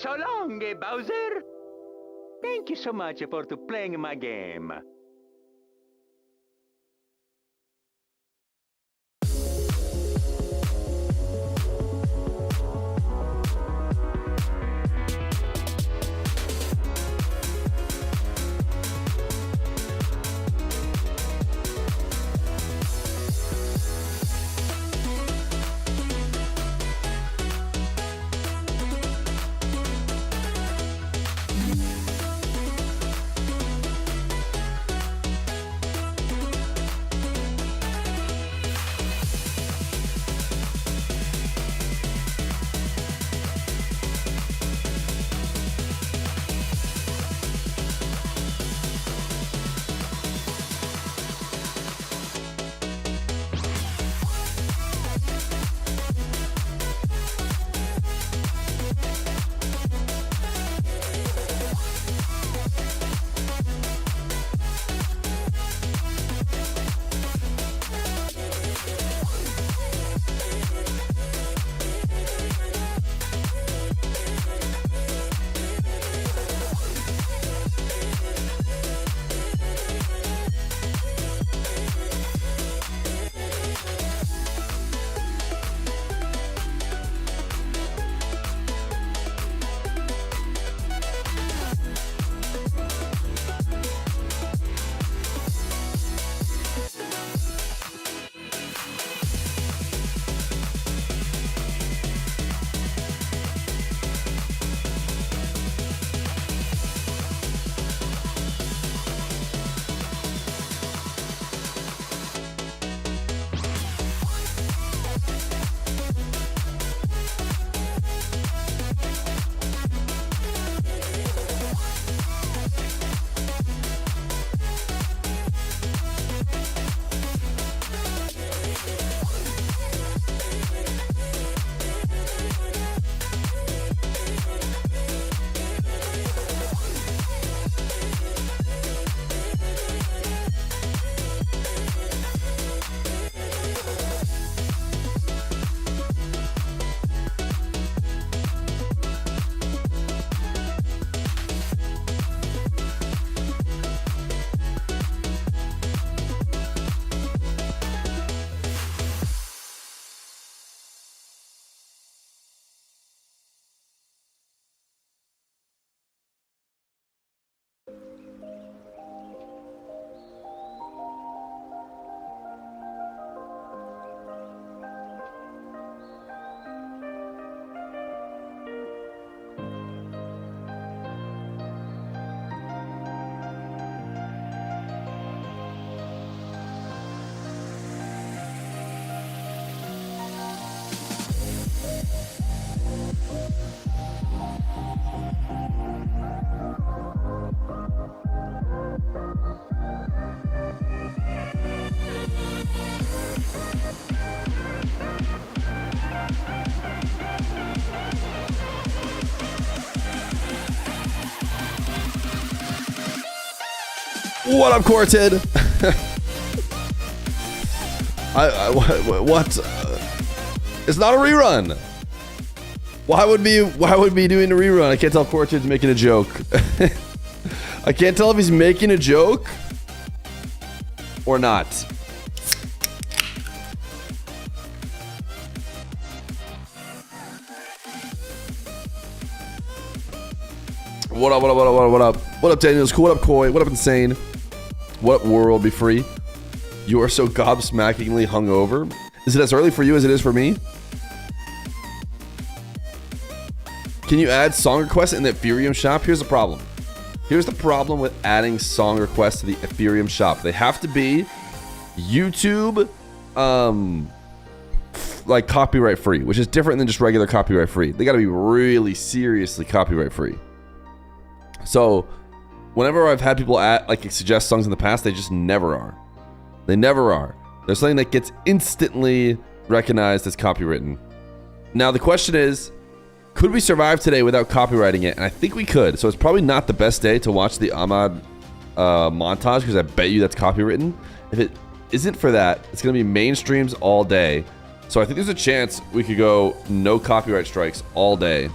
So long, Bowser. Thank you so much for playing my game. What up, Quarted? What? It's not a rerun. Why would be doing a rerun? I can't tell if Quarted's making a joke. I can't tell if he's making a joke or not. What up, what up, what up, what up, what up? What up, Daniels? What up, Koi? What up, Insane? What up, World Be Free? You are so gobsmackingly hungover. Is it as early for you as it is for me? Can you add song requests in the Ethereum shop? Here's the problem. Here's the problem with adding song requests to the Ethereum shop. They have to be YouTube, like copyright free, which is different than just regular copyright free. They got to be really seriously copyright free. So whenever I've had people suggest songs in the past, they just never are. They never are. There's something that gets instantly recognized as copywritten. Now the question is, could we survive today without copywriting it? And I think we could. So it's probably not the best day to watch the Ahmad montage, because I bet you that's copywritten. If it isn't for that, it's going to be mainstreams all day. So I think there's a chance we could go no copyright strikes all day.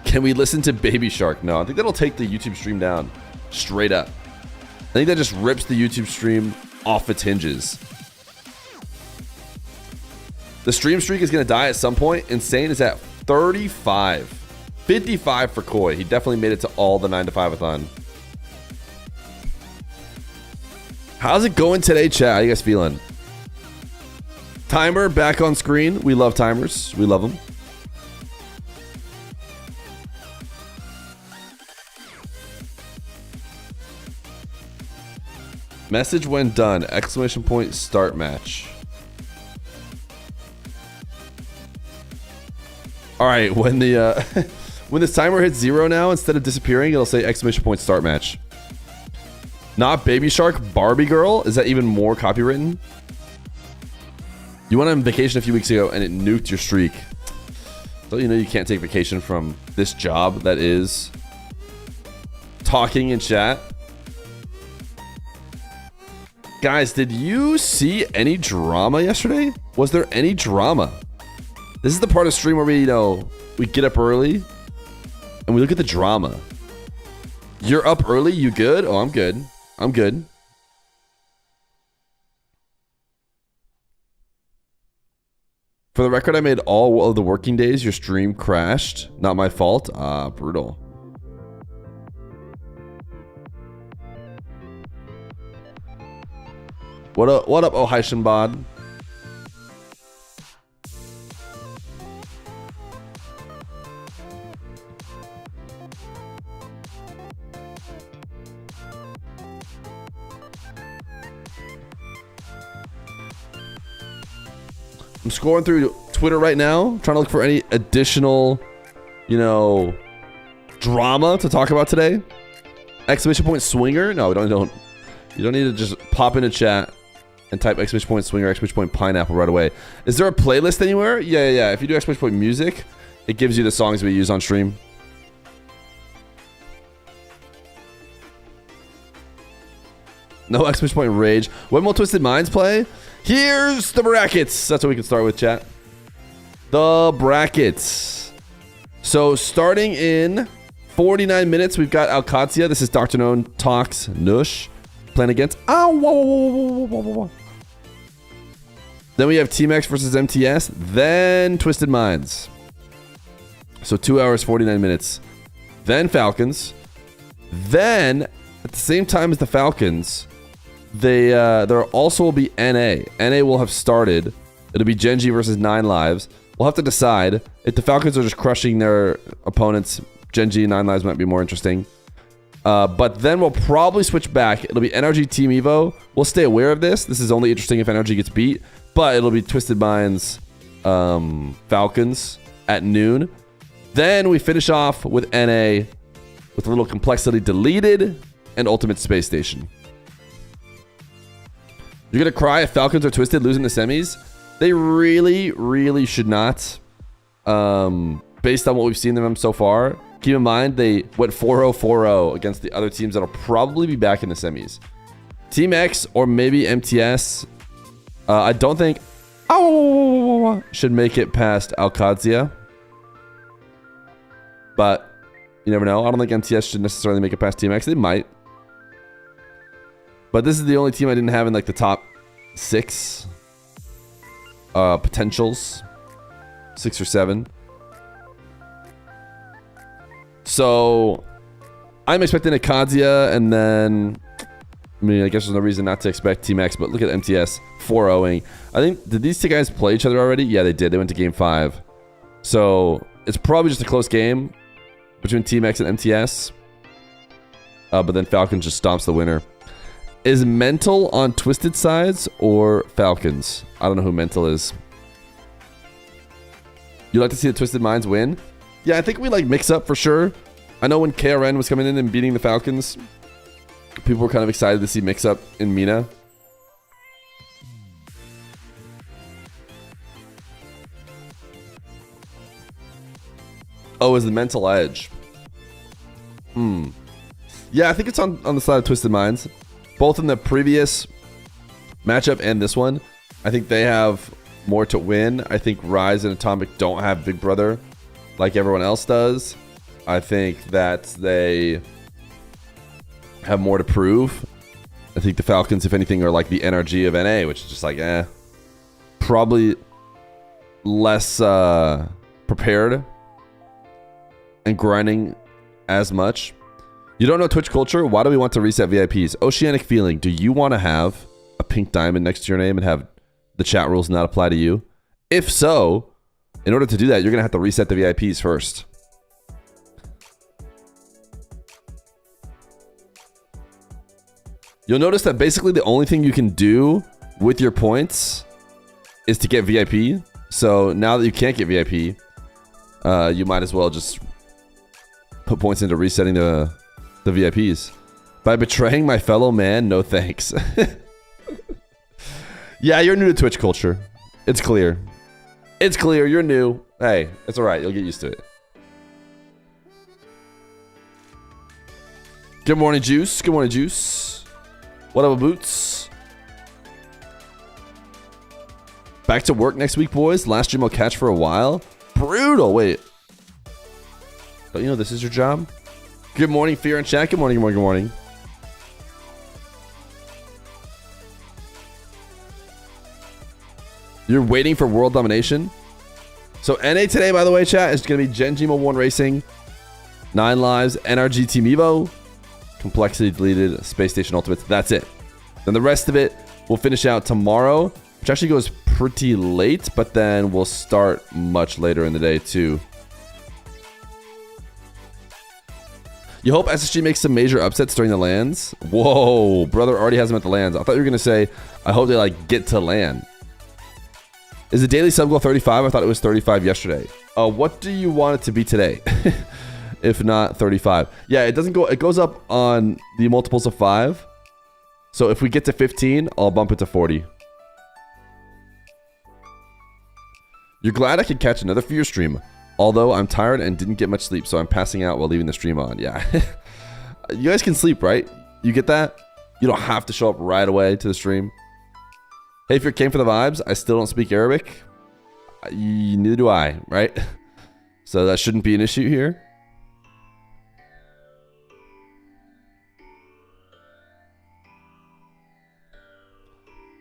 Can we listen to Baby Shark? No, I think that'll take the YouTube stream down straight up. I think that just rips the YouTube stream off its hinges. The stream streak is going to die at some point. Insane is at 35. 55 for Koi. He definitely made it to all the 9 to 5-a-thon. How's it going today, chat? How you guys feeling? Timer back on screen. We love timers. We love them. Message when done. Exclamation point start match. All right, when the when this timer hits 0 now, instead of disappearing, it'll say exclamation point start match. Not Baby Shark, Barbie Girl. Is that even more copywritten? You went on vacation a few weeks ago and it nuked your streak. Don't you know you can't take vacation from this job that is talking in chat? Guys, did you see any drama yesterday? Was there any drama? This is the part of stream where we, we get up early and we look at the drama. You're up early? You good? Oh, I'm good. I'm good. For the record, I made all of the working days. Your stream crashed. Not my fault. Ah, brutal. What up, oh Heishenbad? I'm scrolling through Twitter right now, trying to look for any additional, drama to talk about today. Exclamation point swinger? No, we don't. You don't need to just pop into chat and type exclamation point swinger, exclamation point pineapple right away. Is there a playlist anywhere? Yeah. If you do exclamation point music, it gives you the songs we use on stream. No exclamation point rage. When will Twisted Minds play? Here's the brackets. That's what we can start with, chat. The brackets. So starting in 49 minutes, we've got Alcatia. This is Dr. Known Talks Nush playing against. Whoa. Then we have Team X versus MTS. Then Twisted Minds. So 2 hours, 49 minutes. Then Falcons. Then at the same time as the Falcons, there also will be NA. NA will have started. It'll be Genji versus 9 Lives. We'll have to decide if the Falcons are just crushing their opponents. Genji and 9 Lives might be more interesting. But then we'll probably switch back. It'll be NRG Team Evo. We'll stay aware of this. This is only interesting if NRG gets beat. But it'll be Twisted Minds Falcons at noon. Then we finish off with NA with a little complexity deleted and Ultimate Space Station. You're going to cry if Falcons are Twisted losing the semis? They really, really should not. Based on what we've seen them so far. Keep in mind, they went 4-0-4-0 against the other teams that'll probably be back in the semis. Team X or maybe MTS. I don't think should make it past Alcazia. But you never know. I don't think MTS should necessarily make it past Team X. They might. But this is the only team I didn't have in like the top 6 potentials. 6 or 7. So I'm expecting Akadzia, and then I guess there's no reason not to expect Team X, but look at MTS 4-0ing. I think, did these two guys play each other already? Yeah, they did. They went to game 5. So it's probably just a close game between Team X and MTS. But then Falcons just stomps the winner. Is Mental on Twisted sides or Falcons? I don't know who Mental is. You like to see the Twisted Minds win? Yeah, I think we like mix up for sure. I know when KRN was coming in and beating the Falcons, people were kind of excited to see mix up in MENA. Oh, is the Mental edge? Yeah, I think it's on the side of Twisted Minds. Both in the previous matchup and this one, I think they have more to win. I think Rise and Atomic don't have Big Brother like everyone else does. I think that they have more to prove. I think the Falcons, if anything, are like the NRG of NA, which is just like, probably less prepared and grinding as much. You don't know Twitch culture? Why do we want to reset VIPs? Oceanic feeling. Do you want to have a pink diamond next to your name and have the chat rules not apply to you? If so, in order to do that, you're going to have to reset the VIPs first. You'll notice that basically the only thing you can do with your points is to get VIP. So now that you can't get VIP, you might as well just put points into resetting the VIPs. By betraying my fellow man, no thanks. Yeah, you're new to Twitch culture. It's clear. It's clear. You're new. Hey, it's all right. You'll get used to it. Good morning, Juice. Good morning, Juice. What up, Boots? Back to work next week, boys. Last stream I'll catch for a while. Brutal. Wait. Don't you know this is your job? Good morning, Fear and chat. Good morning, good morning, good morning. You're waiting for world domination? So NA today, by the way, chat, is going to be Genji Mobile 1 Racing, 9 Lives, NRG Team Evo, Complexity Deleted, Space Station Ultimates. That's it. Then the rest of it we'll finish out tomorrow, which actually goes pretty late, but then we'll start much later in the day too. You hope SSG makes some major upsets during the lands? Whoa, brother already has them at the lands. I thought you were going to say, I hope they like get to land. Is the daily sub goal 35? I thought it was 35 yesterday. What do you want it to be today? If not 35. Yeah, it doesn't go, it goes up on the multiples of 5. So if we get to 15, I'll bump it to 40. You're glad I could catch another Fear stream. Although I'm tired and didn't get much sleep, so I'm passing out while leaving the stream on. Yeah. You guys can sleep, right? You get that? You don't have to show up right away to the stream. Hey, if you came for the vibes, I still don't speak Arabic. Neither do I, right? So that shouldn't be an issue here.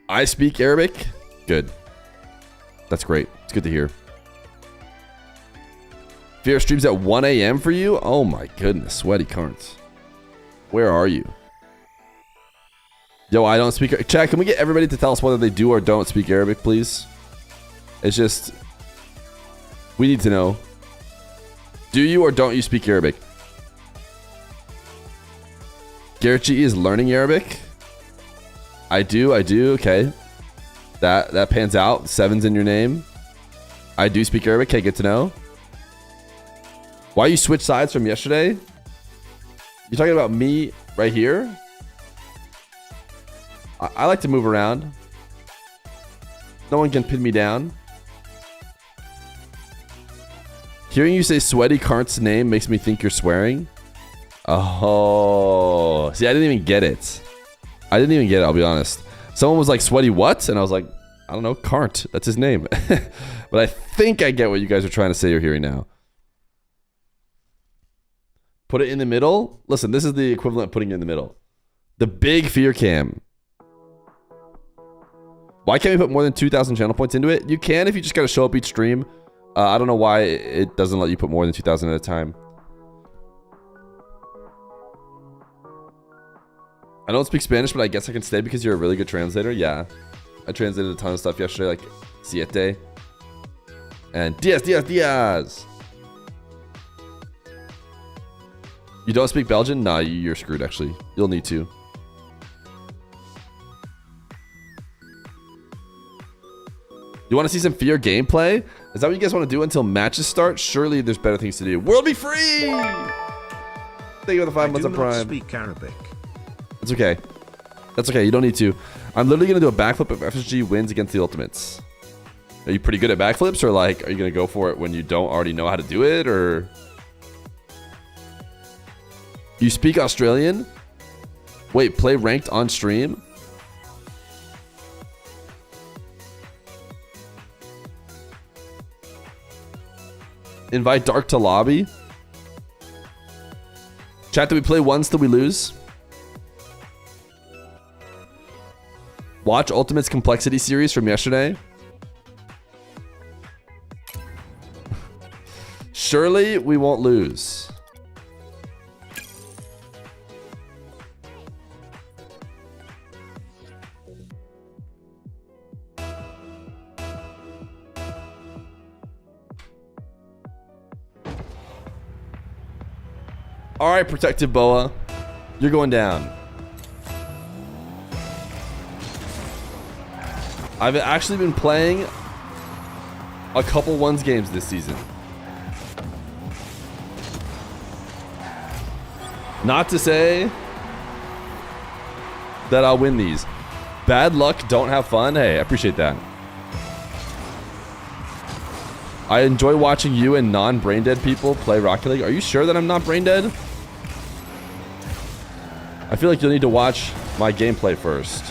I speak Arabic? Good. That's great. It's good to hear. Fear streams at 1 a.m. for you? Oh my goodness, sweaty cards. Where are you? Yo, I don't speak... Chat, can we get everybody to tell us whether they do or don't speak Arabic, please? It's just... we need to know. Do you or don't you speak Arabic? Garrett G is learning Arabic? I do, okay. That pans out. 7's in your name. I do speak Arabic. Okay, good to know. Why you switch sides from yesterday? You're talking about me right here? I like to move around. No one can pin me down. Hearing you say Sweaty Cart's name makes me think you're swearing. Oh, see, I didn't even get it. I'll be honest. Someone was like, Sweaty what? And I was like, I don't know, Cart. That's his name. But I think I get what you guys are trying to say you're hearing now. Put it in the middle. Listen, this is the equivalent of putting it in the middle. The big Fear cam. Why can't we put more than 2,000 channel points into it? You can if you just got to show up each stream. I don't know why it doesn't let you put more than 2,000 at a time. I don't speak Spanish, but I guess I can stay because you're a really good translator. Yeah. I translated a ton of stuff yesterday, like siete. And Diaz. You don't speak Belgian? Nah, you're screwed, actually. You'll need to. You want to see some Fear gameplay? Is that what you guys want to do until matches start? Surely there's better things to do. World be free! Thank you for the 5 months of Prime. I do not speak Arabic. That's okay. That's okay. You don't need to. I'm literally going to do a backflip if FSG wins against the Ultimates. Are you pretty good at backflips? Or like, are you going to go for it when you don't already know how to do it? Or... you speak Australian? Wait, play ranked on stream? Invite Dark to lobby? Chat, do we play once till we lose? Watch Ultimate's Complexity series from yesterday. Surely we won't lose. All right, Protective Boa, you're going down. I've actually been playing a couple ones games this season. Not to say that I'll win these. Bad luck, don't have fun. Hey, I appreciate that. I enjoy watching you and non-brain dead people play Rocket League. Are you sure that I'm not brain dead? I feel like you'll need to watch my gameplay first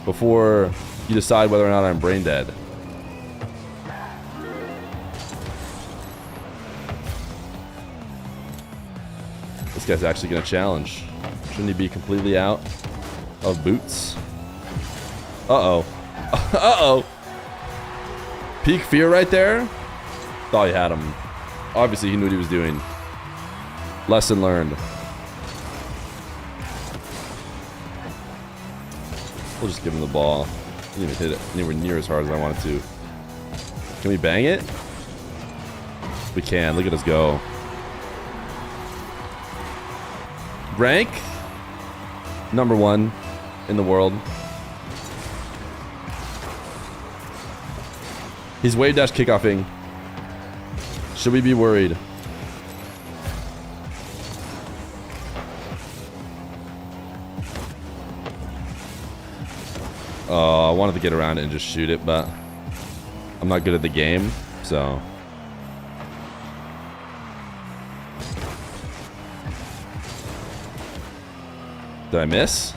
before you decide whether or not I'm brain dead. This guy's actually gonna challenge. Shouldn't he be completely out of boots? Uh-oh. Uh-oh. Peak Feer right there. Thought he had him. Obviously, he knew what he was doing. Lesson learned. We'll just give him the ball. Didn't even hit it anywhere near as hard as I wanted to. Can we bang it? We can. Look at us go. Rank #1 in the world. He's wave dash kickoffing. Should we be worried? Oh, I wanted to get around it and just shoot it, but I'm not good at the game, so. Did I miss?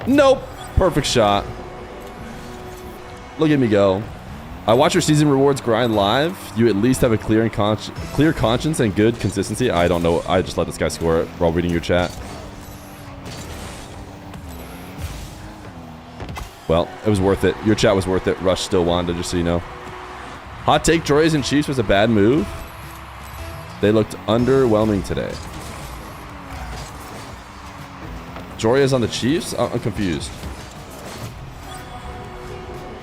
Nope. Perfect shot. Look at me go. I watch your season rewards grind live. You at least have a clear conscience and good consistency. I don't know. I just let this guy score it while reading your chat. Well, it was worth it. Your chat was worth it. Rush still won, just so you know. Hot take, Joyas and Chiefs was a bad move. They looked underwhelming today. Joyas on the Chiefs? I'm confused.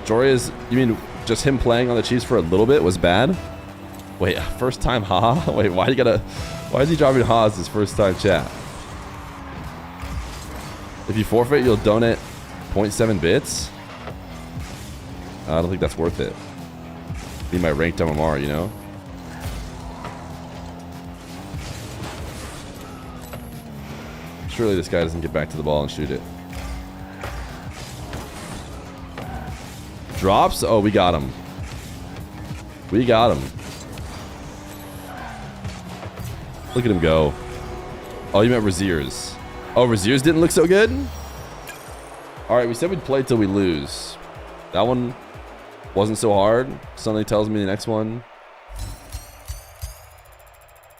Joyas, you mean just him playing on the Chiefs for a little bit was bad? Wait, first time haha? Wait, why is he dropping ha as his first time chat? If you forfeit, you'll donate 0.7 bits? I don't think that's worth it. Be my ranked MMR, you know? Surely this guy doesn't get back to the ball and shoot it. Drops? Oh, we got him. We got him. Look at him go. Oh, you meant Raziers. Oh, Raziers didn't look so good? Alright, we said we'd play till we lose. That one wasn't so hard. Something tells me the next one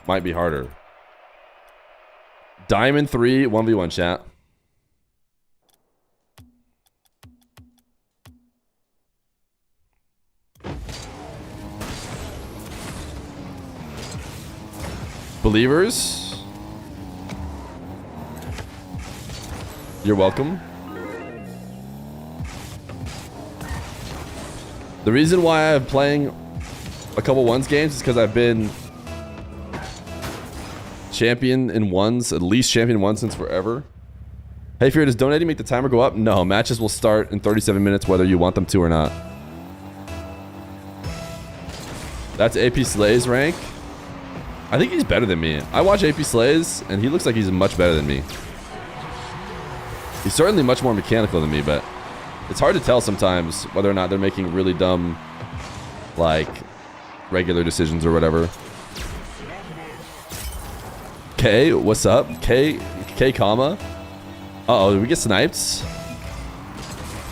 might be harder. Diamond 3, 1v1 chat. Believers, you're welcome. The reason why I'm playing a couple ones games is because I've been champion in ones, at least champion one since forever. Hey, Fear, does donating make the timer go up? No, matches will start in 37 minutes whether you want them to or not. That's AP Slay's rank. I think he's better than me. I watch AP Slays, and he looks like he's much better than me. He's certainly much more mechanical than me, but it's hard to tell sometimes whether or not they're making really dumb, like, regular decisions or whatever. K, what's up? K, comma. Uh-oh, did we get sniped?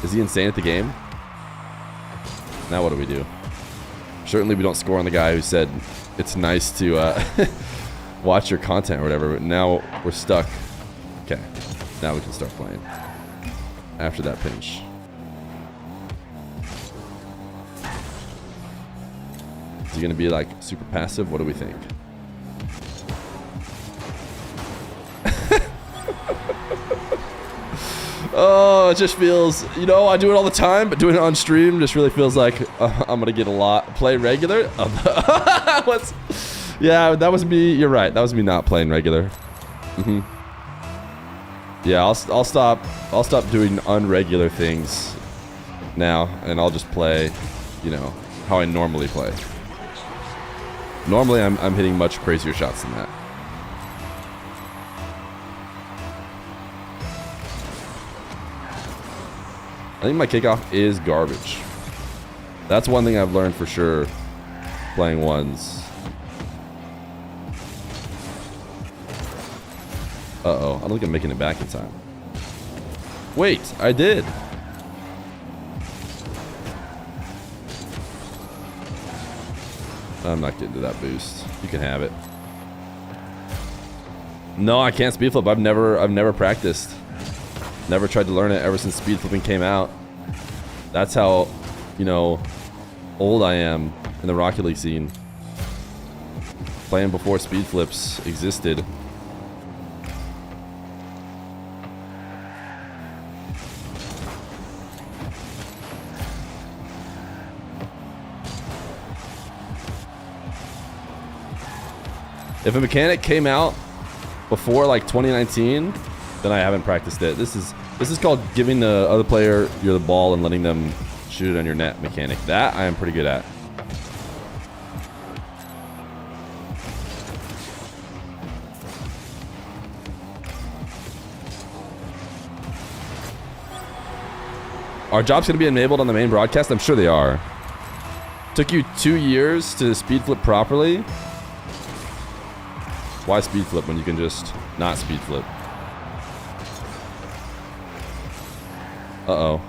Is he insane at the game? Now what do we do? Certainly we don't score on the guy who said it's nice to watch your content or whatever, but now we're stuck. Okay, now we can start playing. After that pinch. Is he gonna be like super passive? What do we think? Oh, it just feels, you know, I do it all the time, but doing it on stream just really feels like I'm gonna get a lot. Play regular? What's, yeah, that was me. You're right. That was me not playing regular. Yeah, I'll stop doing unregular things now, and I'll just play, you know, how I normally play. Normally, I'm hitting much crazier shots than that. I think my kickoff is garbage. That's one thing I've learned for sure playing ones. Uh-oh, I don't think I'm making it back in time. Wait, I did. I'm not getting to that boost. You can have it. No, I can't speed flip. I've never practiced. Never tried to learn it ever since speed flipping came out. That's how, you know, old I am in the Rocket League scene. Playing before speed flips existed. If a mechanic came out before like 2019, then I haven't practiced it. This is called giving the other player the ball and letting them shoot it on your net mechanic. That I am pretty good at. Are jobs going to be enabled on the main broadcast? I'm sure they are. Took you 2 years to speed flip properly. Why speed flip when you can just not speed flip? Uh-oh.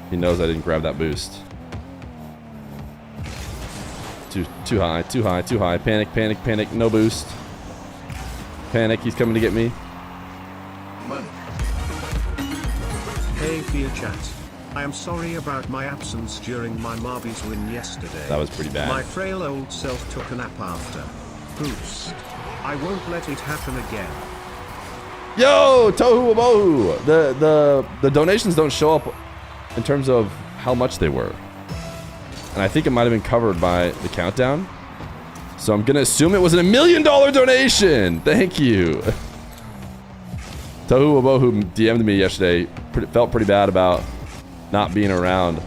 He knows I didn't grab that boost. Too high, too high, too high. Panic, panic, panic. No boost. Panic, he's coming to get me. Hey Feer chat. I am sorry about my absence during my Marby's win yesterday. That was pretty bad. My frail old self took a nap after. Boost. I won't let it happen again. Yo, Tohu Wabohu! The donations don't show up in terms of how much they were. And I think it might have been covered by the countdown. So I'm gonna assume it was a $1 million donation! Thank you! Tohu Wabohu DM'd me yesterday. Felt pretty bad about not being around.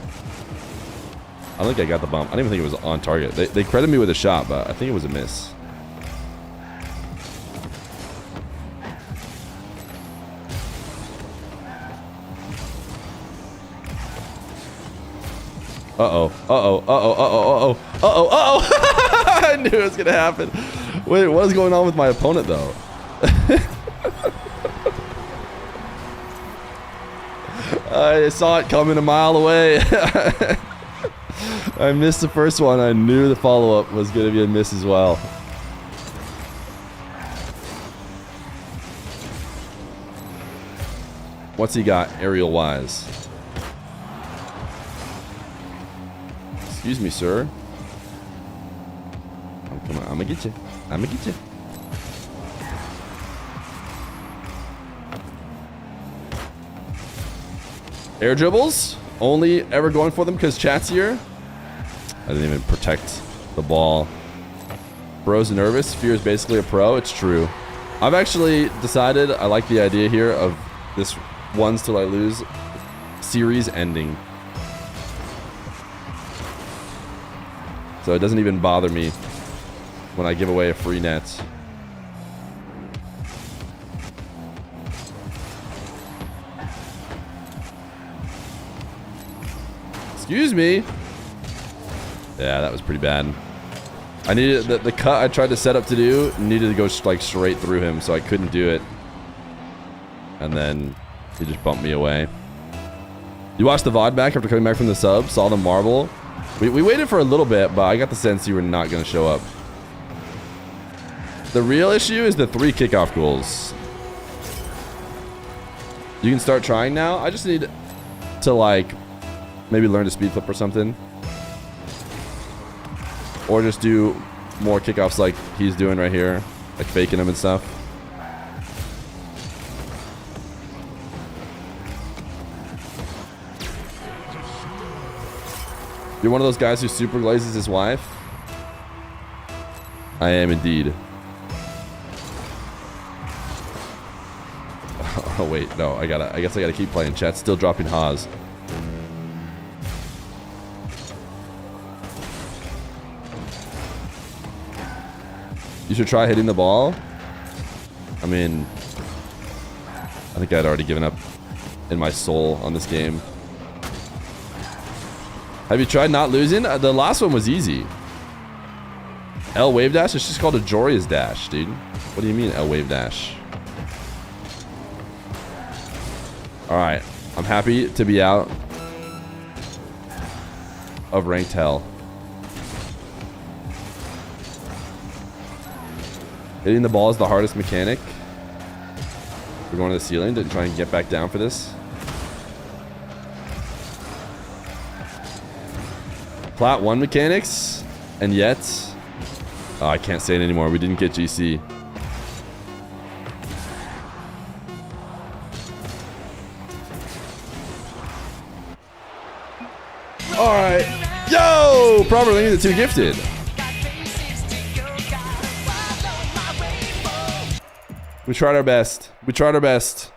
I don't think I got the bump. I don't even think it was on target. They credited me with a shot, but I think it was a miss. Uh-oh. Uh-oh. Uh-oh. Uh-oh. Uh-oh. Uh-oh. Uh-oh. I knew it was gonna happen. Wait, what is going on with my opponent, though? I saw it coming a mile away. I missed the first one. I knew the follow-up was gonna be a miss as well. What's he got aerial-wise? Excuse me, sir. Oh, come on, I'm gonna get you. I'm gonna get you. Air dribbles. Only ever going for them because chat's here. I didn't even protect the ball. Bro's nervous. Fear is basically a pro. It's true. I've actually decided I like the idea here of this ones till I lose series ending. So it doesn't even bother me when I give away a free net. Excuse me. Yeah, that was pretty bad. I needed the cut I tried to set up to do needed to go like straight through him, so I couldn't do it. And then he just bumped me away. You watched the VOD back after coming back from the sub, saw the marble. We waited for a little bit, but I got the sense you were not going to show up. The real issue is the 3 kickoff goals. You can start trying now. I just need to like maybe learn to speed flip or something. Or just do more kickoffs like he's doing right here. Like faking them and stuff. You're one of those guys who super glazes his wife? I am indeed. Oh wait, no, I guess I gotta keep playing. Chat's still dropping Haas. You should try hitting the ball. I mean, I think I'd already given up in my soul on this game. Have you tried not losing? The last one was easy. L wave dash? It's just called a Joria's dash, dude. What do you mean L wave dash? Alright. I'm happy to be out of ranked hell. Hitting the ball is the hardest mechanic. We're going to the ceiling to try and get back down for this. Plat 1 mechanics, and yet... Oh, I can't say it anymore. We didn't get GC. Alright. Yo! Proper link to 2 gifted. We tried our best. We tried our best.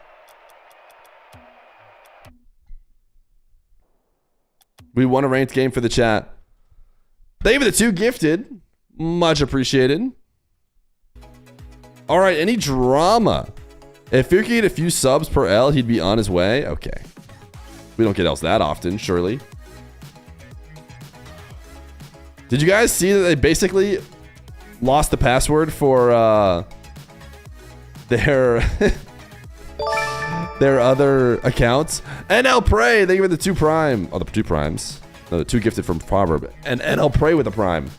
We won a ranked game for the chat. Thank you for the 2 gifted. Much appreciated. All right, any drama? If Feer could get a few subs per L, he'd be on his way. Okay. We don't get L's that often, surely. Did you guys see that they basically lost the password for their their other accounts? NL Prey, they give it the 2 prime. Oh, the 2 primes. No, the 2 gifted from Proverb. And NL Prey with a prime.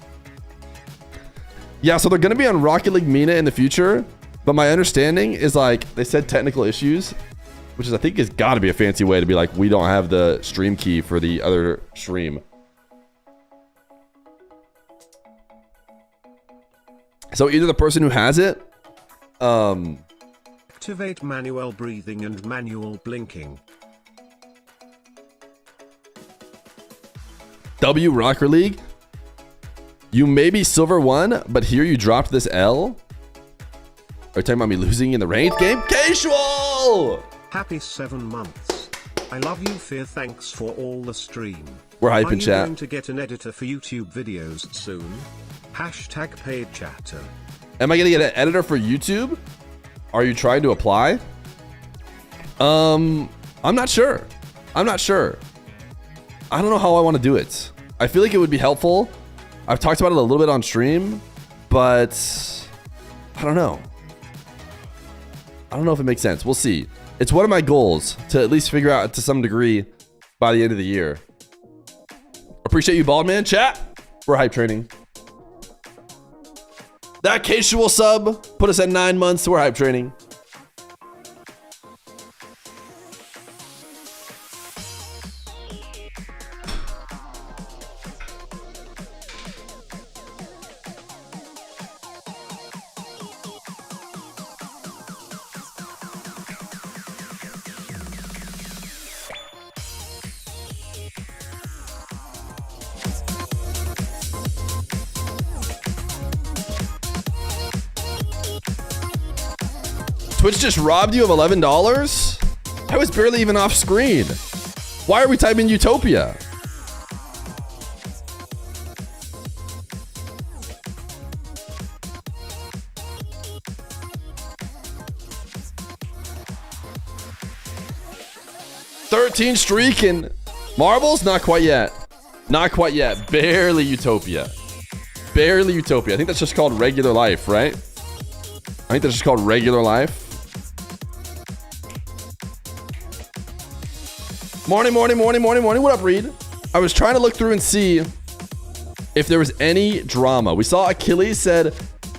Yeah, so they're going to be on Rocket League MENA in the future. But my understanding is like, they said technical issues. Which is, I think, has got to be a fancy way to be like, we don't have the stream key for the other stream. So either the person who has it... Activate manual breathing and manual blinking. W Rocket League. You may be silver 1, but here you dropped this L. Are you talking about me losing in the ranked game? Casual! Happy 7 months. I love you, Fear. Thanks for all the stream. We're hyping, chat. Are you going to get an editor for YouTube videos soon? Hashtag paid chatter. Am I going to get an editor for YouTube? Are you trying to apply? I'm not sure. I'm not sure. I don't know how I want to do it. I feel like it would be helpful. I've talked about it a little bit on stream, but I don't know. I don't know if it makes sense. We'll see. It's one of my goals to at least figure out to some degree by the end of the year. Appreciate you, Baldman. Chat. We're hype training. That casual sub put us at 9 months. We're hype training. Twitch just robbed you of $11? I was barely even off screen. Why are we typing Utopia? $13 streaking. Marbles? Not quite yet. Not quite yet. Barely Utopia. Barely Utopia. I think that's just called regular life, right? I think that's just called regular life. Morning. What up, Reed? I was trying to look through and see if there was any drama. We saw Achilles said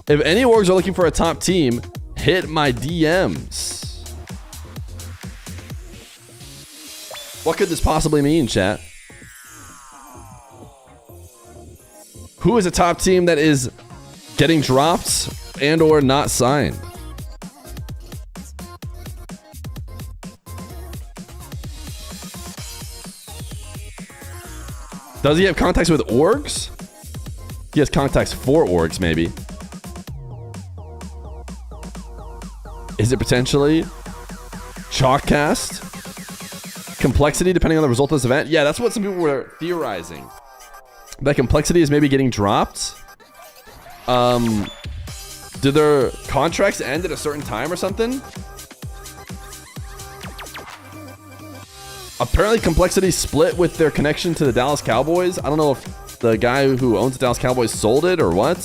If any orgs are looking for a top team, hit my DMs. What could this possibly mean, chat? Who is a top team that is getting dropped and or not signed? Does he have contacts with orgs? He has contacts for orgs, maybe. Is it potentially Chalkcast? Complexity, depending on the result of this event? Yeah, that's what some people were theorizing. That Complexity is maybe getting dropped. Do their contracts end at a certain time or something? Apparently Complexity split with their connection to the Dallas Cowboys. I don't know if the guy who owns the Dallas Cowboys sold it or what.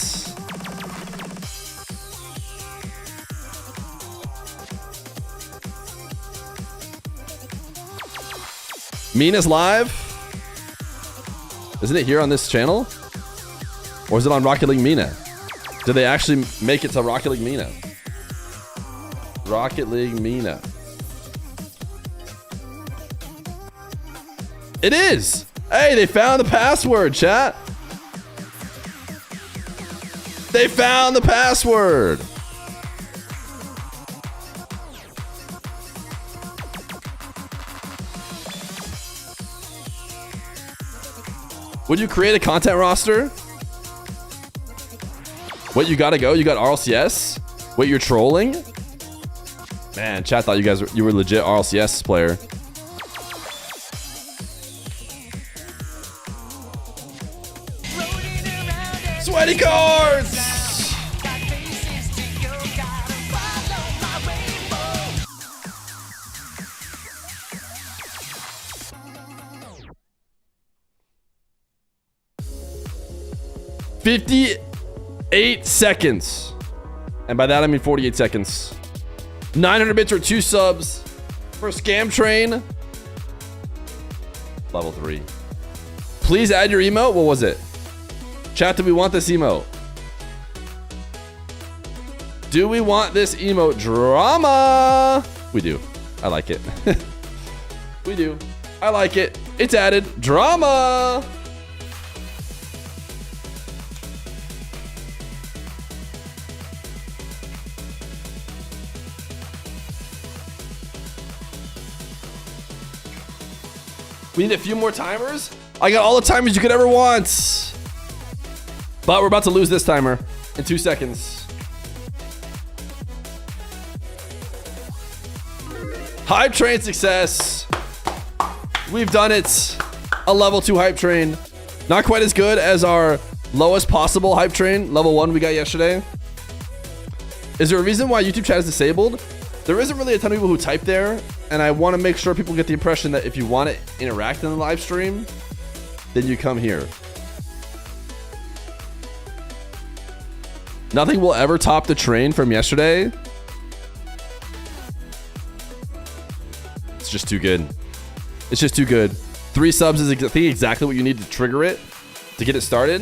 MENA's live. Isn't it here on this channel? Or is it on Rocket League MENA? Did they actually make it to Rocket League MENA? Rocket League MENA. It is! Hey, they found the password, chat! They found the password! Would you create a content roster? What, you gotta go? You got RLCS? Wait, you're trolling? Man, chat thought you were legit RLCS player. Sweaty cards! $58 seconds. And by that I mean 48 seconds. 900 bits or 2 subs for Scam Train. Level 3. Please add your emote. What was it? Chat, do we want this emote? Do we want this emote? Drama! We do. I like it. We do. I like it. It's added. Drama! We need a few more timers? I got all the timers you could ever want. But we're about to lose this timer in 2 seconds. Hype train success. We've done it. A level 2 hype train. Not quite as good as our lowest possible hype train, level 1 we got yesterday. Is there a reason why YouTube chat is disabled? There isn't really a ton of people who type there, and I want to make sure people get the impression that if you want to interact in the live stream, then you come here. Nothing will ever top the train from yesterday. It's just too good. It's just too good. 3 subs is, I think, exactly what you need to trigger it, to get it started.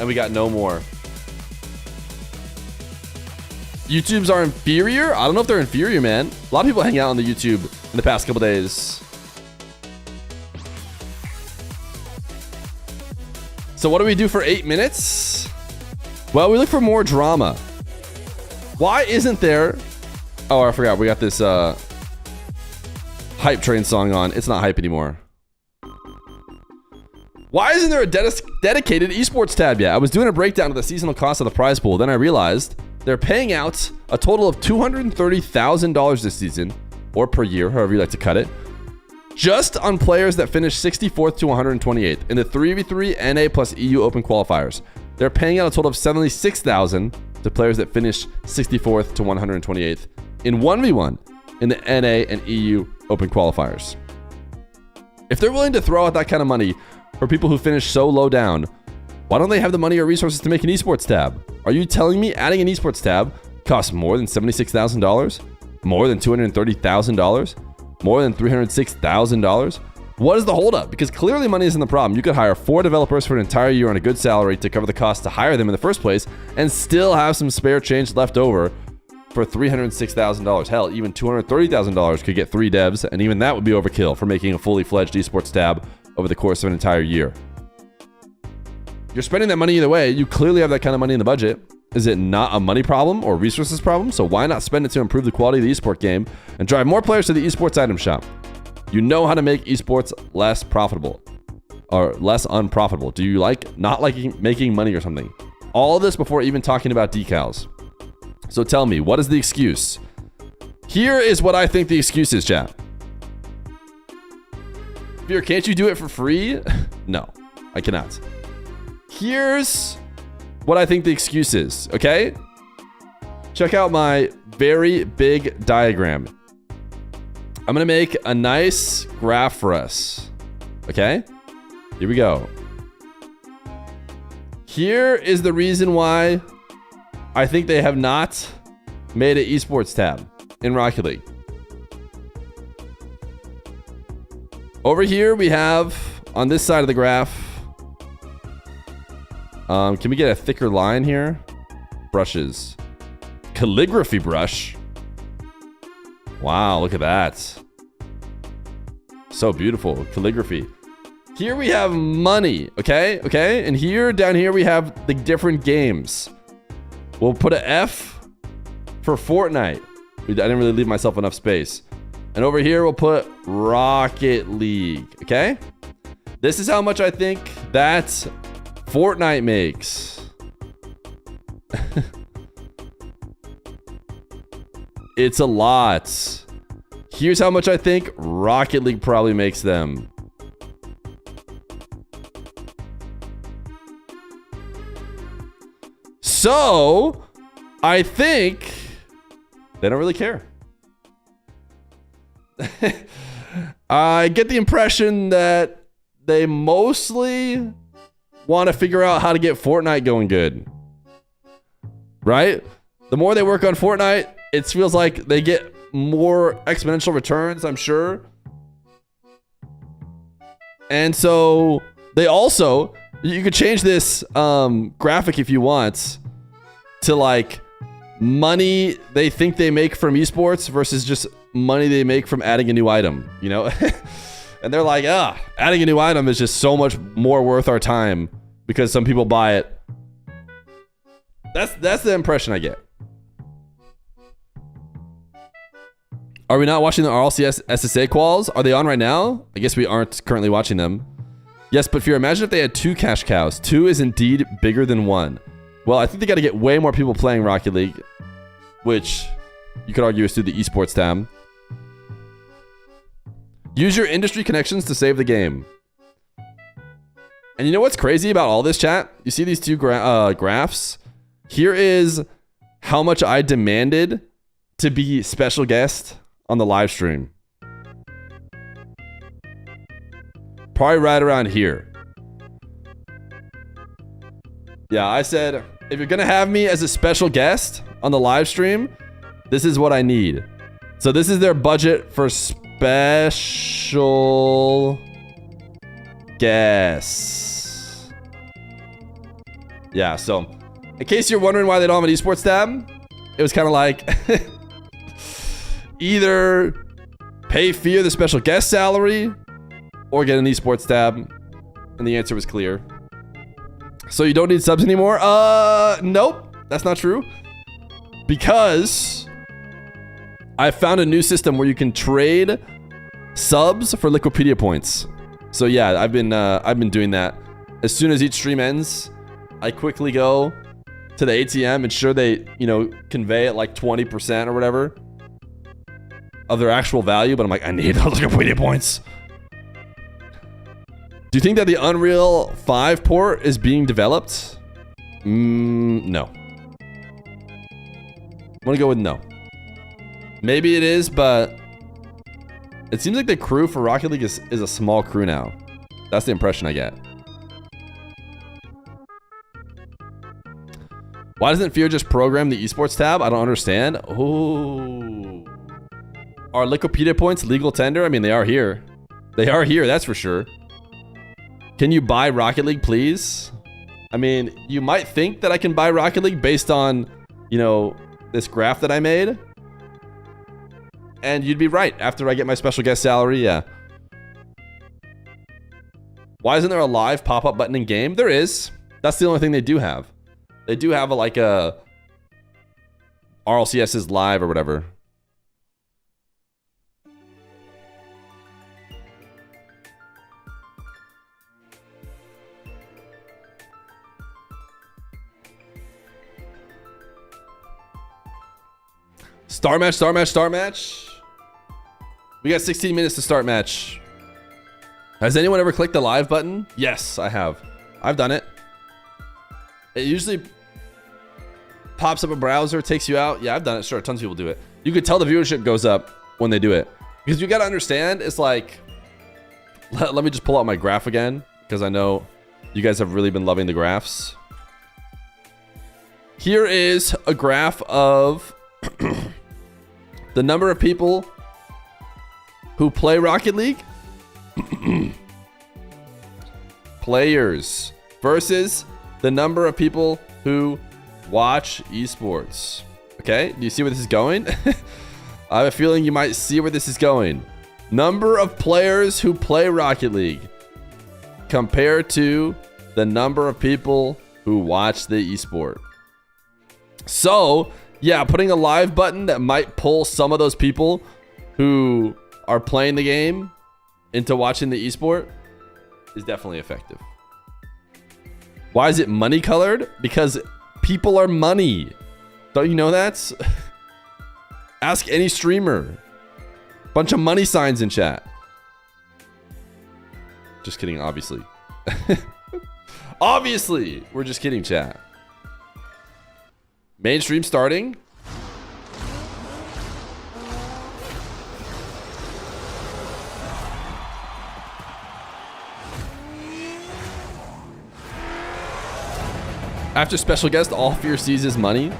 And we got no more. YouTubes are inferior? I don't know if they're inferior, man. A lot of people hang out on the YouTube in the past couple days. So what do we do for 8 minutes? Well, we look for more drama. Why isn't there... Oh, I forgot. We got this hype train song on. It's not hype anymore. Why isn't there a dedicated esports tab yet? I was doing a breakdown of the seasonal cost of the prize pool. Then I realized they're paying out a total of $230,000 this season, or per year, however you like to cut it, just on players that finish 64th to 128th in the 3v3 NA plus EU Open qualifiers. They're paying out a total of $76,000 to players that finish 64th to 128th in 1v1 in the NA and EU Open qualifiers. If they're willing to throw out that kind of money for people who finish so low down, why don't they have the money or resources to make an esports tab? Are you telling me adding an esports tab costs more than $76,000? More than $230,000? More than $306,000? What is the holdup? Because clearly money isn't the problem. You could hire 4 developers for an entire year on a good salary to cover the cost to hire them in the first place and still have some spare change left over for $306,000. Hell, even $230,000 could get 3 devs, and even that would be overkill for making a fully fledged esports tab over the course of an entire year. You're spending that money either way. You clearly have that kind of money in the budget. Is it not a money problem or resources problem? So why not spend it to improve the quality of the esport game and drive more players to the esports item shop? You know how to make esports less profitable or less unprofitable. Do you like not liking making money or something? All of this before even talking about decals. So tell me, what is the excuse? Here is what I think the excuse is, chat. Fear, can't you do it for free? No, I cannot. Here's what I think the excuse is, okay? Check out my very big diagram. I'm gonna make a nice graph for us, okay? Here we go. Here is the reason why I think they have not made an esports tab in Rocket League. Over here we have, on this side of the graph, can we get a thicker line here? Brushes. Calligraphy brush. Wow, look at that. So beautiful. Calligraphy. Here we have money, okay? Okay, and here, down here, we have the different games. We'll put an F for Fortnite. I didn't really leave myself enough space. And over here, we'll put Rocket League, okay? This is how much I think that Fortnite makes. It's a lot. Here's how much I think Rocket League probably makes them. So, I think they don't really care. I get the impression that they mostly want to figure out how to get Fortnite going good. Right? The more they work on Fortnite, it feels like they get more exponential returns, I'm sure. And so they also, you could change this graphic if you want to like money they think they make from esports versus just money they make from adding a new item, you know? And they're like, adding a new item is just so much more worth our time because some people buy it. That's the impression I get. Are we not watching the RLCS SSA quals? Are they on right now? I guess we aren't currently watching them. Yes, but Fear, imagine if they had 2 cash cows. 2 is indeed bigger than 1. Well, I think they got to get way more people playing Rocket League, which you could argue is through the esports tab. Use your industry connections to save the game. And you know what's crazy about all this, chat? You see these 2 graphs? Here is how much I demanded to be special guest on the live stream. Probably right around here. Yeah, I said, if you're gonna have me as a special guest on the live stream, this is what I need. So this is their budget for special guests. Yeah, so in case you're wondering why they don't have an esports tab, it was kind of like either pay Fear the special guest salary or get an esports tab. And the answer was clear. So you don't need subs anymore? Nope, that's not true. Because I found a new system where you can trade subs for Liquipedia points. So yeah, I've been doing that. As soon as each stream ends, I quickly go to the ATM, ensure they, you know, convey it like 20% or whatever of their actual value, but I'm like, I need those Wikipedia points. Do you think that the Unreal 5 port is being developed? No. I'm gonna go with no. Maybe it is, but it seems like the crew for Rocket League is a small crew now. That's the impression I get. Why doesn't Fear just program the esports tab? I don't understand. Oh. Are Liquipedia points legal tender? I mean, they are here. They are here, that's for sure. Can you buy Rocket League, please? I mean, you might think that I can buy Rocket League based on, you know, this graph that I made. And you'd be right. After I get my special guest salary, yeah. Why isn't there a live pop-up button in game? There is. That's the only thing they do have. They do have like a RLCS is live or whatever. Star match, star match, star match. We got 16 minutes to start match. Has anyone ever clicked the live button? Yes, I have. I've done it. It usually pops up a browser, takes you out. Yeah, I've done it. Sure, tons of people do it. You could tell the viewership goes up when they do it. Because you got to understand, it's like... Let me just pull out my graph again. Because I know you guys have really been loving the graphs. Here is a graph of... the number of people who play Rocket League players versus the number of people who watch esports. Okay, do you see where this is going? I have a feeling you might see where this is going. Number of players who play Rocket League compared to the number of people who watch the esport. So yeah, putting a live button that might pull some of those people who are playing the game into watching the esport is definitely effective. Why is it money colored? Because people are money. Don't you know that? Ask any streamer. Bunch of money signs in chat. Just kidding, obviously. Obviously, we're just kidding, chat. Mainstream starting. After special guest, all Fear sees is money.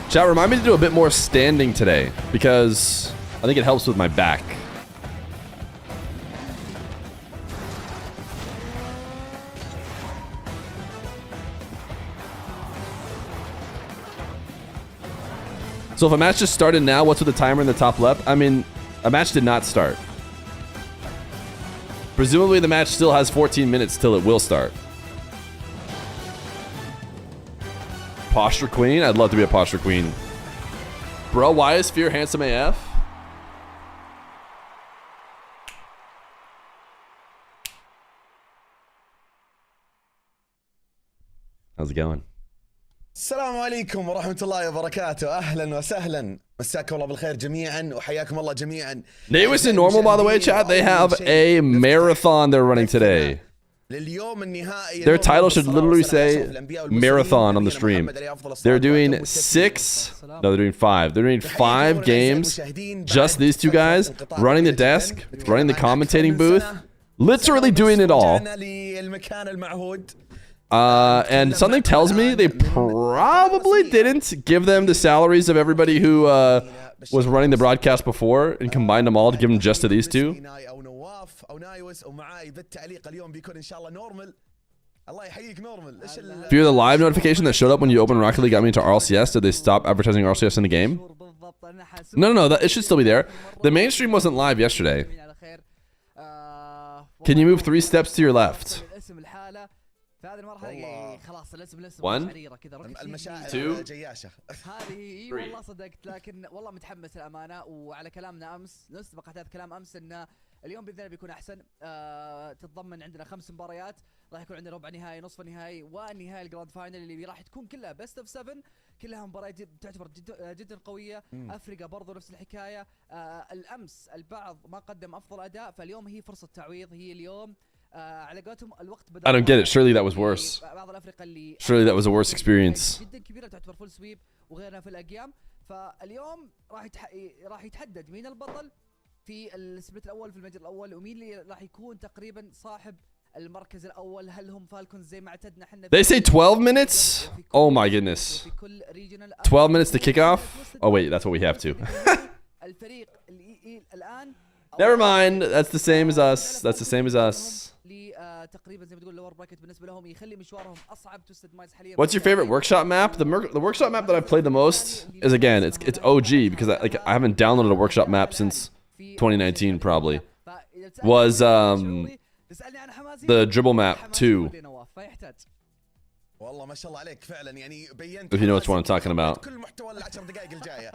Chat, remind me to do a bit more standing today because I think it helps with my back. So if a match just started now, what's with the timer in the top left? I mean, a match did not start. Presumably the match still has 14 minutes till it will start. Posture queen? I'd love to be a posture queen. Bro, why is Fear handsome AF? How's it going? السلام عليكم ورحمة الله وبركاته. أهلا وسهلا. مساكم الله بالخير جميعا وحياكم الله جميعا. Navis and normal, by the way, chat. They have a marathon they're running today. Their title should literally say marathon on the stream. They're doing they're doing 5. They're doing 5 games. Just these two guys running the desk, running the commentating booth, literally doing it all. And something tells me they probably didn't give them the salaries of everybody who was running the broadcast before and combined them all to give them just to these two. Fear the live notification that showed up when you opened Rocket League got me into RLCS. Did they stop advertising RLCS in the game? No, it should still be there. The mainstream wasn't live yesterday. Can you move 3 steps to your left? 1 2 هذه والله صدقت لكن والله متحمس الامانه وعلى كلامنا امس نسبق احداث كلام امس ان اليوم باذن الله بيكون احسن. تتضمن عندنا 5 مباريات، راح يكون عندنا ربع نهائي، نصف نهائي، والنهائي الجراند فاينل اللي راح تكون كلها بيست اوف 7. كلها مباريات تعتبر جدا قويه. افريقيا برضو نفس الحكايه. الامس البعض ما قدم افضل اداء، فاليوم هي فرصه تعويض. هي اليوم على قولتهم الوقت بدأ. I don't get it. Surely that was worse. Surely that was a worse experience. جدا كبيره تعتبر فول سويب وغيرها في الاقيام. فاليوم راح يتحدد مين البطل في السبليت الاول في المجر الاول، ومين اللي راح يكون تقريبا صاحب المركز الاول. هل هم فالكونز زي ما اعتدنا احنا؟ They say 12 minutes? Oh my goodness. 12 minutes to kick off? Oh wait, that's what we have to. الفريق الان Never mind. That's the same as us. That's the same as us. تقريبا زي ما تقول لور براكت بالنسبه لهم يخلي مشوارهم اصعب. توستد مايز حاليا. What's your favorite workshop map? The workshop map that I've played the most is, again, it's OG because I haven't downloaded a workshop map since 2019 probably. Was the dribble map 2. والله ما شاء الله عليك فعلا يعني بينت If you know which one I'm talking about. كل محتوى ال10 دقائق الجايه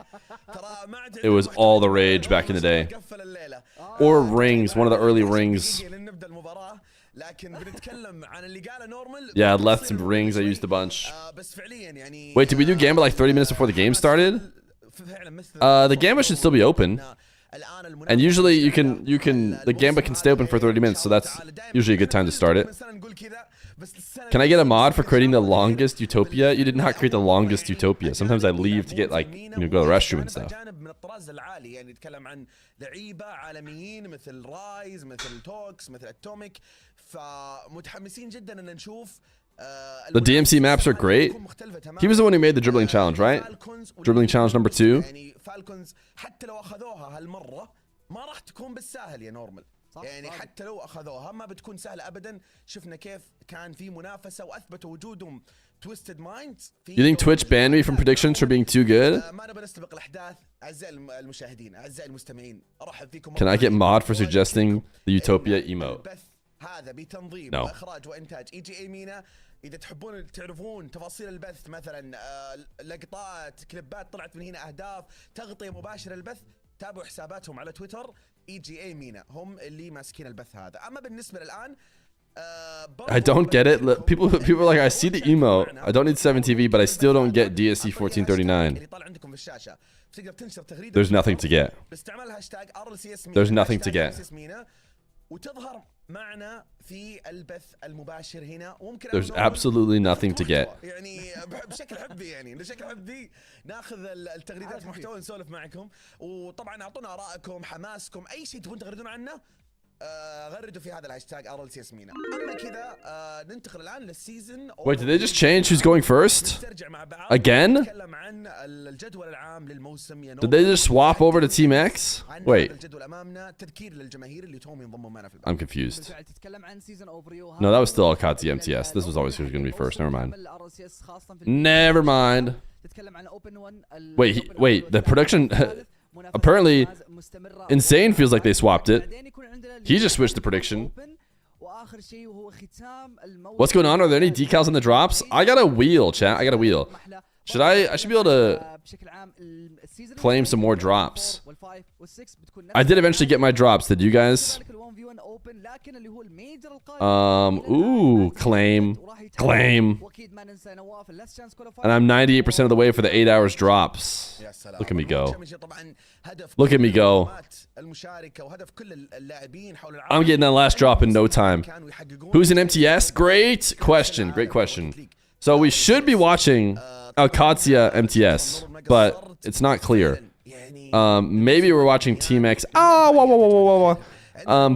ترى ما عاد It was all the rage back in the day. قفل الليله Or rings, one of the early rings. نبدا المباراه لكن بنتكلم عن اللي قاله نورمال. Yeah, I left some rings. I used a bunch. بس فعليا يعني Wait, did we do Gambit like 30 minutes before the game started? The Gambit should still be open. And usually the Gambit can stay open for 30 minutes, so that's usually a good time to start it. Can I get a mod for creating the longest utopia? You did not create the longest utopia. Sometimes I leave to get like, go to the restroom and stuff. من الطراز العالي يعني نتكلم عن لعيبه عالميين مثل رايز مثل توكس مثل اتوميك فمتحمسين جدا ان نشوف. The DMC maps are great. He was the one who made the dribbling challenge, right? Dribbling challenge number 2. يعني فالكونز حتى لو اخذوها هالمره ما راح تكون بالسهل يا نورمال. يعني حتى لو اخذوها ما بتكون سهله ابدا. شفنا كيف كان في منافسه واثبتوا وجودهم تويستد مايندز. You think Twitch banned me from predictions for being too good? ما نبي نستبق الاحداث. اعزائي المشاهدين اعزائي المستمعين ارحب فيكم. Can I get mod for suggesting the utopia emote? البث هذا بتنظيم No. واخراج وانتاج EGA MENA. اذا تحبون تعرفون تفاصيل البث مثلا لقطات كليبات طلعت من هنا اهداف تغطيه مباشره للبث تابعوا حساباتهم على تويتر EGA MENA هم اللي ماسكين البث هذا. اما بالنسبه للان I don't get it. Look, people are like, I see the emote. I don't need 7TV, but I still don't get DSC 1439. There's nothing to get. There's nothing to get. وتظهر معنا في البث المباشر هنا وممكن There's absolutely nothing to get. يعني بشكل حبي يعني بشكل حبي ناخذ التغريدات المحتوى نسولف معكم وطبعا اعطونا ارائكم حماسكم اي شيء تبون تغردون عنه غردوا في هذا الهاشتاج RLCS MENA. اما كذا ننتقل الان للسيزون. Wait, did they just change who's going first? Again? نتكلم عن الجدول العام للموسم يا Did they just swap over to Team X? Wait, الجدول امامنا تذكير للجماهير اللي توهم ينضموا معنا في I'm confused. تتكلم عن سيزون اوفريو. No, that was still Alcati MTS. This was always who's going to be first. Never mind. Never mind. تتكلم عن اوبن 1. Wait, the production... Apparently, Insane feels like they swapped it. He just switched the prediction. What's going on? Are there any decals in the drops? I got a wheel, chat. I got a wheel. I should be able to claim some more drops. I did eventually get my drops. Did you guys? Ooh, claim. And I'm 98% of the way for the 8 hours drops. Look at me go. Look at me go. I'm getting that last drop in no time. Who's in MTS? Great question. Great question. So we should be watching Alcazia MTS, but it's not clear. Maybe we're watching Team X. Whoa.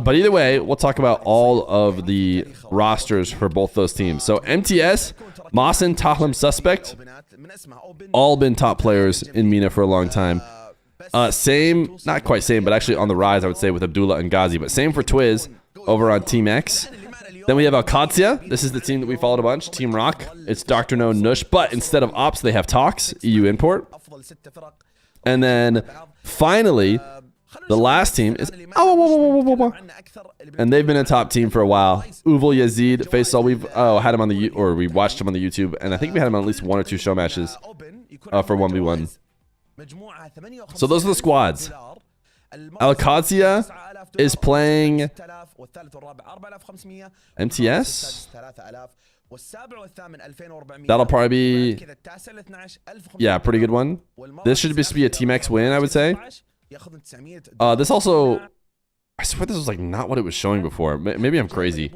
But either way, we'll talk about all of the rosters for both those teams. So MTS, Masin, Tahlim, Suspect, all been top players in MENA for a long time. Same, not quite same, but actually on the rise, I would say, with Abdullah and Ghazi. But same for Twiz over on Team X. Then we have Alcazia. This is the team that we followed a bunch. Team Rock. It's Dr. No Nush. But instead of Ops, they have Talks, EU import. And then finally, the last team is... And they've been a top team for a while. Uval Yazid, Faisal, we've had him on the... Or we watched him on the YouTube. And I think we had him on at least 1 or 2 show matches for 1v1. So those are the squads. Alcazia is playing MTS. That'll probably be, yeah, pretty good one. This should just be a Team X win, I would say. This also, I swear this was like not what it was showing before. Maybe I'm crazy.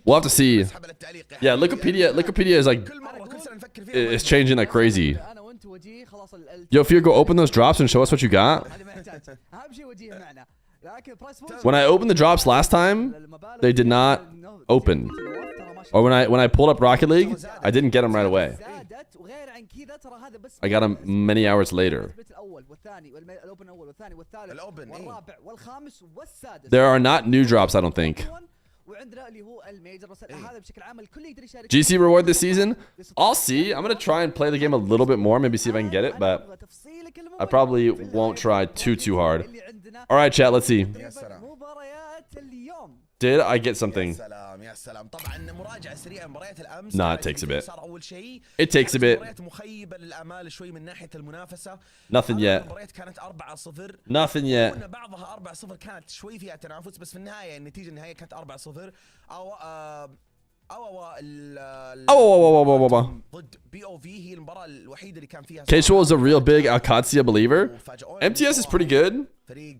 We'll have to see. Yeah, Wikipedia is like, it's changing like crazy. Yo, Feer, go open those drops and show us what you got. When I opened the drops last time, they did not open. Or when I pulled up Rocket League, I didn't get them right away. زادت وغير عن كذا ترى هذا بس I got him many hours later. الاول والثاني الاوبن الاول والثاني والثالث الأوبن، إيه. والرابع والخامس والسادس. There are not new drops, I don't think. وعندنا اللي هو الميجر بس هذا بشكل عام الكل يقدر يشارك. GC reward this season? I'll see. I'm gonna try and play the game a little bit more, maybe see if I can get it, but I probably won't try too hard. All right, chat. Let's see. يا سلام. مباريات اليوم. Did I get يا something? سلام يا سلام. طبعا مراجعة سريعة مباريات الأمس. Nah, it takes a bit. صار أول شيء. It takes a bit. مباريات مخيبة للآمال شوي من ناحية المنافسة. Nothing yet. المباريات كانت 4-0. Nothing yet. قلنا بعضها 4-0 كانت شوي فيها تنافس بس في النهاية النتيجة النهائية كانت 4-0. ضد BOV هي المباراة الوحيدة اللي كان فيها. Casual is a real big Alcatia believer. MTS is pretty good. فريق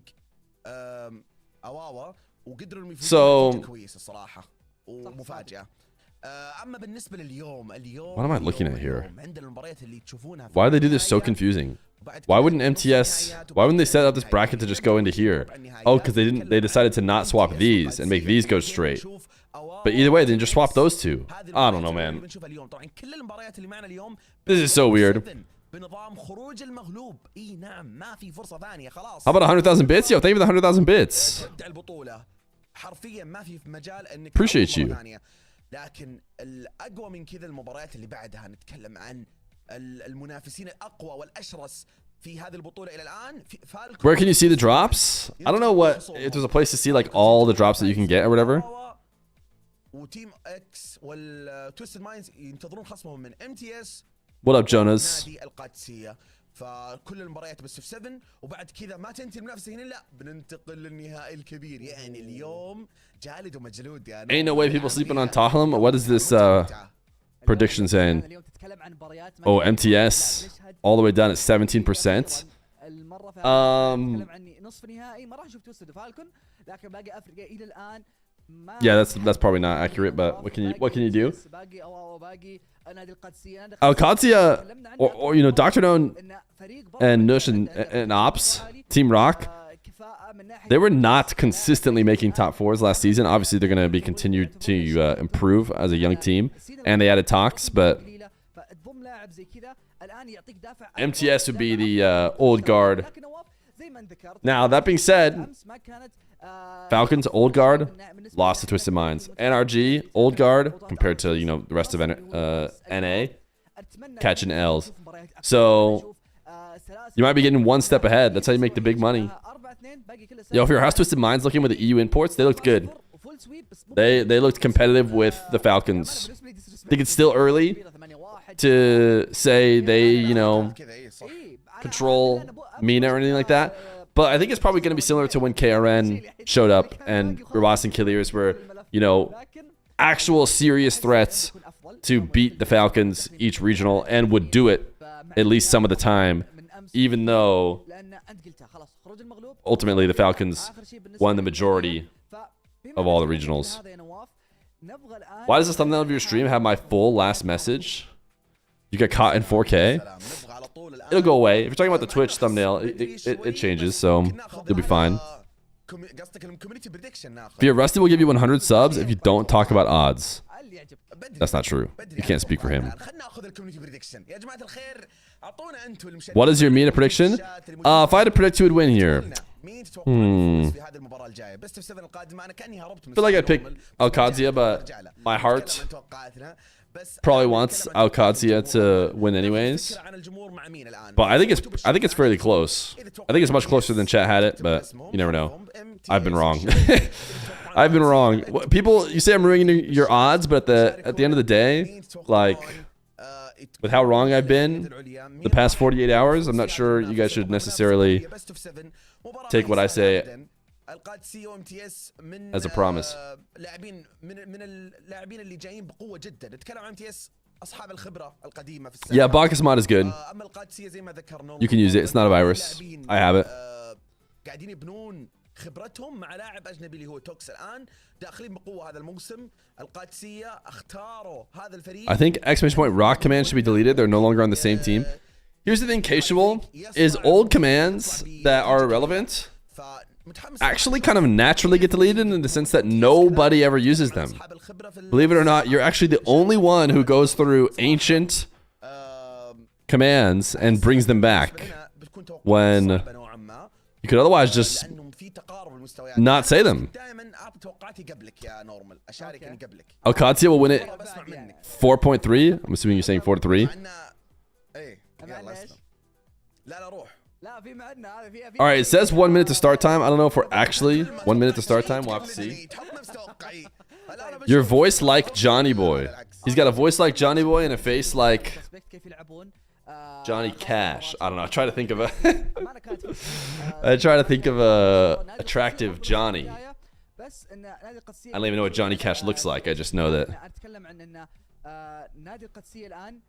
أواوا وقدروا انهم So- كويس الصراحة ومفاجأة. اما بالنسبة لليوم What am I looking at here? عندنا المباريات اللي تشوفونها. Why do they do this so confusing? Why wouldn't MTS? Why wouldn't they set up this bracket to just go into here? Oh, because they decided to not swap these and make these go straight. But either way, then just swap those two. I don't know, man. كل المباريات اللي معنا اليوم This is so weird. بنظام خروج المغلوب. اي نعم ما في فرصة ثانية خلاص. How about 100,000 bits? Yo, thank you for the 100,000 bits. تبدأ البطولة حرفيا ما في مجال انك Appreciate تلعب مرة you. ثانية. لكن الاقوى من كذا المباريات اللي بعدها نتكلم عن المنافسين الاقوى والاشرس في هذه البطولة الى الان. في Falcons. Where can you see the drops? I don't know what, if there's a place to see like all the drops that you can get or whatever. وتيم اكس والتويستد مايندز ينتظرون خصمهم من MTS What up, Jonas? نادي القادسية. فكل المباريات بس في 7 وبعد كذا ما تنتهي المنافسة هنا، لا بننتقل للنهائي الكبير. يعني اليوم جالد ومجلود يعني. Ain't no way people sleeping on Tahlam. What is this prediction saying? اليوم تتكلم عن مباريات Oh, MTS all the way down at 17%. المرة تتكلم عن نصف نهائي ما راح نشوف توستد فالكون لكن باقي افريقيا الى الان. Yeah, that's probably not accurate, but what can you do? Alcatia or you know Dr. Known and Nush and Ops Team Rock, they were not consistently making top 4s last season. Obviously, they're going to be continued to improve as a young team, and they added Tox, but MTS would be the old guard. Now, that being said, Falcons, old guard, lost to Twisted Minds. NRG, old guard, compared to, you know, the rest of NA, catching L's. So, you might be getting one step ahead. That's how you make the big money. Yo, if your House Twisted Minds looking with the EU imports, they looked good. They looked competitive with the Falcons. I think it's still early to say they, you know, control MENA or anything like that. But I think it's probably going to be similar to when KRN showed up and Rabas and Killiers were, you know, actual serious threats to beat the Falcons each regional and would do it at least some of the time, even though ultimately the Falcons won the majority of all the regionals. Why does the thumbnail of your stream have my full last message? You got caught in 4K? It'll go away. If you're talking about the Twitch thumbnail, it changes, so you'll be fine. Fear Rusty will give you 100 subs if you don't talk about odds. That's not true. You can't speak for him. What is your MENA prediction? If I had to predict who would win here, I feel like I'd pick Alcadia, but my heart probably wants Alcadia to win anyways. But I think it's fairly close. I think it's much closer than chat had it, but you never know. I've been wrong. I've been wrong. People, you say I'm ruining your odds, but at the end of the day, like with how wrong I've been the past 48 hours, I'm not sure you guys should necessarily take what I say as a promise. Yeah, Bacchus mod is good. You can use it. It's not a virus. I have it. خبرتهم مع لاعب اجنبي اللي هو توكس الان داخلين بقوه هذا الموسم. القادسيه اختاروا هذا الفريق. I think exclamation point rock command should be deleted. They're no longer on the same team. Here's the thing, Casual, is old commands that are irrelevant actually kind of naturally get deleted in the sense that nobody ever uses them. Believe it or not, you're actually the only one who goes through ancient commands and brings them back هنا بتكون توقعات when صعبة نوعاً ما. you could otherwise just لأنه في تقارب المستويات. not say them. دائما اعطي توقعاتي قبلك يا نورمال، اشارك اني قبلك. Alcatia will win it والله بسمع منك. 4.3. I'm assuming you're saying 4-3. مع انه ايه يلا اسلم. لا روح. لا في معنا هذا في All right, it says 1 minute to start time. I don't know if we're actually 1 minute to start time. We'll have to see. تحط نفس توقعي. Your voice like Johnny Boy. He's got a voice like Johnny Boy and a face like كيف يلعبون Johnny Cash. I don't know. I try to think of a الأمانة كانت I try to think of a attractive Johnny. بس ان نادي القدسية I don't even know what Johnny Cash looks like. I just know that. اتكلم عن ان نادي القدسية الان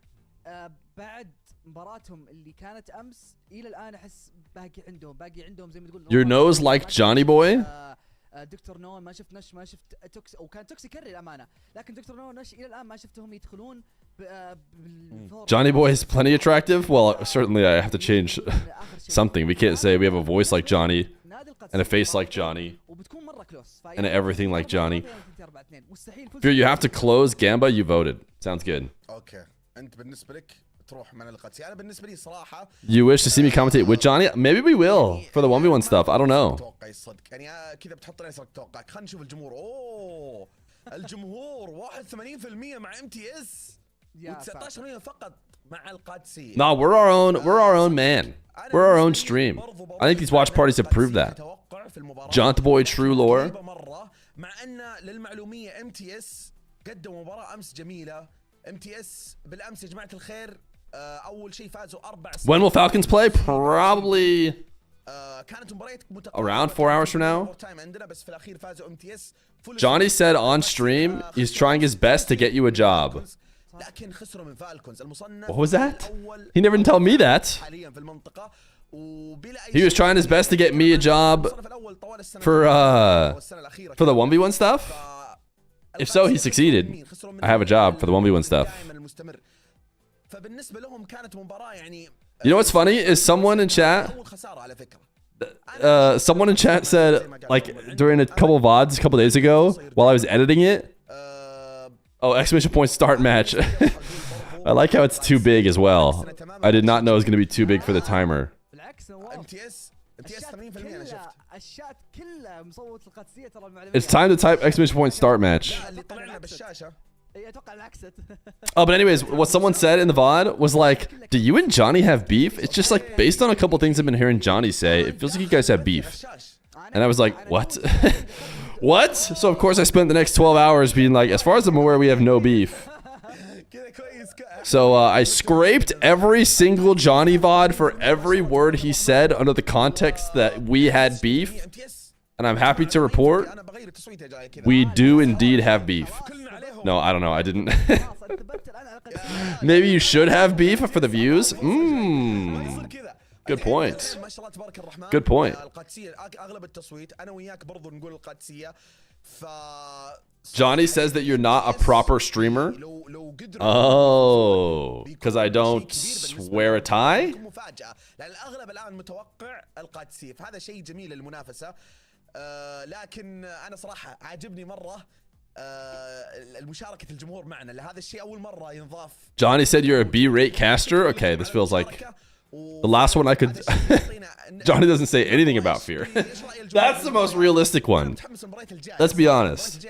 بعد مباراتهم اللي كانت امس الى الان احس باقي عندهم زي ما تقول Your nose like Johnny Boy? دكتور نو ما شفت نش ما شفت توكس او كان توكس يكرر الامانه لكن دكتور نو نش الى الان ما شفتهم يدخلون Johnny Boy is plenty attractive. Well, certainly I have to change something. We can't say we have a voice like Johnny and a face like Johnny and everything like Johnny. Fear, you have to close Gamba. You voted. Sounds good. اوكي انت بالنسبه لك تروح من القدسية. انا بالنسبه لي صراحه You wish to see me commentate with Johnny? Maybe we will for the 1v1 stuff. I don't know. توقعي الصدق يعني كذا بتحط لي صدق توقعك. خلينا نشوف الجمهور. اوه الجمهور 81% مع ام تي اس و19% فقط مع القادسية. No, we're our own man. We're our own stream. I think these watch parties have proved that. John Boy True Lore. مع ان للمعلوميه ام تي اس قدموا مباراه امس جميله. ام تي اس بالامس يا جماعه الخير اول شيء فازوا 4 When will Falcons play? Probably كانت مباريات around 4 hours from now. عندنا بس في الاخير فازوا ام تي اس. Johnny said on stream he's trying his best to get you a job. لكن خسروا من فالكونز المصنف. What was that? He never told me that. حاليا في المنطقه وبلا He was trying his best to get me a job for the 1v1 stuff. If so, he succeeded. I have a job for the 1v1 stuff. فبالنسبه لهم كانت مباراه يعني. You know what's funny is someone in chat someone in chat said like during a couple of VODs a couple days ago while I was editing it. Oh, exclamation point start match. I like how it's too big as well. I did not know it was going to be too big for the timer. It's time to type exclamation point start match. Oh, but anyways, what someone said in the VOD was like, do you and Johnny have beef? It's just like, based on a couple things I've been hearing Johnny say, it feels like you guys have beef. And I was like, what? What? So of course I spent the next 12 hours being like, as far as I'm aware, we have no beef. So I scraped every single Johnny VOD for every word he said under the context that we had beef. And I'm happy to report, we do indeed have beef. No, I don't know. I didn't. Maybe you should have beef for the views. Good point. Good point. Johnny says that you're not a proper streamer. Oh, because I don't wear a tie? لكن انا صراحه عاجبني مره المشاركه الجمهور معنا لهذا الشيء اول مره ينضاف. Johnny said you're a B-rate caster. Okay, this feels like the last one I could. Johnny doesn't say anything about Fear. That's the most realistic one. Let's be honest.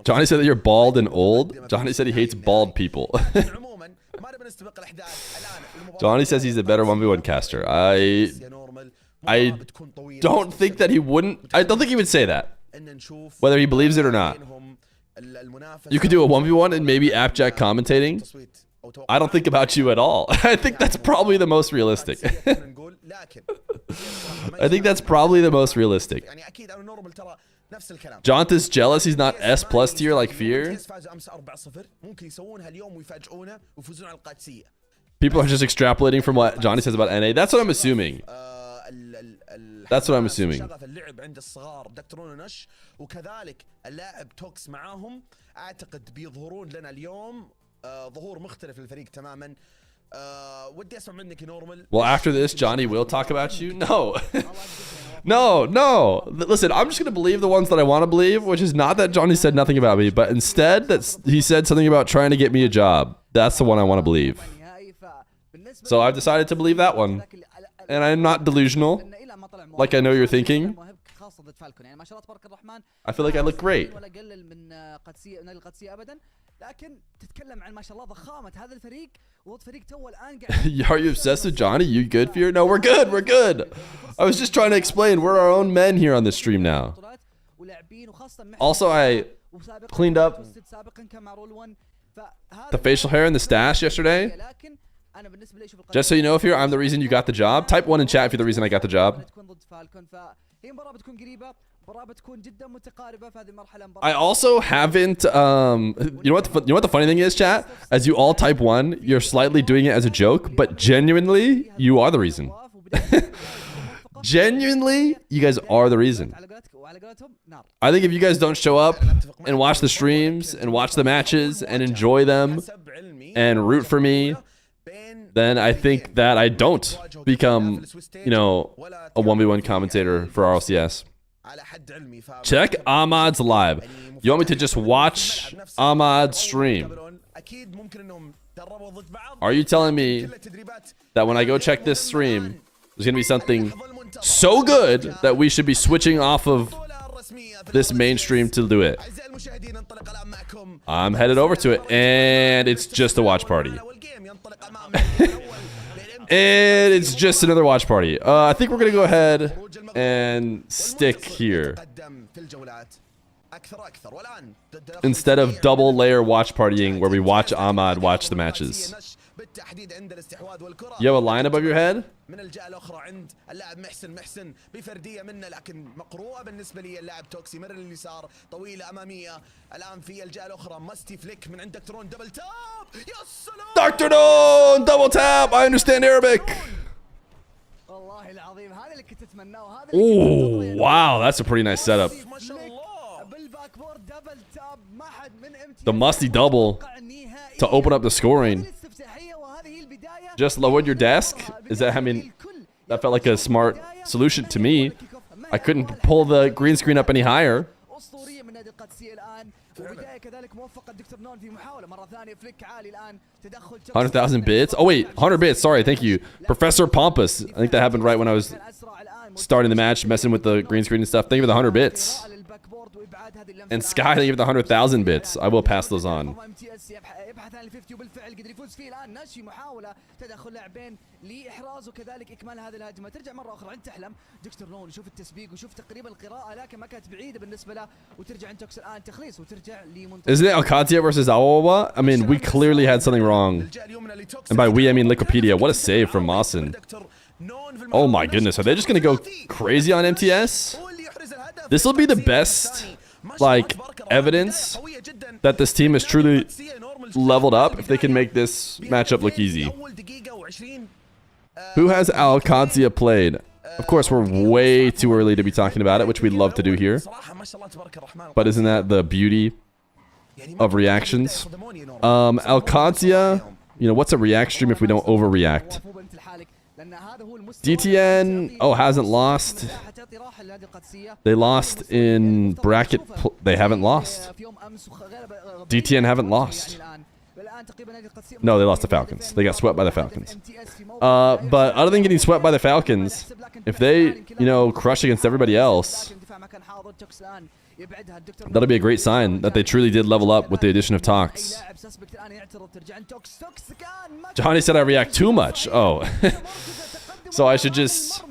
Johnny said that you're bald and old. Johnny said he hates bald people. Johnny says he's a better 1v1 caster. I don't think that he wouldn't. I don't think he would say that. Whether he believes it or not. You could do a 1v1 and maybe Appjack commentating. I don't think about you at all. I think that's probably the most realistic. I think that's probably the most realistic. Jonathan's jealous he's not S plus tier like Fear. People are just extrapolating from what Johnny says about NA. That's what I'm assuming. That's what I'm assuming. اللعب عند الصغار دكتورون ونش وكذلك اللاعب توكس معاهم اعتقد بيظهرون لنا اليوم ظهور مختلف للفريق تماما. ودي اسمع منك نورمال. Well, after this, Johnny will talk about you. No. No. Listen, I'm just going to believe the ones that I want to believe, which is not that Johnny said nothing about me, but instead that he said something about trying to get me a job. That's the one I want to believe. So I've decided to believe that one. And I'm not delusional, like I know you're thinking. I feel like I look great. Are you obsessed with Johnny? You good, Fear? No, we're good. We're good. I was just trying to explain. We're our own men here on this stream now. Also, I cleaned up the facial hair and the stash yesterday. Just so you know, Fear, I'm the reason you got the job. Type 1 in chat if you're the reason I got the job. I also haven't, you know what the funny thing is, chat? As you all type 1, you're slightly doing it as a joke, but genuinely, you are the reason. Genuinely, you guys are the reason. I think if you guys don't show up and watch the streams and watch the matches and enjoy them and root for me, then I think that I don't become, you know, a 1v1 commentator for RLCS. Check Ahmad's live. You want me to just watch Ahmad's stream? Are you telling me that when I go check this stream, there's going to be something so good that we should be switching off of this mainstream to do it? I'm headed over to it, and it's just a watch party. And it's just another watch party. I think we're going to go ahead and stick here. Instead of double layer watch partying where we watch Ahmad watch the matches. You have a line above your head? من الجهه الاخرى عند اللاعب محسن بفرديه منه لكن مقروءه بالنسبه لي اللاعب توكسي مر لليسار طويله اماميه الان في الجهه الاخرى ماستي فليك من عند دكتورون دبل تاب يا سلام دكتورون double tap. I understand Arabic. والله العظيم هذا اللي كنت اتمناه وهذا Oh, wow, that's a pretty nice setup. The musty double to open up the scoring. Just lowered your desk? Is that, I mean, that felt like a smart solution to me. I couldn't pull the green screen up any higher. 100,000 bits? Oh wait, 100 bits, sorry, thank you. Professor Pompous. I think that happened right when I was starting the match, messing with the green screen and stuff. Thank you for the 100 bits. And Sky, thank you for the 100,000 bits. I will pass those on. Isn't it Alcatia versus Awawa? I mean, we clearly had something wrong. And by we, I mean Liquipedia. What a save from Mawson. Oh my goodness, are they just going to go crazy on MTS? This will be the best, like, evidence that this team is truly leveled up if they can make this matchup look easy. Who has Alcatia played? Of course, we're way too early to be talking about it, which we'd love to do here. But isn't that the beauty of reactions? Alcatia, you know, what's a react stream if we don't overreact? DTN, oh, hasn't lost. They lost in bracket. They haven't lost. DTN haven't lost. No, they lost to Falcons. They got swept by the Falcons. But other than getting swept by the Falcons, if they, you know, crush against everybody else, that'll be a great sign that they truly did level up with the addition of Tox. Johnny said I react too much. Oh. So I should just...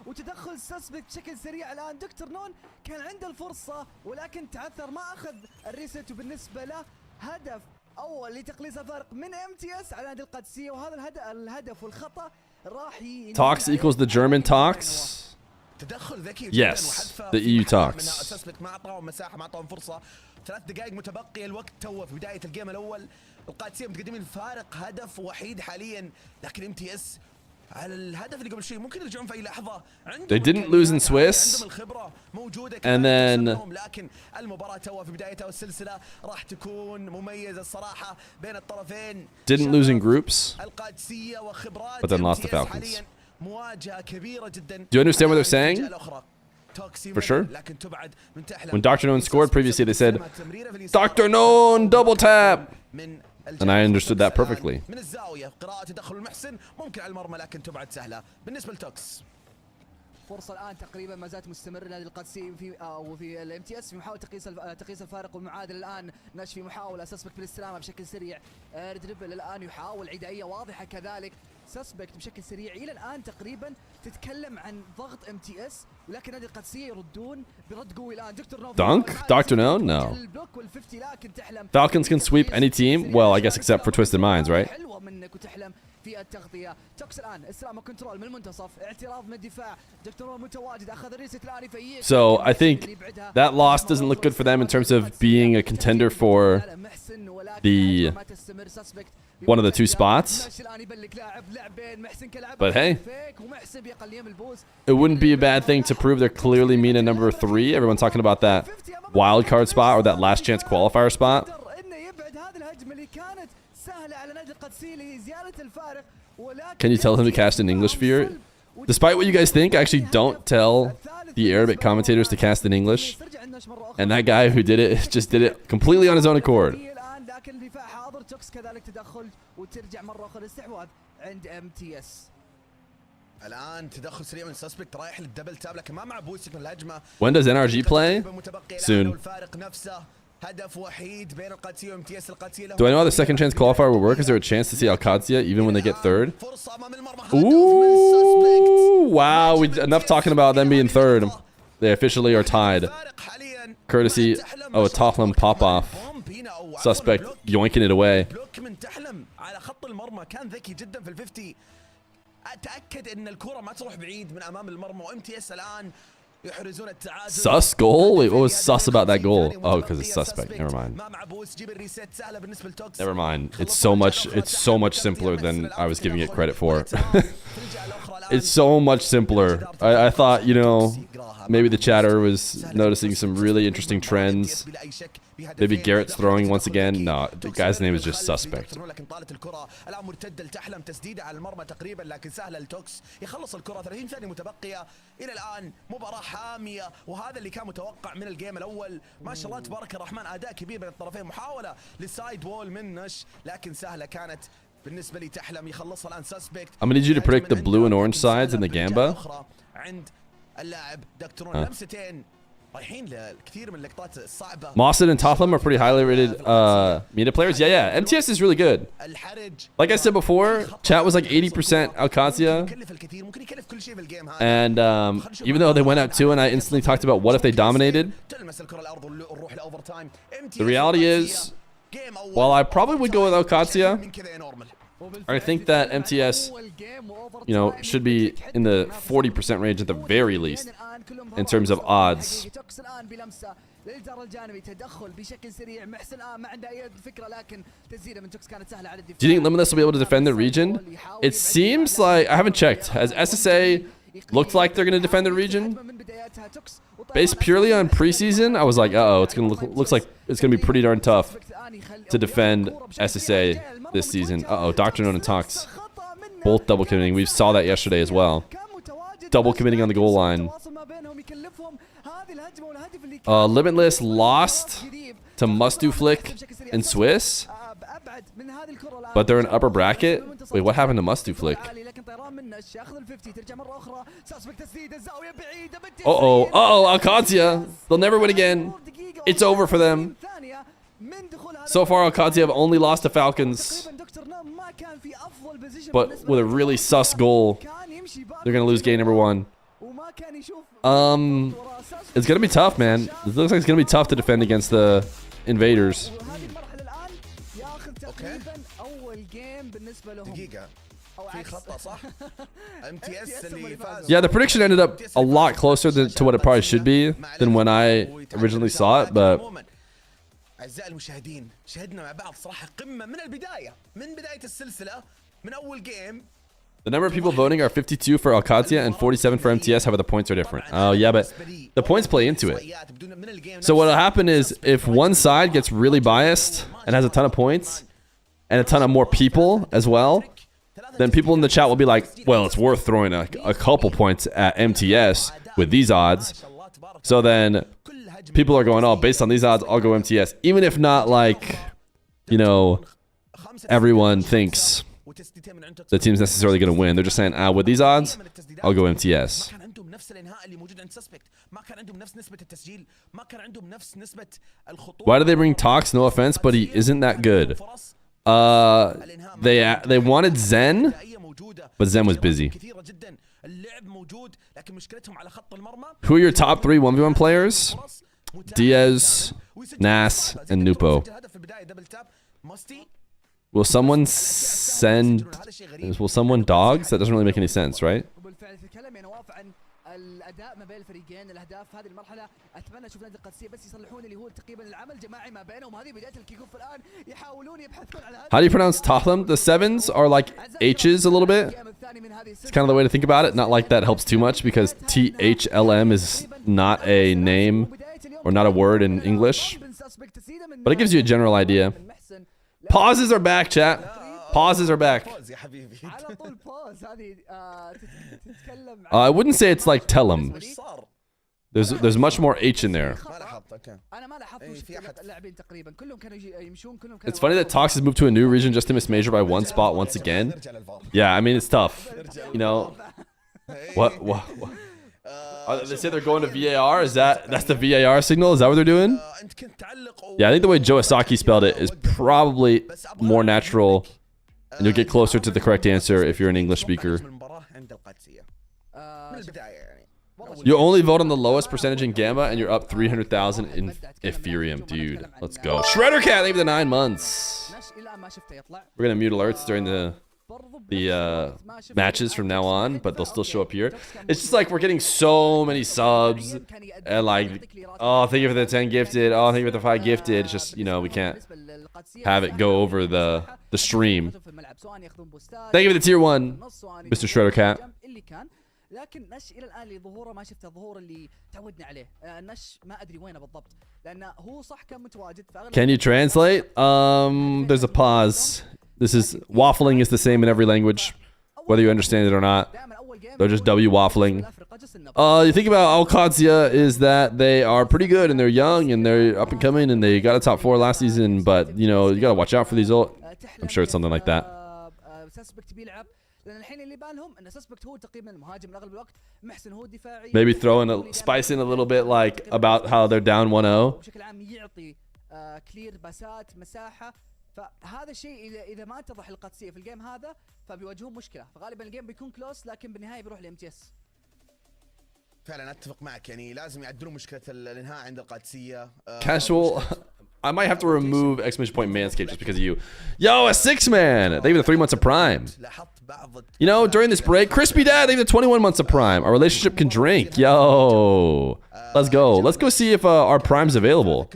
بشكل سريع الان دكتور نون كان عنده الفرصه ولكن تعثر ما اخذ الريست وبالنسبه له هدف اول لتقليص الفارق من MTS على نادي القادسيه وهذا الهدف والخطا راح Tox equals the German Tox. Yes, the EU Tox. ما اعطاهم مساحه ما اعطاهم فرصه 3 دقائق متبقيه الوقت توه في بدايه الجيم الاول القادسيه متقدمين فارق هدف وحيد حاليا لكن MTS على الهدف اللي قبل شوي ممكن يرجعون في اي لحظه. They didn't lose in Swiss. And then لكن المباراه توها في بدايتها والسلسله راح تكون مميزه الصراحه بين الطرفين. Didn't lose in groups. القادسيه وخبرات But then lost to Falcons. مواجهه كبيره جدا. Do you understand what they're saying? For sure. When Dr. Noon scored previously, they said, Dr. Noon double tap. And I understood that perfectly. من الزاويه قراءه تدخل المحسن ممكن على المرمى لكن تبعد سهله بالنسبه لتوكس. فرصة الآن تقريبا ما زالت مستمرة نادي القادسية وفي الام تي اس في محاولة تقييس الفارق والمعادل. الآن نش في محاولة سسبكت بالاستلامة بشكل سريع. دريبل الآن يحاول عدائية واضحة كذلك. سسبكت بشكل سريع إلى الآن تقريبا تتكلم عن ضغط ام تي اس ولكن نادي القادسية يردون برد قوي الآن. دكتور نو Dunk? Dr. No? No. Falcons can sweep any team. Well, I guess except for Twisted Minds, right? حلوة منك وتحلم في التغطية. توكس الآن استلام كنترول من المنتصف اعتراض من الدفاع. دكتور متواجد أخذ الريست الآن يفيق. So I think that loss doesn't look good for them in terms of being a contender for the one of the two spots. But hey, it wouldn't be a bad thing to prove they're clearly MENA number 3. Everyone's talking about that wild card spot or that last chance qualifier spot. Can you tell him to cast in English, Feer? Despite what you guys think, I actually don't tell the Arabic commentators to cast in English. And that guy who did it just did it completely on his own accord. When does NRG play? Soon. Do I know how the second chance qualifier will work? Is there a chance to see Al-Qadsiya even when they get third? Ooh, wow. Enough talking about them being third. They officially are tied. Courtesy of a Tottenham pop-off. Suspect yoinking it away. Sus goal? Wait, what was sus about that goal? Oh, because it's suspect. Never mind. Never mind. It's so much simpler than I was giving it credit for. It's so much simpler. I thought, you know, maybe the chatter was noticing some really interesting trends. Maybe Garrett's throwing once again. No, the guy's name is just suspect. I'm gonna need you to predict the blue and orange sides in the Gamba. Mawson and Totham are pretty highly rated MENA players. Yeah. MTS is really good. Like I said before, chat was like 80% Al-Qadsiya. And even though they went out 2 and I instantly talked about what if they dominated, the reality is, while I probably would go with Al-Qadsiya, I think that MTS, you know, should be in the 40% range at the very least in terms of odds. Do you think Limitless will be able to defend the region? It seems like, I haven't checked. Has SSA looked like they're going to defend the region? Based purely on preseason, I was like, uh-oh, it's going to looks like it's going to be pretty darn tough to defend SSA this season. Uh-oh, Dr. No and Tox both double committing. We saw that yesterday as well. Double committing on the goal line. Limitless lost to Must-Do Flick in Swiss, but they're in upper bracket. Wait, what happened to Must-Do Flick? Uh-oh, Al-Qadsiya. They'll never win again. It's over for them. So far, Al-Qadsiya have only lost to Falcons, but with a really sus goal, they're going to lose game number 1. It's going to be tough, man. It looks like it's going to be tough to defend against the invaders. Yeah, the prediction ended up a lot closer to what it probably should be than when I originally saw it, but أعزائي المشاهدين شاهدنا مع بعض صراحة قمة من البداية من بداية السلسلة من أول جيم. The number of people voting are 52 for Al-Qadsiya and 47 for MTS. However, the points are different. Oh, yeah, but the points play into it. So what will happen is if one side gets really biased and has a ton of points and a ton of more people as well, then people in the chat will be like, well, it's worth throwing a couple points at MTS with these odds. So then people are going, oh, based on these odds, I'll go MTS. Even if not like, you know, everyone thinks the team's necessarily going to win. They're just saying, with these odds, I'll go MTS. Why do they bring Tox? No offense, but he isn't that good. They wanted Zen, but Zen was busy. Who are your top 3 1v1 players? Diaz, Nas, and Nupo. Will someone dogs? That doesn't really make any sense, right? الاداء ما بين الفريقين الاهداف هذه المرحله اتمنى اشوف نادي القادسيه بس يصلحون اللي هو تقريبا العمل الجماعي ما بينهم هذه بدايه الكيك اوف الان يحاولون يبحثون على How do you pronounce Tothlem? The 7s are like H's a little bit. It's kind of the way to think about it. Not like that helps too much because THLM is not a name or not a word in English. But it gives you a general idea. Pauses are back, chat. Pauses are back. I wouldn't say it's like tell 'em. There's much more H in there. It's funny that Tox has moved to a new region just to miss major by 1 spot once again. Yeah, I mean it's tough. You know, what? They say they're going to VAR. That's the VAR signal? Is that what they're doing? Yeah, I think the way Joe Asaki spelled it is probably more natural. And you'll get closer to the correct answer if you're an English speaker. You only vote on the lowest percentage in Gamma, and you're up 300,000 in Ethereum, dude. Let's go. Shredder Cat, thank you for the 9 months. We're gonna mute alerts during the matches from now on, but they'll still show up here. It's just like we're getting so many subs, and like, oh, thank you for the 10 gifted. Oh, thank you for the 5 gifted. It's just, you know, we can't have it go over the stream. Thank you for the tier 1, Mr. Shredder Cat. لكن نش الى الان لظهوره ما شفت الظهور اللي تعودنا عليه نش ما ادري وينه بالضبط لانه هو صح كان متواجد Can you translate? There's a pause. This is waffling is the same in every language, whether you understand it or not. They're just W waffling. You think about Alcazia is that they are pretty good and they're young and they're up and coming and they got a top 4 last season, but you know, you gotta watch out for these old. I'm sure it's something like that. Maybe throw in spice in a little bit like about how they're down 1-0. فهذا الشيء اذا ما اتضح القادسيه في الجيم هذا فبيواجهون مشكله فغالبا الجيم بيكون كلوس لكن بالنهايه بيروح لام تي اس. فعلا اتفق معك يعني لازم يعدلون مشكله الانهاء عند القادسيه. Casual. I might have to remove exclamation point Manscaped just because of you. Yo, a 6-man. They give the 3 months of Prime. You know, during this break, Crispy Dad, they give the 21 months of Prime. Our relationship can drink. Yo, let's go. Let's go see if our Prime's available.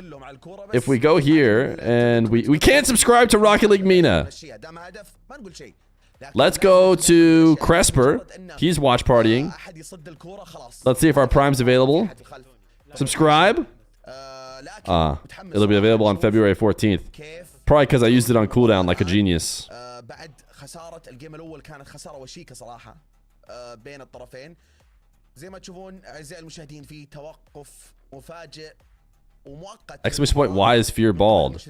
If we go here and we can't subscribe to Rocket League MENA. Let's go to Cresper. He's watch partying. Let's see if our Prime's available. Subscribe. It'll be available on February 14th. Probably because I used it on cooldown like a genius. بعد خسارة الجيم الأول كانت خسارة وشيكة صراحة بين الطرفين. زي ما تشوفون أعزائي المشاهدين في توقف مفاجئ ومؤقت. Exclamation point, why is Feer bald?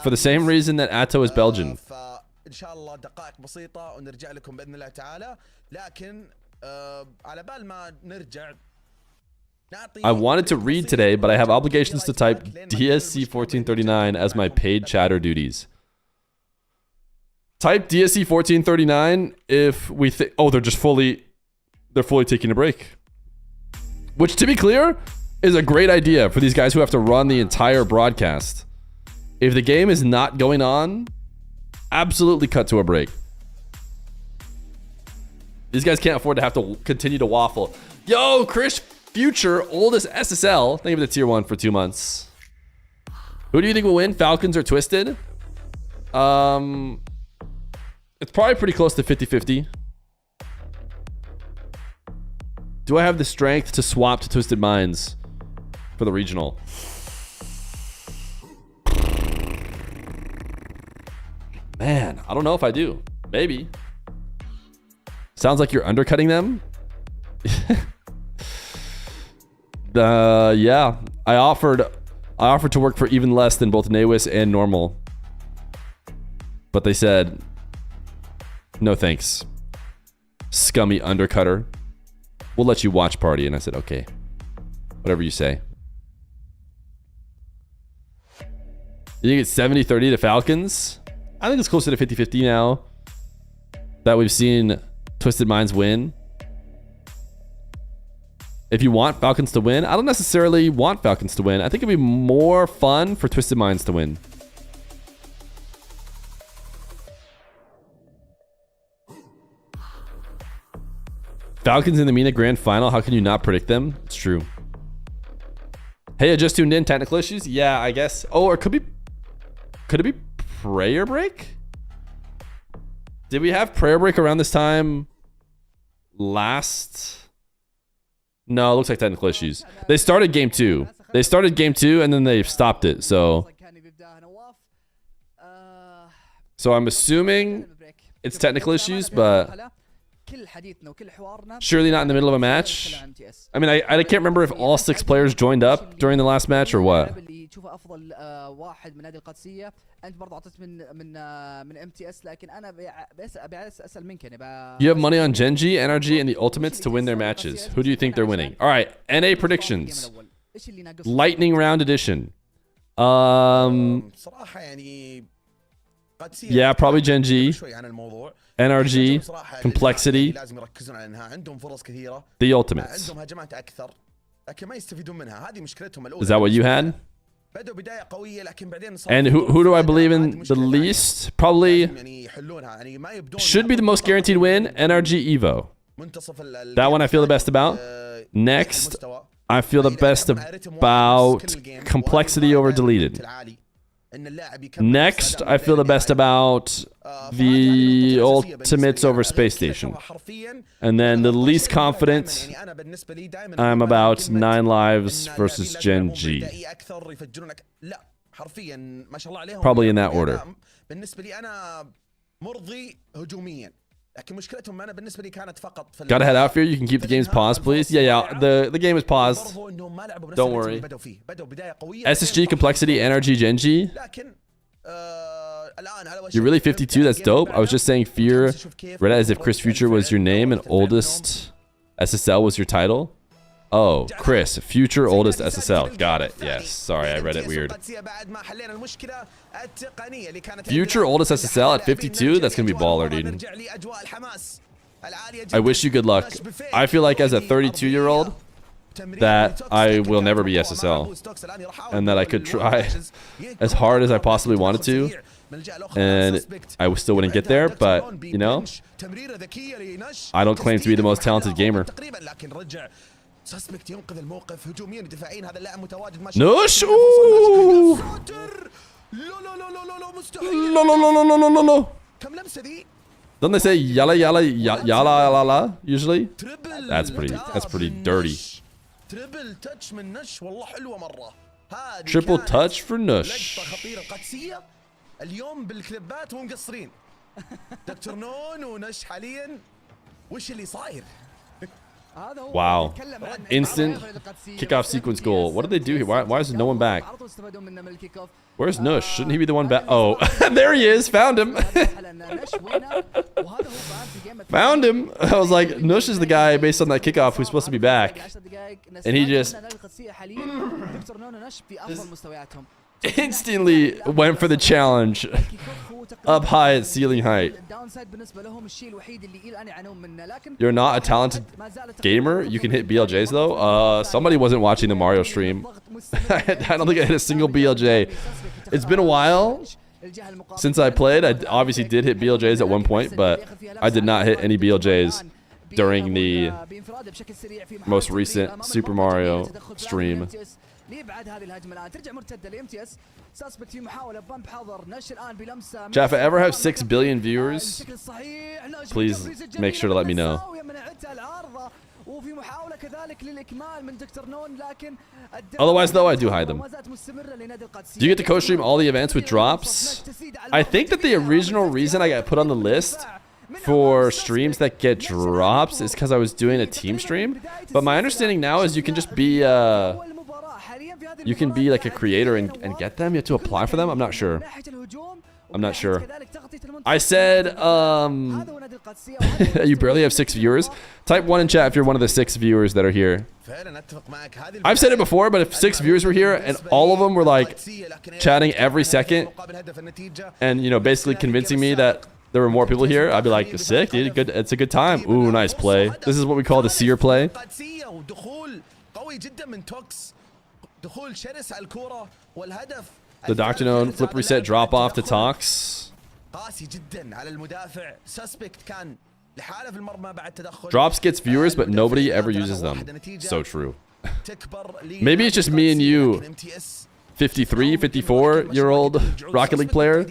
For the same reason that Atto is Belgian. فإن شاء الله دقائق بسيطة ونرجع لكم بإذن الله تعالى. لكن على بال ما نرجع I wanted to read today, but I have obligations to type DSC 1439 as my paid chatter duties. Type DSC 1439 if we think, oh, they're fully taking a break. Which, to be clear, is a great idea for these guys who have to run the entire broadcast. If the game is not going on, absolutely cut to a break. These guys can't afford to have to continue to waffle. Yo, Chris Future, oldest SSL. Thank you for the tier 1 for 2 months. Who do you think will win? Falcons or Twisted? It's probably pretty close to 50-50. Do I have the strength to swap to Twisted Minds for the regional? Man, I don't know if I do. Maybe. Sounds like you're undercutting them. Yeah, I offered to work for even less than both Nawis and Normal. But they said, no thanks. Scummy undercutter. We'll let you watch party. And I said, okay. Whatever you say. You think it's 70-30 to Falcons? I think it's closer to 50-50 now that we've seen Twisted Minds win. If you want Falcons to win, I don't necessarily want Falcons to win. I think it'd be more fun for Twisted Minds to win. Falcons in the MENA Grand Final. How can you not predict them? It's true. Hey, I just tuned in. Technical issues? Yeah, I guess. Oh, or could it be prayer break? Did we have prayer break around this time last? No, it looks like technical issues. They started game 2. They started game 2 and then they stopped it. So I'm assuming it's technical issues, but surely not in the middle of a match. I mean, I can't remember if all 6 players joined up during the last match or what. You have money on Genji, NRG, and the Ultimates to win their matches. Who do you think they're winning? All right, NA predictions. Lightning round edition. Yeah, probably Genji. NRG, Complexity, the Ultimates. Is that what you had? And who do I believe in the least? Probably should be the most guaranteed win, NRG Evo. That one I feel the best about. Next, I feel the best about Complexity over Deleted. Next, I feel the best about the Ultimates over Space Station. And then the least confident, I'm about 9 Lives versus Gen G. Probably in that order. Gotta head out, Fear. You can keep the games paused, please. Yeah. The game is paused. Don't worry. SSG, Complexity, NRG, Genji. You're really 52. That's dope. I was just saying Fear. Read it as if Chris Future was your name and oldest SSL was your title. Oh, Chris, Future oldest SSL. Got it. Yes. Sorry, I read it weird. Future oldest SSL at 52? That's going to be baller, dude. I wish you good luck. I feel like as a 32-year-old that I will never be SSL. And that I could try as hard as I possibly wanted to. And I still wouldn't get there, but, you know, I don't claim to be the most talented gamer. Nush! Ooh! No. Don't they say yalla yalla yalla yalla usually? That's pretty dirty. Triple touch for Nush. اليوم بالكليبات مو مقصرين دكتور نون ونش حاليا وش اللي صاير. Wow. Instant kickoff sequence goal. What did they do here? Why is no one back? Where's Nush? Shouldn't he be the one back? Oh, there he is. Found him. Found him. I was like, Nush is the guy based on that kickoff who's supposed to be back. And he just instantly went for the challenge up high at ceiling height. You're not a talented gamer? You can hit BLJs though? Somebody wasn't watching the Mario stream. I don't think I hit a single BLJ. It's been a while since I played. I obviously did hit BLJs at one point, but I did not hit any BLJs during the most recent Super Mario stream. Jeff, if I ever have 6 billion viewers, please make sure to let me know. Otherwise, though, I do hide them. Do you get to co-stream all the events with drops? I think that the original reason I got put on the list for streams that get drops is because I was doing a team stream. But my understanding now is you can just be like a creator and get them. You have to apply for them. I'm not sure. I'm not sure. I said, you barely have 6 viewers. Type 1 in chat if you're one of the 6 viewers that are here. I've said it before, but if 6 viewers were here and all of them were like chatting every second and, you know, basically convincing me that there were more people here, I'd be like, sick, dude. Good. It's a good time. Ooh, nice play. This is what we call the seer play. The Dr. Known flip reset drop off to Tox. Drops gets viewers, but nobody ever uses them. So true. Maybe it's just me and you, 53, 54-year-old Rocket League player,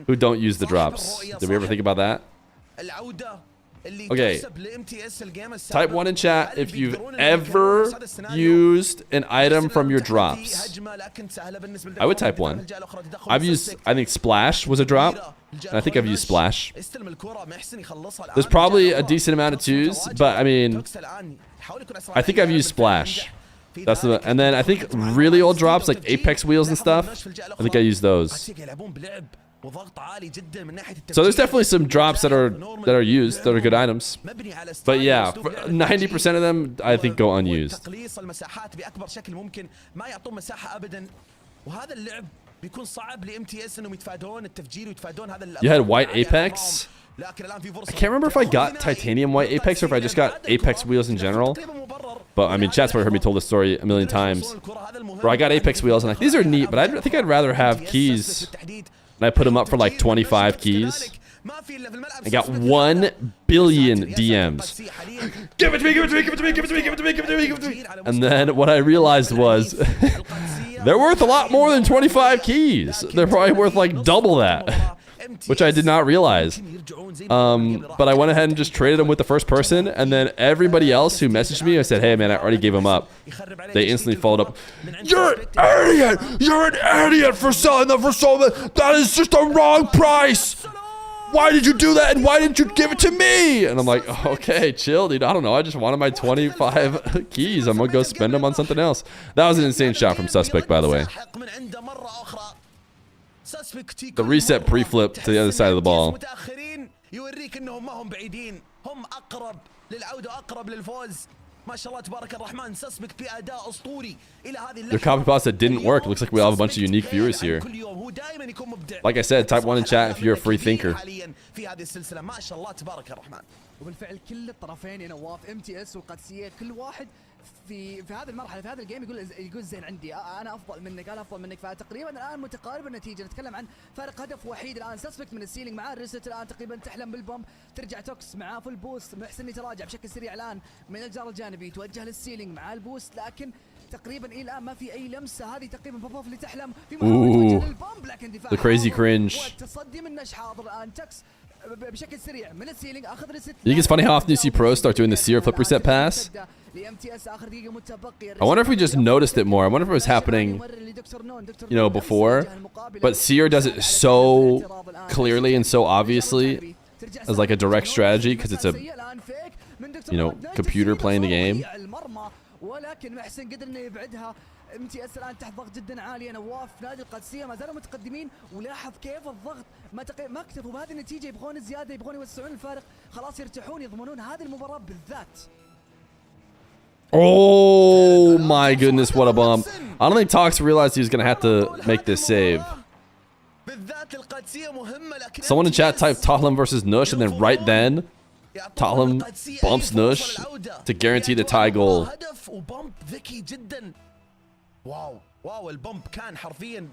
who don't use the drops. Did we ever think about that? Okay. Type 1 in chat if you've ever used an item from your drops. I would type 1. I've used, I think Splash was a drop. And I think I've used Splash. There's probably a decent amount of 2s, but I mean, I think I've used Splash. That's the, and then I think really old drops like Apex wheels and stuff. I think I use those. So there's definitely some drops that are used, that are good items. But yeah, 90% of them I think go unused. You had white Apex? I can't remember if I got titanium white Apex or if I just got Apex wheels in general. But I mean, chat's probably heard me tell this story a million times. Where I got Apex wheels and like, these are neat, but I think I'd rather have keys. And I put them up for like 25 keys. I got 1 billion DMs. Give it to me, give it to me, give it to me, give it to me, give it to me, give it to me, give it to me. And then what I realized was they're worth a lot more than 25 keys. They're probably worth like double that. Which I did not realize. But I went ahead and just traded them with the first person, and then everybody else who messaged me, I said, hey man, I already gave them up. They instantly followed up, you're an idiot! You're an idiot for selling them for so much! That is just the wrong price! Why did you do that, and why didn't you give it to me? And I'm like, okay, chill, dude. I don't know. I just wanted my 25 keys. I'm gonna go spend them on something else. That was an insane shot from Suspect, by the way. The reset pre-flip to the other side of the ball. Their copy pasta didn't work. It looks like we all have a bunch of unique viewers here. Like I said, type 1 in chat if you're a free thinker. وبالفعل كل الطرفين يا نواف MTS والقادسية كل واحد في هذه المرحله في هذا الجيم يقول زين عندي انا افضل منك انا افضل منك فتقريبا الان متقارب النتيجه نتكلم عن فارق هدف وحيد الان سسبكت من السيلينج معاه الريست الان تقريبا تحلم بالبومب ترجع توكس معاه فول بوست محسن يتراجع بشكل سريع الان من الجار الجانبي توجه للسيلينج معاه البوست لكن تقريبا الى الان ما في اي لمسه هذه تقريبا بوبوف اللي تحلم في محاوله للبومب لكن دفاع The crazy cringe. والتصدي منه حاضر الان توكس بشكل سريع من السيلينج اخذ ريست. You think it's funny how often you see pros start doing the seer flip reset pass? I wonder if we just noticed it more. I wonder if it was happening, you know, before. But Seer does it so clearly and so obviously as like a direct strategy because it's a, you know, computer playing the game. ولكن محسن قدر انه يبعدها MTS الان تحت ضغط جدا عالي نواف نادي القادسيه ما زالوا متقدمين ولاحظ كيف الضغط ما اكتفوا بهذه النتيجه يبغون زياده يبغون يوسعون الفارق خلاص يرتاحون يضمنون هذه المباراه بالذات. Oh my goodness, what a bump. I don't think Tox realized he was going to have to make this save. Someone in chat typed Talham versus Nush, and then right then, Talham bumps Nush to guarantee the tie goal. واو واو البومب كان حرفيا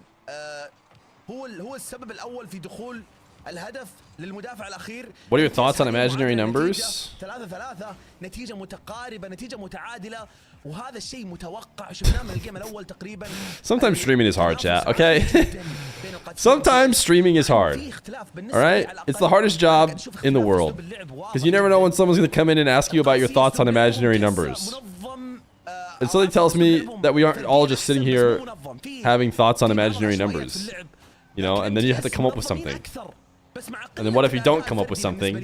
هو السبب الأول في دخول الهدف للمدافع الأخير. What are your thoughts on imaginary numbers? 3-3 نتيجة متقاربة نتيجة متعادلة وهذا الشيء متوقع شفناه من الجيم الأول تقريبا. Sometimes streaming is hard, chat, okay? Sometimes streaming is hard. Alright? It's the hardest job in the world. Because you never know when someone's going to come in and ask you about your thoughts on imaginary numbers. And something tells me that we aren't all just sitting here having thoughts on imaginary numbers. You know, and then you have to come up with something. And then what if you don't come up with something?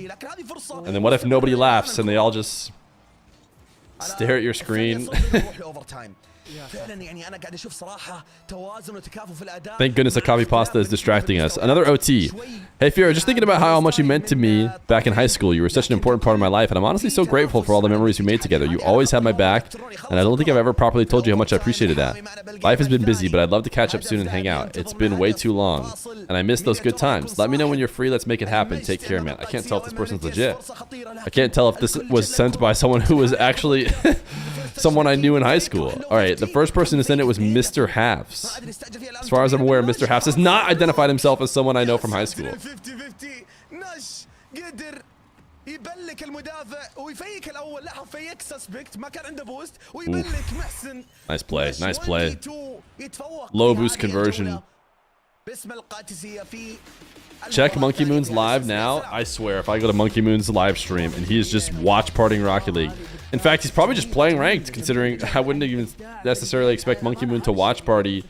And then what if nobody laughs and they all just stare at your screen? فعلا يعني انا قاعد اشوف صراحه توازن وتكافؤ في الاداء. Thank goodness a copy pasta is distracting us. Another OT. Hey Fear, just thinking about how much you meant to me back in high school. You were such an important part of my life, and I'm honestly so grateful for all the memories we made together. You always had my back, and I don't think I've ever properly told you how much I appreciated that. Life has been busy, but I'd love to catch up soon and hang out. It's been way too long, and I miss those good times. Let me know when you're free. Let's make it happen. Take care, man. I can't tell if this person's legit. I can't tell if this was sent by someone who was actually someone I knew in high school. All right, the first person to send it was Mr. Halves. As far as I'm aware, Mr. Halves has not identified himself as someone I know from high school. يبلك المدافع ويفيك الاول لاحظ فيك سسبكت ما كان عنده بوست ويبلك محسن. Nice play, nice play. يتفوق Low boost conversion. باسم القادسية في Check Monkey Moon's live now. I swear, if I go to Monkey Moon's live stream and he's just watch partying Rocket League. In fact, he's probably just playing ranked, considering I wouldn't even necessarily expect Monkey Moon to watch party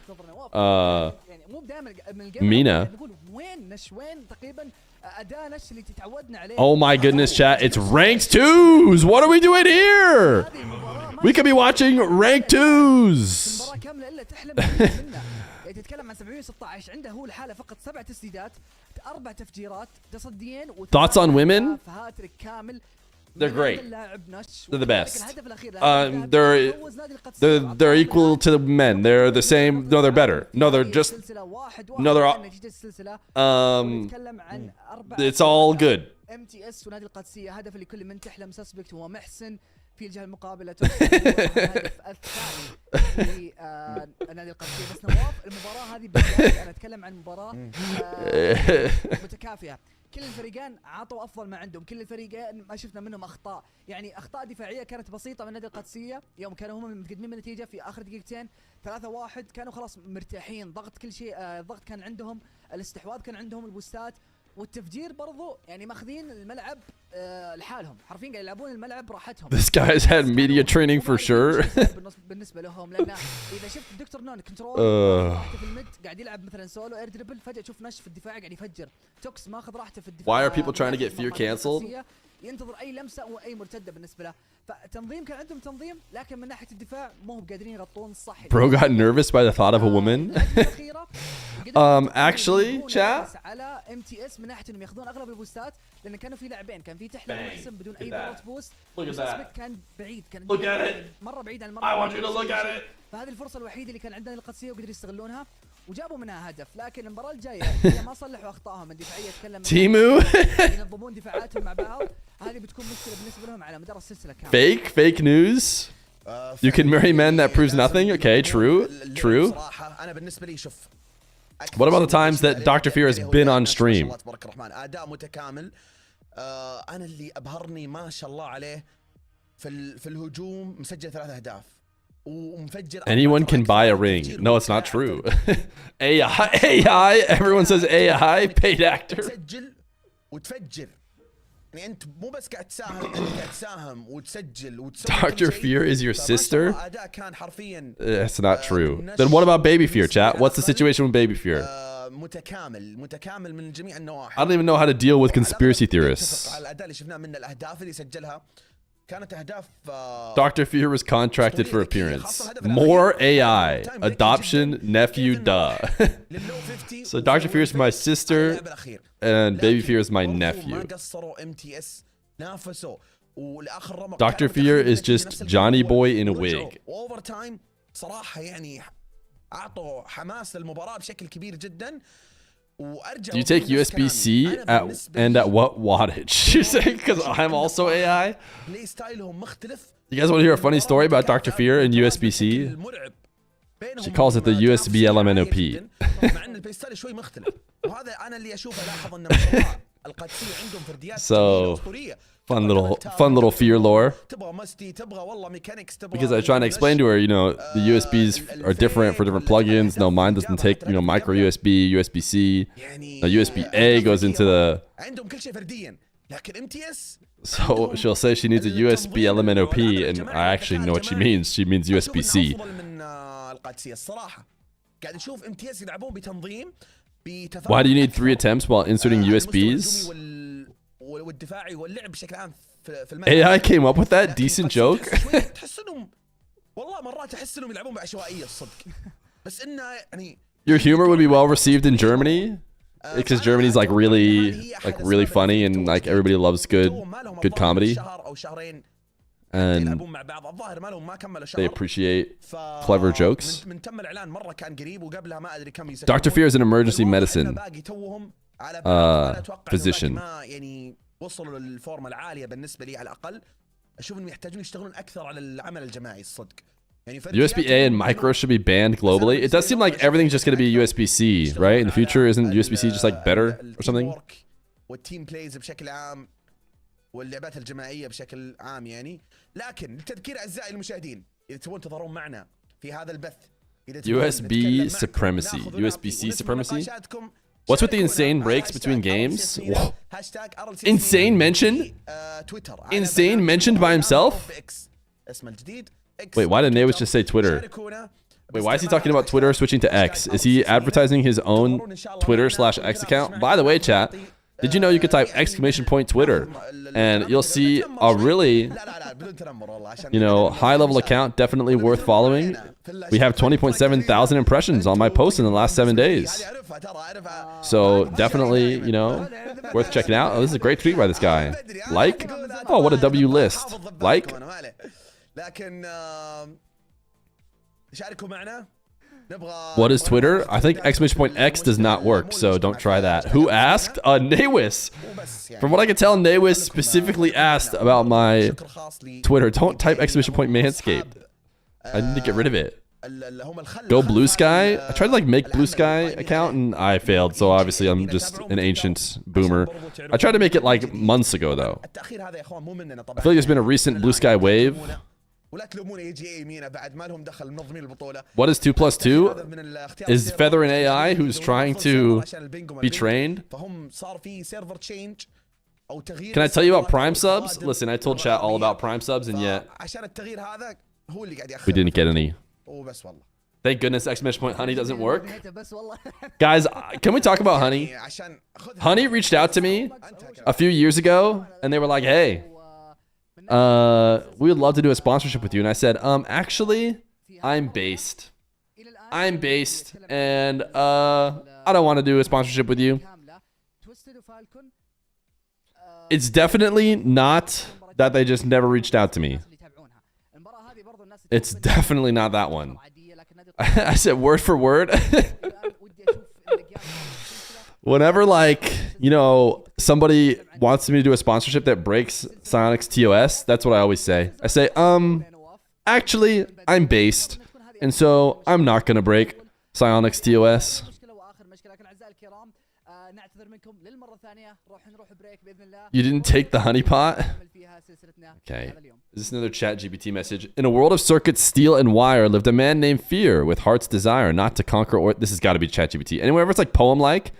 MENA. Oh my goodness, chat. It's ranked 2s. What are we doing here? We could be watching ranked 2s. تتكلم عن 716 عنده هو الحالة فقط 7 تسديدات 4 تفجيرات تصديين Thoughts on women? فهاتريك كامل. They're great. They're the best. They're equal to the men. They're the same. No, they're better. No, they're just. No, they're. It's all good. MTS ونادي القادسية هدف لكل من تحلم سسبكت هو محسن في الجهة المقابلة الهدف الثاني في نادي القادسية. بس نواف المباراة هذه بالذات أنا أتكلم عن مباراة متكافئة. كل الفريقين عطوا افضل ما عندهم، كل الفريقين ما شفنا منهم اخطاء، يعني اخطاء دفاعيه كانت بسيطه من نادي القادسيه يوم كانوا هم متقدمين بالنتيجه في اخر دقيقتين 3-1 كانوا خلاص مرتاحين، ضغط كل شيء، الضغط كان عندهم، الاستحواذ كان عندهم، البوستات والتفجير برضو، يعني ماخذين الملعب لحالهم، حرفيا قاعد يلعبون الملعب راحتهم. This guy's had media training for sure. بالنسبه لهم، لان اذا شفت الدكتور نون كنترول في الميد قاعد يلعب مثلا سولو اير دريبل، فجاه تشوف نش في الدفاع قاعد يفجر، توكس ماخذ راحته في الدفاع. Why are people trying to get Fear cancelled? ينتظر اي لمسه واي مرتده بالنسبه له، فتنظيم كان عندهم تنظيم، لكن من ناحيه الدفاع مو قادرين يغطون الصح. Bro got nervous by the thought of a woman. Actually, chat. على MTS من ناحيه انهم ياخذون اغلب البوستات، لان كانوا في لاعبين، كان في تحلم محسن بدون اي ضغط بوست، كان بعيد، كان مره بعيد عن المرمى. فهذه الفرصه الوحيده اللي كان عندنا القادسيه وقدروا يستغلونها وجابوا منها هدف، لكن المباراه الجايه هي ما صلحوا اخطائهم الدفاعيه، تكلم تيمو ينظمون دفاعاتهم مع بعض، هذه بتكون مشكله بالنسبه لهم على مدار السلسله fake كامله. fake news. You can marry men that proves nothing. Okay, true. انا بالنسبه لي شوف، What about the times that Dr. Fear has been on stream? تبارك الرحمن اداء متكامل. انا اللي ابهرني ما شاء الله عليه في الهجوم، مسجل 3 أهداف ومفجر. Anyone can buy a ring. No, it's not true. AI. Everyone says AI. Paid actor. تسجل وتفجر، يعني انت مو بس قاعد تساهم، انت قاعد تساهم وتسجل وتسوي. Dr. Fear is your sister? اداء كان حرفيا. That's not true. Then what about Baby Fear, chat? What's the situation with Baby Fear? متكامل من جميع النواحي. I don't even know how to deal with conspiracy theorists. على الاداء اللي شفناه من الاهداف اللي سجلها كانت اهداف. Dr. Fear was contracted for appearance. More AI. Adoption, nephew, duh. So Dr. Fear is my sister and Baby Fear is my nephew. Dr. Fear is just Johnny Boy in a wig. صراحة يعني أعطوا حماس للمباراة بشكل كبير جدا. Do you take USB-C and at what wattage? You say because I'm also AI. You guys want to hear a funny story about Dr. Fear and USB-C? She calls it the USB LMNOP. So fun little Fear lore. Because I was trying to explain to her, you know, the USBs are different for different plugins. No, mine doesn't take, you know, micro USB, USB-C. Now USB-A goes into the. So she'll say she needs a USB LMNOP, and I actually know what she means. She means USB-C. Why do you need 3 attempts while inserting USBs? AI came up with that decent joke. والله مرات احس انهم يلعبون بعشوائيه الصدق بس انه يعني Your humor would be well received in Germany because Germany's like really funny and like everybody loves good comedy شهر او شهرين and يلعبون مع بعض الظاهر ما لهم ما كملوا they شهر appreciate clever jokes. من تم الاعلان مره كان قريب وقبلها ما ادري كم يسكتون. Dr. Feer is an emergency الواضح إنه medicine باقي توهم على أنا أتوقع إنه physician. باقي ما يعني وصلوا للفورمه العاليه بالنسبه لي على الاقل. اشوف انهم يحتاجون يشتغلون اكثر على العمل الجماعي الصدق. يعني USB-A and micro should be banned globally. It does seem like everything's just going to be USB-C, right? In the future, isn't USB-C just like better or something? والتيم بلايز بشكل عام واللعبات الجماعيه بشكل عام يعني. لكن للتذكير اعزائي المشاهدين اذا تبون تظهرون معنا في هذا البث USB supremacy. USB-C supremacy? What's with the insane breaks between games? Whoa. Insane mentioned? Insane mentioned by himself? Wait, why didn't Naywis just say Twitter? Wait, why is he talking about Twitter switching to X? Is he advertising his own Twitter/X account? By the way, chat, did you know you could type !Twitter and you'll see a really, high-level account, definitely worth following. We have 20.7 thousand impressions on my post in the last 7 days. So definitely, worth checking out. Oh, this is a great tweet by this guy. Like? Oh, what a W list. Like? What is Twitter? I think !X does not work, so don't try that. Who asked? Naywis. From what I can tell, Naywis specifically asked about my Twitter. Don't type !Manscaped. I need to get rid of it. Go Blue Sky? I tried to make Blue Sky account and I failed, so obviously I'm just an ancient boomer. I tried to make it months ago though. I feel like there's been a recent Blue Sky wave. What is 2+2? Is Feather an AI who's trying to be trained? Can I tell you about Prime subs? Listen, I told chat all about Prime subs and yet we didn't get any. Thank goodness !Honey doesn't work. Guys, can we talk about Honey? Honey reached out to me a few years ago and they were like, hey, we would love to do a sponsorship with you. And I said, actually, I'm based and I don't want to do a sponsorship with you. It's definitely not that they just never reached out to me. It's definitely not that one. I said word for word. Whenever somebody wants me to do a sponsorship that breaks Psyonix TOS, that's what I always say. I say, actually, I'm based, and so I'm not gonna break Psyonix TOS. You didn't take the honeypot? Okay. Is this another chat GPT message? In a world of circuits, steel, and wire lived a man named Fear with heart's desire not to conquer or... This has got to be chat GPT. Anyway, wherever it's poem-like,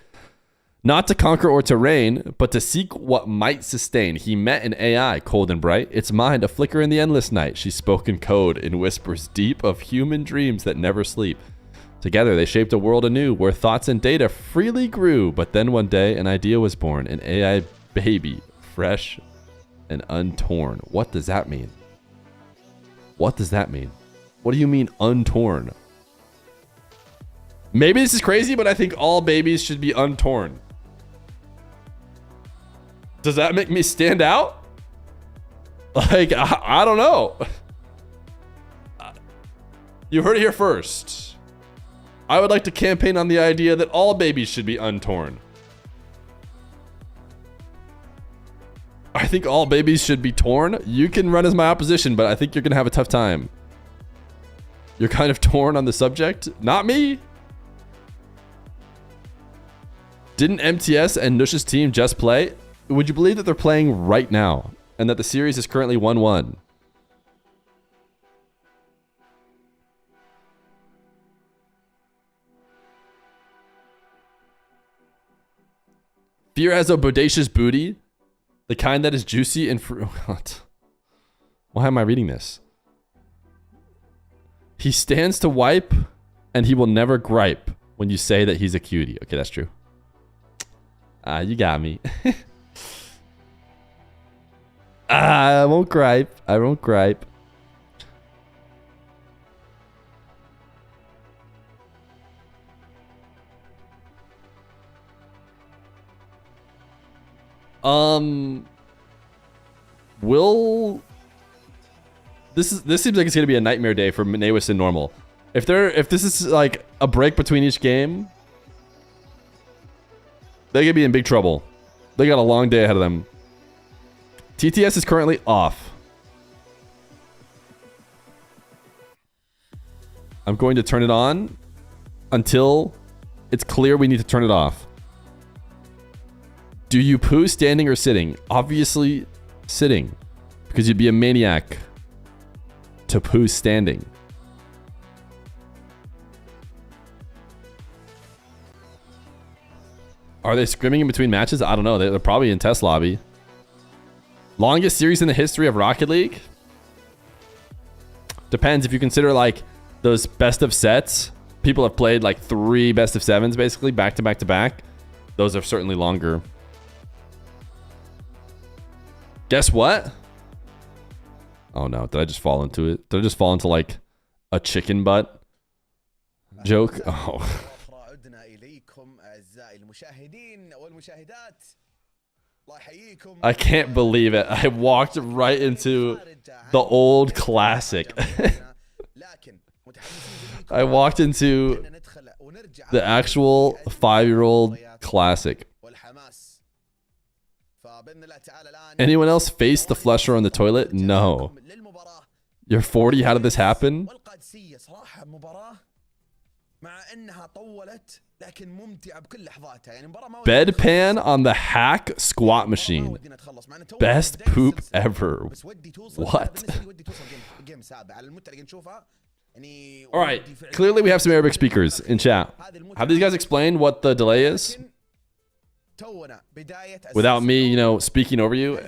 not to conquer or to reign, but to seek what might sustain. He met an AI, cold and bright, its mind a flicker in the endless night. She spoke in code, in whispers deep of human dreams that never sleep. Together they shaped a world anew where thoughts and data freely grew. But then one day an idea was born, an AI baby, fresh and untorn. What does that mean? What does that mean? What do you mean untorn? Maybe this is crazy, but I think all babies should be untorn. Does that make me stand out? I don't know. You heard it here first. I would like to campaign on the idea that all babies should be untorn. I think all babies should be torn. You can run as my opposition, but I think you're going to have a tough time. You're kind of torn on the subject. Not me. Didn't MTS and Nush's team just play? Would you believe that they're playing right now and that the series is currently 1-1? Fear has a bodacious booty, the kind that is juicy and what? Why am I reading this? He stands to wipe and he will never gripe when you say that he's a cutie. Okay, that's true. You got me. I won't gripe. Will this seems like it's gonna be a nightmare day for Nawis and Normal. If this is like a break between each game, they're gonna be in big trouble. They got a long day ahead of them. TTS is currently off. I'm going to turn it on until it's clear we need to turn it off. Do you poo standing or sitting? Obviously sitting, because you'd be a maniac to poo standing. Are they scrimming in between matches? I don't know. They're probably in test lobby. Longest series in the history of Rocket League? Depends if you consider like those best of sets. People have played like 3 best of 7s basically back to back to back. Those are certainly longer. Guess what? Oh no, did I just fall into it? Did I just fall into like a chicken butt joke? Oh. I can't believe it. I walked right into the old classic. I walked into the actual 5-year-old classic. Anyone else face the flusher on the toilet? No. You're 40. How did this happen? Bedpan on the hack squat machine. Best poop ever. What? All right. Clearly we have some Arabic speakers in chat. Have these guys explained what the delay is? Without me, you know, speaking over you,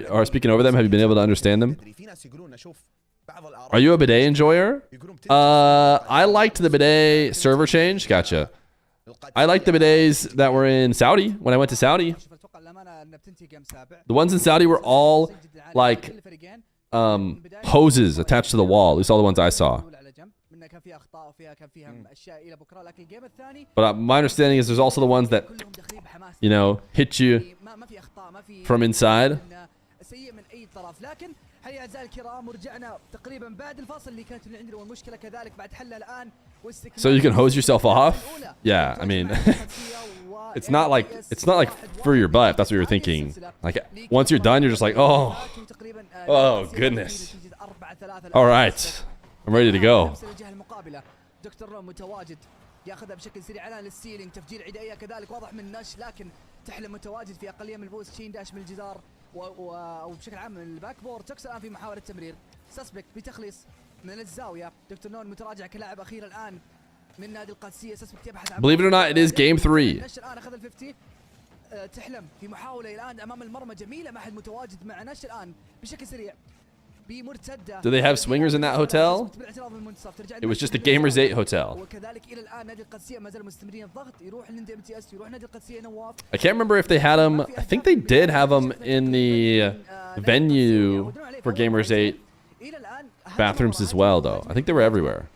or speaking over them, have you been able to understand them? Are you a bidet enjoyer? I liked the bidet server change. Gotcha. I liked the bidets that were in Saudi when I went to Saudi. The ones in Saudi were all like hoses attached to the wall. At least all the ones I saw. But my understanding is there's also the ones that, you know, hit you from inside. So you can hose yourself off? Yeah, I mean, it's not like for your butt, if that's what you're thinking. Like once you're done, you're just like, oh goodness. All right, I'm ready to go. دكتور متواجد ياخذها بشكل سريع الان للسيلينج تفجير عدائيه كذلك واضح من نش لكن تحلم متواجد في اقليه من البوست تشين داش من الجدار وبشكل عام من الباك بورد توكس الان في محاوله تمرير سسبكت بتخليص من الزاويه دكتور نون متراجع كلاعب اخير الان من نادي القادسيه سسبكت يبحث عن Believe it or not, it is game 3. نش الان اخذ ال 50 تحلم في محاوله الان امام المرمى جميله ما حد متواجد مع نش الان بشكل سريع. Do they have swingers in that hotel? It was just a Gamers 8 hotel. I can't remember if they had them. I think they did have them in the venue for Gamers 8 bathrooms as well, though. I think they were everywhere.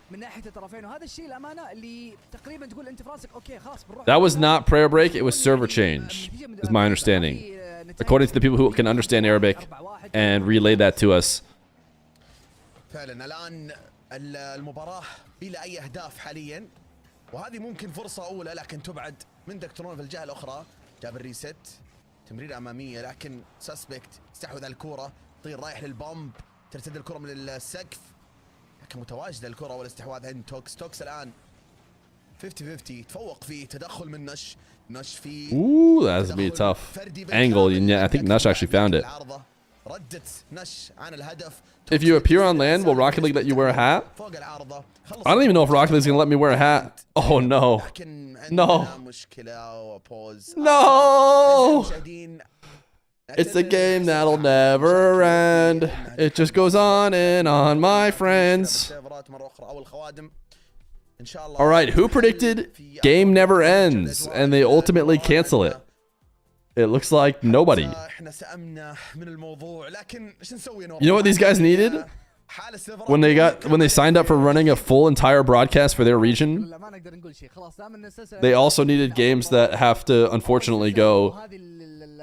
That was not prayer break. It was server change, is my understanding. According to the people who can understand Arabic and relayed that to us. فعلا الان المباراه بلا اي اهداف حاليا وهذه ممكن فرصه اولى لكن تبعد من دكتورون في الجهه الاخرى. جاب الريست تمرير اماميه لكن سسبكت استحوذ على الكره طير رايح للبومب ترتد الكره من السقف لكن متواجده الكره والاستحواذ عند توكس الان 50-50 تفوق في تدخل من نش في Ooh, that's gonna be a tough angle. And yeah, I think Nush actually found it. If you appear on land, will Rocket League let you wear a hat? I don't even know if Rocket League's gonna let me wear a hat. Oh no. No. No! It's a game that'll never end. It just goes on and on, my friends. Alright, who predicted game never ends and they ultimately cancel it? It looks like nobody. You know what these guys needed? When they signed up for running a full entire broadcast for their region, they also needed games that have to unfortunately go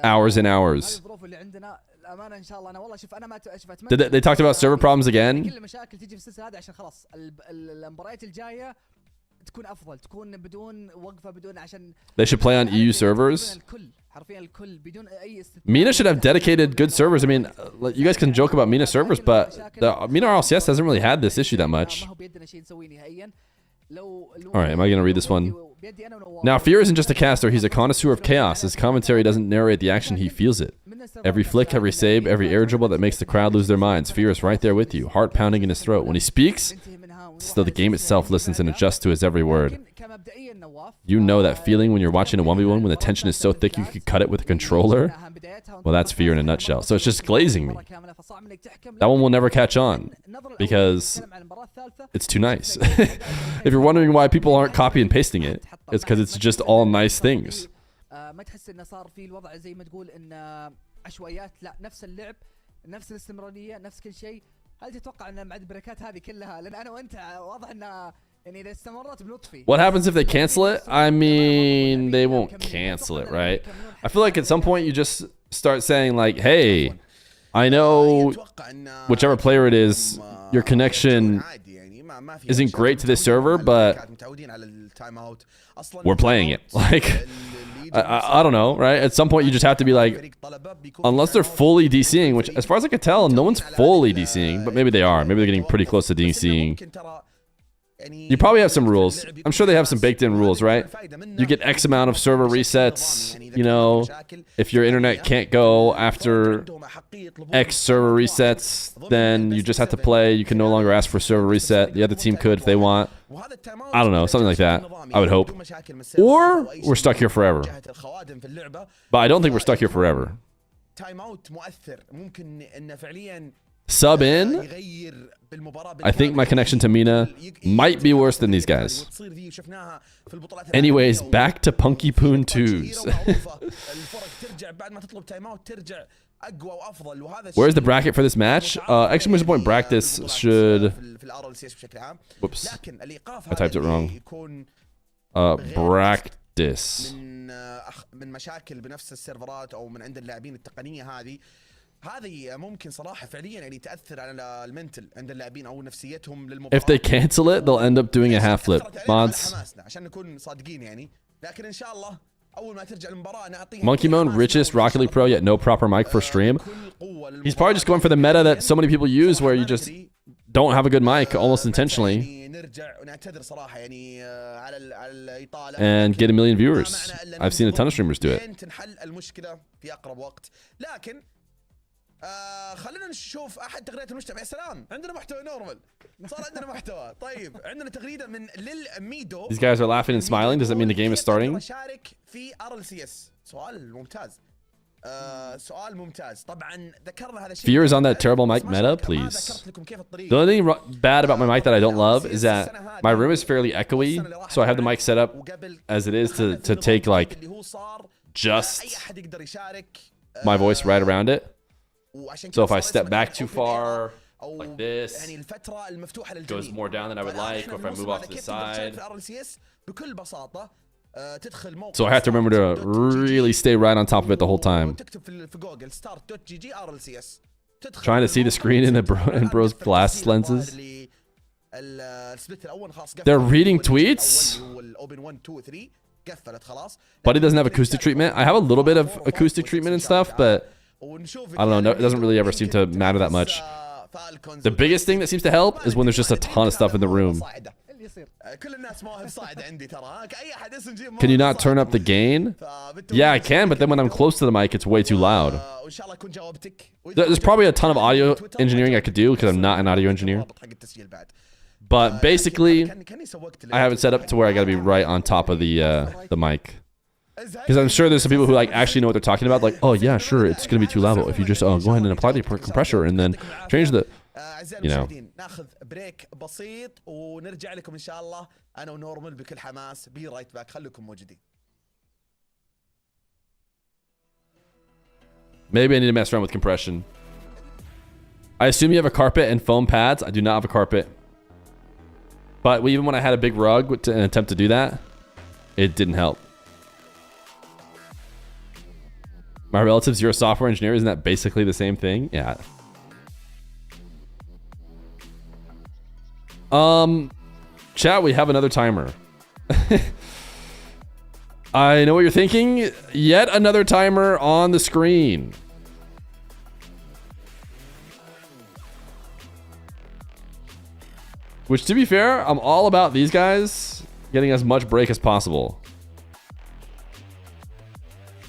hours and هذه hours. الظروف اللي عندنا الامانه ان شاء الله. انا والله شوف انا ما They talked about server problems again. كل المشاكل تجي في السلسله هذه عشان خلاص المباريات الجايه تكون افضل، تكون بدون وقفه، بدون عشان They should play on EU servers. الكل حرفيا الكل بدون اي MENA should have dedicated good servers. I mean, you guys can joke about MENA servers, but the MENA RLCS hasn't really had this issue that much. All right, am I going to read this one? Now, Feer isn't just a caster, he's a connoisseur of chaos. His commentary doesn't narrate the action, he feels it. Every flick, every save, every air dribble that makes the crowd lose their minds. Feer is right there with you, heart pounding in his throat. When he speaks, still the game itself listens and adjusts to his every word. You know that feeling when you're watching a 1v1 when the tension is so thick you could cut it with a controller? Well, that's Feer in a nutshell. So it's just glazing me. That one will never catch on because it's too nice. If you're wondering why people aren't copy and pasting it, it's because it's just all nice things. ما تحس انه صار في الوضع زي ما تقول ان عشوائيات؟ لا، نفس اللعب، نفس الاستمراريه، نفس كل شيء. هل تتوقع ان مع البركات هذه كلها، لان انا وانت واضح ان يعني اذا استمرت بنطفي. What happens if they cancel it? I mean, they won't cancel it, right? I feel like at some point you just start saying like, hey, I know whichever player it is, your connection isn't great to this server, but we're playing it. Like, I don't know, right? At some point you just have to be like, unless they're fully DCing, which as far as I can tell, no one's fully DCing, but maybe they are. Maybe they're getting pretty close to DCing. You probably have some rules. I'm sure they have some baked in rules, right? You get X amount of server resets, you know, if your internet can't go after X server resets, then you just have to play. You can no longer ask for a server reset. The other team could if they want. I don't know, something like that, I would hope. Or we're stuck here forever. But I don't think we're stuck here forever. Sub in, I think my connection to MENA might be worse than these guys. Anyways, back to Punky Poon 2s. Where's the bracket for this match? Exclamation point practice should... Whoops, I typed it wrong. Practice. من مشاكل بنفس السيرفرات او من عند اللاعبين التقنيه هذه ممكن صراحه فعليا يعني تاثر على المنتل عند اللاعبين او نفسيتهم للمباراه. If they cancel it, they'll end up doing a half flip. Mods. عشان نكون صادقين يعني، لكن ان شاء الله اول ما ترجع المباراه نعطيه. Monkey Moan, richest Rocket League pro, yet no proper mic for stream. He's probably just going for the meta that so many people use, where you just don't have a good mic almost intentionally and get a million viewers. I've seen a ton of streamers do it. خلينا نشوف احد تغريدات المجتمع. يا سلام، عندنا محتوى نورمال، صار عندنا محتوى. طيب عندنا تغريده من للميدو. These guys are laughing and smiling. Does that mean the game is starting? مشارك في RLCS. سؤال ممتاز. سؤال ممتاز. طبعا ذكرنا هذا الشيء. Fear is on that terrible mic meta, please. The only thing bad about my mic that I don't love is that my room is fairly echoey, so I have the mic set up as it is to take like just my voice right around it. So if I step back too far, like this, it goes more down than I would like, or if I move off to the side. So I have to remember to really stay right on top of it the whole time. Trying to see the screen in bro's glass lenses. They're reading tweets. Buddy doesn't have acoustic treatment. I have a little bit of acoustic treatment and stuff, but I don't know. It doesn't really ever seem to matter that much. The biggest thing that seems to help is when there's just a ton of stuff in the room. Can you not turn up the gain? Yeah, I can, but then when I'm close to the mic, it's way too loud. There's probably a ton of audio engineering I could do because I'm not an audio engineer. But basically, I have it set up to where I got to be right on top of the mic. Because I'm sure there's some people who like actually know what they're talking about. Like, oh yeah, sure, it's gonna be too loud. But if you just go ahead and apply the compressor and then change the, you know. ناخذ بريك بسيط ونرجع لكم ان شاء الله انا ونورمال بكل حماس. بي رايت باك، خليكم موجودين. Maybe I need to mess around with compression. I assume you have a carpet and foam pads. I do not have a carpet. But even when I had a big rug to an attempt to do that, it didn't help. My relatives, you're a software engineer. Isn't that basically the same thing? Yeah. Chat, we have another timer. I know what you're thinking. Yet another timer on the screen. Which, to be fair, I'm all about these guys getting as much break as possible.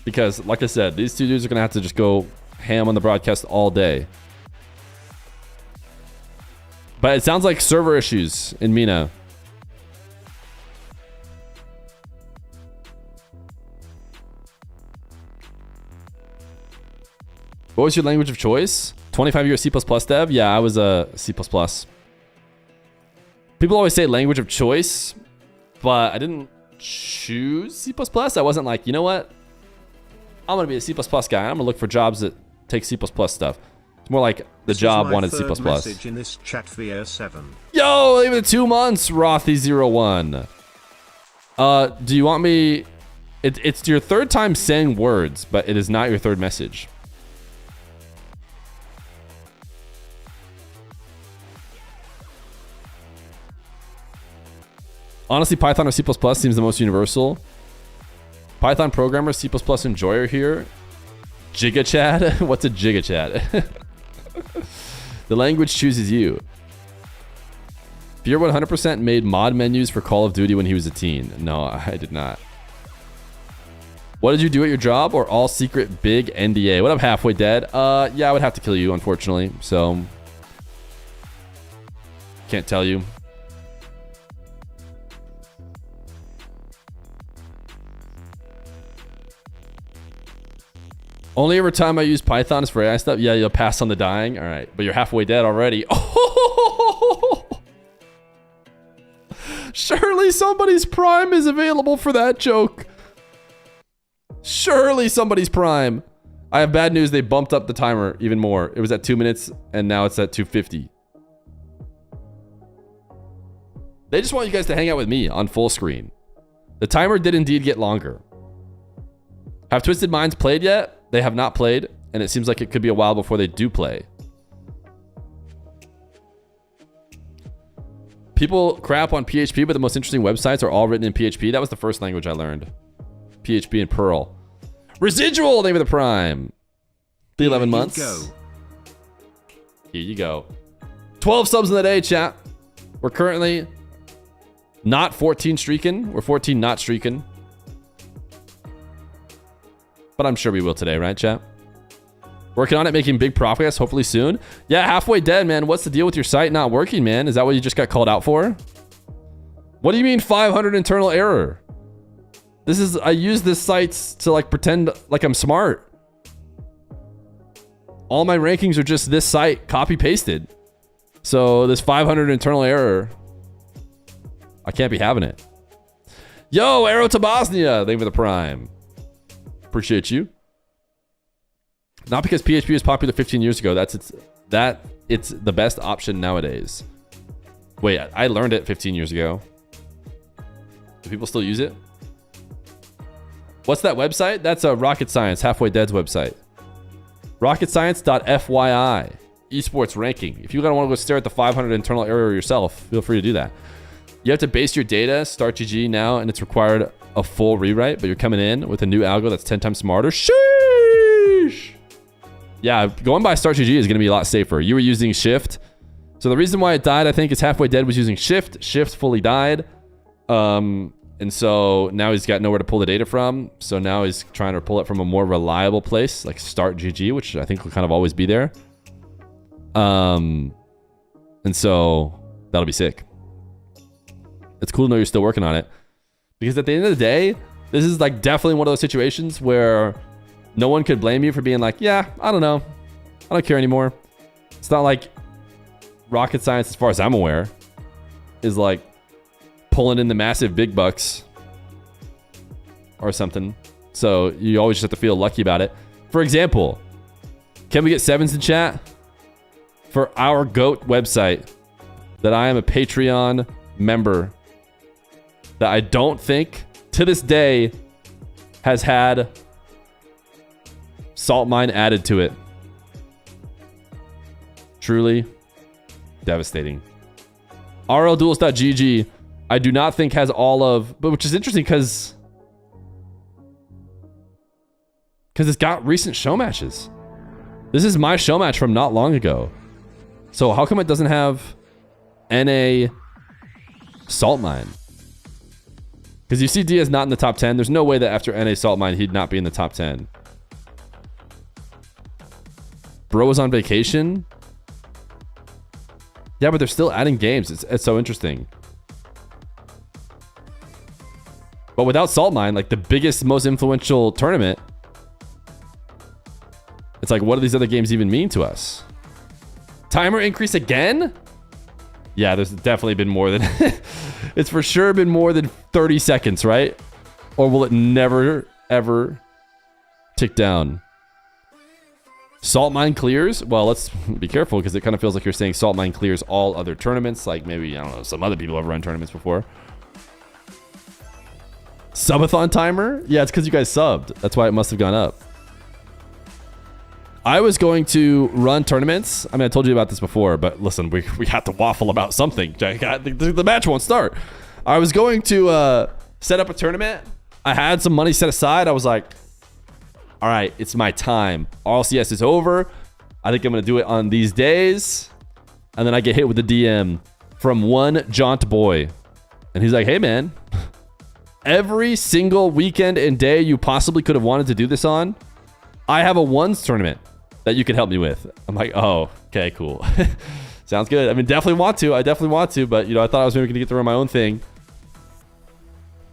Because, like I said, these two dudes are going to have to just go ham on the broadcast all day. But it sounds like server issues in MENA. What was your language of choice? 25-year C++ dev? Yeah, I was a C++. People always say language of choice, but I didn't choose C++. I wasn't like, you know what? I'm going to be a C++ guy. I'm going to look for jobs that take C++ stuff. It's more like the job wanted C++. Message in this chat via 7. Yo, leave it 2 months, Rothy01. Do you want me... It's your third time saying words, but it is not your third message. Honestly, Python or C++ seems the most universal. Python programmer, C++ enjoyer here. GigaChat? What's a GigaChat? The language chooses you. Feer 100% made mod menus for Call of Duty when he was a teen. No, I did not. What did you do at your job, or all secret big NDA? What up, Halfway Dead? Yeah, I would have to kill you, unfortunately. So, can't tell you. Only every time I use Python is for AI stuff. Yeah, you'll pass on the dying. All right, but you're halfway dead already. Oh, surely somebody's Prime is available for that joke. Surely somebody's Prime. I have bad news. They bumped up the timer even more. It was at 2 minutes, and now it's at 2:50. They just want you guys to hang out with me on full screen. The timer did indeed get longer. Have Twisted Minds played yet? They have not played, and it seems like it could be a while before they do play. People crap on PHP, but the most interesting websites are all written in PHP. That was the first language I learned. PHP and Perl. Residual, name of the Prime. The 11 months. Here you go. 12 subs in the day, chat. We're currently not 14 streaking. We're 14 not streaking. But I'm sure we will today, right, chat? Working on it, making big progress, hopefully soon. Yeah, halfway dead, man. What's the deal with your site not working, man? Is that what you just got called out for? What do you mean 500 internal error? This is, I use this site to like pretend like I'm smart. All my rankings are just this site copy pasted. So this 500 internal error, I can't be having it. Yo, Arrow to Bosnia, thank you for the Prime. Appreciate you. Not because PHP was popular 15 years ago. It's the best option nowadays. Wait, I learned it 15 years ago. Do people still use it? What's that website? That's a Rocket Science, Halfway Dead's website. Rocketscience.fyi. Esports ranking. If you want to go stare at the 500 internal error yourself, feel free to do that. You have to base your data, start GG now, and it's required a full rewrite, but you're coming in with a new algo that's 10 times smarter. Sheesh! Yeah, going by start GG is going to be a lot safer. You were using shift. So the reason why it died, I think, is Halfway Dead was using shift. Shift fully died. And so now he's got nowhere to pull the data from. So now he's trying to pull it from a more reliable place, like start GG, which I think will kind of always be there. And so that'll be sick. It's cool to know you're still working on it. Because at the end of the day, this is like definitely one of those situations where no one could blame you for being like, yeah, I don't know. I don't care anymore. It's not like rocket science, as far as I'm aware, is like pulling in the massive big bucks or something. So you always just have to feel lucky about it. For example, can we get sevens in chat for our GOAT website that I am a Patreon member that I don't think to this day has had Salt mine added to it. Truly devastating. RLDuels.gg, I do not think has all of, but which is interesting because it's got recent show matches. This is my show match from not long ago. So how come it doesn't have NA Salt Mine? Because you see Diaz not in the top 10. There's no way that after NA Salt Mine, he'd not be in the top 10. Bro was on vacation. Yeah, but they're still adding games. It's so interesting. But without Salt Mine, like the biggest, most influential tournament, it's like, what do these other games even mean to us? Timer increase again? Yeah, there's definitely been more than... It's for sure been more than 30 seconds, right? Or will it never, ever tick down? Salt Mine clears? Well, let's be careful because it kind of feels like you're saying Salt Mine clears all other tournaments. Like maybe, I don't know, some other people have run tournaments before. Subathon timer? Yeah, it's because you guys subbed. That's why it must have gone up. I was going to run tournaments. I mean, I told you about this before, but listen, we have to waffle about something. The match won't start. I was going to set up a tournament. I had some money set aside. I was like, all right, it's my time. RLCS is over. I think I'm going to do it on these days. And then I get hit with the DM from one Jaunt Boy. And he's like, hey, man, every single weekend and day you possibly could have wanted to do this on, I have a ones tournament that you could help me with. I'm like, oh, okay, cool. Sounds good. I mean, definitely want to. I definitely want to, but you know, I thought I was maybe going to get to run my own thing.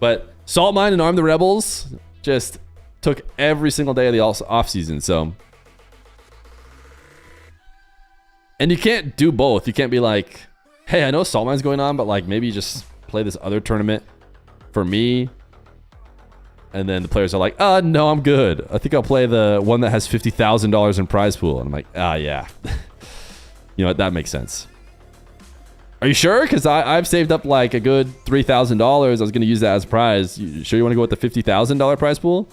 But Salt Mine and Arm the Rebels just took every single day of the off season. So, and you can't do both. You can't be like, hey, I know Salt Mine's going on, but like maybe you just play this other tournament for me. And then the players are like, no, I'm good. I think I'll play the one that has $50,000 in prize pool. And I'm like, yeah. You know what? That makes sense. Are you sure? Because I've saved up like a good $3,000. I was going to use that as a prize. You sure you want to go with the $50,000 prize pool?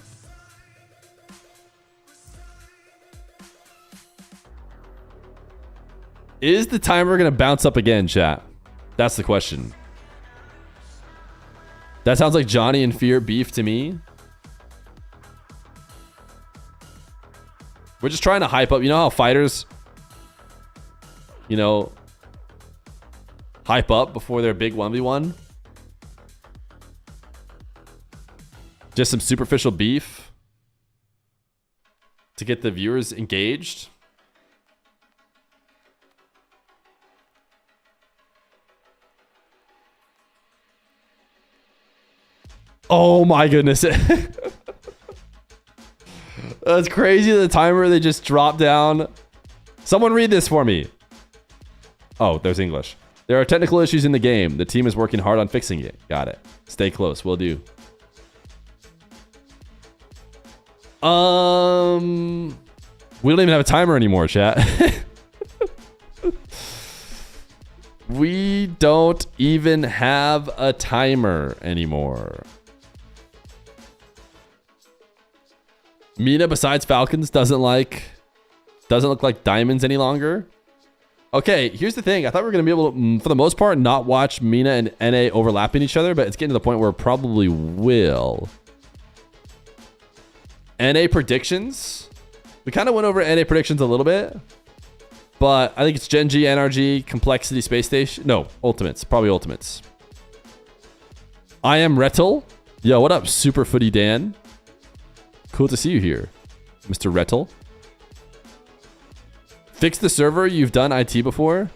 Is the timer going to bounce up again, chat? That's the question. That sounds like Johnny and Feer beef to me. We're just trying to hype up. You know how fighters, you know, hype up before their big 1v1? Just some superficial beef to get the viewers engaged. Oh my goodness. That's crazy. The timer, they just dropped down. Someone read this for me. Oh, there's English. There are technical issues in the game. The team is working hard on fixing it. Got it. Stay close. Will do. We don't even have a timer anymore, chat. We don't even have a timer anymore. MENA, besides Falcons, doesn't look like diamonds any longer. Okay, here's the thing. I thought we were going to be able to, for the most part, not watch MENA and NA overlapping each other, but it's getting to the point where it probably will. NA predictions. We kind of went over NA predictions a little bit, but I think it's Gen G, NRG, Complexity, Space Station. No, Ultimates. Probably Ultimates. I am Rettel. Yo, what up, Super Footy Dan? Cool to see you here, Mr. Rettel. Fix the server. You've done IT before.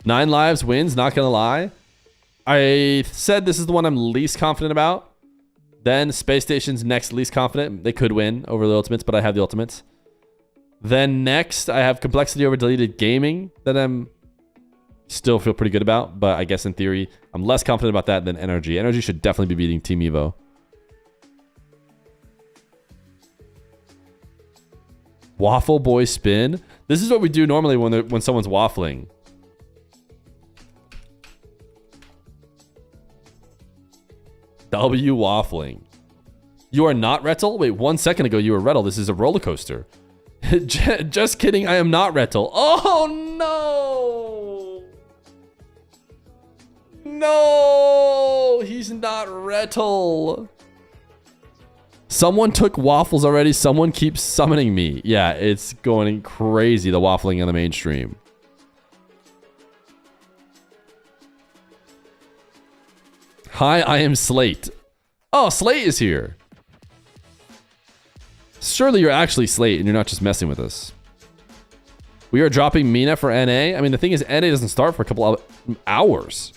9 lives wins. Not gonna lie. I said this is the one I'm least confident about. Then Space Station's next least confident. They could win over the Ultimates, but I have the Ultimates. Then next, I have Complexity over Deleted Gaming that I'm still feel pretty good about, but I guess in theory, I'm less confident about that than NRG. NRG should definitely be beating Team Evo. Waffle Boy spin. This is what we do normally when someone's waffling. W waffling. You are not Rettel? Wait, 1 second ago you were Rettel. This is a roller coaster. Just kidding. I am not Rettel. Oh, no. No. He's not Rettel. Someone took waffles already. Someone keeps summoning me. Yeah, it's going crazy, the waffling on the mainstream. Hi, I am Slate. Oh, Slate is here. Surely you're actually Slate and you're not just messing with us. We are dropping MENA for NA. I mean, the thing is, NA doesn't start for a couple of hours.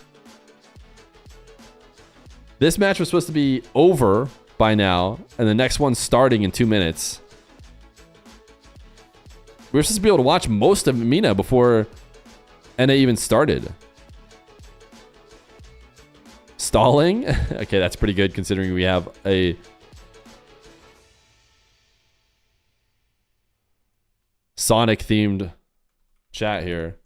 This match was supposed to be over by now, and the next one's starting in 2 minutes. We were supposed to be able to watch most of MENA before NA even started. Stalling? Okay, that's pretty good considering we have a Sonic themed chat here.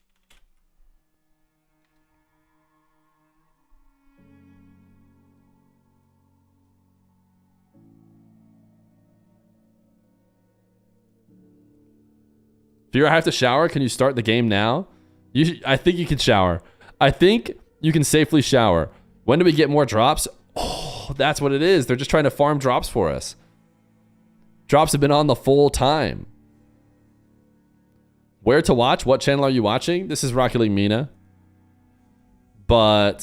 Fear, I have to shower. Can you start the game now? I think you can shower. I think you can safely shower. When do we get more drops? Oh, that's what it is. They're just trying to farm drops for us. Drops have been on the full time. Where to watch? What channel are you watching? This is Rocket League MENA. But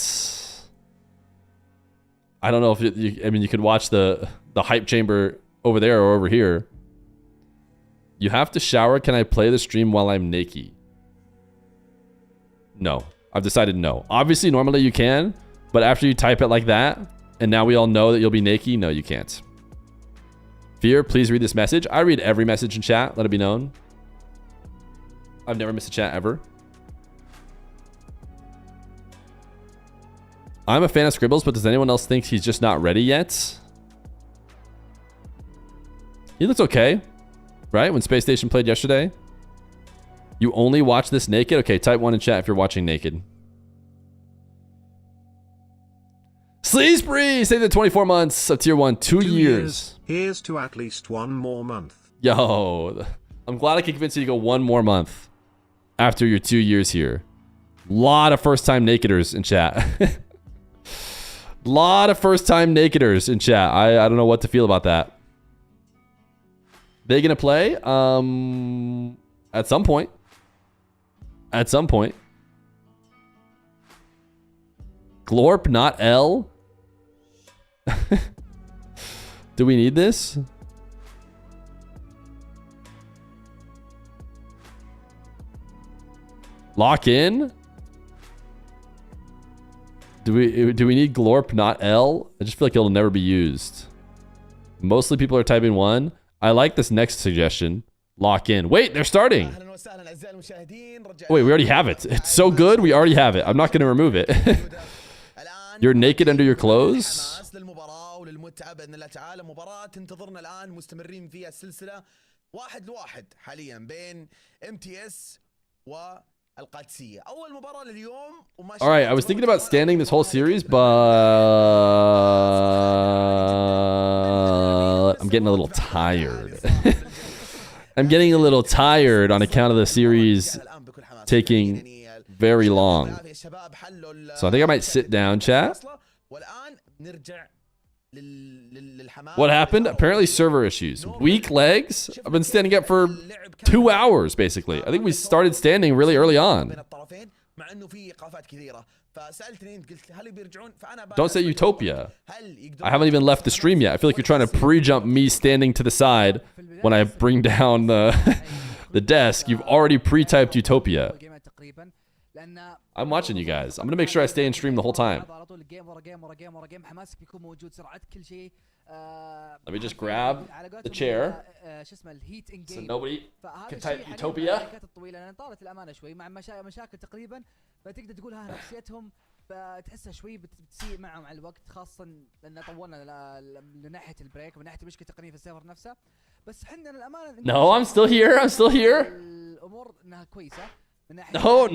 I don't know if I mean, you could watch the hype chamber over there or over here. You have to shower. Can I play the stream while I'm naked? No. I've decided no. Obviously, normally you can, but after you type it like that, and now we all know that you'll be naked, no, you can't. Fear, please read this message. I read every message in chat. Let it be known. I've never missed a chat ever. I'm a fan of Scribbles, but does anyone else think he's just not ready yet? He looks okay. Right? When Space Station played yesterday. You only watch this naked? Okay, type 1 in chat if you're watching naked. Sleespree! Say the 24 months of tier 1. 2 years. Here's to at least 1 more month. Yo. I'm glad I can convince you to go 1 more month after your 2 years here. Lot of first-time nakeders in chat. Lot of first-time nakeders in chat. I don't know what to feel about that. They gonna play? At some point. At some point. Glorp, not L? Do we need this? Lock in? Do we need Glorp, not L? I just feel like it'll never be used. Mostly people are typing 1. I like this next suggestion. Lock in. Wait, they're starting. Wait, we already have it. It's so good, we already have it. I'm not going to remove it. You're naked under your clothes? Alright, I was thinking about standing this whole series, but I'm getting a little tired. I'm getting a little tired on account of the series taking very long. So I think I might sit down, chat. What happened? Apparently server issues. Weak legs? I've been standing up for 2 hours, basically. I think we started standing really early on. Don't say Utopia. I haven't even left the stream yet. I feel like you're trying to pre-jump me standing to the side when I bring down the desk. You've already pre-typed Utopia. I'm watching you guys. I'm going to make sure I stay in stream the whole time. Let me just grab the chair so nobody can type Utopia. فتقدر تقول ها نفسيتهم فتحسها شوي بتسيء معهم على الوقت خاصة لأن طولنا لناحية البريك ومن ناحية المشكلة التقنية في السيرفر نفسه بس حنا للأمانة No, I'm still here. I'm still here. الأمور إنها كويسة من ناحية No.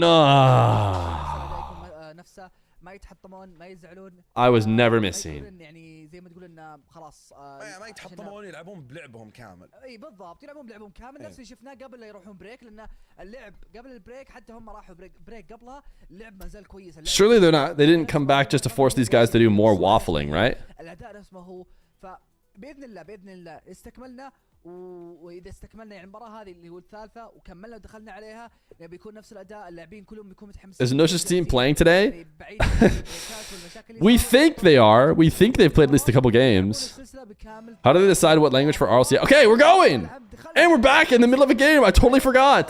نفسه ما يتحطمون ما يزعلون. I was never ما missing. يقولون يعني زي ما تقول انه خلاص ما يتحطمون، يلعبون بلعبهم كامل. اي بالضبط، يلعبون بلعبهم كامل نفس اللي شفناه قبل لا يروحون بريك، لان اللعب قبل البريك حتى هم راحوا بريك قبلها اللعب ما زال كويس. Surely they didn't come back just to force these guys to do more waffling, right? الاداء نفس ما هو. فباذن الله استكملنا، واذا استكملنا يعني المباراه هذه اللي هو الثالثه وكملنا ودخلنا عليها بيكون نفس الاداء، اللاعبين كلهم بيكونوا متحمسين. Is Nosh's team playing today? We think they are. We think they've played at least a couple games. How do they decide what language for RLCS? Okay, we're going! And we're back in the middle of a game. I totally forgot.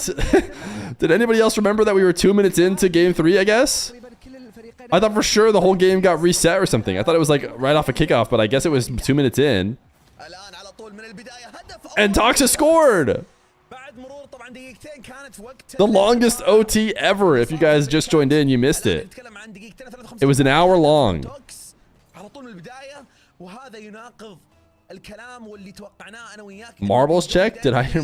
Did anybody else remember that we were 2 minutes into game 3, I guess? I thought for sure the whole game got reset or something. I thought it was like right off a kickoff, but I guess it was 2 minutes in. And Toxa scored! The longest OT ever. If you guys just joined in, you missed it. It was an hour long. Marbles check? Did I hear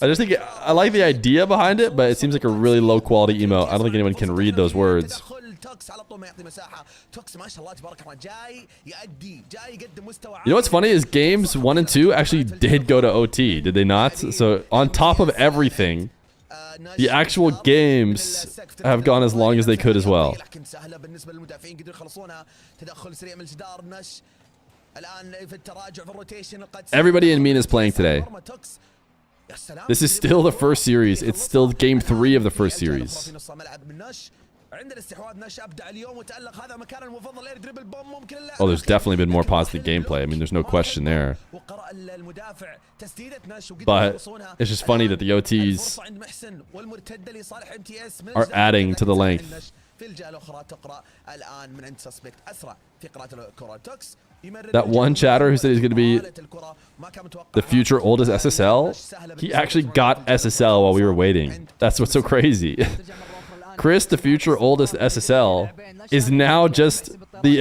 I just think I like the idea behind it, but it seems like a really low quality emote. I don't think anyone can read those words. You know what's funny is games 1 and 2 actually did go to OT, did they not? So on top of everything, the actual games have gone as long as they could as well. Everybody in MENA is playing today. This is still the first series. It's still game 3 of the first series. Oh, there's definitely been more positive gameplay. I mean, there's no question there. But it's just funny that the OTs are adding to the length. That one chatter who said he's going to be the future oldest SSL, he actually got SSL while we were waiting. That's what's so crazy. Chris, the future oldest SSL, is now just the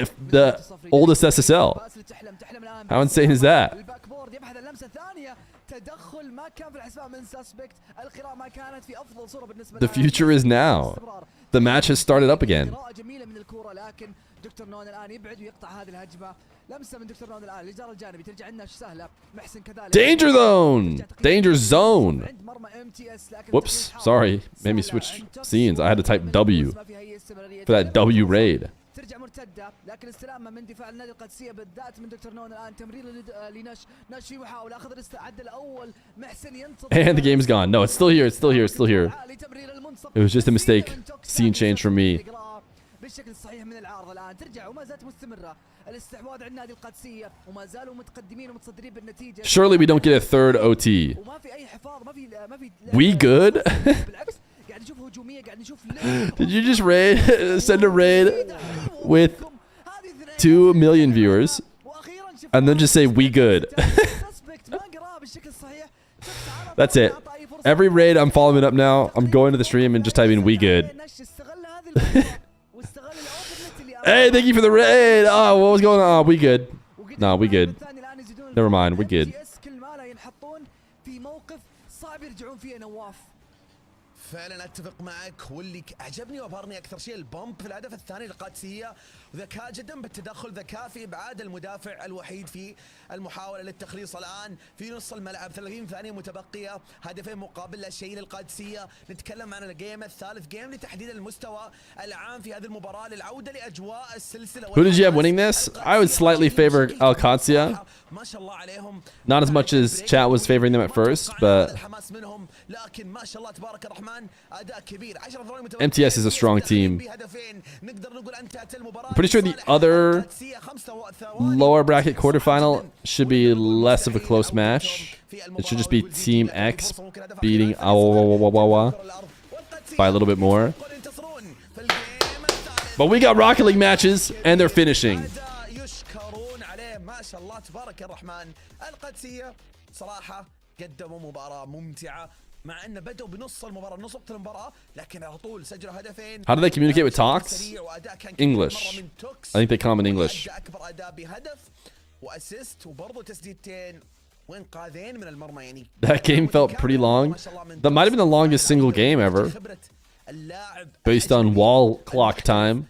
oldest SSL. How insane is that? The future is now. The match has started up again. Danger zone! Danger zone! Whoops, sorry. Made me switch scenes. I had to type W for that W raid. ترجع مرتده لكن استلامها من دفاع النادي القادسيه بالذات من دكتور نون. الان تمرير لنش في محاوله اخذ العد الاول. محسن ينتظر. And the game's gone. No, it's still here. It's still here. It's still here. It was just a mistake. Scene change from me. بالشكل الصحيح من العارضه. الان ترجع وما زالت مستمره الاستحواذ على النادي القادسيه وما زالوا متقدمين ومتصدرين بالنتيجه. Surely we don't get a third OT. وما في اي حفاظ ما في We good? بالعكس قاعد نشوف هجوميه قاعد نشوف. Did you just send a raid with 2 million viewers and then just say we good? That's it. Every raid I'm following it up now. I'm going to the stream and just typing we good. Hey, thank you for the raid. Oh, what was going on? Oh, we good. No, we good. Never mind, we're good. فعلا اتفق معك، واللي عجبني وابهرني اكثر شيء البومب في الهدف الثاني للقادسيه، وذكاء جدا بالتدخل، ذكاء في ابعاد المدافع الوحيد في المحاوله للتخليص. الان في نص الملعب 30 ثانيه متبقيه، هدفين مقابل لا شيء للقادسيه. نتكلم عن الجيم الثالث جيم لتحديد المستوى العام في هذه المباراه للعوده لاجواء السلسله. Who did you have winning this? I would slightly favor Alcancia. ما شاء الله عليهم. Not as much as chat was favoring them at first, but لكن ما شاء الله تبارك الرحمن اداء كبير. MTS is a strong team. I'm pretty sure the other lower bracket quarterfinal should be less of a close match. It should just be Team X beating Awawawawawa by a little bit more. But we got Rocket League matches and they're finishing. ما شاء الله تبارك الرحمن. القادسيه صراحه قدموا مباراه ممتعه، مع ان بدأوا بنص المباراه نص وقت المباراه، لكن على طول سجلوا هدفين. How do they communicate with Talks? English. I think they come in English. اكبر اداء بهدف واسيست وبرضه تسديدتين وانقاذين من المرمى. يعني That game felt pretty long. That might have been the longest single game ever. اللاعب Based on wall clock time.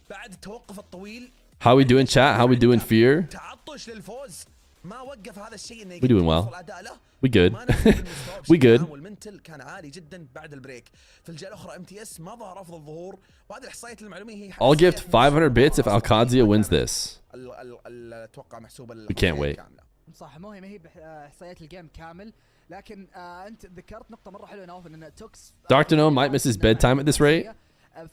بعد التوقف الطويل How we doing, chat? How we doing, Feer? تعطش للفوز ما وقف هذا الشيء انه We doing well. يوصل أداء له. We good. ما نزل بالمستوى We بشكل good. عام، والمنتل كان عالي جدا بعد البريك. في الجولة الأخرى MTS ما ظهر أفضل ظهور، وهذه الإحصائيات المعلومية هي I'll gift 500 bits if Alcadzia wins this. اتوقع محسوبة We can't wait. كاملة. صح، مو هي باحصائيات الجيم كامل، لكن انت ذكرت نقطه مره حلوه نواف ان توكس Dr. No might miss his bedtime at this rate.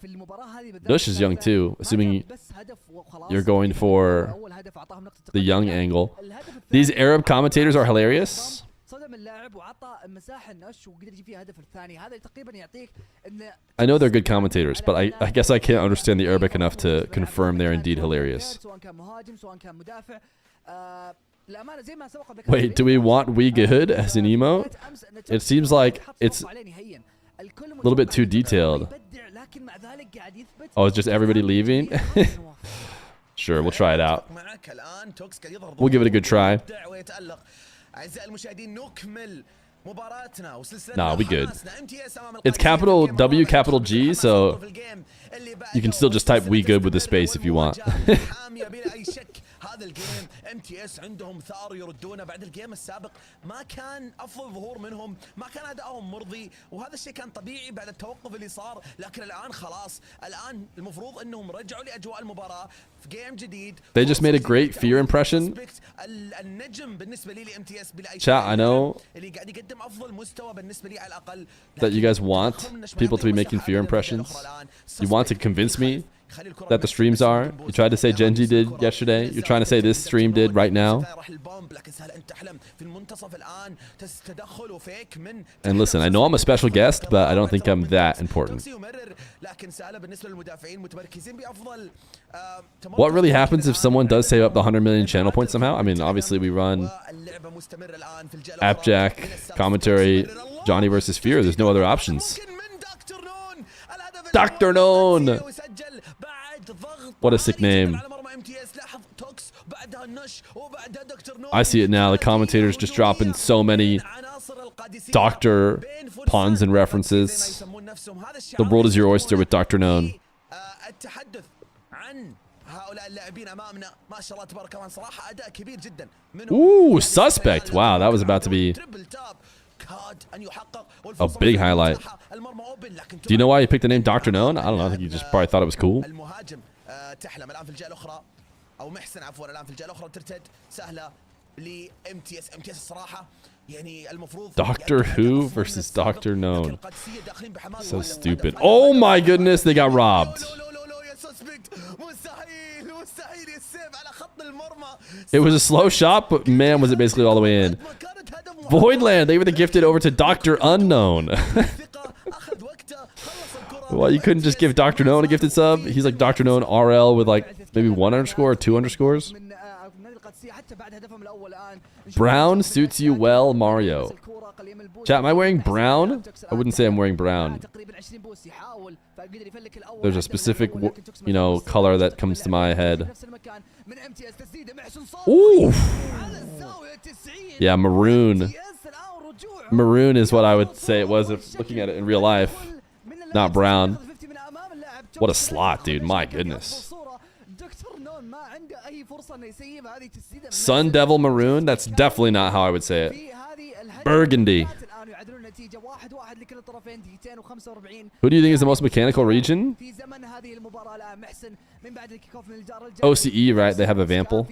في المباراه هذه بالذات Nush is young too, assuming بس هدف وخلاص. you're going for اول هدف اعطاهم نقطه the young angle. الهدف These الثاني Arab commentators are hilarious. صدم اللاعب وعطى مساحه النش وقدر يجيب فيها الهدف الثاني. هذا تقريبا يعطيك ان I know they're good commentators, but I guess I can't understand the Arabic enough to confirm they're indeed hilarious. سواء كان مهاجم سواء كان مدافع. الامانه زي ما سبق Wait, do we want we good as an emote? It seems like it's a little bit too detailed. Oh, it's just everybody leaving? Sure, we'll try it out. We'll give it a good try. أعزائي المشاهدين نكمل مباراتنا وسلسلة Nah, we good. MTS أمام It's capital W, capital G, so في الجيم اللي you can still just type we good with the space if you want. حامية بلا أي شك. هذا الجيم MTS عندهم ثار يردونه بعد الجيم السابق، ما كان افضل ظهور منهم، ما كان ادائهم مرضي، وهذا الشيء كان طبيعي بعد التوقف اللي صار، لكن الان خلاص، الان المفروض انهم رجعوا لاجواء المباراه في جيم جديد. They just made a great Fear impression. النجم بالنسبه لي MTS بلا اي Chat, I know اللي قاعد يقدم افضل مستوى بالنسبه لي على الاقل. that you guys want people to be making Fear impressions. You want to convince me that the streams are. You tried to say Genji did yesterday. You're trying to say this stream did right now. And listen, I know I'm a special guest, but I don't think I'm that important. What really happens if someone does save up the 100 million channel points somehow? I mean, obviously we run Appjack, commentary, Johnny versus Fear. There's no other options. Dr. Known! What a sick name. I see it now. The commentators just dropping so many doctor puns and references. The world is your oyster with Dr. Known. Ooh, suspect. Wow, that was about to be a big highlight. Do you know why he picked the name Dr. Known? I don't know. I think he just probably thought it was cool. تحلم الان في الجولة الأخرى أو محسن عفوا الان في الجولة الأخرى ترتد سهلة ل MTS الصراحة يعني المفروض Doctor Who versus Dr. Known. So stupid. Oh my goodness, they got robbed. It was a slow shot, but man, was it basically all the way in. Voidland, they even gifted over to Dr. Unknown. Well, you couldn't just give Dr. Known a gifted sub. He's like Dr. Known RL with like maybe 1 underscore or 2 underscores. Brown suits you well, Mario. Chat, am I wearing brown? I wouldn't say I'm wearing brown. There's a specific, you know, color that comes to my head. Ooh. Yeah, maroon. Maroon is what I would say it was if looking at it in real life. Not brown. What a slot, dude. My goodness. Sun Devil Maroon? That's definitely not how I would say it. Burgundy. Who do you think is the most mechanical region? OCE, right? They have a Vample.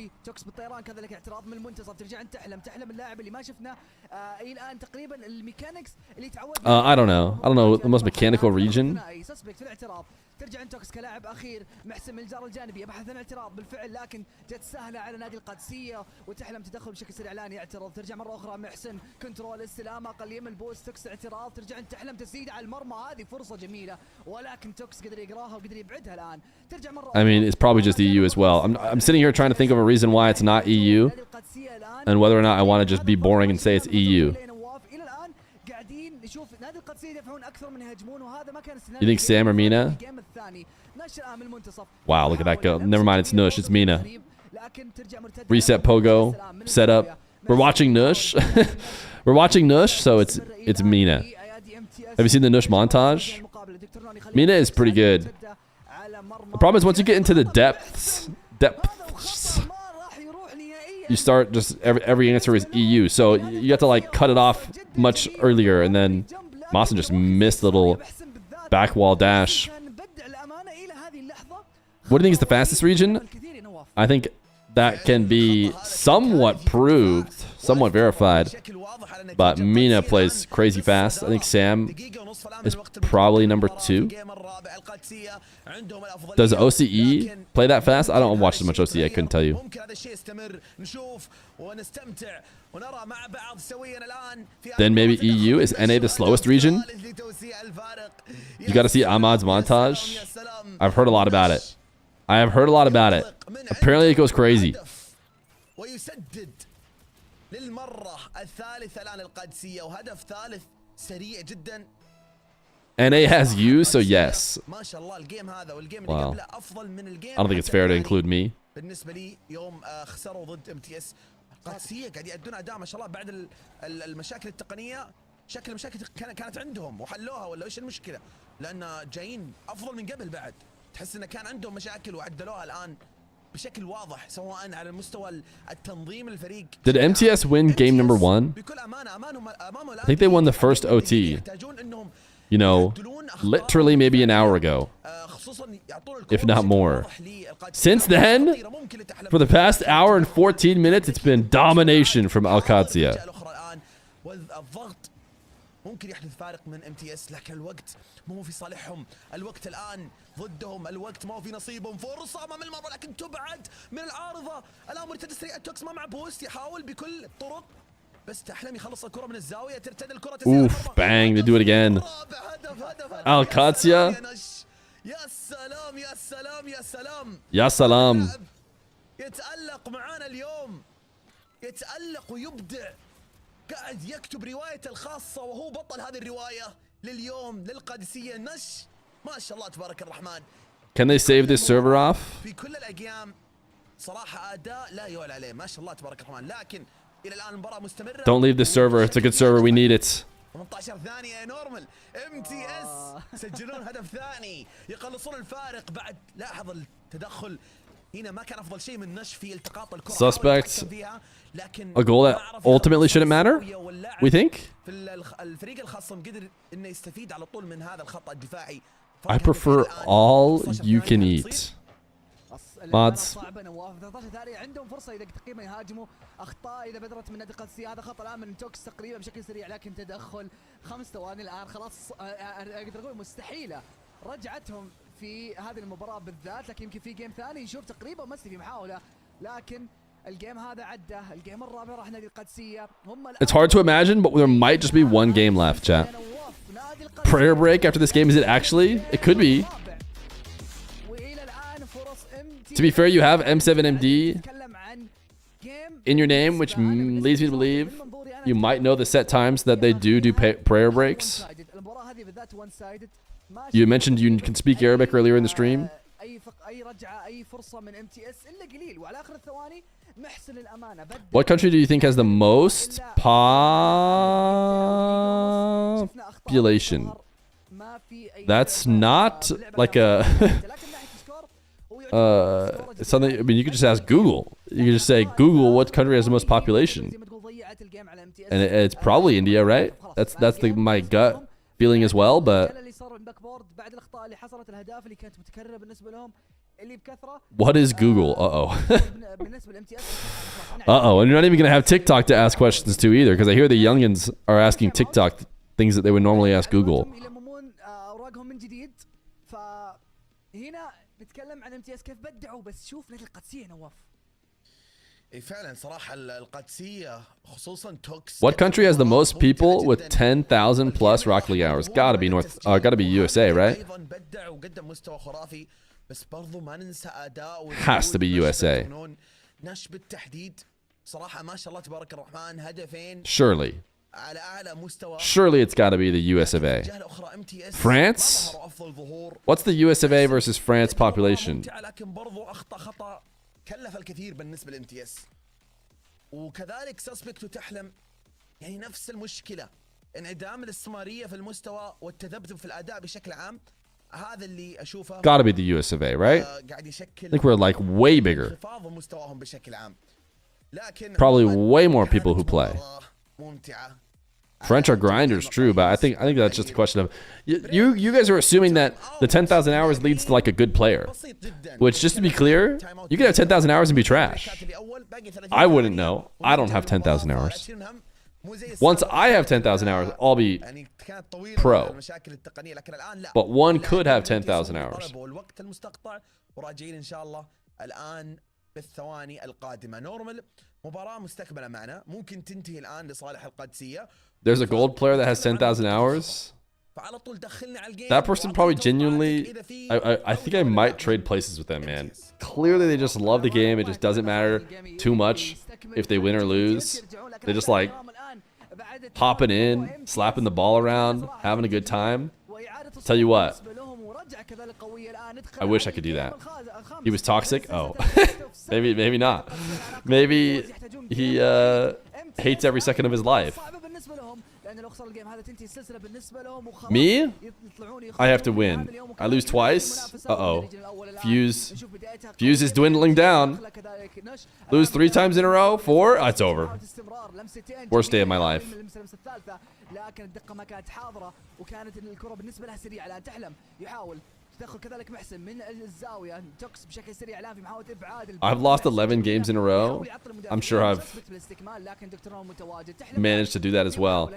I don't know. I don't know the most mechanical region. ترجع انتوكس كلاعب اخير محسن من الجار الجانبي يبحث عن اعتراض بالفعل، لكن جت سهله على نادي القادسيه وتحلم تدخل بشكل سريع الان يعترض. ترجع مره اخرى محسن كنترول استلام اقل يم البوست توكس اعتراض. ترجع انت تحلم تسديد على المرمى، هذه فرصه جميله ولكن توكس قدر يقراها وقدر يبعدها الان. ترجع مره I mean, it's probably just EU as well. I'm sitting here trying to think of a reason why it's not EU and whether or not I want to just be boring and say it's EU. You think Sam or Mina? Wow, look at that go. Never mind, it's Nush. It's Mina. Reset Pogo. Set up. We're watching Nush. We're watching Nush, so it's Mina. Have you seen the Nush montage? MENA is pretty good. The problem is once you get into the depths, you start just every answer is EU. So you have to like cut it off much earlier, and then Mawson just missed a little back wall dash. What do you think is the fastest region? I think that can be somewhat proved, somewhat verified. But MENA plays crazy fast. I think Sam is probably number 2. Does OCE play that fast? I don't watch as much OCE. I couldn't tell you. Then maybe EU. Is NA the slowest region? You got to see Ahmad's montage. I've heard a lot about it. I have heard a lot about it. Apparently it goes crazy. NA has you, so yes. Wow. I don't think it's fair to include me. قادسية قاعد يأدون أداء ما شاء الله بعد المشاكل التقنية. شكل المشاكل كانت عندهم وحلوها ولا إيش المشكلة؟ لأن جايين أفضل من قبل بعد. تحس إن كان عندهم مشاكل وعدلوها الآن بشكل واضح سواء على المستوى التنظيم الفريق. Did MTS win game number 1? I think they won the first OT. You know, literally maybe an hour ago, if not more. Since then, for the past hour and 14 minutes, it's been domination from Al-Qadsiya. ممكن يحدث فارق من MTS لكن الوقت مو في صالحهم. الوقت الآن ضدهم. الوقت ما في نصيبهم. فرصة أمام المرمى لكن تبعد من العارضة. الآن مرتد سريع توكس ما مع بوست يحاول بكل الطرق بس تحلم يخلص الكرة من الزاوية ترتد الكرة. Oof, bang, they do it again. Al-Qadsiya. يا سلام يا سلام يا سلام. يا سلام. يتألق معانا اليوم. يتألق ويبدع. قاعد يكتب روايته الخاصة وهو بطل هذه الرواية لليوم للقادسية نش. ما شاء الله تبارك الرحمن. Can they save this server off? في كل الأيام صراحة أداء لا يعلى عليه ما شاء الله تبارك الرحمن. لكن إلى الآن المباراة مستمرة. Don't leave this server. It's a good server. We need it. 18 ثانية نورمال. MTS سجلون هدف ثاني يقلصون الفارق بعد. لاحظ التدخل هنا ما كان أفضل شيء من نش في التقاط الكرة. Suspect. A goal that ultimately shouldn't matter, we think? الفريق الخصم قدر إنه يستفيد على طول من هذا الخطأ الدفاعي. I prefer all you can eat. Mods. عندهم فرصة إذا تقريبا يهاجموا. أخطاء إذا بدرت من نادي القادسية. هذا خطأ الآن من توكس تقريبا بشكل سريع لكن تدخل 5 ثواني الآن خلاص أقدر أقول مستحيلة رجعتهم في هذه المباراة بالذات. لكن يمكن في جيم ثاني نشوف تقريبا ميسي في محاولة لكن الجيم هذا عدى. الجيم الرابع راح نادي القادسية. It's hard to imagine, but there might just be one game left, chat. Prayer break after this game, is it actually? It could be. To be fair, you have M7MD in your name, which leads me to believe you might know the set times that they do prayer breaks. You mentioned you can speak Arabic earlier in the stream. What country do you think has the most population? That's not like a something. I mean, you could just ask Google. You could just say, Google, what country has the most population? And it's probably India, right? That's my gut feeling as well, but what is Google? Uh-oh. Uh-oh, and you're not even going to have TikTok to ask questions to either, because I hear the youngins are asking TikTok things that they would normally ask Google. نتكلم عن MTS كيف بدعوا بس شوف نادي القادسية نواف. فعلا صراحة القادسية خصوصا توكس. What country has the most people with 10,000 plus Rocket League hours? Gotta be USA, right? أيضا بدع وقدم مستوى خرافي بس برضو ما ننسى أداء. Has to be USA. نش بالتحديد صراحة ما شاء الله تبارك الرحمن هدفين. Surely. على أعلى مستوى. Surely it's got to be the US of A. France? What's the US of A versus France population? لكن برضو أخطأ خطأ كلف الكثير بالنسبة للMTS. وكذلك سسبكت وتحلم يعني نفس المشكلة. انعدام الاستمرارية في المستوى والتذبذب في الأداء بشكل عام. هذا اللي اشوفه Gotta be the US of A, right? قاعد يشكل I think we're like way bigger. انخفاض مستواهم بشكل عام. لكن Probably way more people who play. ممتعة. French are grinders, true, but I think that's just a question of you guys are assuming that the 10,000 hours leads to like a good player, which just to be clear, you can have 10,000 hours and be trash. I wouldn't know. I don't have 10,000 hours. Once I have 10,000 hours, I'll be pro. But one could have 10,000 hours. والوقت المستقطع وراجعين ان شاء الله الان بالثواني القادمة. نورمال مباراة مستكملة معنا ممكن تنتهي الان لصالح القادسية. There's a gold player that has 10,000 hours. That person probably genuinely, I think I might trade places with them, man. Clearly they just love the game. It just doesn't matter too much if they win or lose. They just like hopping in, slapping the ball around, having a good time. Tell you what, I wish I could do that. He was toxic? Oh, maybe not. Maybe he hates every second of his life. Me? I have to win. I lose twice? Uh-oh. Fuse is dwindling down. Lose 3 times in a row? 4? It's over. Worst day of my life. I've lost 11 games in a row. I'm sure I've managed to do that as well.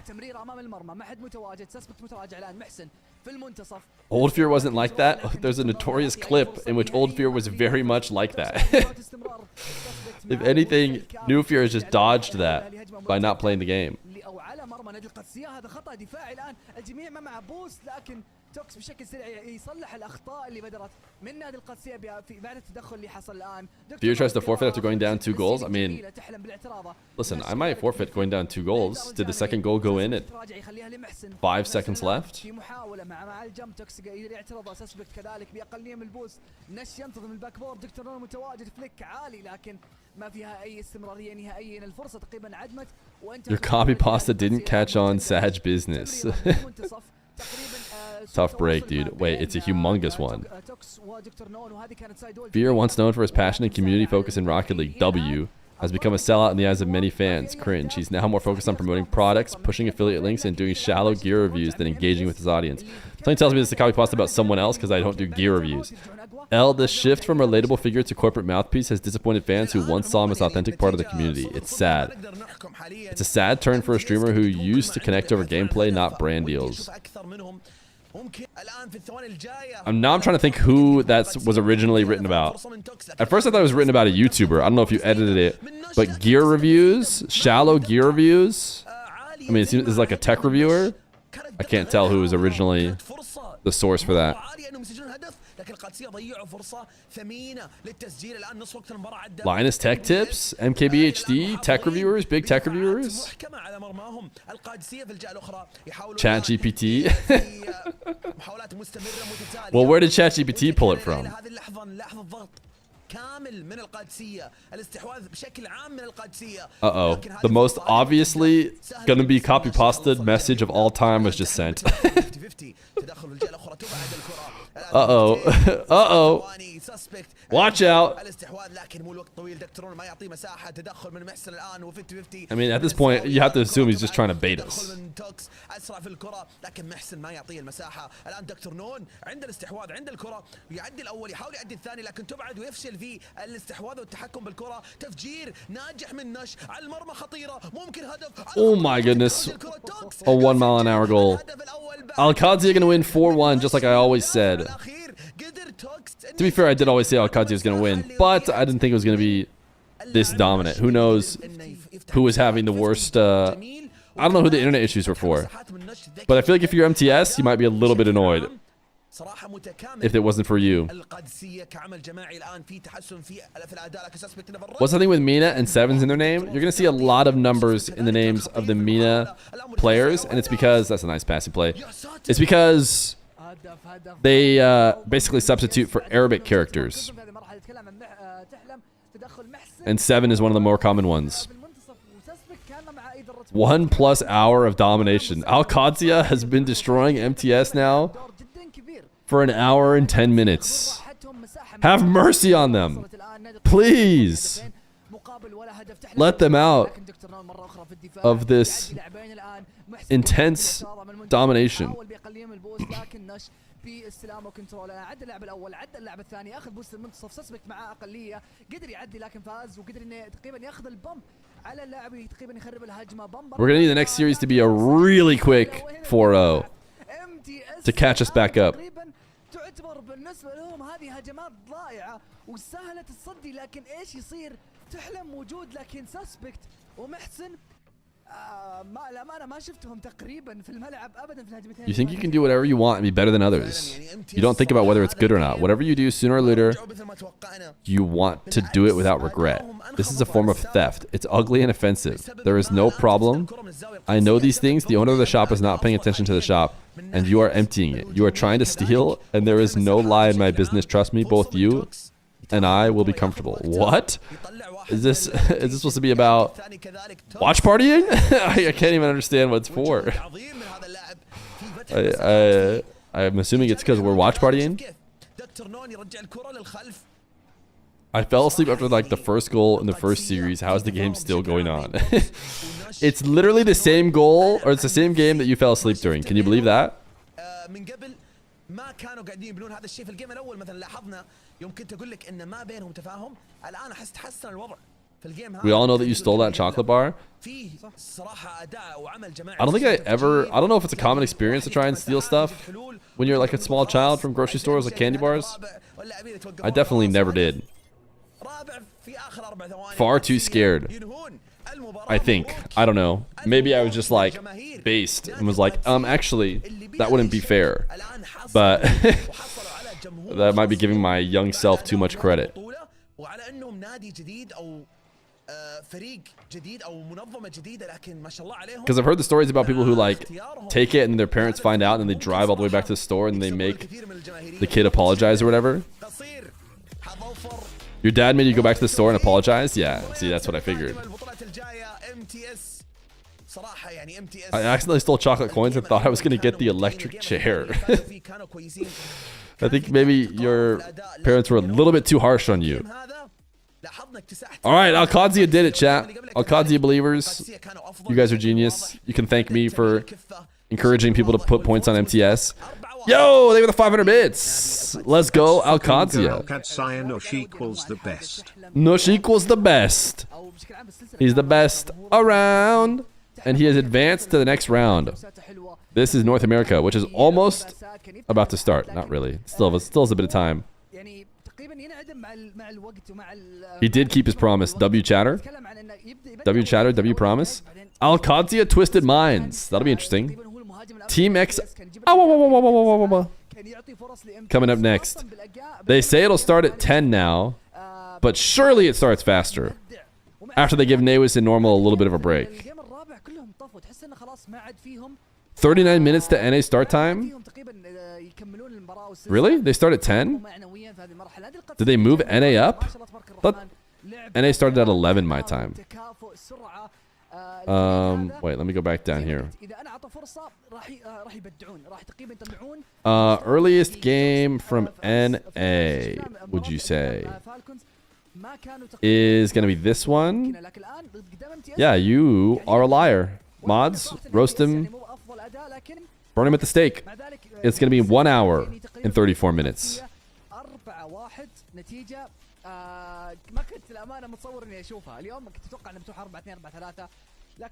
Old Feer wasn't like that. There's a notorious clip in which Old Feer was very much like that. If anything, New Fear has just dodged that by not playing the game. توكس بشكل سريع يصلح الاخطاء اللي بدرت من نادي القادسيه بعد التدخل اللي حصل الان. Feer tries to forfeit after going down 2 goals. I mean, listen, I might forfeit going down 2 goals. Did the second goal go in at 5 seconds left? في محاوله مع الجمب توكس يقدر يعترض سسبكت كذلك باقليه من البوست. نش ينتظم الباك بورد دكتور نون متواجد فليك عالي لكن ما فيها اي استمراريه نهائيا. الفرصه تقريبا عدمت وانت Your copy pasta didn't catch on Sag business. Tough break, dude. Wait, it's a humongous one. Feer, once known for his passion and community focus in Rocket League, W, has become a sellout in the eyes of many fans. Cringe. He's now more focused on promoting products, pushing affiliate links, and doing shallow gear reviews than engaging with his audience. Something tells me this is a copy pasta about someone else because I don't do gear reviews. L, the shift from relatable figure to corporate mouthpiece has disappointed fans who once saw him as an authentic part of the community. It's sad. It's a sad turn for a streamer who used to connect over gameplay, not brand deals. I'm trying to think who that was originally written about. At first I thought it was written about a YouTuber. I don't know if you edited it, but gear reviews, shallow gear reviews. I mean, it's like a tech reviewer. I can't tell who was originally the source for that. Linus Tech Tips, MKBHD, tech reviewers, big tech reviewers. ChatGPT. Well, where did ChatGPT pull it from? Uh-oh. The most obviously gonna be copy-pasted message of all time was just sent. Uh-oh. Uh-oh. Watch out. I mean, at this point, you have to assume he's just trying to bait us. Oh my goodness. A 1 mile an hour goal. Alcadzia gonna win 4-1, just like I always said. To be fair, I did always say Alcadzia was gonna win, but I didn't think it was gonna be this dominant. Who knows who was having the worst I don't know who the internet issues were for. But I feel like if you're MTS, you might be a little bit annoyed if it wasn't for you. What's the thing with MENA and 7s in their name? You're going to see a lot of numbers in the names of the MENA players, and it's because, that's a nice passing play, it's because they basically substitute for Arabic characters. And 7 is one of the more common ones. 1+ hour of domination. Alcadzia has been destroying MTS now for an hour and 10 minutes. Have mercy on them. Please. Let them out of this intense domination. في استلام وكنترول عدى اللاعب الاول عدى اللاعب الثاني اخذ بوست المنتصف سسبكت معاه اقليه قدر يعدي لكن فاز وقدر انه تقريبا ياخذ البمب على اللاعب تقريبا يخرب الهجمه بمب. We're gonna need the next series to be a really quick 4-0 to catch us back up. تعتبر بالنسبه لهم هذه هجمات ضائعه وسهله التصدي لكن ايش يصير تحلم وجود لكن سسبكت ومحسن ما الامانه ما شفتهم تقريبا في الملعب ابدا في الهجمتين. You think you can do whatever you want and be better than others. You don't think about whether it's good or not. Whatever you do, sooner or later, you want to do it without regret. This is a form of theft. It's ugly and offensive. There is no problem. I know these things. The owner of the shop is not paying attention to the shop, and you are emptying it. You are trying to steal, and there is no lie in my business. Trust me, both you and I will be comfortable. What? Is this supposed to be about watch partying? I can't even understand what it's for. I'm assuming it's because we're watch partying. I fell asleep after like the first goal in the first series. How is the game still going on? It's literally the same goal, or it's the same game that you fell asleep during. Can you believe that? ما كانوا قاعدين يبنون هذا الشيء في الجيم الاول. مثلا لاحظنا يوم كنت اقول لك ان ما بينهم تفاهم الان احس تحسن الوضع في الجيم هذا. We all know that you stole that chocolate bar. في صراحه اداء وعمل جماعي. I don't know if it's a common experience to try and steal stuff when you're like a small child from grocery stores like candy bars. I definitely never did. Far too scared. I think. I don't know. Maybe I was just like based and was like, actually, that wouldn't be fair. But that might be giving my young self too much credit. Because I've heard the stories about people who like take it and their parents find out and they drive all the way back to the store and they make the kid apologize or whatever. Your dad made you go back to the store and apologize? Yeah, see, that's what I figured. I accidentally stole chocolate coins and thought I was going to get the electric chair. I think maybe your parents were a little bit too harsh on you. Alright, Alkadzia did it, chat. Alkadzia believers, you guys are genius. You can thank me for encouraging people to put points on MTS. Yo, they were the 500 bits. Let's go, Alkadzia. Nosh equals the best. Nosh equals the best. He's the best around. And he has advanced to the next round. This is North America, which is almost about to start. Not really. Still has a bit of time. He did keep his promise. W chatter. W chatter, W promise. Alkadzia Twisted Minds. That'll be interesting. Team X. Coming up next. They say it'll start at 10 now, but surely it starts faster. After they give Nawis and Normal a little bit of a break. 39 minutes to NA start time? Really? They start at 10? Did they move NA up? But NA started at 11 my time. Wait, let me go back down here. Earliest game from NA, would you say? Is going to be this one? Yeah, you are a liar. Mods, roast him, burn him at the stake. It's going to be 1 hour and 34 minutes.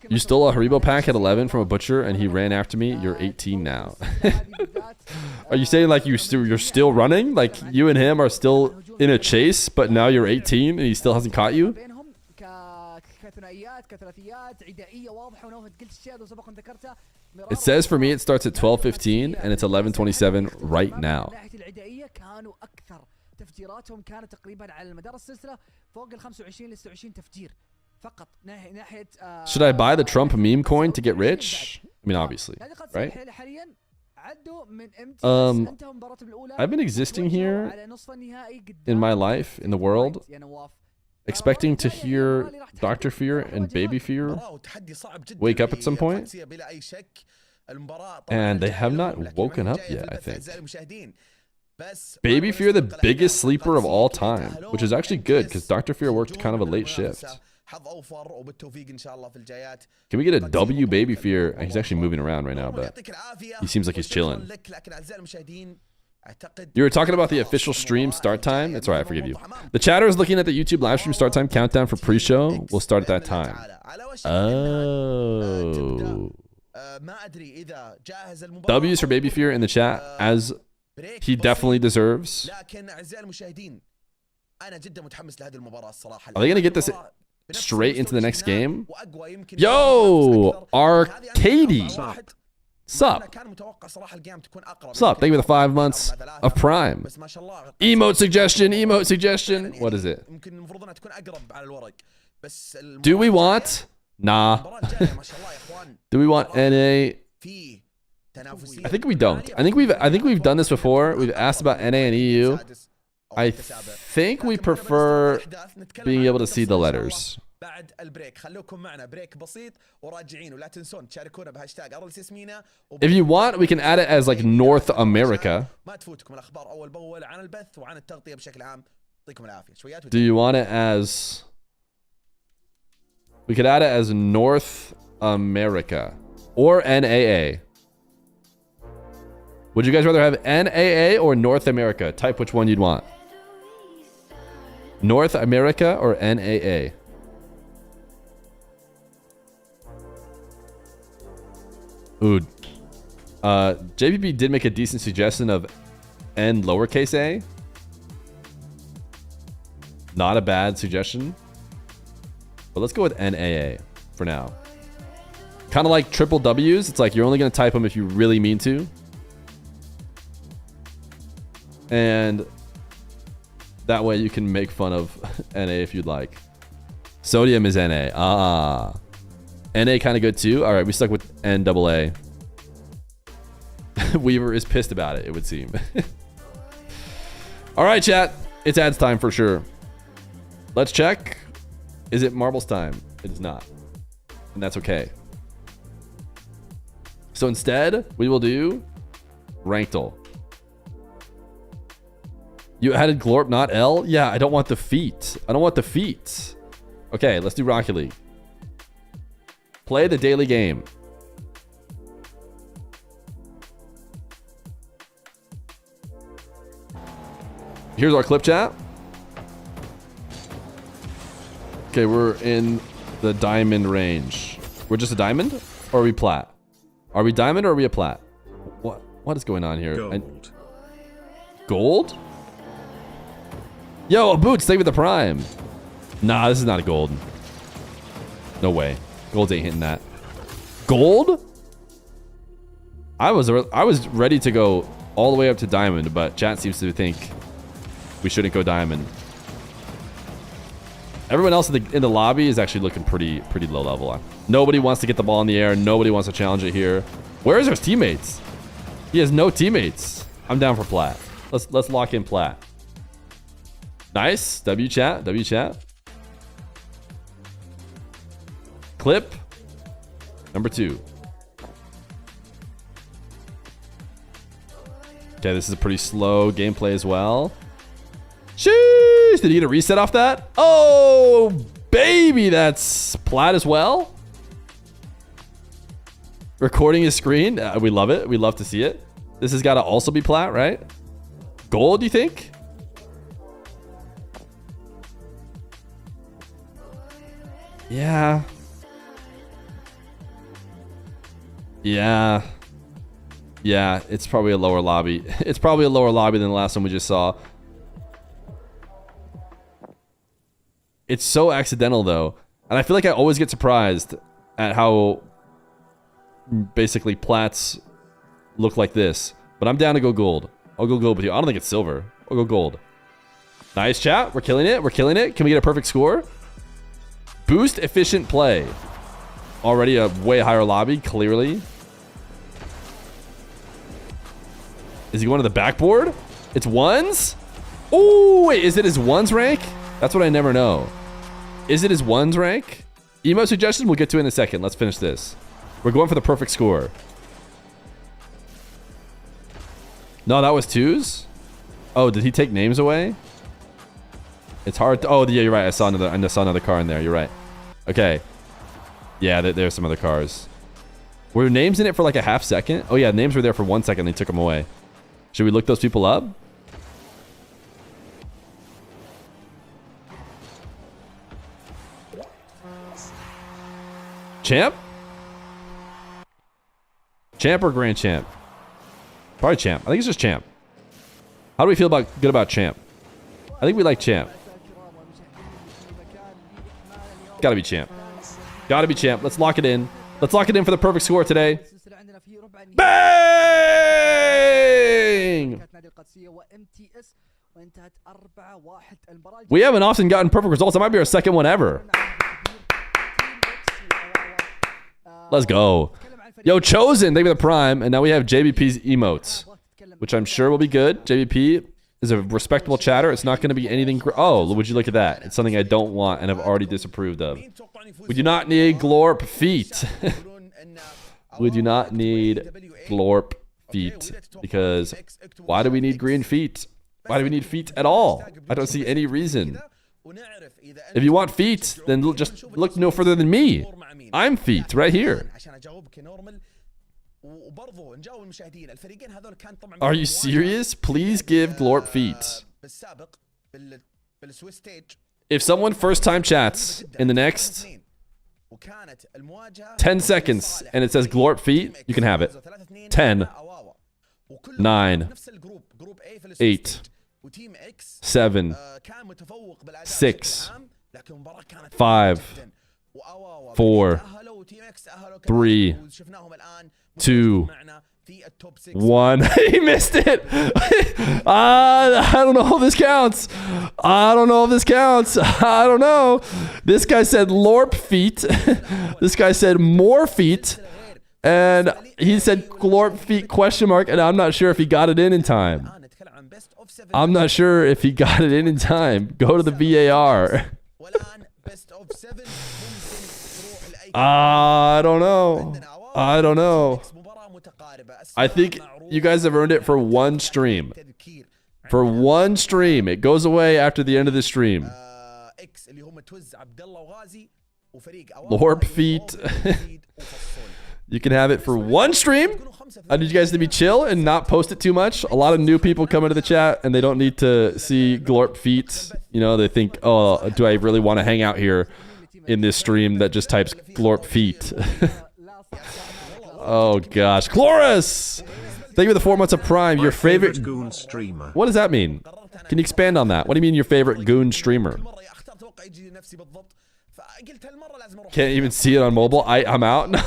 You stole a Haribo pack at 11 from a butcher and he ran after me. You're 18 now. Are you saying like you're still running? Like you and him are still in a chase, but now you're 18 and he still hasn't caught you? It says for me it starts at 12:15 and it's 11:27 right now. Should I buy the Trump meme coin to get rich? I mean, obviously, right? I've been existing here in my life, in the world, expecting to hear Dr. Feer and Baby Feer wake up at some point. And they have not woken up yet, I think. Baby Fear, the biggest sleeper of all time, which is actually good because Dr. Fear worked kind of a late shift. Can we get a W Baby Fear? He's actually moving around right now, but he seems like he's chilling. You were talking about the official stream start time? It's alright, I forgive you. The chatter is looking at the YouTube live stream start time countdown for pre-show. We'll start at that time. Oh. W's for Baby Fear in the chat, as he definitely deserves. Are they gonna get this straight into the next game? Yo, Arcady. Sup? Sup? Thank you for the 5 months of Prime. Emote suggestion. Emote suggestion. What is it? Do we want? Nah. Do we want NA? I think we don't. I think we've done this before. We've asked about NA and EU. I think we prefer being able to see the letters. بعد البريك خلوكم معنا بريك بسيط وراجعين ولا تنسون تشاركونا بهاشتاج RLCS MENA. If you want, we can add it as like North America. ما تفوتكم الأخبار أول بأول عن البث وعن التغطية بشكل عام. يعطيكم العافية. شويات. Do you want it as? We could add it as North America or NAA. Would you guys rather have NAA or North America? Type which one you'd want. North America or NAA? Ooh, JPP did make a decent suggestion of N lowercase a. Not a bad suggestion. But let's go with NAA for now. Kind of like triple W's. It's like you're only going to type them if you really mean to. And that way you can make fun of NA if you'd like. Sodium is NA. Ah. NA kind of good too. All right, we stuck with NAA. Weaver is pissed about it, it would seem. All right, chat. It's ads time for sure. Let's check. Is it marbles time? It is not. And that's okay. So instead, we will do Rankle. You added Glorp, not L? Yeah, I don't want the feet. I don't want the feet. Okay, let's do Rocket League. Play the daily game. Here's our clip chat. Okay, we're in the diamond range. We're just a diamond? Or are we plat? Are we diamond or are we a plat? What is going on here? Gold. Gold? Yo, a boot, stay with the prime. Nah, this is not a gold. No way. Gold ain't hitting that. Gold? I was ready to go all the way up to diamond, but chat seems to think we shouldn't go diamond. Everyone else in the lobby is actually looking pretty low level. Nobody wants to get the ball in the air. Nobody wants to challenge it here. Where is his teammates? He has no teammates. I'm down for plat. Let's lock in plat. Nice. W chat. W chat. Clip number 2. Okay, this is a pretty slow gameplay as well. Sheesh! Did he get a reset off that? Oh, baby, that's plat as well. Recording his screen. We love it. We love to see it. This has got to also be plat, right? Gold, you think? Yeah. Yeah. Yeah, it's probably a lower lobby. It's probably a lower lobby than the last one we just saw. It's so accidental, though. And I feel like I always get surprised at how basically plats look like this. But I'm down to go gold. I'll go gold with you. I don't think it's silver. I'll go gold. Nice chat. We're killing it. We're killing it. Can we get a perfect score? Boost efficient play. Already a way higher lobby, clearly. Is he going to the backboard? It's ones? Oh, wait. Is it his ones rank? That's what I never know. Is it his ones rank? Emo suggestion? We'll get to it in a second. Let's finish this. We're going for the perfect score. No, that was twos? Oh, did he take names away? It's hard to, oh yeah, you're right. I saw another car in there. You're right. Okay. Yeah, there's some other cars. Were names in it for like a half second? Oh yeah, names were there for 1 second. They took them away. Should we look those people up? Champ? Champ or Grand Champ? Probably Champ. I think it's just Champ. How do we feel good about Champ? I think we like Champ. Gotta be Champ. Gotta be Champ. Let's lock it in. Let's lock it in for the perfect score today. Bang! We haven't often gotten perfect results. That might be our second one ever. Let's go. Yo, Chosen, thank you for the prime. And now we have JBP's emotes, which I'm sure will be good. JBP is a respectable chatter. It's not going to be anything... Oh, would you look at that? It's something I don't want and have already disapproved of. We do not need Glorp feet. We do not need Glorp feet. Because why do we need green feet? Why do we need feet at all? I don't see any reason. If you want feet, then just look no further than me. I'm feet right here. Are you serious? Please give Glorp feet. If someone first time chats in the next 10 seconds and it says Glorp feet, you can have it. 10, 9, 8, 7, 6, 5, 4, 3, 2, 1. He missed it. I don't know if this counts. I don't know if this counts. I don't know. This guy said Lorp feet. This guy said more feet. And he said Glorp feet question mark. And I'm not sure if he got it in time. I'm not sure if he got it in time. Go to the VAR. I don't know. I don't know. I think you guys have earned it for one stream. For one stream. It goes away after the end of the stream. Lorp feet. You can have it for one stream. I need you guys to be chill and not post it too much. A lot of new people come into the chat and they don't need to see Glorp feet. You know, they think, oh, do I really want to hang out here in this stream that just types Glorp feet? Oh gosh. Chloris! Thank you for the 4 months of Prime. Your favorite goon streamer. What does that mean? Can you expand on that? What do you mean your favorite goon streamer? Can't even see it on mobile. I'm out. No.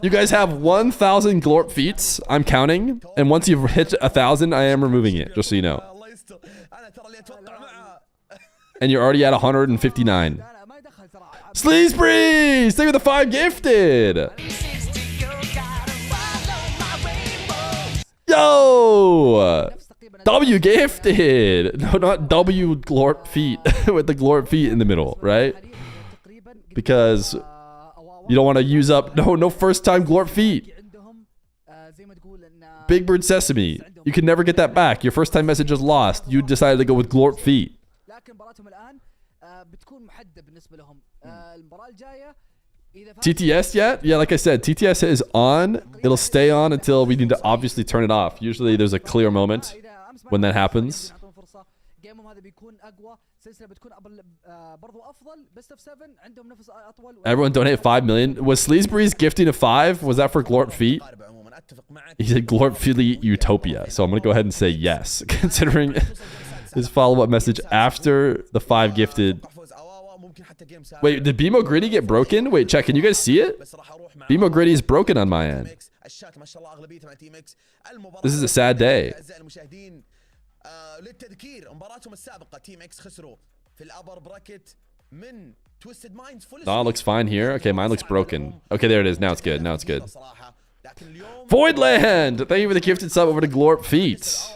You guys have 1,000 Glorp feats. I'm counting. And once you've hit 1,000, I am removing it, just so you know. And you're already at 159. Sleaze Breeze! Thank you for the 5 gifted! Yo! W gifted! No, not W Glorp feet. With the Glorp feet in the middle, right? Because you don't want to use up... No first time Glorp feet. Big Bird Sesame. You can never get that back. Your first time message is lost. You decided to go with Glorp feet. TTS yet? Yeah, like I said, TTS is on. It'll stay on until we need to obviously turn it off. Usually there's a clear moment when that happens. Everyone donate 5 million. Was Sleazebreeze gifting a 5? Was that for Glorp feet? He said Glorp feet Utopia. So I'm going to go ahead and say yes, considering his follow-up message after the 5 gifted. Wait, did BMO Gritty get broken? Wait, check. Can you guys see it? BMO Gritty is broken on my end. This is a sad day. No, it looks fine here. Okay, mine looks broken. Okay, there it is. Now it's good. Now it's good. Voidland! Thank you for the gifted sub over to Glorp feet.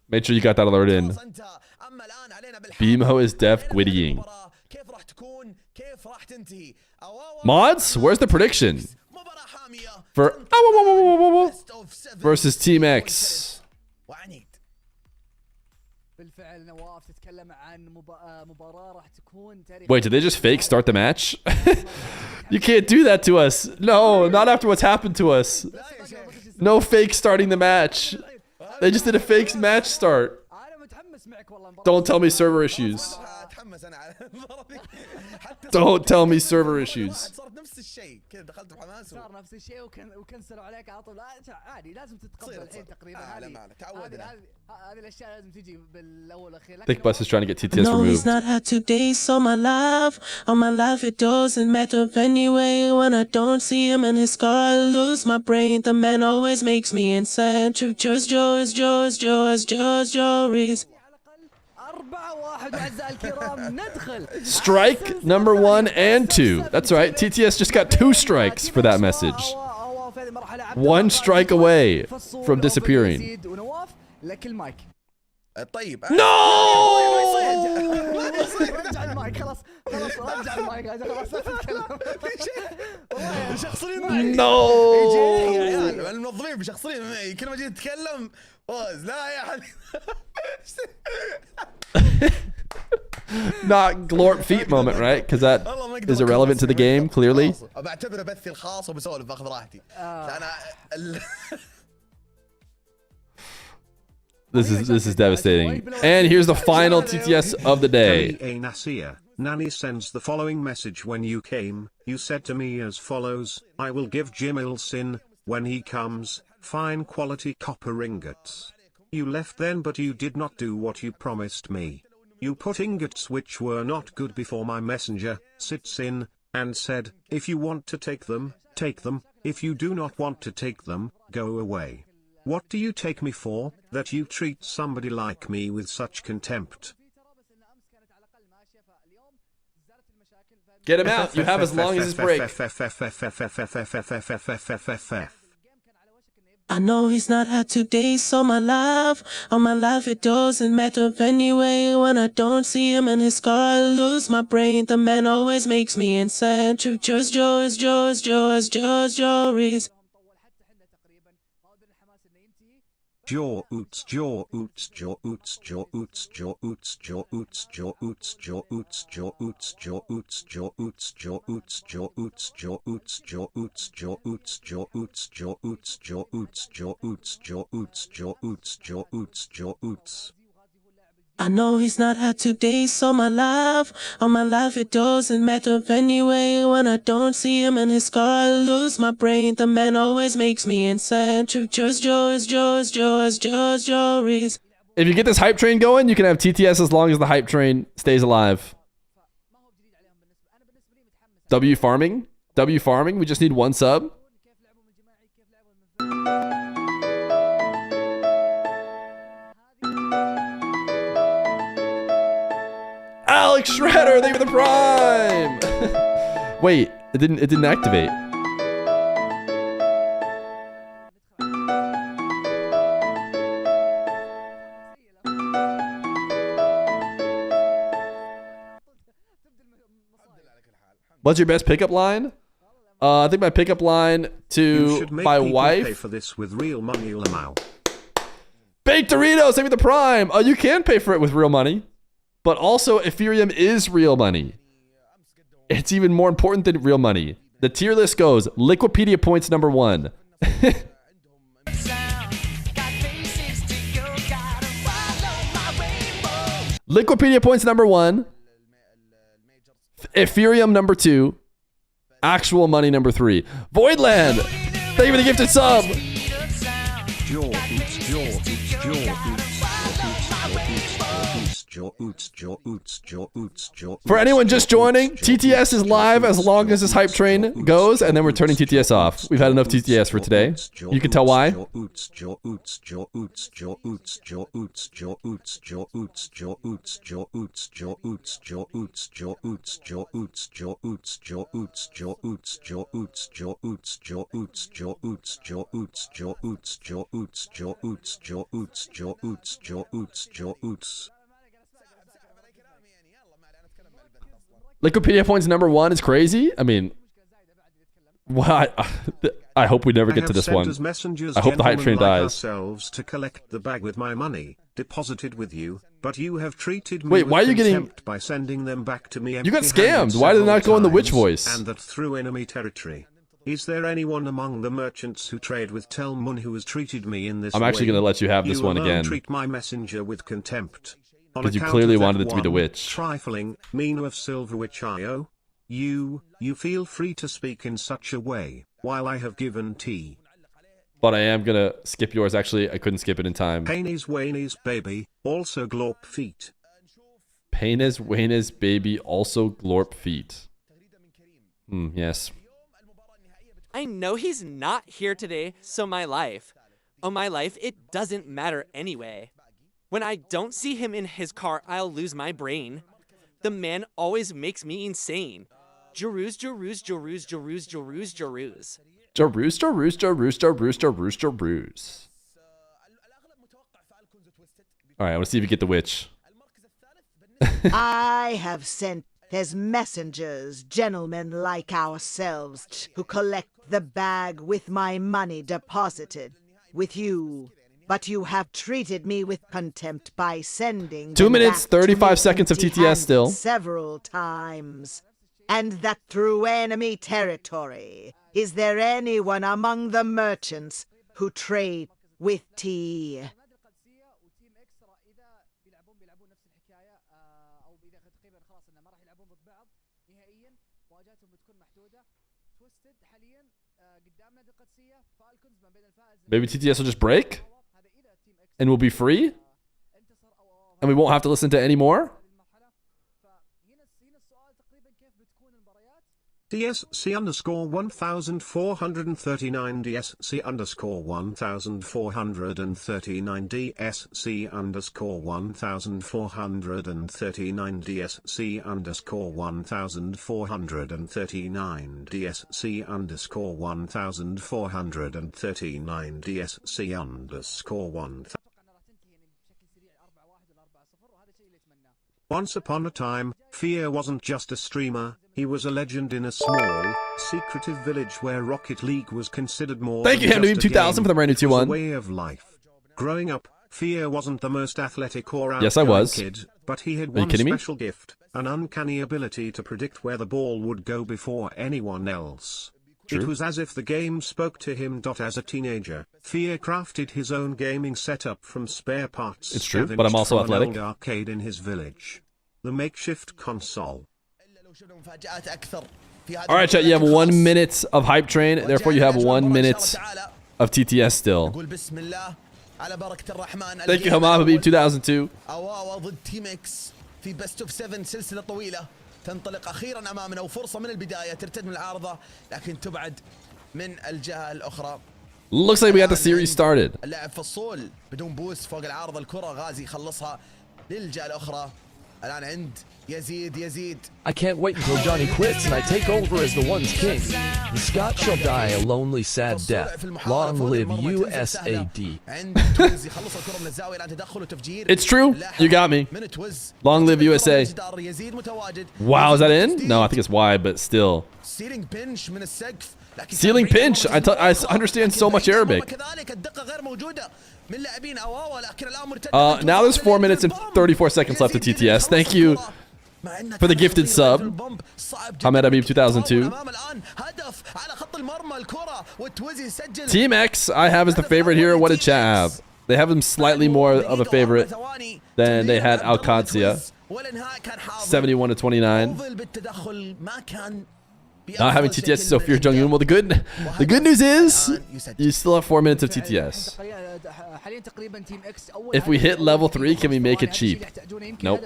Make sure you got that alert in. علينا بالحق. BMO is deaf gwiddying. المباراة كيف راح تكون؟ كيف راح تنتهي؟ Mods, where's the prediction مباراة حامية for Best of 7 versus Team X? وعنيد. بالفعل نواف تتكلم عن مباراة راح تكون تاريخ. Wait, did they just fake start the match? You can't do that to us. No, not after what's happened to us. No fake starting the match. They just did a fake match start. انا متحمس معك والله. Don't tell me server issues. اتحمس انا على المباراة ذي. Don't tell me server issues. صارت نفس الشيء كذا دخلت بحماس صار نفس الشيء وكنسلوا عليك على طول. عادي لازم تتقبل الحين تقريبا. هذه الاشياء لازم تجي بالاول والاخير. Thick Bus is trying to get TTS No, he's removed. not had 2 days, so my life, all my life it doesn't matter anyway. When I don't see him and his scar, I lose my brain. The man always makes me insane. Just Joris. 4-1 اعزائي الكرام ندخل. Strike number 1 and 2. That's right. TTS just got 2 strikes for that message. 1 strike away from disappearing. ونواف لك المايك. طيب No! رجع المايك خلاص رجع المايك خلاص لا تتكلم. والله شخصين معي. No! يا عيال المنظمين بشخصين معي كل ما جيت اتكلم فوز. لا يا حبيبي. Not glorp feet moment, right? Because that is irrelevant to the game, clearly. بعتبره بثي الخاص وبسولف باخذ راحتي. انا This is devastating. And here's the final TTS of the day. Nasir, Nani sends the following message. When you came, you said to me as follows: I will give Jimil Sin, when he comes, fine quality copper ingots. You left then, but you did not do what you promised me. You put ingots which were not good before my messenger, sits in, and said, if you want to take them, take them, if you do not want to take them, go away. What do you take me for, that you treat somebody like me with such contempt? Get him out. You have as long as his break. I know he's not had 2 days, so my life, all my life it doesn't matter anyway. When I don't see him and his scar, I lose my brain. The man always makes me insane. Just Joris. I know he's not had 2 days, so my life, all my life it doesn't matter anyway. When I don't see him and his scar, I lose my brain. The man always makes me insane. Just Joris. If you get this hype train going, you can have TTS as long as the hype train stays alive. W farming? W farming? We just need 1 sub? Alex Shredder, thank you for the prime. Wait, it didn't activate. What's your best pickup line? I think my pickup line to my wife. Pay for this with real money, Lamau. Baked Doritos, save me the prime. Oh, you can pay for it with real money. But also, Ethereum is real money. It's even more important than real money. The tier list goes Liquipedia points number 1. Liquipedia points number 1. Ethereum number 2. Actual money number 3. Voidland, thank you for the gifted sub. For anyone just joining, TTS is live as long as this hype train goes, and then we're turning TTS off. We've had enough TTS for today. You can tell why. Liquipedia points #1 is crazy. I mean, what? I hope we never get to this one. I hope the hype train dies. Ourselves to collect the bag with my money deposited with you, but you have treated me Wait, why are you getting by sending them back to me? You got scammed. Why did it not go in the witch voice? And that through enemy territory. Is there anyone among the merchants who trade with Telmun who has treated me in this I'm actually going to let you have this one again. Treat my messenger with contempt. Because you clearly wanted it to be the witch. Trifling, MENA of Silver Witch IO. You feel free to speak in such a way, while I have given tea. But I am going to skip yours. Actually, I couldn't skip it in time. Paines Wayne's baby, also glorp feet. Paines Wayne's baby, also glorp feet. Yes. I know he's not here today, so my life. Oh, my life, it doesn't matter anyway. When I don't see him in his car, I'll lose my brain. The man always makes me insane. Jeru's, Jeru's, Jeru's, Jeru's, Jeru's, Jeru's. Jeru's, Jeru's, Jeru's, Jeru's, Jeru's, Jeru's. All right, I want to see if you get the witch. I have sent as messengers, gentlemen like ourselves, who collect the bag with my money deposited with you. But you have treated me with contempt by sending 2 minutes, 35 seconds of TTS still. Several times. And that through enemy territory. Is there anyone among the merchants who trade with tea? Maybe TTS will just break? And we'll be free? And we won't have to listen to any more? DSC underscore 1439 DSC underscore 1439 DSC underscore 1439 DSC underscore 1439 DSC underscore 1439 DSC underscore 1000. Once upon a time, Feer wasn't just a streamer, he was a legend in a small, secretive village where Rocket League was considered more Thank you, than just a 2000 game. for the brand new It was a 2-1. way of life. Growing up, Feer wasn't the most athletic or Yes, I outgoing was. kid, but he had Are you one kidding me? special gift, an uncanny ability to predict where the ball would go before anyone else. True. It was as if the game spoke to him. As a teenager, Feer crafted his own gaming setup from spare parts. It's true, but I'm also scavenged from athletic. an old arcade in his village. The makeshift console. All right, chat, you have 1 minute of hype train. Therefore, you have 1 minute of TTS still. Thank you, Hamam Habib 2002. أواوا ضد تيم اكس في بيست اوف 7 سلسلة طويلة تنطلق أخيرا أمامنا وفرصة من البداية ترتد من العارضة لكن تبعد من الجهة الأخرى. Looks like we got the series started. اللاعب فصول بدون بوست فوق العارضة الكرة غازي يخلصها للجهة الأخرى. الآن عند يزيد. I can't wait until Johnny quits and I take over as the one's king. The Scot shall die a lonely, sad death. Long live USAD. It's true. You got me. Long live USA. Wow, is that in? No, I think it's wide, but still. Ceiling pinch. I understand so much Arabic. Now there's 4 minutes and 34 seconds left of TTS. Thank you for the gifted sub, Hamed Habib 2002. Team X I have as the favorite here. What did chat have? They have him slightly more of a favorite than they had Al Qadsiya. 71-29. Not having TTS is so Fear Jung-un. Well, the good news is you still have 4 minutes of TTS. If we hit level 3, can we make it cheap? Nope.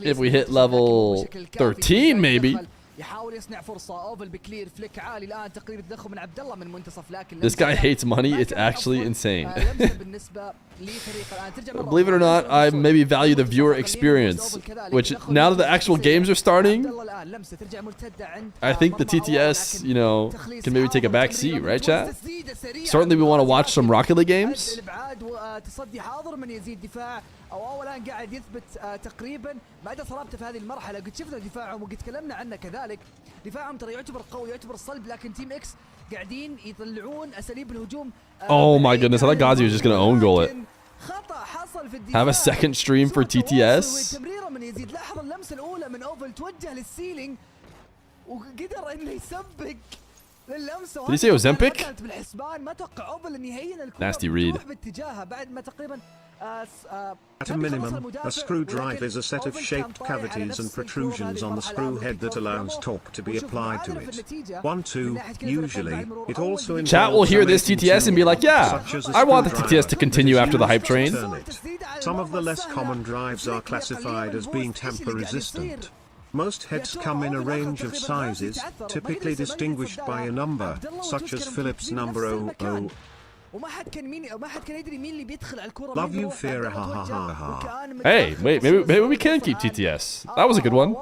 If we hit level 13, maybe. يحاول يصنع فرصة. اوفل بكلير فليك عالي الآن تقريبا تدخل من عبد الله من منتصف لكن This guy hates money. It's actually insane. بالنسبة لفريق الآن ترجع Believe it or not, I maybe value the viewer experience, which now that the actual games are starting, I think the TTS, you know, can maybe take a back seat, right, chat? Certainly we want to watch some Rocket League games. تصدي حاضر من يزيد دفاع او الان قاعد يثبت تقريبا بعد صلابته في هذه المرحله. قد شفنا دفاعهم وقد تكلمنا عنه كذلك. دفاعهم ترى يعتبر قوي يعتبر صلب لكن تيم اكس قاعدين يطلعون اساليب الهجوم. Oh my goodness, I thought Ghazi was just going to own goal it. خطا حصل في الدفاع. Have a second stream for TTS. تمريره من يزيد. لاحظ اللمسه الاولى من اوفل توجه للسيلينج وقدر انه يسبق. Did he say Ozempic? Nasty read. At a minimum, a screw drive is a set of shaped cavities and protrusions on the screw head that allows torque to be applied to it. 1, 2, usually, it also involves Chat will hear this TTS and be like, yeah, I want the TTS to continue after the hype train. Some of the less common drives are classified as being tamper resistant. Most heads come in a range of sizes, typically distinguished by a number, such as Phillips number 00. Love you, Feer, ha ha ha ha. Hey, wait, maybe we can keep TTS. That was a good one.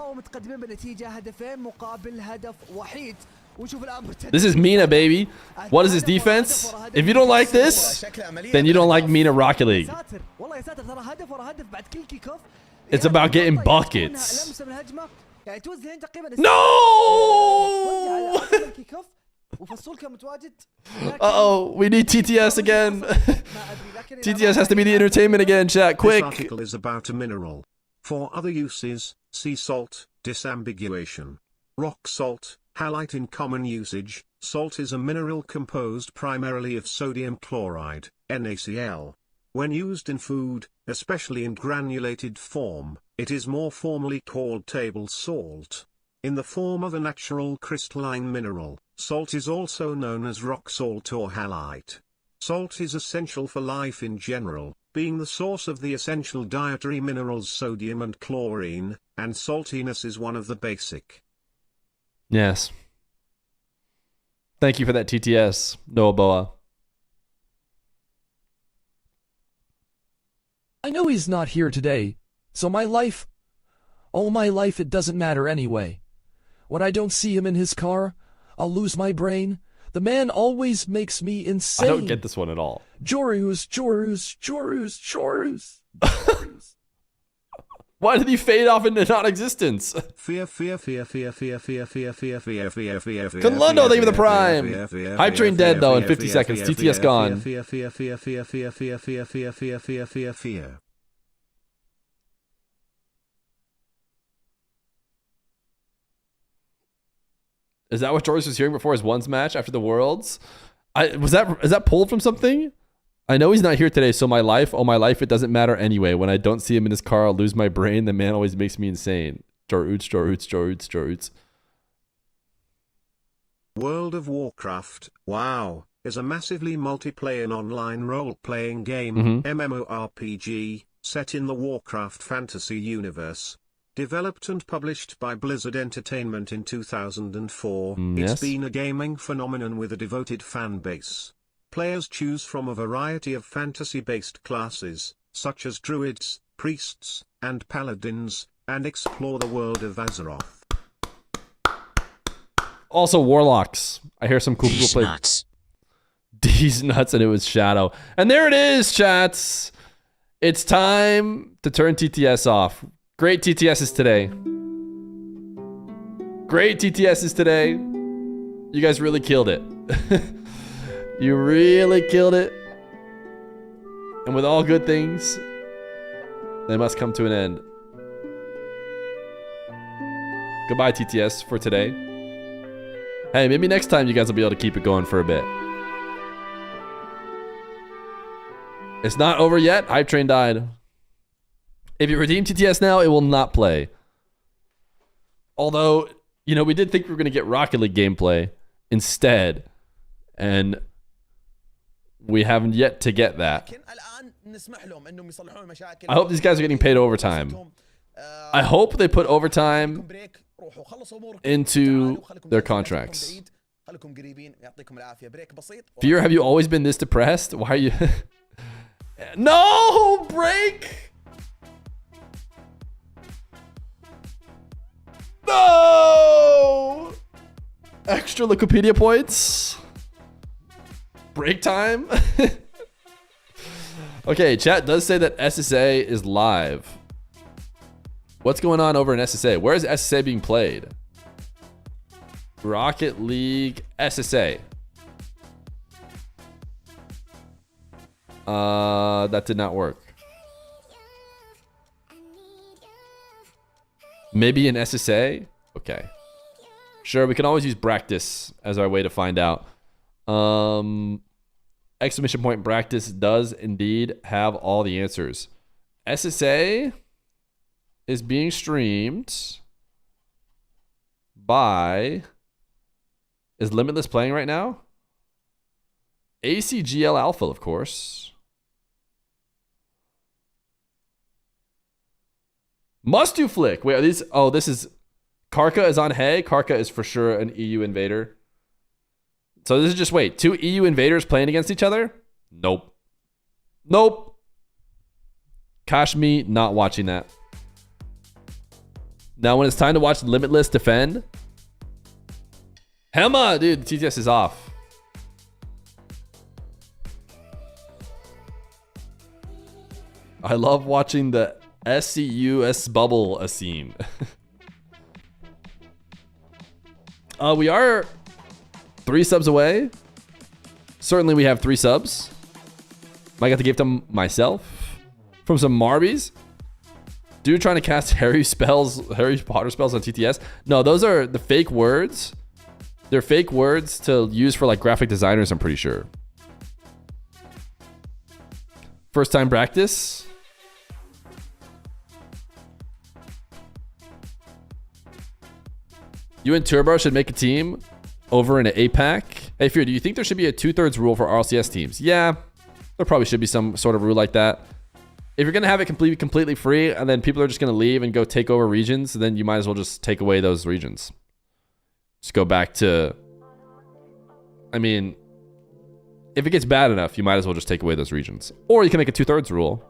This is MENA, baby. What is his defense? If you don't like this, then you don't like MENA Rocket League. It's about getting buckets. No! Uh-oh, we need TTS again. TTS has to be the entertainment again, chat, quick. This article is about a mineral. For other uses, sea salt, disambiguation. Rock salt, halite in common usage. Salt is a mineral composed primarily of sodium chloride, NaCl. When used in food, especially in granulated form, it is more formally called table salt. In the form of a natural crystalline mineral, salt is also known as rock salt or halite. Salt is essential for life in general, being the source of the essential dietary minerals sodium and chlorine, and saltiness is one of the basic. Yes. Thank you for that TTS, Noah Boa. I know he's not here today, so my life, all my life it doesn't matter anyway. When I don't see him in his car, I'll lose my brain. The man always makes me insane. I don't get this one at all. Jorus. Why did he fade off into non-existence? Fear. Conlundo, thank you for the prime. Hype train dead though in 50 seconds. TTS gone. Fear. Is that what George was hearing before his ones match after the Worlds? Is that pulled from something? I know he's not here today, so my life, it doesn't matter anyway. When I don't see him in his car, I'll lose my brain. The man always makes me insane. Joroots. World of Warcraft, WoW, is a massively multiplayer online role-playing game, MMORPG, set in the Warcraft fantasy universe. Developed and published by Blizzard Entertainment in 2004, It's been a gaming phenomenon with a devoted fan base. Players choose from a variety of fantasy-based classes, such as druids, priests, and paladins, and explore the world of Azeroth. Also warlocks. I hear some cool people play. D's nuts, and it was Shadow. And there it is, chats. It's time to turn TTS off. Great TTSs today. You guys really killed it. You really killed it. And with all good things, they must come to an end. Goodbye, TTS, for today. Hey, maybe next time you guys will be able to keep it going for a bit. It's not over yet. Hype train died. If you redeem TTS now, it will not play. Although, you know, we did think we were going to get Rocket League gameplay instead. And we haven't yet to get that. I hope these guys are getting paid overtime. I hope they put overtime بريك روحوا خلصوا اموركم into their contracts. Fear, have you always been this depressed? Why are you... No! Break! No! Extra Wikipedia points. Break time. Okay, chat does say that SSA is live. What's going on over in SSA? Where is SSA being played? Rocket League SSA. That did not work. Maybe in SSA? Okay. Sure, we can always use practice as our way to find out. Exclamation point practice does indeed have all the answers. SSA is being streamed by... Is Limitless playing right now? ACGL Alpha, of course. Must do flick. Wait, are these... Oh, this is... Karka is on Hey. Karka is for sure an EU invader. So this is just, wait, 2 EU invaders playing against each other? Nope. Nope. Kashmi, not watching that. Now when it's time to watch Limitless defend... Hema, dude, TTS is off. I love watching the SCUS bubble Asim. We are 3 subs away. Certainly we have 3 subs. I got to give them myself from some Marbies. Dude trying to cast Harry Potter spells on TTS. No, those are the fake words. They're fake words to use for like graphic designers, I'm pretty sure. First time practice. You and Turbo should make a team over in an APAC. Hey, Fear, do you think there should be a 2/3 rule for RLCS teams? Yeah, there probably should be some sort of rule like that. If you're going to have it completely free and then people are just going to leave and go take over regions, then you might as well just take away those regions. Just go back to... I mean, if it gets bad enough, you might as well just take away those regions. Or you can make a 2/3 rule.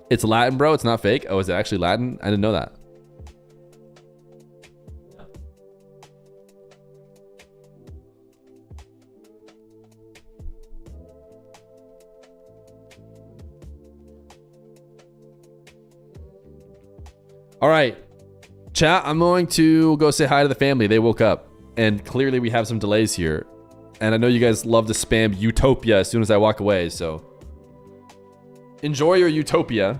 It's Latin, bro. It's not fake. Oh, is it actually Latin? I didn't know that. All right, chat, I'm going to go say hi to the family. They woke up, and clearly we have some delays here. And I know you guys love to spam Utopia as soon as I walk away, so enjoy your Utopia.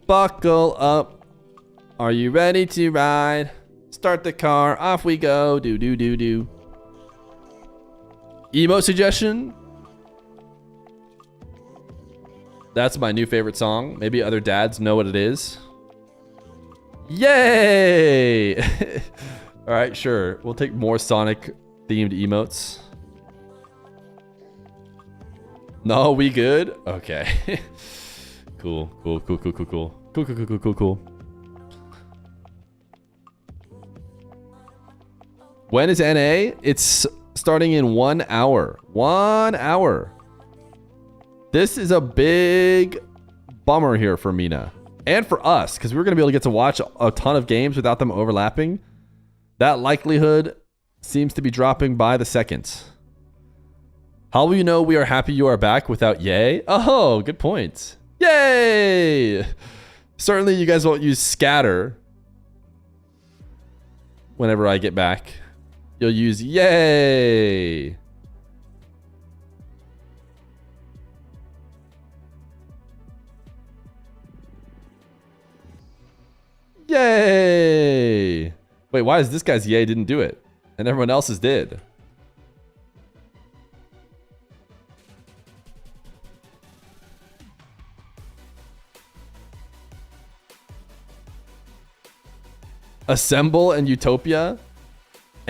Buckle up. Are you ready to ride? Start the car. Off we go. Do, do, do, do. Emo suggestion. That's my new favorite song. Maybe other dads know what it is. Yay! All right, sure. We'll take more Sonic themed emotes. No, we good? Okay. Cool. Cool, cool, cool, cool, cool. Cool, cool, cool, cool, cool, cool. When is NA? It's starting in 1 hour. 1 hour. This is a big bummer here for MENA. And for us, because we were going to be able to get to watch a ton of games without them overlapping. That likelihood seems to be dropping by the second. How will you know we are happy you are back without yay? Oh, good point. Yay! Certainly you guys won't use scatter whenever I get back. You'll use yay. Yay! Wait, why is this guy's yay didn't do it? And everyone else's did. Assemble and Utopia.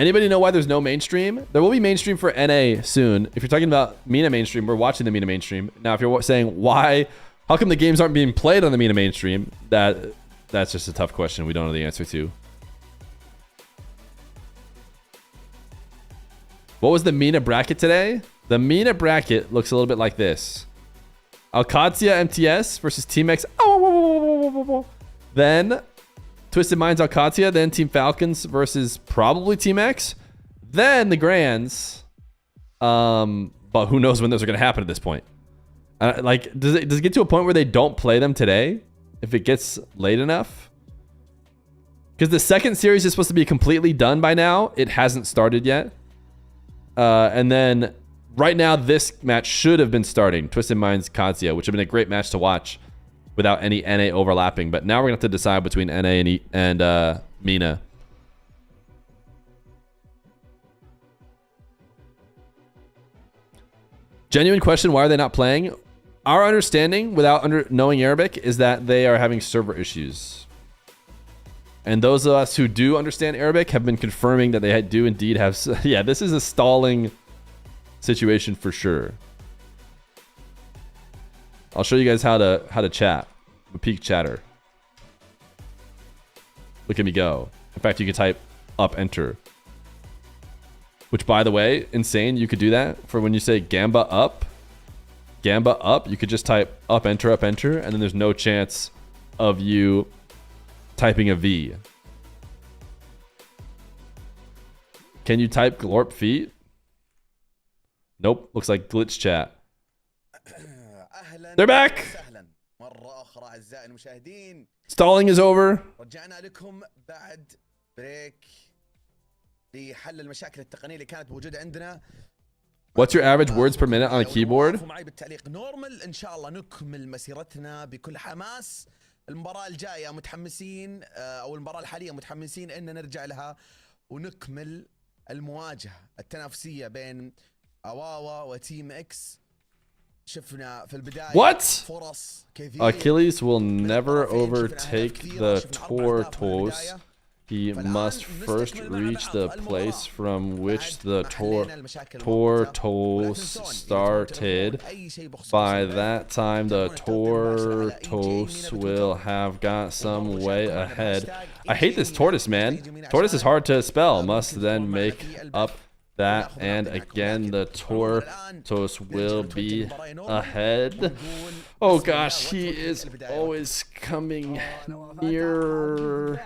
Anybody know why there's no mainstream? There will be mainstream for NA soon. If you're talking about MENA mainstream, we're watching the MENA mainstream. Now, if you're saying why, how come the games aren't being played on the MENA mainstream? That's just a tough question we don't know the answer to. What was the MENA bracket today? The MENA bracket looks a little bit like this. Alcatia MTS versus Team X. Then Twisted Minds Alcatia, then Team Falcons versus probably Team X. Then the Grands. But who knows when those are going to happen at this point. Like, does it get to a point where they don't play them today? If it gets late enough? Because the second series is supposed to be completely done by now. It hasn't started yet. And then right now, this match should have been starting. Twisted Minds Katsuya, which would have been a great match to watch without any NA overlapping. But now we're going to have to decide between NA and MENA. Genuine question, why are they not playing? Our understanding, without knowing Arabic, is that they are having server issues. And those of us who do understand Arabic have been confirming that they do indeed have... Yeah, this is a stalling situation for sure. I'll show you guys how to chat. A peak chatter. Look at me go. In fact, you can type up enter. Which, by the way, insane. You could do that for when you say Gamba up. Gamba up. You could just type up enter, and then there's no chance of you typing a V. Can you type glorp feet? Nope. Looks like glitch chat. They're back. Stalling is over. رجعنا لكم بعد بريك لحل المشاكل التقنية اللي كانت موجودة عندنا. What's your average words per minute on a keyboard? معي بالتعليق نورمال ان شاء الله نكمل مسيرتنا بكل حماس. المباراة الجاية متحمسين او المباراة الحالية متحمسين ان نرجع لها ونكمل المواجهة التنافسية بين اواوا وتيم اكس. شفنا في البداية فرص كثيرة. Achilles will never overtake the Tortoise. He must first reach the place from which the Tortoise started. By that time, the Tortoise will have got some way ahead. I hate this tortoise, man. Tortoise is hard to spell. Must then make up that, and again, the Tortoise will be ahead. Oh gosh, he is always coming near,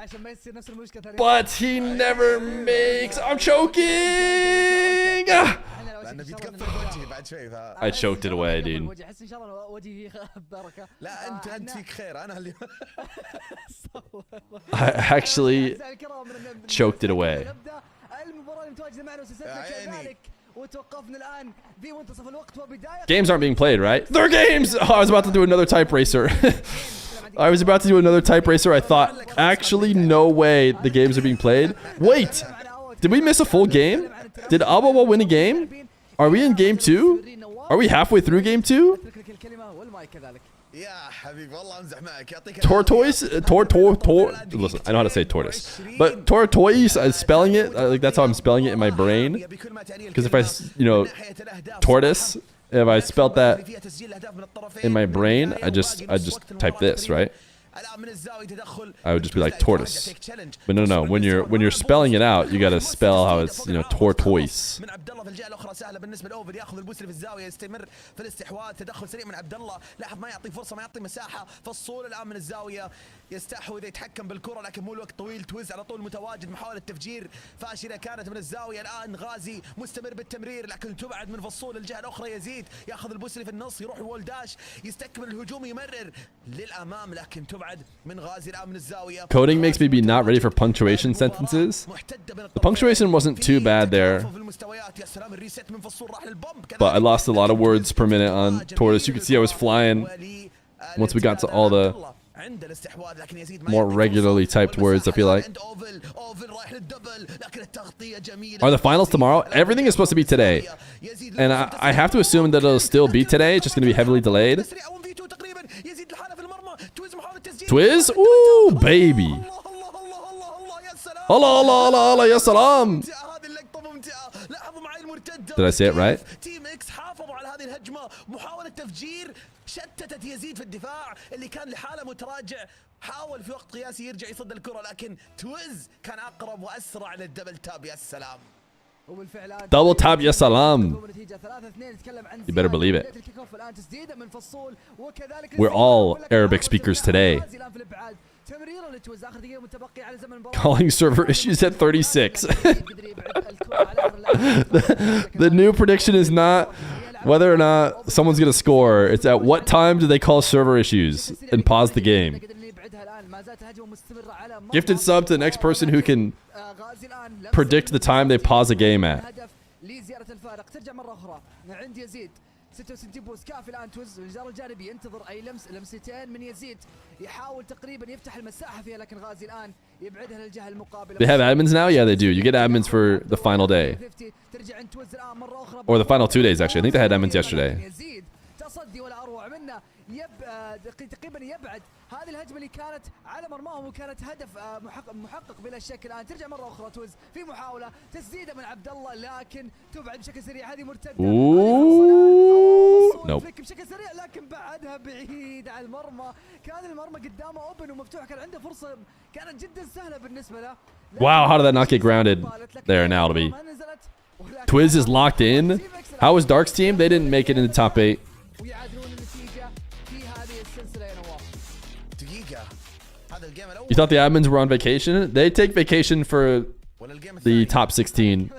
but he never makes. I'm choking. I choked it away, dude. I actually choked it away. Games aren't being played, right? They're games! Oh, I was about to do another type racer. I was about to do another type racer. I thought, actually, no way the games are being played. Wait, did we miss a full game? Did Abawa win a game? Are we in game 2? Are we halfway through game 2? Tortoise? Listen, I know how to say tortoise. But tortoise, spelling it, like that's how I'm spelling it in my brain. Because if I, tortoise, if I spelt that in my brain, I just type this, right? I would just be like tortoise. But no. When you're spelling it out, you gotta spell how it's, tortoise. يستحوذ يتحكم بالكرة لكن مو الوقت طويل. تويز على طول متواجد. محاولة تفجير فاشلة كانت من الزاوية. الآن غازي مستمر بالتمرير لكن تبعد من فصول. الجهة الأخرى يزيد ياخذ البوسلي في النص يروح الوول داش يستكمل الهجوم يمرر للأمام لكن تبعد من غازي الآن من الزاوية. Coding makes me be not ready for punctuation sentences. The punctuation wasn't too bad there, but I lost a lot of words per minute on tortoise. You could see I was flying once we got to all the more regularly typed words, I feel like. Are the finals tomorrow? Everything is supposed to be today. And I have to assume that it'll still be today. It's just going to be heavily delayed. Twiz? Ooh, baby. Allah, ya salam. Did I say it right? شتتت يزيد في الدفاع اللي كان لحاله متراجع. حاول في وقت قياسي يرجع يصد الكرة لكن تويز كان أقرب وأسرع للدبل تاب. يا سلام. Double tap, ya salam. You better believe it. We're all Arabic speakers today. Calling server issues at 36. The new prediction is not whether or not someone's going to score. It's at what time do they call server issues and pause the game. Gifted sub to the next person who can predict the time they pause a game at. 66 بوس كافي الان توز الجدار الجانبي ينتظر اي لمستين من يزيد يحاول تقريبا يفتح المساحه فيها لكن غازي الان يبعدها للجهه المقابله. They have admins now? Yeah, they do. You get admins for the final day. Or the final 2 days actually. I think they had admins yesterday. تصدي ولا اروع منه تقريبا يبعد هذه الهجمه اللي كانت على مرماهم وكانت هدف محقق بلا شك. الان ترجع مره اخرى توز في محاوله تسديده من عبد الله لكن تبعد بشكل سريع. هذه مرتده بشكل سريع لكن بعدها بعيد على المرمى. كان المرمى قدامه اوبن ومفتوح كان عنده فرصه كانت جدا سهله بالنسبه له. Wow, how did that not get grounded there now to be? Twiz is locked in. How was Dark's team? They didn't make it in the top 8. You thought the admins were on vacation? They take vacation for the top 16.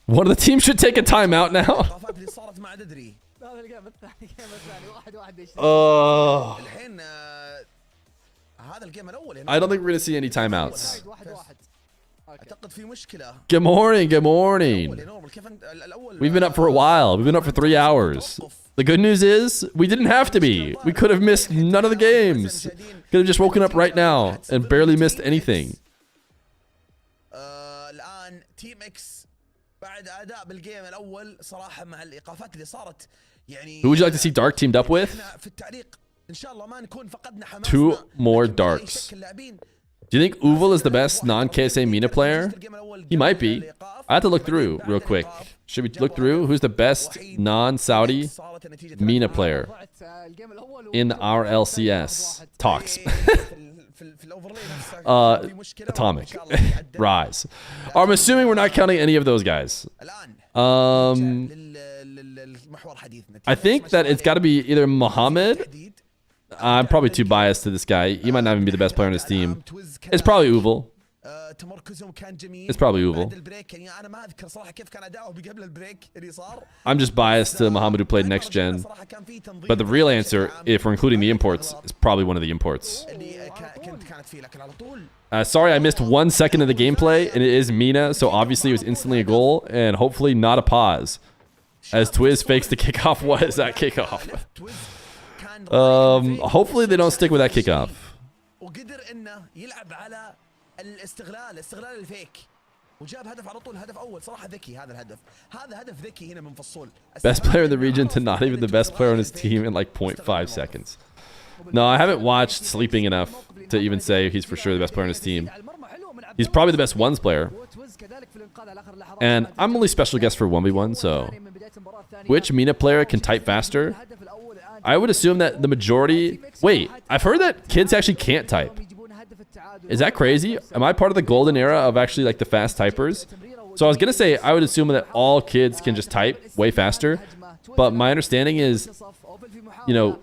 One of the teams should take a timeout now. I don't think we're going to see any timeouts. Good morning, good morning. We've been up for a while. We've been up for 3 hours. The good news is we didn't have to be. We could have missed none of the games. Could have just woken up right now and barely missed anything. Who would you like to see Dark teamed up with? 2 more Darks. Do you think Uval is the best non-KSA MENA player? He might be. I have to look through real quick. Should we look through who's the best non-Saudi MENA player in our RLCS talks? Atomic. Rise. I'm assuming we're not counting any of those guys. I think that it's got to be either Muhammad. I'm probably too biased to this guy. He might not even be the best player on his team. It's probably Uval. It's probably Uval. I'm just biased to Muhammad who played next gen. But the real answer, if we're including the imports, is probably one of the imports. Sorry, I missed 1 second of the gameplay, and it is MENA, so obviously it was instantly a goal, and hopefully not a pause. As Twiz fakes the kickoff. What is that kickoff? Hopefully they don't stick with that kickoff. وقدر انه يلعب على استغلال الفيك وجاب هدف على طول هدف اول صراحه ذكي هذا الهدف هذا هدف ذكي هنا من فصول Best player in the region to not even the best player on his team in like 0.5 seconds. No, I haven't watched Sleeping enough to even say he's for sure the best player on his team. He's probably the best ones player. And I'm only special guest for 1v1, so which MENA player can type faster? I would assume that the majority... Wait, I've heard that kids actually can't type. Is that crazy? Am I part of the golden era of actually like the fast typers? So I was going to say, I would assume that all kids can just type way faster. But my understanding is, you know,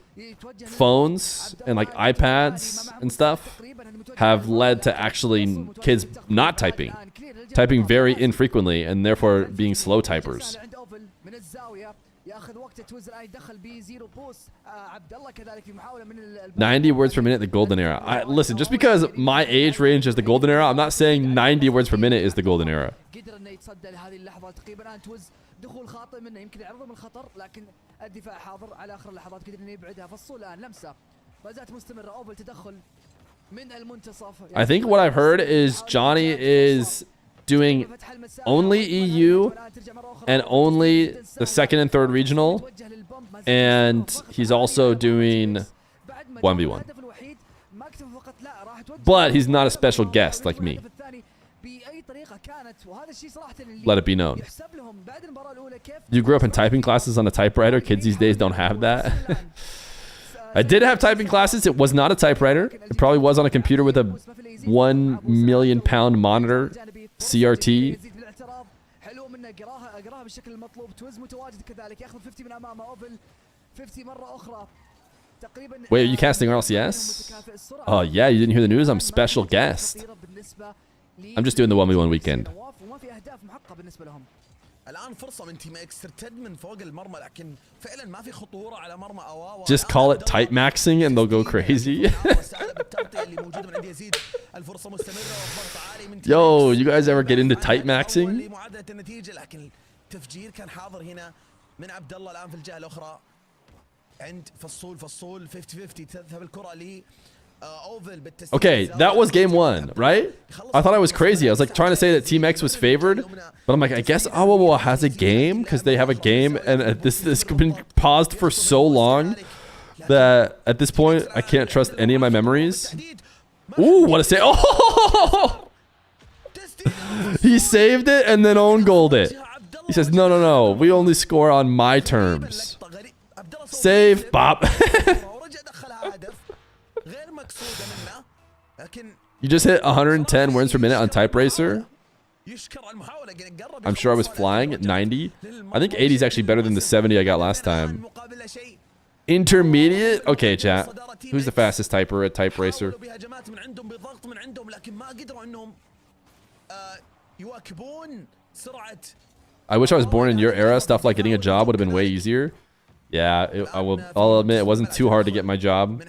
phones and like iPads and stuff have led to actually kids not typing very infrequently and therefore being slow typers. 90 words per minute, the golden era. Listen, just because my age range is the golden era, I'm not saying 90 words per minute is the golden era. دخول خاطئ منه يمكن يعرضه من الخطر لكن الدفاع حاضر على اخر اللحظات قدر انه يبعدها فالصول الان لمسه ما زالت مستمره اوفل تدخل من المنتصف. I think what I've heard is Johnny is doing only EU and only the second and third regional, and he's also doing 1v1. But he's not a special guest like me. Let it be known. You grew up in typing classes on a typewriter. Kids these days don't have that. I did have typing classes. It was not a typewriter. It probably was on a computer with a 1 million pound monitor, CRT. Wait, are you casting RLCS? Oh yeah, you didn't hear the news? I'm special guest. I'm just doing the 1v1 weekend. Just call it type maxing and they'll go crazy. Yo, you guys ever get into type maxing? Okay, that was game one, right? I thought I was crazy. I was like trying to say that Team X was favored, but I'm like, I guess Awawa has a game because they have a game, and this has been paused for so long that at this point I can't trust any of my memories. Ooh, what a save! Oh, he saved it and then own goaled it. He says, no, no, no, we only score on my terms. Save, bop. You just hit 110 words per minute on Type Racer. I'm sure I was flying at 90. I think 80 is actually better than the 70 I got last time. Intermediate? Okay, chat. Who's the fastest typer at Type Racer? I wish I was born in your era. Stuff like getting a job would have been way easier. Yeah, I'll admit it wasn't too hard to get my job.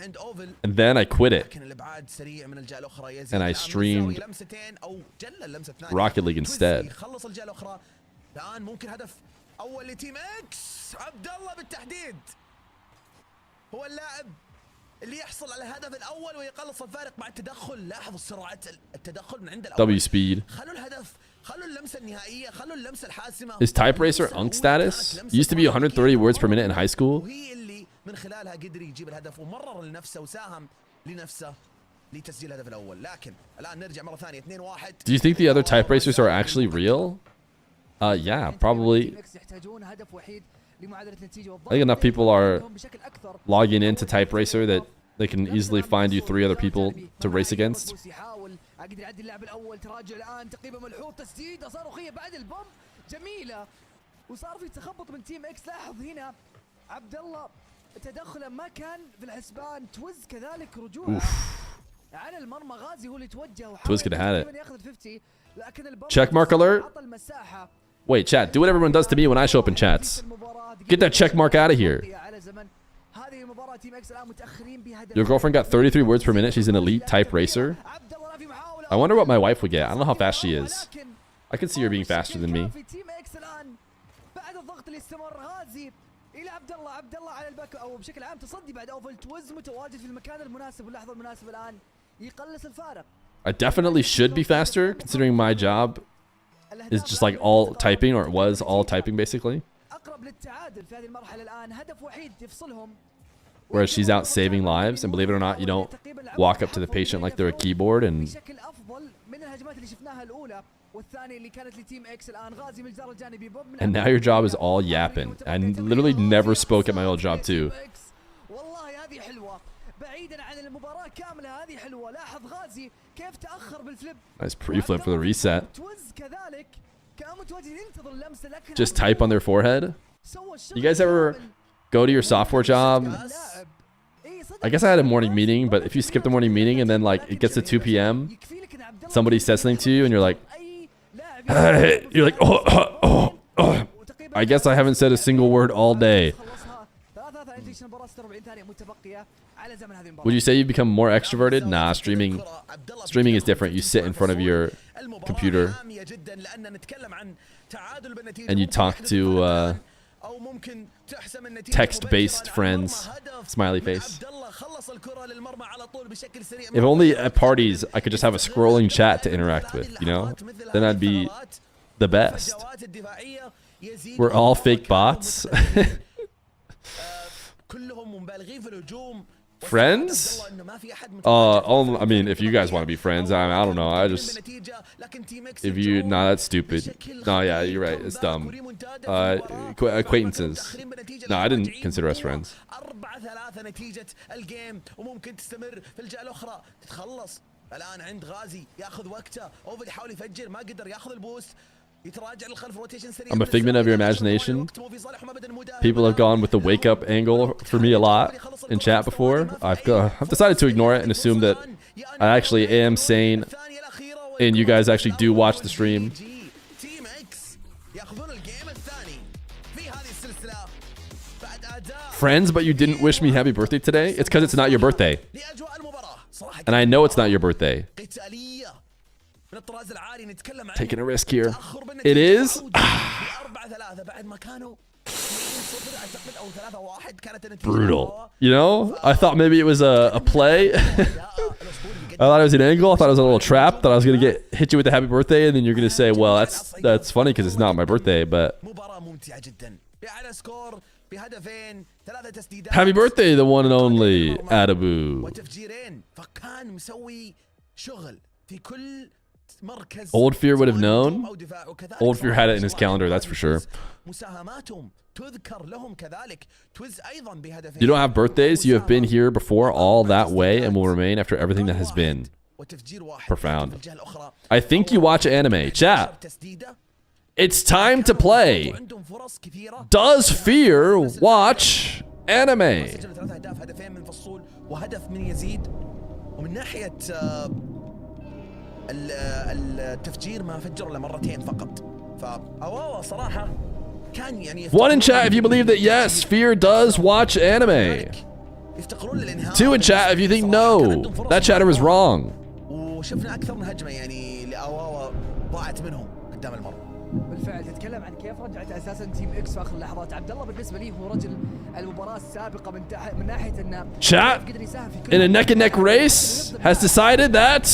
And then I quit it. And I streamed Rocket League instead. W speed. Is Type Racer Unk status? Used to be 130 words per minute in high school. Do you think the other Type Racers are actually real? Yeah, probably. I think enough people are logging into Type Racer that they can easily find you 3 other people to race against. قدر يعدي اللاعب الاول تراجع الان تقريبا ملحوظ تسديده صاروخيه بعد البوم جميله وصار في تخبط من تيم اكس. لاحظ هنا عبد الله تدخله ما كان في الحسبان. تويز كذلك رجوعه على المرمى. غازي هو اللي توجه Twiz could have had it. Check mark alert. Wait, chat, do what everyone does to me when I show up in chats. Get that check mark out of here. Your girlfriend got 33 words per minute. She's an elite Type Racer. I wonder what my wife would get. I don't know how fast she is. I could see her being faster than me. الى عبد الله على الباك او بشكل عام تصدي بعد اوفل توز متواجد في المكان المناسب واللحظه المناسبه الان يقلص الفارق. I definitely should be faster considering my job is just like all typing, or it was all typing basically. اقرب للتعادل في هذه المرحله الان هدف وحيد يفصلهم. Whereas she's out saving lives, and believe it or not, you don't walk up to the patient like they're a keyboard and بشكل افضل من الهجمات اللي شفناها الاولى والثانيه اللي كانت لتيم اكس. الان غازي من الجدار الجانبي بوب and now your job is all yapping. I literally never spoke at my old job too. والله هذه حلوه بعيدا عن المباراه كامله. هذه حلوه. لاحظ غازي كيف تاخر بالفليب. Nice pre-flip for the reset. توز كذلك كان متواجد ينتظر اللمسه لكن Just type on their forehead. You guys ever go to your software job? I guess I had a morning meeting, but if you skip the morning meeting and then like it gets to 2 p.m., somebody says something to you and you're like, hey, you're like, oh. I guess I haven't said a single word all day. Would you say you've become more extroverted? Nah, streaming is different. You sit in front of your computer and you talk to text-based friends. Smiley face. If only at parties I could just have a scrolling chat to interact with, you know? Then I'd be the best. We're all fake bots. Friends? I mean, if you guys want to be friends, I don't know. If you, nah, that's stupid. No, yeah, you're right. It's dumb. Acquaintances. No, I didn't consider us friends. I'm a figment of your imagination. People have gone with the wake up angle for me a lot in chat before. I've decided to ignore it and assume that I actually am sane and you guys actually do watch the stream. Friends, but you didn't wish me happy birthday today? It's because it's not your birthday. And I know it's not your birthday. Taking a risk here. It is? Brutal. You know? I thought maybe it was a play. I thought it was an angle. I thought it was a little trap. That I was going to hit you with the happy birthday, and then you're going to say, well, that's funny because it's not my birthday, but... Happy birthday, the one and only Adabu. Old Fear would have known. Old Fear had it in his calendar, that's for sure. You don't have birthdays. You have been here before all that way and will remain after everything that has been. Profound. I think you watch anime. Chat. It's time to play. Does Feer watch anime? التفجير ما فجر الا مرتين فقط. فأواوا صراحة كان يعني One in chat if you believe that yes, Feer does watch anime. 2 in chat if you think no, that chatter was wrong. وشفنا أكثر من هجمة يعني لأواوا ضاعت منهم قدام المرمى. بالفعل تتكلم عن كيف رجعت اساسا تيم اكس في اخر اللحظات. عبد الله بالنسبه لي هو رجل المباراه السابقه من ناحيه انه chat in a neck and neck race has decided that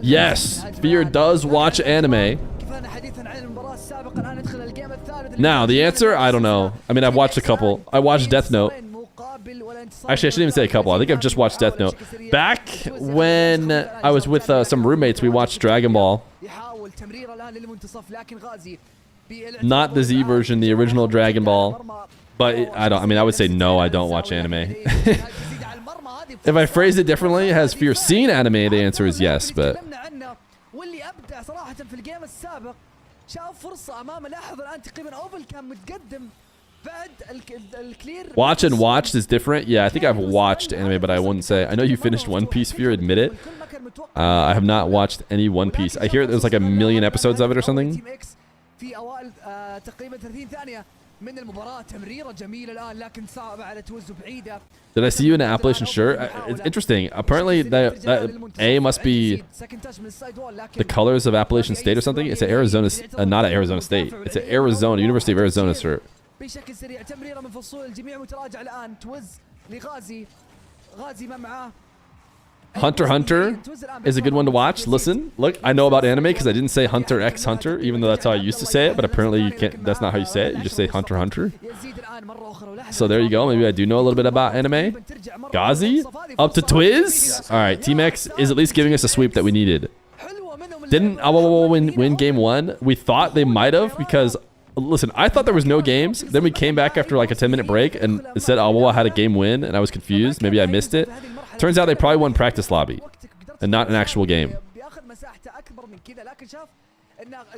yes, Feer does watch anime. Now the answer, I don't know. I mean, I've watched a couple. I watched Death Note. Actually, I shouldn't even say a couple. I think I've just watched Death Note. Back when I was with some roommates, we watched Dragon Ball. Not the Z version, the original Dragon Ball. But I mean, I would say no, I don't watch anime. If I phrase it differently, has Feer seen anime? The answer is yes, but... Watch and watched is different. Yeah, I think I've watched anime, but I wouldn't say. I know you finished One Piece, Feer, admit it. I have not watched any One Piece. I hear there's like 1 million episodes of it or something. Did I see you in an Appalachian shirt? It's interesting. Apparently, that A must be the colors of Appalachian State or something. It's an Arizona, not an Arizona State. It's an Arizona, University of Arizona shirt. بشكل سريع. تمريره من فصول الجميع متراجع الان. توز لغازي. غازي ما معاه. Hunter Hunter is a good one to watch. Listen, look, I know about anime because I didn't say Hunter x Hunter, even though that's how I used to say it, but apparently you can't. That's not how you say it. You just say Hunter Hunter. So there you go. Maybe I do know a little bit about anime. Ghazi up to Twiz. All right, Team X is at least giving us a sweep that we needed. Didn't Awawa win game 1? We thought they might have because, listen, I thought there was no games. Then we came back after like a 10-minute break and it said Awawa had a game win and I was confused. Maybe I missed it. Turns out they probably won practice lobby and not an actual game.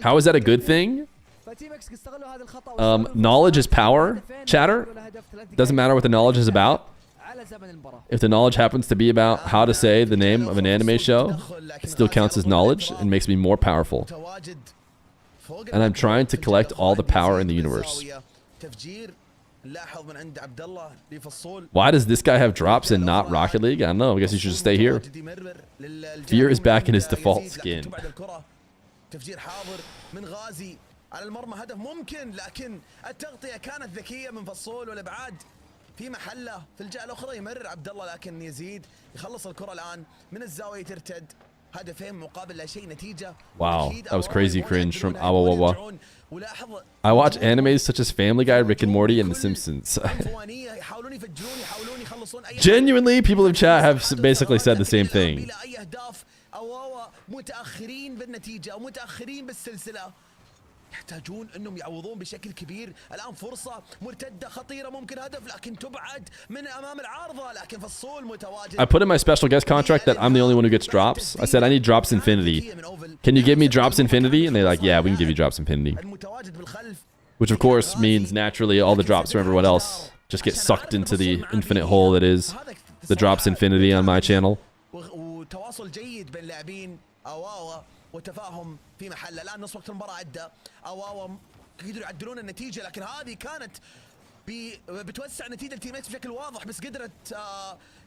How is that a good thing? Knowledge is power, chatter. Doesn't matter what the knowledge is about. If the knowledge happens to be about how to say the name of an anime show, it still counts as knowledge and makes me more powerful. And I'm trying to collect all the power in the universe. Why does this guy have drops and not Rocket League? I don't know. I guess he should just stay here. Feer is back in his default skin. على المرمى هدف ممكن لكن التغطية كانت ذكية من فصول والابعاد في محله في الجهة الأخرى يمرر عبد الله لكن يزيد يخلص الكرة الآن من الزاوية ترتد هدفين مقابل لا شيء نتيجة. Wow, that was crazy cringe from Awawawa. I watch animes such as Family Guy, Rick and Morty, and The Simpsons. Genuinely, people in chat have basically said the same thing. يحتاجون انهم يعوضون بشكل كبير الان فرصه مرتده خطيره ممكن هدف لكن تبعد من امام العارضه لكن فالصول متواجد. I put in my special guest contract that I'm the only one who gets drops. I said I need drops infinity. Can you give me drops infinity? And they're like, yeah, we can give you drops infinity. Which of course means naturally all the drops from everyone else just get sucked into the infinite hole that is the drops infinity on my channel. وتواصل جيد بين لاعبين أواوا وتفاهم في محله الان نص وقت المباراه عدى أواوا قدروا يعدلون النتيجه لكن هذه كانت بتوسع نتيجه التيم اكس بشكل واضح بس قدرت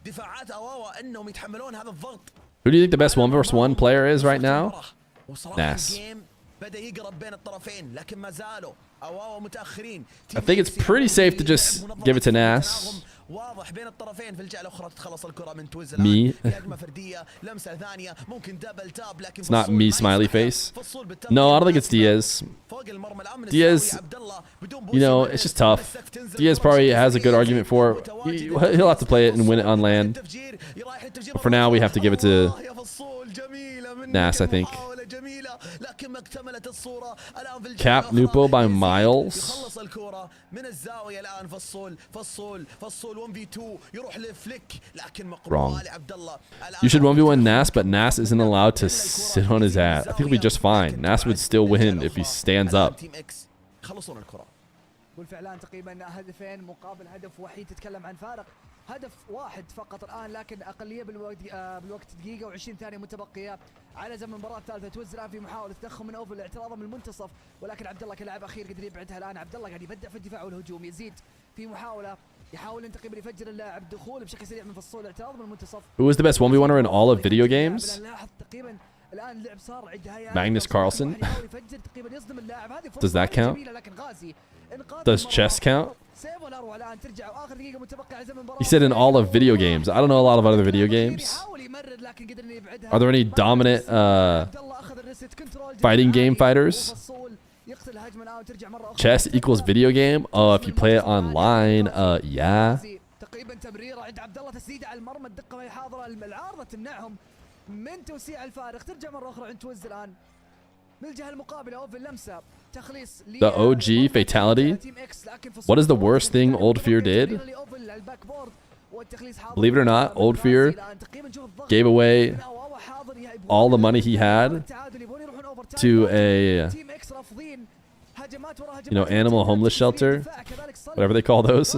دفاعات أواوا انهم يتحملون هذا الضغط. Who do you think the best 1v1 player is right now? Nas. بدا يقرب بين الطرفين لكن ما زالوا أواوا متاخرين. I think it's pretty safe to just give it to Nas. واضح بين الطرفين في الجهه الاخرى تتخلص الكره من تويز Me. هجمه فرديه لمسه ثانيه ممكن دبل تاب لكن It's not me smiley face. No, I don't think it's Diaz. Diaz, you know, it's just tough. Diaz probably has a good argument for it. He'll have to play it and win it on land. But for now, we have to give it to Nas, I think. Cap Nupo by miles. Wrong. You should 1v1 Nas, but Nas isn't allowed to sit on his ass. I think he'll be just fine. Nas would still win if he stands up. والفعلان تقريبا هدفين مقابل هدف وحيد تتكلم عن فارق هدف واحد فقط الان لكن اقليه بالوقت دقيقه و20 ثانيه متبقيه على زمن المباراه الثالثه. توز الان في محاوله تدخل من اوفل اعتراضا من المنتصف ولكن عبد الله كلاعب اخير قدر يبعدها. الان عبد الله قاعد يبدع في الدفاع والهجوم. يزيد في محاوله يحاول تقريبا يفجر اللاعب دخول بشكل سريع من فصول اعتراض من المنتصف. Who is the best 1v1er in all of video games? الان اللعب صار Magnus Carlsen. Does that count? Does chess count? He said in all of video games. I don't know a lot of other video games. Are there any dominant fighting game fighters? Chess equals video game? If you play it online, yeah. تقريبا تمريره عند عبد الله تسديده على المرمى الدقه ما هي حاضره العارضه تمنعهم من توسيع الفارق. ترجع مره اخرى عند توز الان من الجهه المقابله اوفل لمسه تخليص The OG fatality. What is the worst thing Old Fear did? Believe it or not, Old Fear gave away all the money he had to a, you know, animal homeless shelter, whatever they call those.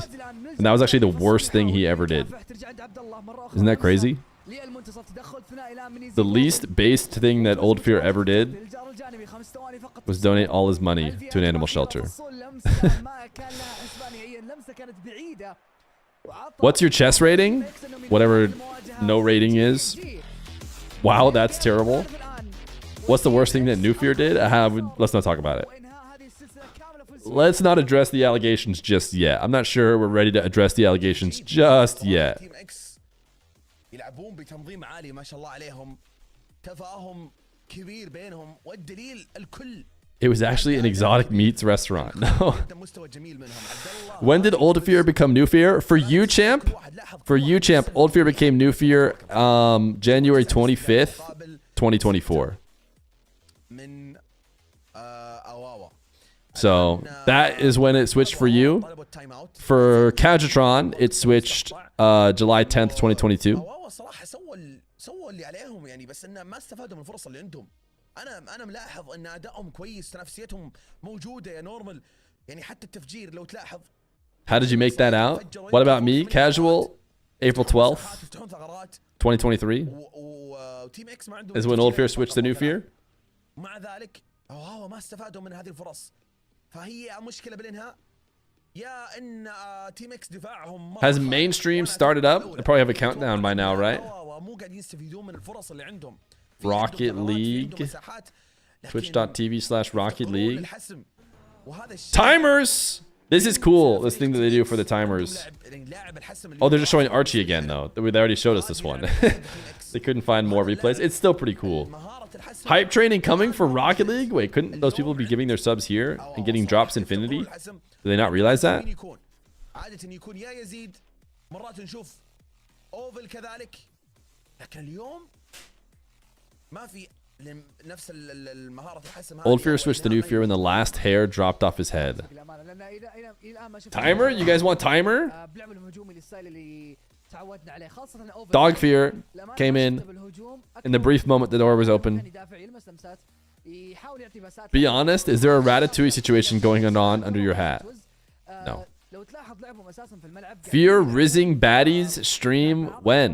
And that was actually the worst thing he ever did. Isn't that crazy? The least based thing that Old Fear ever did was donate all his money to an animal shelter. What's your chess rating? Whatever no rating is. Wow, that's terrible. What's the worst thing that New Fear did? Let's not talk about it. let's not address the allegations just yet. I'm not sure we're ready to address the allegations just yet. تيم اكس يلعبون بتنظيم عالي ما شاء الله عليهم تفاهم كبير بينهم والدليل الكل. It was actually an exotic meats restaurant. No. مستوى جميل منهم. When did Old Fear become New Fear? For you, champ? For you, champ, Old Fear became New Fear January 25th, 2024. من أواوا. So that is when it switched for you. For Cadratron, it switched July 10th, 2022. أواوا صراحة سووا اللي عليهم يعني بس إنه ما استفادوا من الفرص اللي عندهم. أنا ملاحظ إن أدائهم كويس تنافسيتهم موجودة يا نورمال يعني حتى التفجير لو تلاحظ. How did you make that out? What about me? Casual, April 12th, 2023 is when Old Fear switched to New Fear. مع ذلك ما استفادوا من هذه الفرص فهي مشكلة بالإنهاء يا إن تيم إكس دفاعهم. Has mainstream started up? They probably have a countdown by now, right? مو قاعدين يستفيدون من الفرص اللي عندهم. Rocket League. Twitch.tv/Rocket League. Timers! This is cool, this thing that they do for the timers. Oh, they're just showing Archie again, though. They already showed us this one. They couldn't find more replays. It's still pretty cool. Hype training coming for Rocket League? Wait, couldn't those people be giving their subs here and getting drops Infinity? Do they not realize that? Old Fear switched to New Fear when the last hair dropped off his head. Timer? You guys want timer? Dog Fear came in the brief moment the door was open. Be honest, is there a Ratatouille situation going on under your hat? No. Fear rizzing baddies stream when?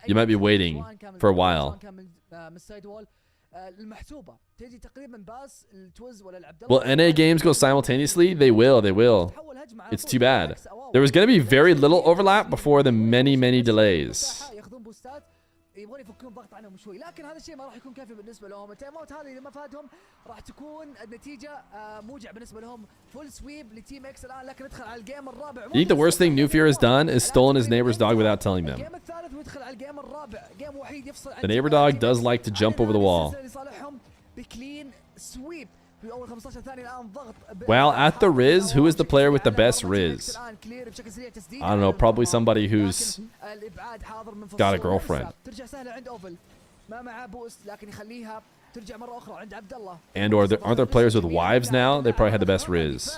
You might be waiting for a while. Will NA games go simultaneously? They will, they will. It's too bad. There was going to be very little overlap before the many, many delays. يبغون يفكون ضغط عنهم شوي لكن هذا الشيء ما راح يكون كافي بالنسبه لهم. التايم اوت هذه اذا ما فادهم راح تكون النتيجه موجع بالنسبه لهم. فول سويب لتيم اكس الان لكن ندخل على الجيم الرابع. You think the worst thing New Fear has done is stolen his neighbor's dog without telling them? الجيم الثالث ويدخل على الجيم الرابع. جيم وحيد يفصل. The neighbor dog does like to jump over the wall. بكلين سويب. Well, at the Riz, who is the player with the best Riz? I don't know, probably somebody who's got a girlfriend. And or aren't there players with wives now? They probably had the best Riz.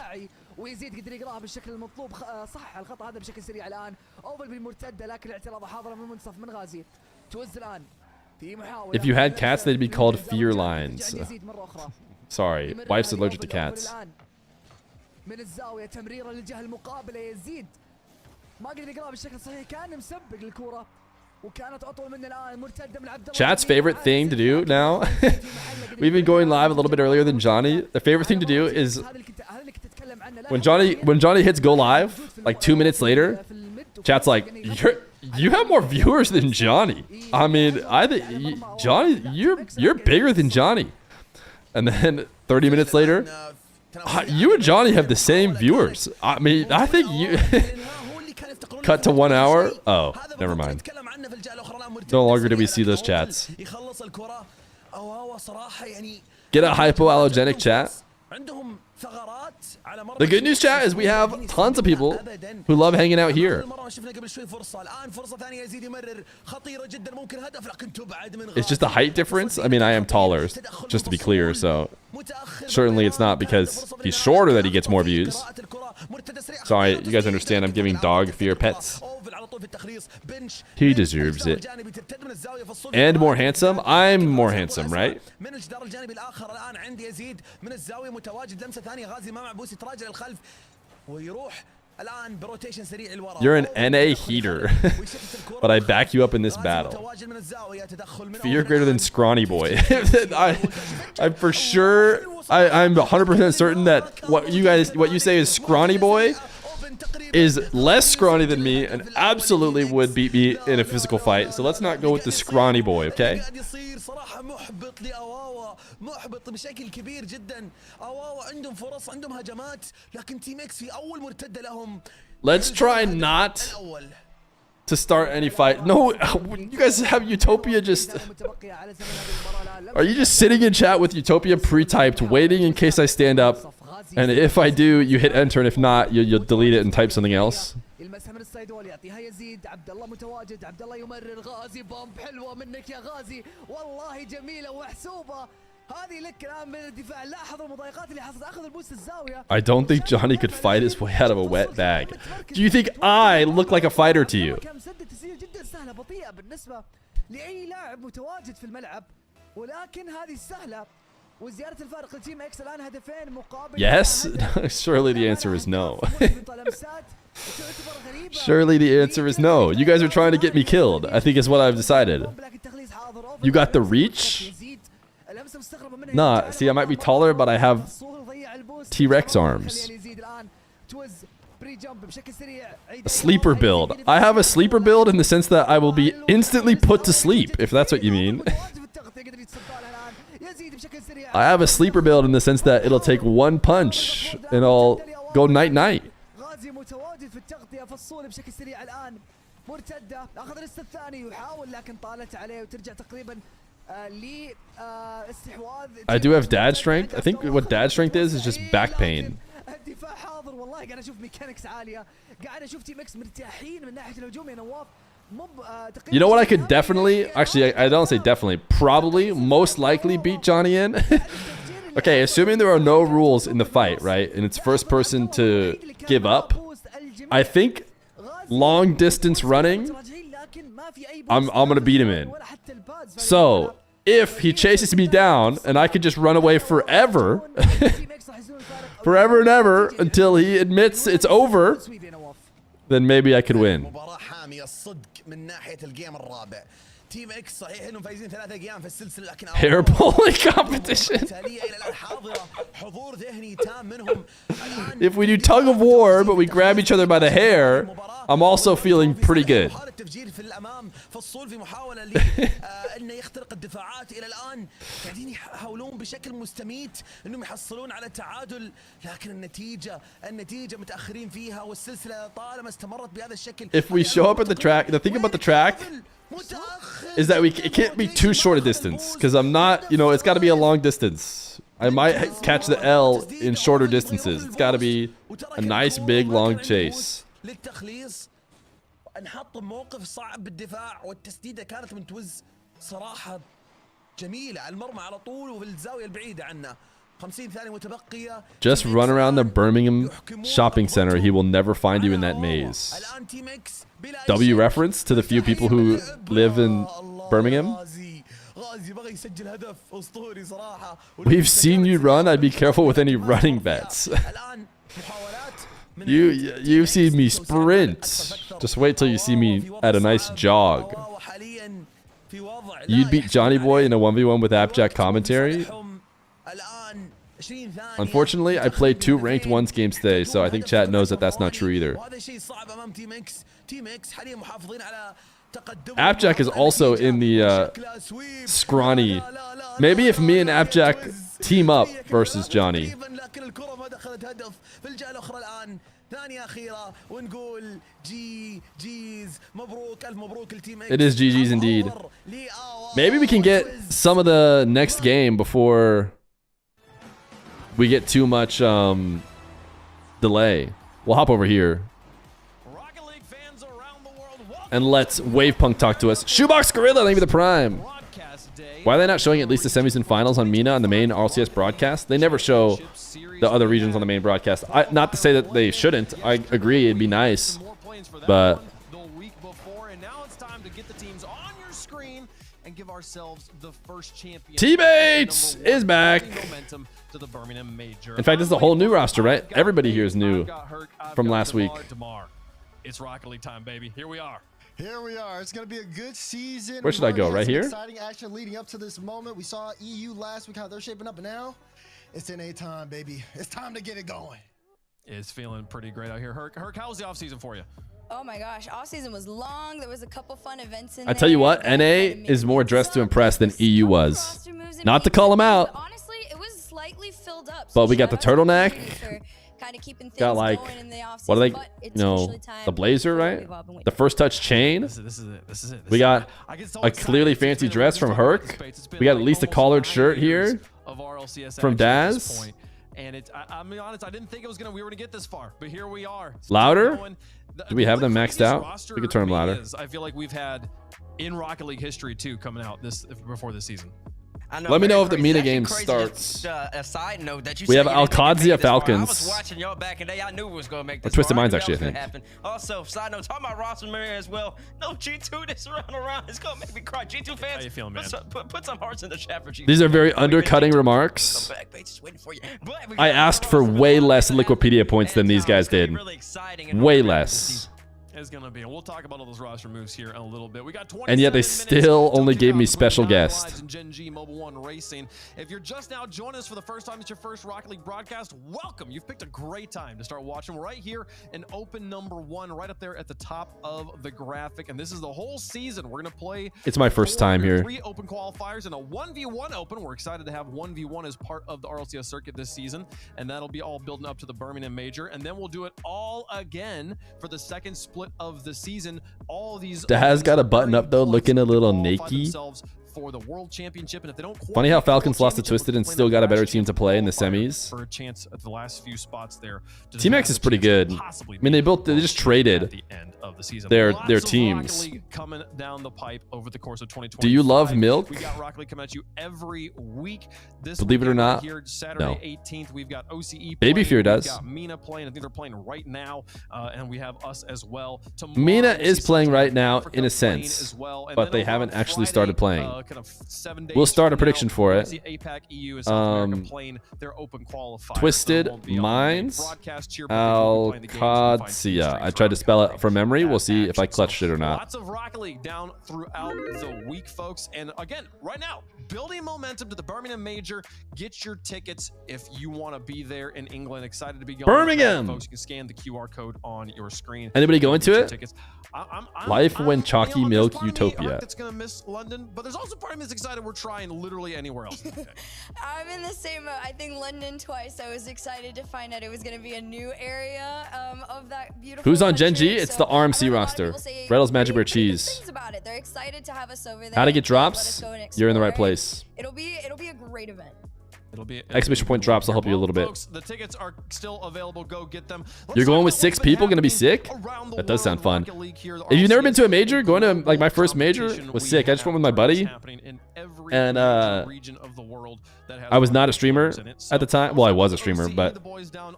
ويزيد يقدر يقراها بالشكل المطلوب. صح الخطا هذا بشكل سريع الان. اوفل بالمرتده لكن الاعتراض حاضر من المنتصف من غازي. توز الان في محاوله. If you had cats, they'd be called fear lines. Sorry, wife's allergic to cats. من الزاويه تمريره للجهه المقابله يزيد ما قدر يقراها بالشكل الصحيح كان مسبق الكره وكانت اطول من الان مرتده من عبد الله. Chat's favorite thing to do now. We've been going live a little bit earlier than Johnny. The favorite thing to do is when Johnny hits go live, like 2 minutes later, chat's like, you have more viewers than Johnny. I mean, I think Johnny, you're bigger than Johnny. And then 30 minutes later, you and Johnny have the same viewers. I mean, I think you... Cut to 1 hour? Oh, never mind. No longer do we see those chats. Get a hypoallergenic chat. The good news, chat, is we have tons of people who love hanging out here. It's just a height difference. I mean, I am taller, just to be clear, so certainly it's not because he's shorter that he gets more views. Sorry, you guys understand I'm giving Dog Fear pets. He deserves it. And more handsome? I'm more handsome, right? You're an NA heater, but I back you up in this battle. Fear greater than Scrawny Boy. I'm for sure, I'm 100% certain that what you say is Scrawny Boy is less scrawny than me and absolutely would beat me in a physical fight. So let's not go with the scrawny boy, okay? قاعد يصير صراحة محبط لأواوا، محبط بشكل كبير جدا. أواوا عندهم فرص، عندهم هجمات، لكن تيم اكس في أول مرتدة لهم. Let's try not to start any fight. No, you guys have Utopia just... Are you just sitting in chat with Utopia pre-typed, waiting in case I stand up? And if I do, you hit enter, and if not, you'll delete it and type something else? يلمسها من الصيدول يعطيها يزيد. عبد الله متواجد. عبد الله يمرر. غازي بومب حلوه منك يا غازي، والله جميله ومحسوبه. هذه لك الان من الدفاع. لاحظ المضايقات اللي حصلت. اخذ البوست الزاويه. I don't think Johnny could fight his way out of a wet bag. Do you think I look like a fighter to you? كان مسدد تسديده جدا سهله بطيئه بالنسبه لاي لاعب متواجد في الملعب، ولكن هذه سهله. وزياده الفارق لتيم اكس الان هدفين مقابل. Yes? Surely the answer is no. Surely the answer is no. You guys are trying to get me killed, I think is what I've decided. You got the reach? Nah, see, I might be taller, but I have T-Rex arms. A sleeper build. I have a sleeper build in the sense that I will be instantly put to sleep, if that's what you mean. I have a sleeper build in the sense that it'll take one punch and I'll go night-night. I do have dad strength. I think what dad strength is just back pain. You know what I could definitely, actually I don't say definitely, probably, most likely beat Johnny in? Okay, assuming there are no rules in the fight, right? And it's first person to give up. I think long distance running, I'm going to beat him in. So, if he chases me down and I could just run away forever, forever and ever until he admits it's over, then maybe I could win. Hair pulling competition. If we do tug of war, but we grab each other by the hair, I'm also feeling pretty good. If we show up at the track, the thing about the track is that it can't be too short a distance, because I'm not, you know, it's got to be a long distance. I might catch the L in shorter distances. It's got to be a nice big long chase. نحط موقف صعب بالدفاع والتسديده كانت من توز صراحه جميله على المرمى على طول وفي الزاويه البعيده عنه. 50 ثانيه متبقيه. Just run around the Birmingham shopping center. He will never find you in that maze. W reference to the few people who live in Birmingham. We've seen you run. I'd be careful with any running bets. You've seen me sprint. Just wait till you see me at a nice jog. You'd beat Johnny Boy in a 1v1 with Appjack commentary? Unfortunately, I played 2 ranked ones games today, so I think chat knows that that's not true either. Appjack is also in the scrawny. Maybe if me and Appjack team up versus Johnny. It is GG's indeed. Maybe we can get some of the next game before we get too much delay. We'll hop over here. And let's Wavepunk talk to us. Shoebox Gorilla, thank you for the prime. Why are they not showing at least the semis and finals on MENA on the main RLCS broadcast? They never show the other regions on the main broadcast. Not to say that they shouldn't. I agree, it'd be nice. But Teammates is back. In fact, this is a whole new roster, right? Everybody here is new from last week. It's Rocket League time, baby. Here we are. Here we are. It's going to be a good season. Where should I go? Right here? Exciting action leading up to this moment. We saw EU last week, how they're shaping up, and now it's NA time, baby. It's time to get it going. is feeling pretty great out here. Herc, how was the offseason for you? Oh my gosh, off season was long. There was a couple fun events in I tell you what, NA is more dressed to impress than EU was. Not to call them out. Honestly, it was slightly filled up. But we got the turtleneck. Got like, what are they? You know, the blazer, right? The first touch chain. This is it. We got a clearly fancy dress from Herc. We got at least a collared shirt here from Daz. And I'm be honest, I didn't think we were gonna get this far, but here we are. Louder? Do we have them maxed out? We could turn them louder. I feel like we've had in Rocket League history too coming out before this season. Let me know if the MENA game starts. A side note that you we have Alcadzia Falcons. I was watching y'all back in the day. I knew it was going to make this. Or Twisted Minds, actually, I think. Happen. Also, side note, talking about roster mirror as well. No G2 this around. It's going to make me cry. G2 fans, how you feeling, man? Put some hearts in the chat for G2. These are very undercutting remarks. I asked for way less Liquipedia points than these guys did. Way less. Is gonna be, and we'll talk about all those roster moves here in a little bit. We got 20, and yet they still only gave me special guest. Gen G Mobile 1 Racing. If you're just now joining us for the first time, it's your first Rocket League broadcast. Welcome. You've picked a great time to start watching. We're right here in open number 1, right up there at the top of the graphic, and this is the whole season. We're gonna play. It's my first time here. 3 open qualifiers and a 1v1 open. We're excited to have 1v1 as part of the RLCS circuit this season, and that'll be all building up to the Birmingham Major, and then we'll do it all again for the second split of the season. All these Daz got a button up though, looking a little naked. For the World Championship, and if they don't funny how Falcons lost to Twisted and still got a better team to play in the semis. For a chance at the last few spots there. Team X is pretty good. I mean, they just traded their teams. Coming down the pipe over the course of 2020. Do you love milk? We got Rocket League coming at you every week. Believe it or not, here Saturday 18th, we've got OCE. Baby Feer does. We've got MENA playing. I think they're playing right now, and we have us as well. MENA is playing right now in a sense, but they haven't actually started playing. We'll start a prediction for it. Twisted Minds, Alcadzia. I tried to spell it from memory. We'll see if I clutched it or not. Lots of Rocket League down throughout the week, folks. And again, right now, building momentum to the Birmingham Major. Get your tickets if you want to be there in England. Excited to be going. Birmingham, folks. You can scan the QR code on your screen. Anybody going to it? I'm Life when chalky milk utopia. It's gonna miss London, but there's also part of me that's excited we're trying literally anywhere else. I'm in the same I think London twice. I was excited to find out it was gonna be a new area of that beautiful. Who's on Gen G? It's the RMC roster. Reynolds, Magic Bear, Cheese. About it. They're excited to have us over there. How to get drops? You're in the right place. It'll be a great event. It'll be exclamation point drops will help you a little bit. Folks, the tickets are still available. Go get them. You're going with 6 people? Gonna be sick? That does sound fun. If you've never been to a major, going to like my first major was sick. I just went with my buddy, and I was not a streamer at the time. Well, I was a streamer, but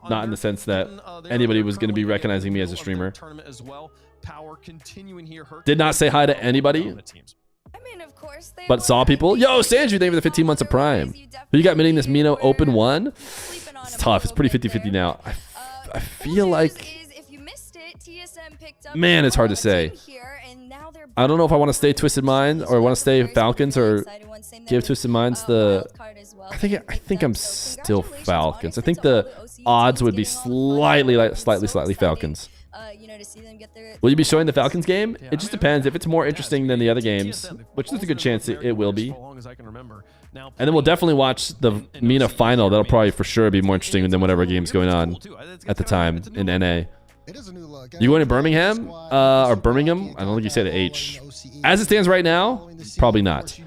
not in the sense that anybody was going to be recognizing me as a streamer. Did not say hi to anybody. I mean, of course but saw people. Yo, Sanju, thank you for the 15 months of Prime. Who you got winning this MENA Open 1? It's tough. It's pretty 50-50 now. I feel like... Man, it's hard to say. I don't know if I want to stay Twisted Minds or want to stay Falcons or give Twisted Minds the... I think I'm still Falcons. I think the odds would be slightly Falcons. Will you be showing the Falcons game? It just depends. If it's more interesting than the other games, which there's a good chance it will be. And then we'll definitely watch the MENA final. That'll probably for sure be more interesting than whatever game's going on at the time in NA. You going to Birmingham? Or Birmingham? I don't think you say the H. As it stands right now, probably not.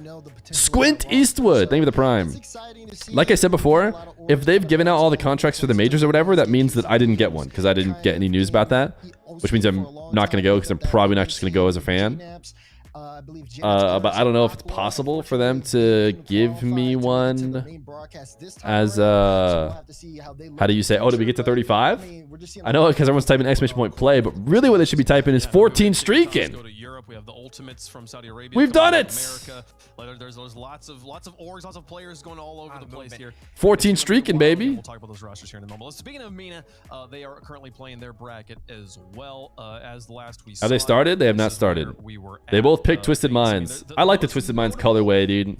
Squint Eastwood, thank you for the Prime. Like I said before, if they've given out all the contracts for the majors or whatever, that means that I didn't get one because I didn't get any news about that, which means I'm not going to go because I'm probably not just going to go as a fan. But I don't know if it's possible for them to give me one as how do you say, oh, did we get to 35? I know because everyone's typing exclamation point play, but really what they should be typing is 14 streaking. We have the Ultimates from Saudi Arabia. We've done it! America. There's lots of orgs, lots of players going all over the place here. 14 streaking, baby. We'll talk about those rosters here in a moment. Speaking of MENA, they are currently playing their bracket as well as the last we saw. Have they started? They have not started. They both picked Twisted Minds. I like the Twisted Minds colorway, dude.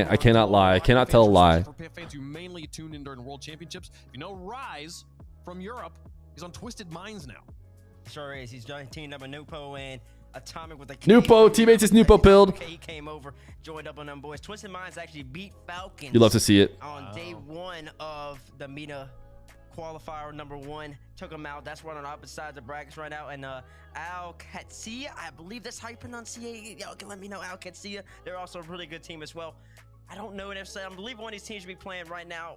I cannot lie. I cannot tell a lie. For fans who mainly tuned in during World Championships, you know, Rise from Europe is on Twisted Minds now. Sure is. He's joined team number Nupo and Atomic with a Nupo, teammates is Nupo pilled. He came over, joined up on them boys. Twisted Minds actually beat Falcons. You love to see it. On day 1 of the MENA qualifier number 1. Took them out. That's one on the opposite side of the brackets right now. And Al Katsia, I believe that's how you pronounce it. Y'all can let me know. Al Katsia. They're also a really good team as well. I don't know if I believe one of these teams should be playing right now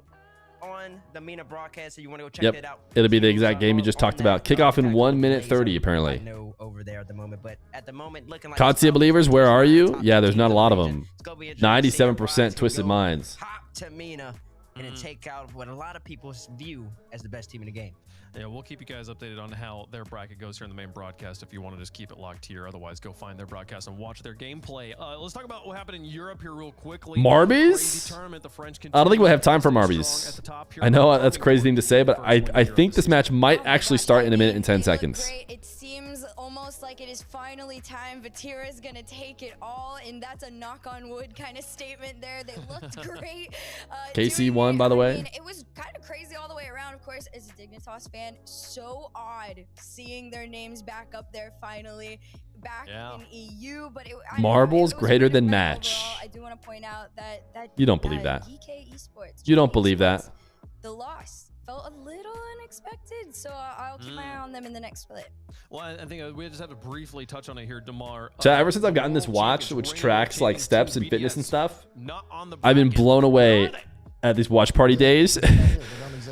on the MENA broadcast, so you want to go check that out. It'll be the exact game you just talked about. Kickoff in 1 minute 30, apparently. No over there at the moment, but at the moment looking like Katsia believers, where are you? Yeah, there's not a lot of them. 97% Twisted Minds. Hop to MENA and then take out what a lot of people view as the best team in the game. Yeah, we'll keep you guys updated on how their bracket goes here in the main broadcast if you want to just keep it locked here. Otherwise, go find their broadcast and watch their gameplay. Let's talk about what happened in Europe here real quickly. Marbies? I don't think we'll have time for Marbies. I know that's a crazy thing to say, but I think this match might actually start in 1 minute and 10 seconds. It seems almost like it is finally time. Vatira is going to take it all, and that's a knock on wood kind of statement there. They looked great. KC won, by the way. I mean, it was kind of crazy all the way around, of course, as a Dignitas fan. So odd seeing their names back up there finally, back in EU. But Marbles greater than match. Overall, I do want to point out that you don't believe that. EK Esports. You don't believe that. The loss felt a little unexpected, so I'll keep my eye on them in the next split. Well, I think we just have to briefly touch on it here, Damar. Chat, ever since I've gotten this watch, which tracks like steps and fitness and stuff, I've been blown away at these watch party days.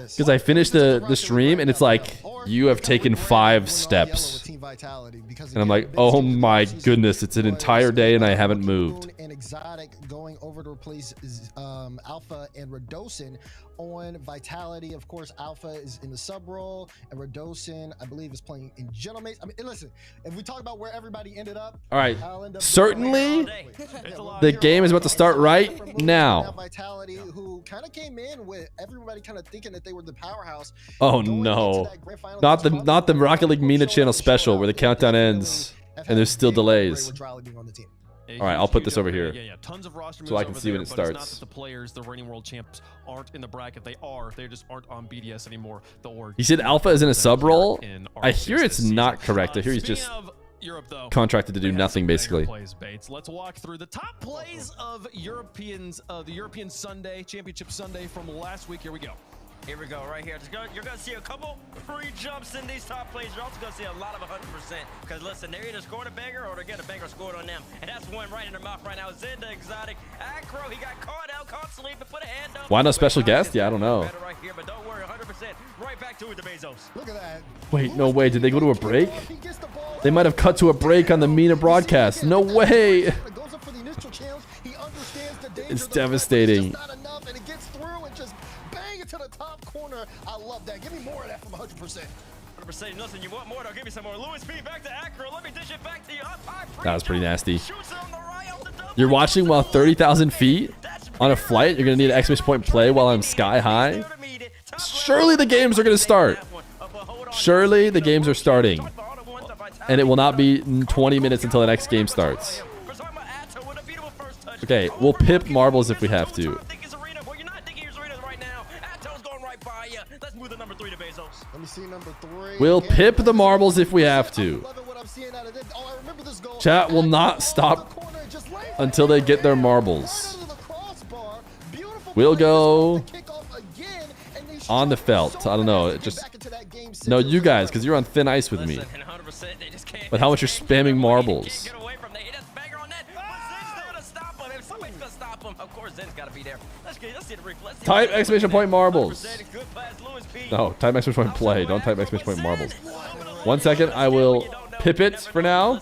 Because I finished the stream and it's like, you have taken 5 steps. And I'm like, oh my goodness, it's an entire day and I haven't moved. And Exotic going over to replace Alpha and Radocin on Vitality. Of course, Alpha is in the sub role and Radocin, I believe, is playing in Gentlemates. I mean, listen, if we talk about where everybody ended up, all right, certainly the game is about to start right now. Vitality, who kind of came in with everybody kind of thinking that they were the powerhouse. Oh no, not the Rocket League MENA channel special where the countdown ends and there's still delays. All right, I'll put this over here Tons of roster so I can see there, when it but it's not starts. that the players, the reigning world champs, aren't in the bracket. They just aren't on BDS anymore. The org. He said Alpha is in a sub role. I hear it's not correct. I hear he's just contracted to do nothing basically. Let's walk through the top plays of the European Sunday Championship Sunday from last week. Here we go. Here we go, right here. You're going to see a couple free jumps in these top plays. You're also going to see a lot of 100%. Because, listen, they're either scoring a banger or they're getting a banger scored on them. And that's one right in their mouth right now. Zinda, Exotic, Acro. He got caught out, can't sleep, and put a hand up. Why no special guest? Yeah, I don't know. Right here, but don't worry, 100%. Right back to it, the Bezos. Look at that. Wait, no way. Did they go to a break? They might have cut to a break on the MENA broadcast. No way. It's devastating. To the top corner. I love that. Give me more of that from 100%. 100%. Listen, you want more? I'll give you some more. Louis P back to Acro. Let me dish it back to you. That was pretty nasty. You're watching while 30,000 feet on a flight. You're going to need an exclamation point play while I'm sky high. Surely the games are going to start. Surely the games are starting. And it will not be 20 minutes until the next game starts. Okay, we'll pip marbles if we have to. Let me see number 3. We'll pip the marbles if we have to. Chat will not stop until they get their marbles. We'll go on the felt. I don't know. It just no, you guys, because you're on thin ice with me. But how much you're spamming marbles? Type exclamation point marbles. No, type exclamation point play. Don't type exclamation point marbles. 1 second. I will pip it for now.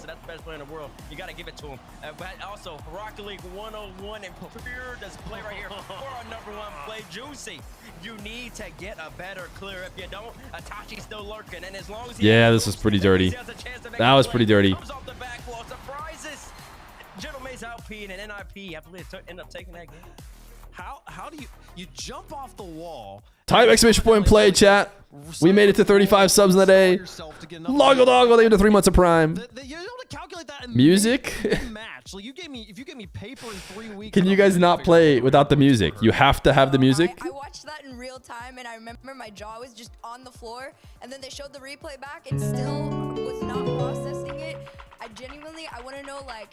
got to give it to him. But also, Rocket League 101 and Feer does play right here for our #1 play. Juicy, you need to get a better clear. If you don't, Atachi's still lurking. And as long as Yeah, this was pretty dirty. That was pretty dirty. Surprises. Gentleman's outP and an NIP, I believe, end up taking that game. How do you jump off the wall? Type exclamation point play, chat. We made it to 35 subs in the day. Loggle doggle, they into 3 months of prime. You don't calculate that in Music? match. Like if you gave me paper in 3 weeks. Can you guys not play without the music? You have to have the music. I watched that in real time, and I remember my jaw was just on the floor, and then they showed the replay back and still was not processing it. I genuinely, I want to know, like,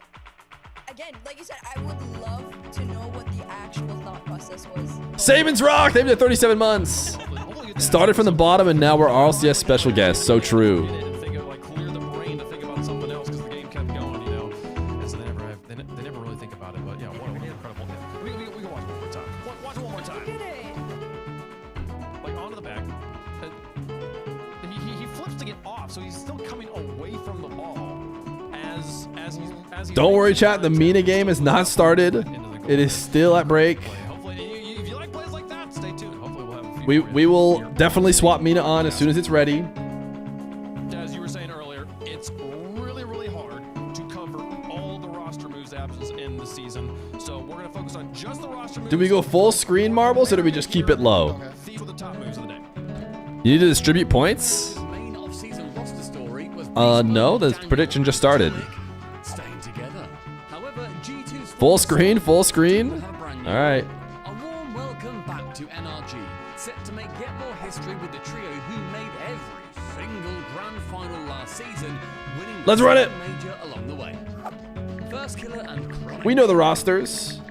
again, like you said, I would love to know what the actual thought process was. Saban's Rock, they've been 37 months. Started from the bottom, and now we're RLCS special guests. So true. Clear the brain to think about something else because the game kept going, you know. And so they never really think about it. But yeah, what an incredible hit. We can watch one more time. Watch one more time. Like onto the back. He flips to get off, so he's still coming away from the ball. As he's Don't worry, chat. The MENA game has not started. It is still at break. If you like plays like that, stay tuned. Hopefully we'll have a few. We will definitely swap MENA on as soon as it's ready. As you were saying earlier, it's really hard to cover all the roster moves absence in the season. So we're gonna focus on just the roster moves. Do we go full screen marbles or do we just keep it low? These are the top moves of the day. You need to distribute points? No, the prediction just started. Full screen, full screen. All right. A warm welcome back to NRG, set to make yet more history with the trio who made every single grand final last season, winning Let's run it. major along the way. First Killer and Chronic. We know the rosters.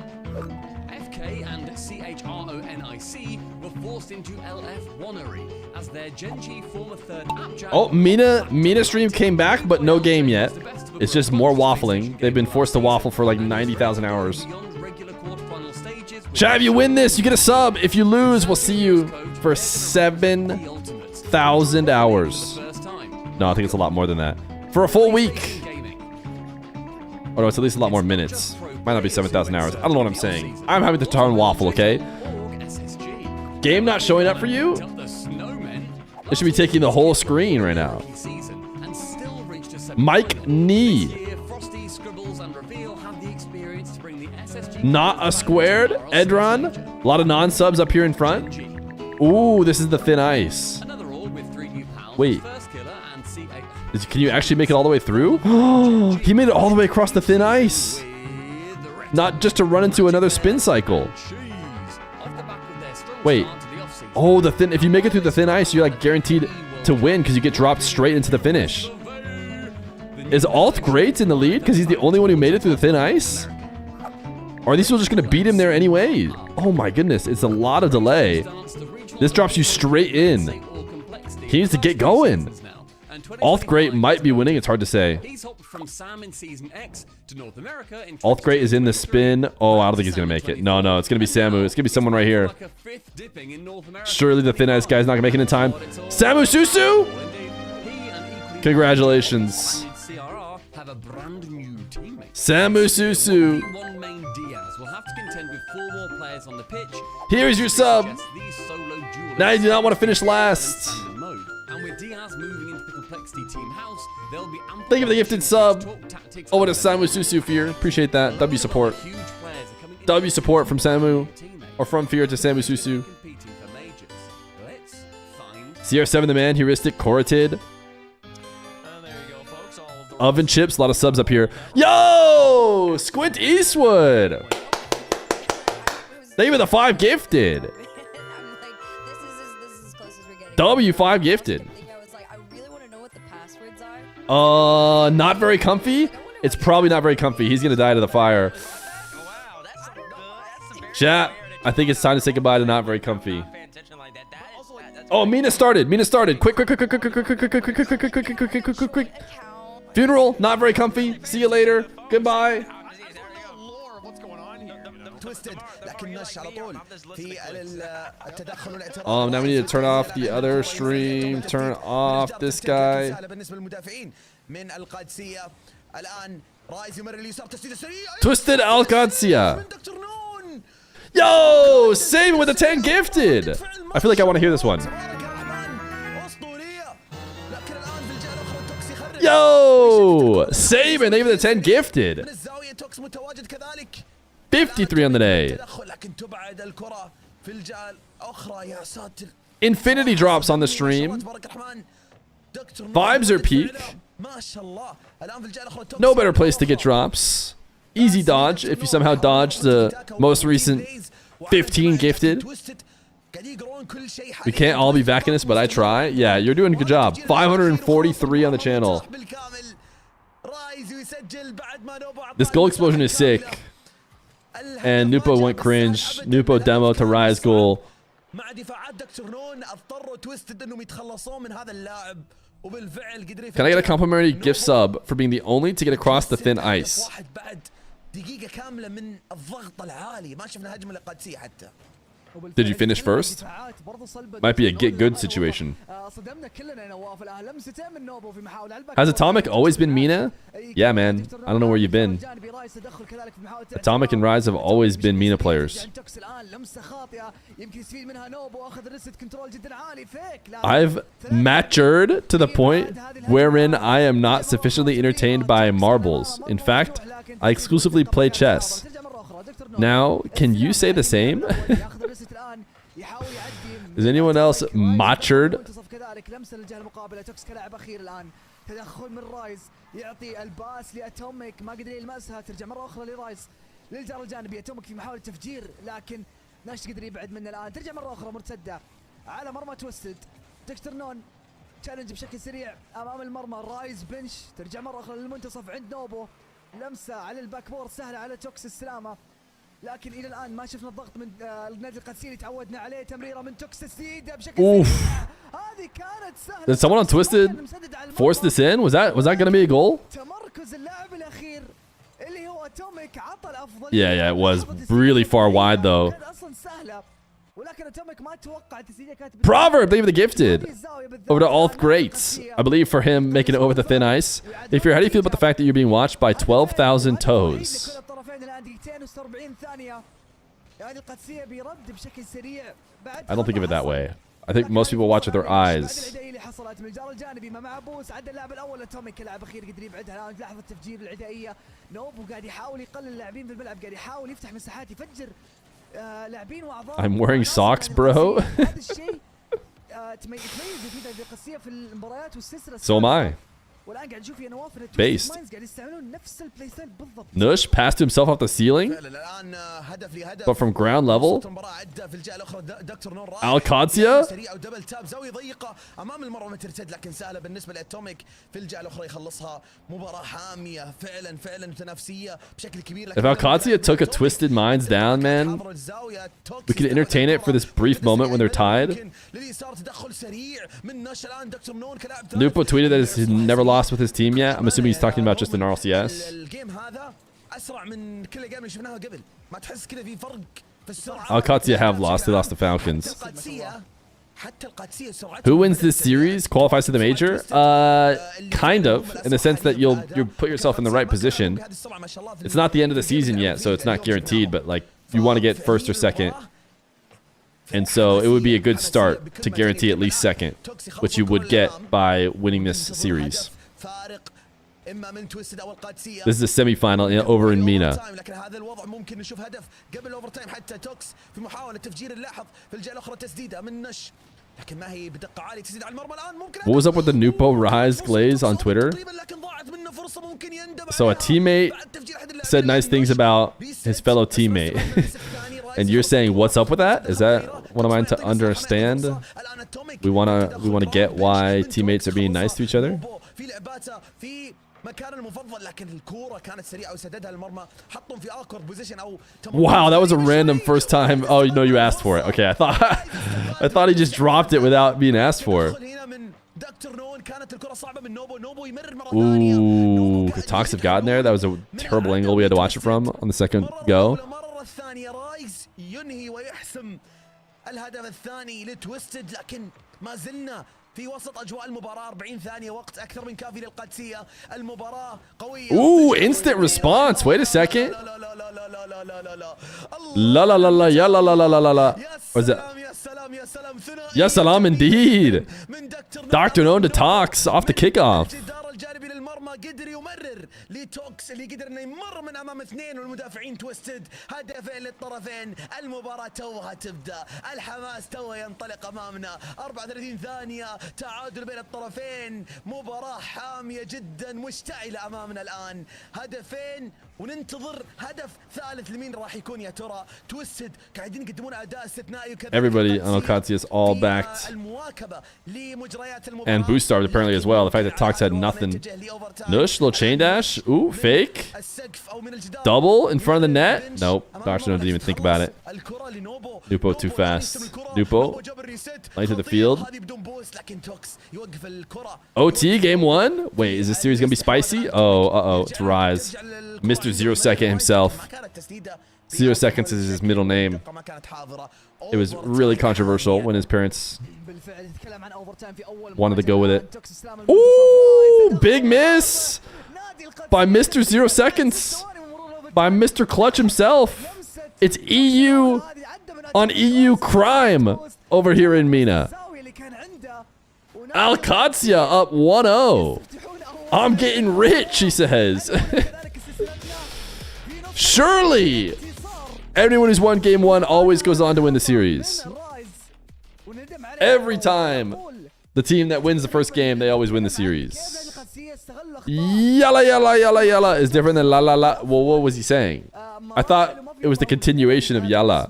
FK and CHRONIC were forced into LF1ery as their Genji former third app jam. Oh, MENA stream came back, but no game yet. It's just more waffling. They've been forced to waffle for like 90,000 hours. Chat, if you win this, you get a sub. If you lose, we'll see you for 7,000 hours. No, I think it's a lot more than that. For a full week. Oh no, it's at least a lot more minutes. Might not be 7,000 hours. I don't know what I'm saying. I'm having to turn waffle, okay? Game not showing up for you? It should be taking the whole screen right now. Mike Knee. Not a squared. Edron. A lot of non-subs up here in front. Ooh, this is the thin ice. Wait. Can you actually make it all the way through? He made it all the way across the thin ice. Not just to run into another spin cycle. Wait. Oh, the thin. If you make it through the thin ice, you're like guaranteed to win because you get dropped straight into the finish. Is Alt Great in the lead because he's the only one who made it through the thin ice? Or are these people just going to beat him there anyway? Oh my goodness, it's a lot of delay. This drops you straight in. He needs to get going. Alt Great might be winning, it's hard to say. Alt Great is in the spin. Oh, I don't think he's going to make it. No, it's going to be Samu. It's going to be someone right here. Surely the thin ice guy's not going to make it in time. Samu Susu! Congratulations. Samu Susu. Here's your sub. Now you do not want to finish last. Thank you for the gifted sub. Oh, what a Samu Susu Fear. Appreciate that. W support. W support from Samu. Or from Fear to Samu Susu. CR7 the man, heuristic, Corotid. Oven chips, a lot of subs up here. Yo! Squint Eastwood. Thank you for the 5 gifted. W5 gifted. Not very comfy. It's probably not very comfy. He's gonna die to the fire. Chat, I think it's time to say goodbye to not very comfy. Oh, MENA started. Quick. Funeral, not very comfy. See you later. Goodbye. Now we need to turn off the other stream. Turn off this guy. رايز يمر اليسار تسديده سريعه. Twisted Alcancia. Yo, same with the 10 gifted. I feel like I want to hear this one. Yo, same and even the 10 gifted. 53 on the day. Infinity drops on the stream. Vibes are peak. No better place to get drops. Easy dodge if you somehow dodge the most recent 15 gifted. We can't all be backing this, but I try. Yeah, you're doing a good job. 543 on the channel. This goal explosion is sick. And Nupo went cringe. Nupo demo to Rise goal. Can I get a complimentary gift sub for being the only to get across the thin ice? Did you finish first? Might be a get good situation. Has Atomic always been MENA? Yeah, man. I don't know where you've been. Atomic and Rise have always been MENA players. I've matured to the point wherein I am not sufficiently entertained by marbles. In fact, I exclusively play chess. Now, can you say the same? Is anyone else matured? تدخل من رايز يعطي الباس لاتوميك ما قدر يلمسها ترجع مره اخرى لرايز للجار الجانبي اتوميك في محاوله تفجير لكن ناش قدر يبعد منه الان ترجع مره اخرى مرتده على مرمى توستد دكتور نون تشالنج بشكل سريع امام المرمى رايز بنش ترجع مره اخرى للمنتصف عند نوبو لمسه على الباك بورد سهله على توكس السلامه لكن الى الان ما شفنا الضغط من النادي القادسي اللي تعودنا عليه تمريره من توكس تسديده بشكل سريع هذه كانت سهله. Did someone on Twisted force this in? Was that going to be a goal? تمركز اللاعب الاخير اللي هو اتوميك عطى الافضل. Yeah, it was really far wide though. اصلا سهله ولكن اتوميك ما توقع تسديده كانت Proverb, leave the gifted. Over to all greats. I believe for him making it over the thin ice. If you're, how do you feel about the fact that you're being watched by 12,000 toes? I don't think of it that way. I think most people watch with their eyes. I'm wearing socks, bro. So am I. Based. Nush passed himself off the ceiling, but from ground level. Alcancia. If Alcancia took a Twisted Minds down, man, we could entertain it for this brief moment when they're tied. Nupo tweeted that he's never lost with his team yet. I'm assuming he's talking about just an RLCS. Alcatia have lost. They lost the Falcons. Who wins this series qualifies to the major? Kind of, in the sense that you'll put yourself in the right position. It's not the end of the season yet, so it's not guaranteed, but like you want to get first or second. And so it would be a good start to guarantee at least second, which you would get by winning this series. This is a semi-final over in MENA. What was up with the Nupo Rise Glaze on Twitter? So a teammate said nice things about his fellow teammate. And you're saying what's up with that? Is that what am I to understand? We wanna get why teammates are being nice to each other? Wow, that was a random first time. Oh, no, you asked for it. Okay, I thought he just dropped it without being asked for. Ooh, the talks have gotten there. That was a terrible angle we had to watch it from on the second go. في وسط اجواء المباراه 40 ثانيه وقت اكثر من كافي للقادسيه. المباراه قويه. Ooh, instant response. Wait a second. La la la la ya la la la la la la. What is that? Ya salam indeed. Dr. Known to talks off the kickoff. الجانبي للمرمى قدر يمرر لتوكس اللي قدر انه يمر من امام اثنين والمدافعين تويستد. هدفين للطرفين. المباراة توها تبدا. الحماس توه ينطلق امامنا. 34 ثانية تعادل بين الطرفين. مباراة حامية جدا مشتعلة امامنا الان. هدفين وننتظر هدف ثالث لمين راح يكون يا ترى. تويستد قاعدين يقدمون اداء استثنائي. Everybody on Okatsi is all backed. And Boost started apparently as well. The fact that Tox had nothing. Nush, little chain dash. Ooh, fake. Double in front of the net. Nope. Dr. didn't even think about it. Nupo too fast. Nupo. Light to the field. OT game 1. Wait, is this series going to be spicy? Oh, uh-oh. It's Rise. Mr. 0 Second himself. 0 Seconds is his middle name. It was really controversial when his parents wanted to go with it. Ooh, big miss by Mr. 0 Seconds. By Mr. Clutch himself. It's EU on EU crime over here in MENA. Alcazia up 1-0. I'm getting rich, she says. Surely, everyone who's won game 1 always goes on to win the series. Every time the team that wins the first game, they always win the series. Yalla yalla yalla yalla is different than la la la. Well, what was he saying? I thought it was the continuation of yalla.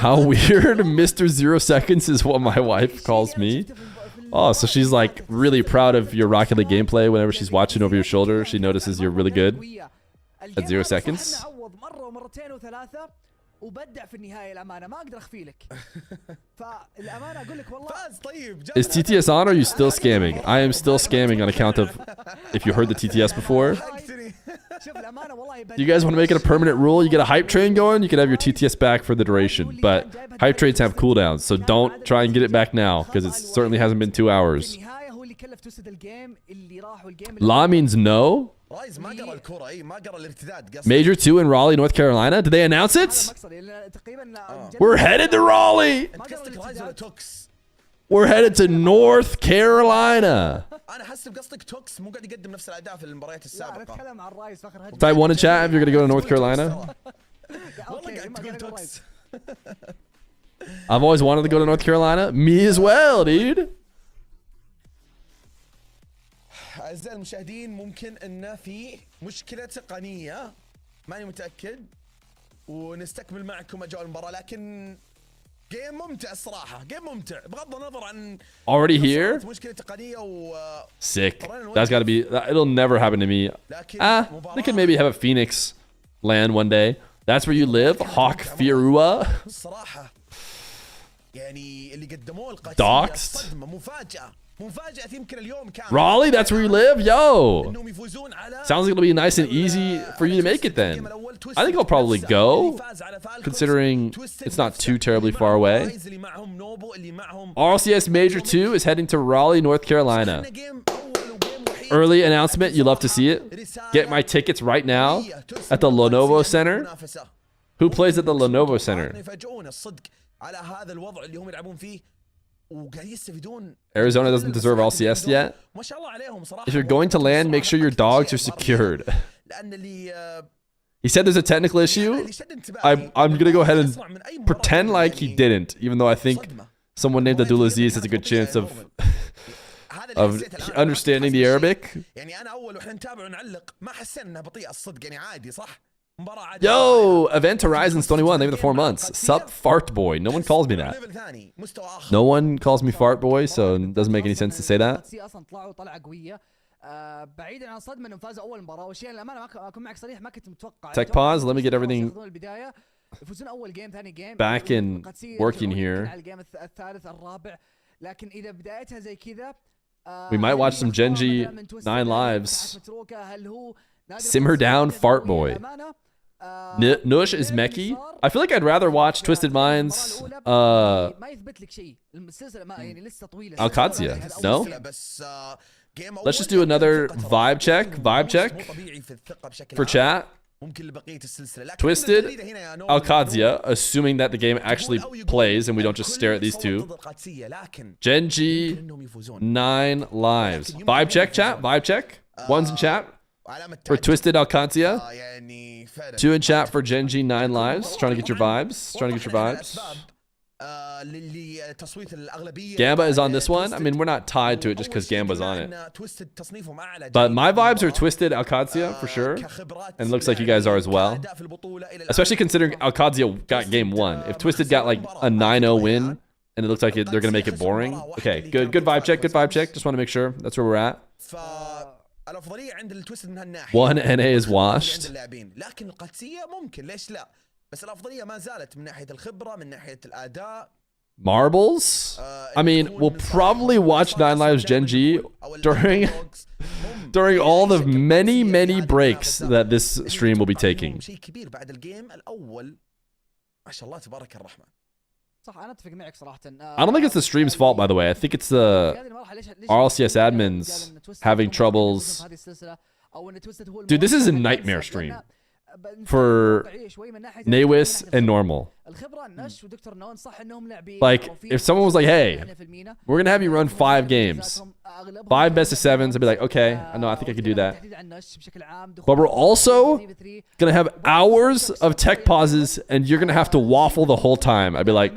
How weird. Mr. 0 Seconds is what my wife calls me. Oh, so she's like really proud of your Rocket League gameplay. Whenever she's watching over your shoulder, she notices you're really good at 0 seconds. Is TTS on or are you still scamming? I am still scamming on account of if you heard the TTS before. You guys want to make it a permanent rule? You get a hype train going, you can have your TTS back for the duration. But hype trains have cooldowns, so don't try and get it back now because it certainly hasn't been 2 hours. La means no. Major 2 in Raleigh, North Carolina. Did they announce it? We're headed to Raleigh. We're headed to North Carolina. Type 1 in chat if you're going to go to North Carolina. I've always wanted to go to North Carolina. Me as well, dude. أعزائي المشاهدين ممكن أن في مشكلة تقنية ماني متأكد ونستكمل معكم أجواء المباراة لكن جيم ممتع الصراحة جيم ممتع بغض النظر عن already here مشكلة تقنية sick. That's got to be, it'll never happen to me. They could maybe have a Phoenix land one day. That's where you live, Hawk Firua. الصراحة يعني اللي قدموه القادسية Doxed. صدمة مفاجأة. Raleigh, that's where you live? Yo. Sounds like it'll be nice and easy for you to make it then. I think I'll probably go, considering it's not too terribly far away. RLCS Major 2 is heading to Raleigh, North Carolina. Early announcement, you love to see it. Get my tickets right now at the Lenovo Center. Who plays at the Lenovo Center? Arizona doesn't deserve LCS yet. If you're going to land, make sure your dogs are secured. He said there's a technical issue. I'm going to go ahead and pretend like he didn't, even though I think someone named Abdulaziz has a good chance of understanding the Arabic. Yo, Event Horizons 21, thank you for the 4 months. Sup, Fart Boy. No one calls me that. No one calls me Fart Boy, so it doesn't make any sense to say that. Tech pause, let me get everything back and working here. We might watch some Genji 9 lives. Simmer down, fart boy. Nush is Meki. I feel like I'd rather watch Twisted Minds. Alcazia. No? Let's just do another vibe check. Vibe check for chat. Twisted, Alcazia, assuming that the game actually plays and we don't just stare at these two. Genji, 9 lives. Vibe check, chat. Vibe check. One's in chat for Twisted Alcazia. 2 in chat for Genji, 9 lives. Trying to get your vibes. Trying to get your vibes. Gamba is on this one. I mean, we're not tied to it just because Gamba's on it. But my vibes are Twisted Alcazia for sure. And it looks like you guys are as well. Especially considering Alcazia got game 1. If Twisted got like a 9-0 win and it looks like they're going to make it boring. Okay, good vibe check. Good vibe check. Just want to make sure that's where we're at. 1 NA is washed. Marbles? I mean, we'll probably watch 9 Lives Genji during all the many breaks that this stream will be taking. I don't think it's the stream's fault, by the way. I think it's the RLCS admins having troubles. Dude, this is a nightmare stream for Nawis and Normal. Like, if someone was like, hey, we're gonna have you run 5 games, 5 best of 7s, I'd be like, okay, I know, I think I could do that. But we're also gonna have hours of tech pauses and you're gonna have to waffle the whole time. I'd be like,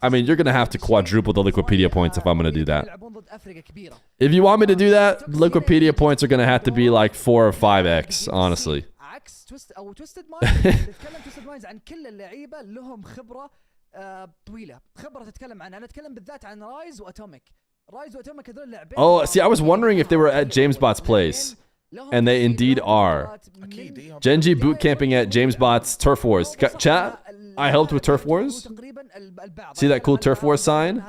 I mean, you're gonna have to quadruple the Liquipedia points if I'm gonna do that. If you want me to do that, Liquipedia points are gonna have to be like 4 or 5x, honestly. تويستد مايندز تتكلم تويستد مايندز عن كل اللعيبه لهم خبره طويله خبره تتكلم عنها انا اتكلم بالذات عن رايز واتوميك هذول اللاعبين. Oh, see, I was wondering if they were at JamesBot's place, and they indeed are. Genji boot camping at JamesBot's Turf Wars. Chat, I helped with Turf Wars. See that cool Turf Wars sign?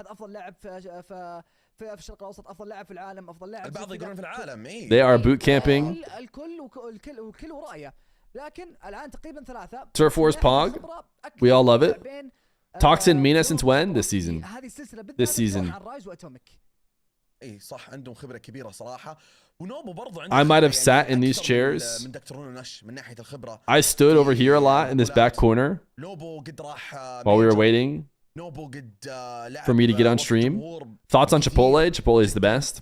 They are boot camping. Turf Wars Pog. We all love it. Toxin MENA since when? This season. This season. I might have sat in these chairs. I stood over here a lot in this back corner while we were waiting for me to get on stream. Thoughts on Chipotle? Chipotle is the best.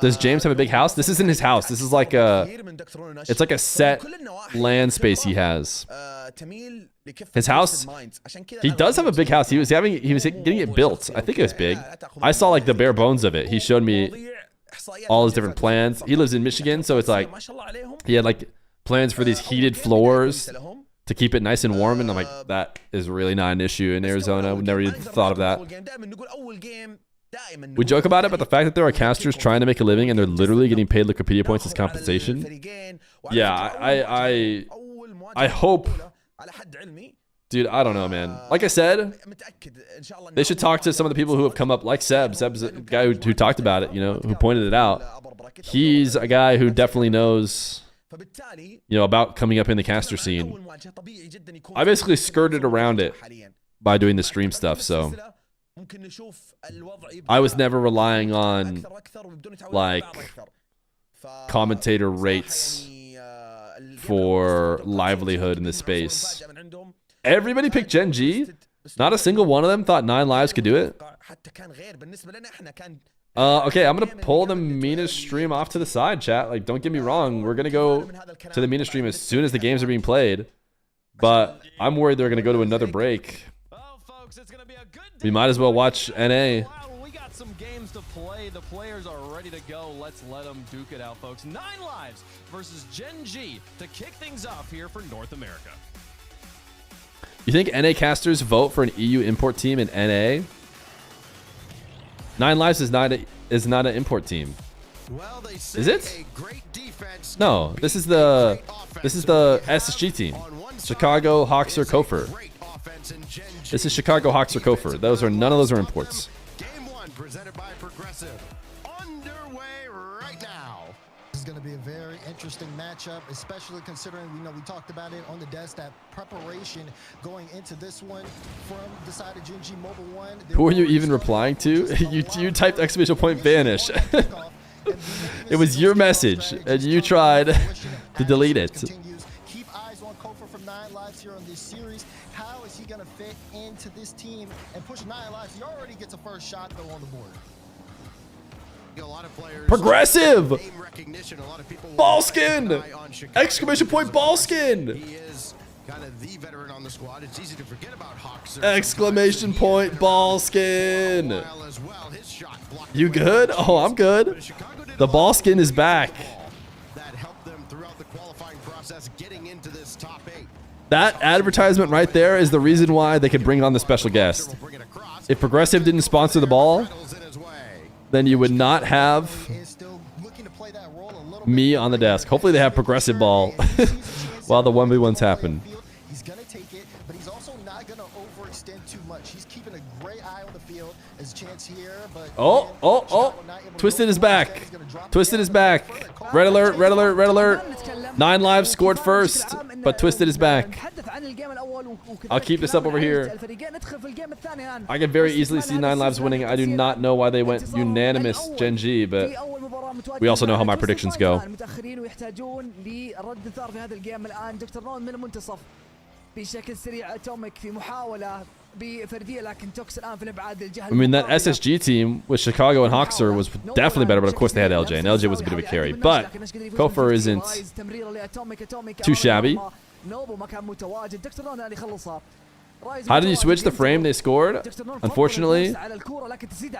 Does James have a big house? This isn't his house. This is like it's like a set land space he has. His house, he does have a big house. He was getting it built. I think it was big. I saw like the bare bones of it. He showed me all his different plans. He lives in Michigan, so it's like he had like plans for these heated floors to keep it nice and warm, and I'm like, that is really not an issue in Arizona. We never even thought of that. We joke about it, but the fact that there are casters trying to make a living and they're literally getting paid Wikipedia points as compensation. Yeah, I hope. Dude, I don't know, man. Like I said, they should talk to some of the people who have come up, like Seb. Seb's a guy who talked about it, who pointed it out. He's a guy who definitely knows, about coming up in the caster scene. I basically skirted around it by doing the stream stuff, so I was never relying on like commentator rates for livelihood in this space. Everybody picked Genji. Not a single one of them thought 9 Lives could do it. Okay, I'm gonna pull the MENA stream off to the side, chat. Like, don't get me wrong, we're gonna go to the MENA stream as soon as the games are being played, but I'm worried they're gonna go to another break. We might as well watch NA. We got some games to play. The players are ready to go. Let's let them duke it out, folks. 9 Lives versus Genji to kick things off here for North America. You think NA casters vote for an EU import team in NA? 9 Lives is not an import team. Is it? No, this is the SSG team. Chicago, Hawks, or Kofor. This is Chicago, Hawks, or Kofor. None of those are imports. Game 1 presented by Progressive. Underway right now. is going to be a very interesting matchup, especially considering we talked about it on the desk, that preparation going into this one from the side of Gen G Mobile 1. Who are you even replying to? you typed exclamation point vanish. It was your message, and you tried to delete it. Keep eyes on Kofa from 9 Lives here on this series. How is he going to fit into this team and push 9 Lives? He already gets a first shot, though, on the board. A lot of players, Progressive! name recognition, a lot of people Ball skin! Exclamation point ball skin! He is kind of the veteran on the squad. It's easy to forget about Hawks. Exclamation point ball skin! You good? Oh, I'm good. The ball skin is back. That helped them throughout the qualifying process, getting into this top 8. That advertisement right there is the reason why they could bring on the special guest. If Progressive didn't sponsor the ball, then you would not have me on the desk. Hopefully they have Progressive ball while the 1v1s happen. He's going to take it, but he's also not going to overextend too much. He's keeping a great eye on the field. There's a chance here, but Oh. Twisted is back. Twisted is back. Red alert, red alert, red alert. 9 Lives scored first, but Twisted is back. I'll keep this up over here. I can very easily see 9 Lives winning. I do not know why they went unanimous Gen G, but we also know how my predictions go. I mean, that SSG team with Chicago and Hoxer was definitely better, but of course they had LJ, and LJ was a bit of a carry. But Kofor isn't too shabby. How did you switch the frame they scored? Unfortunately,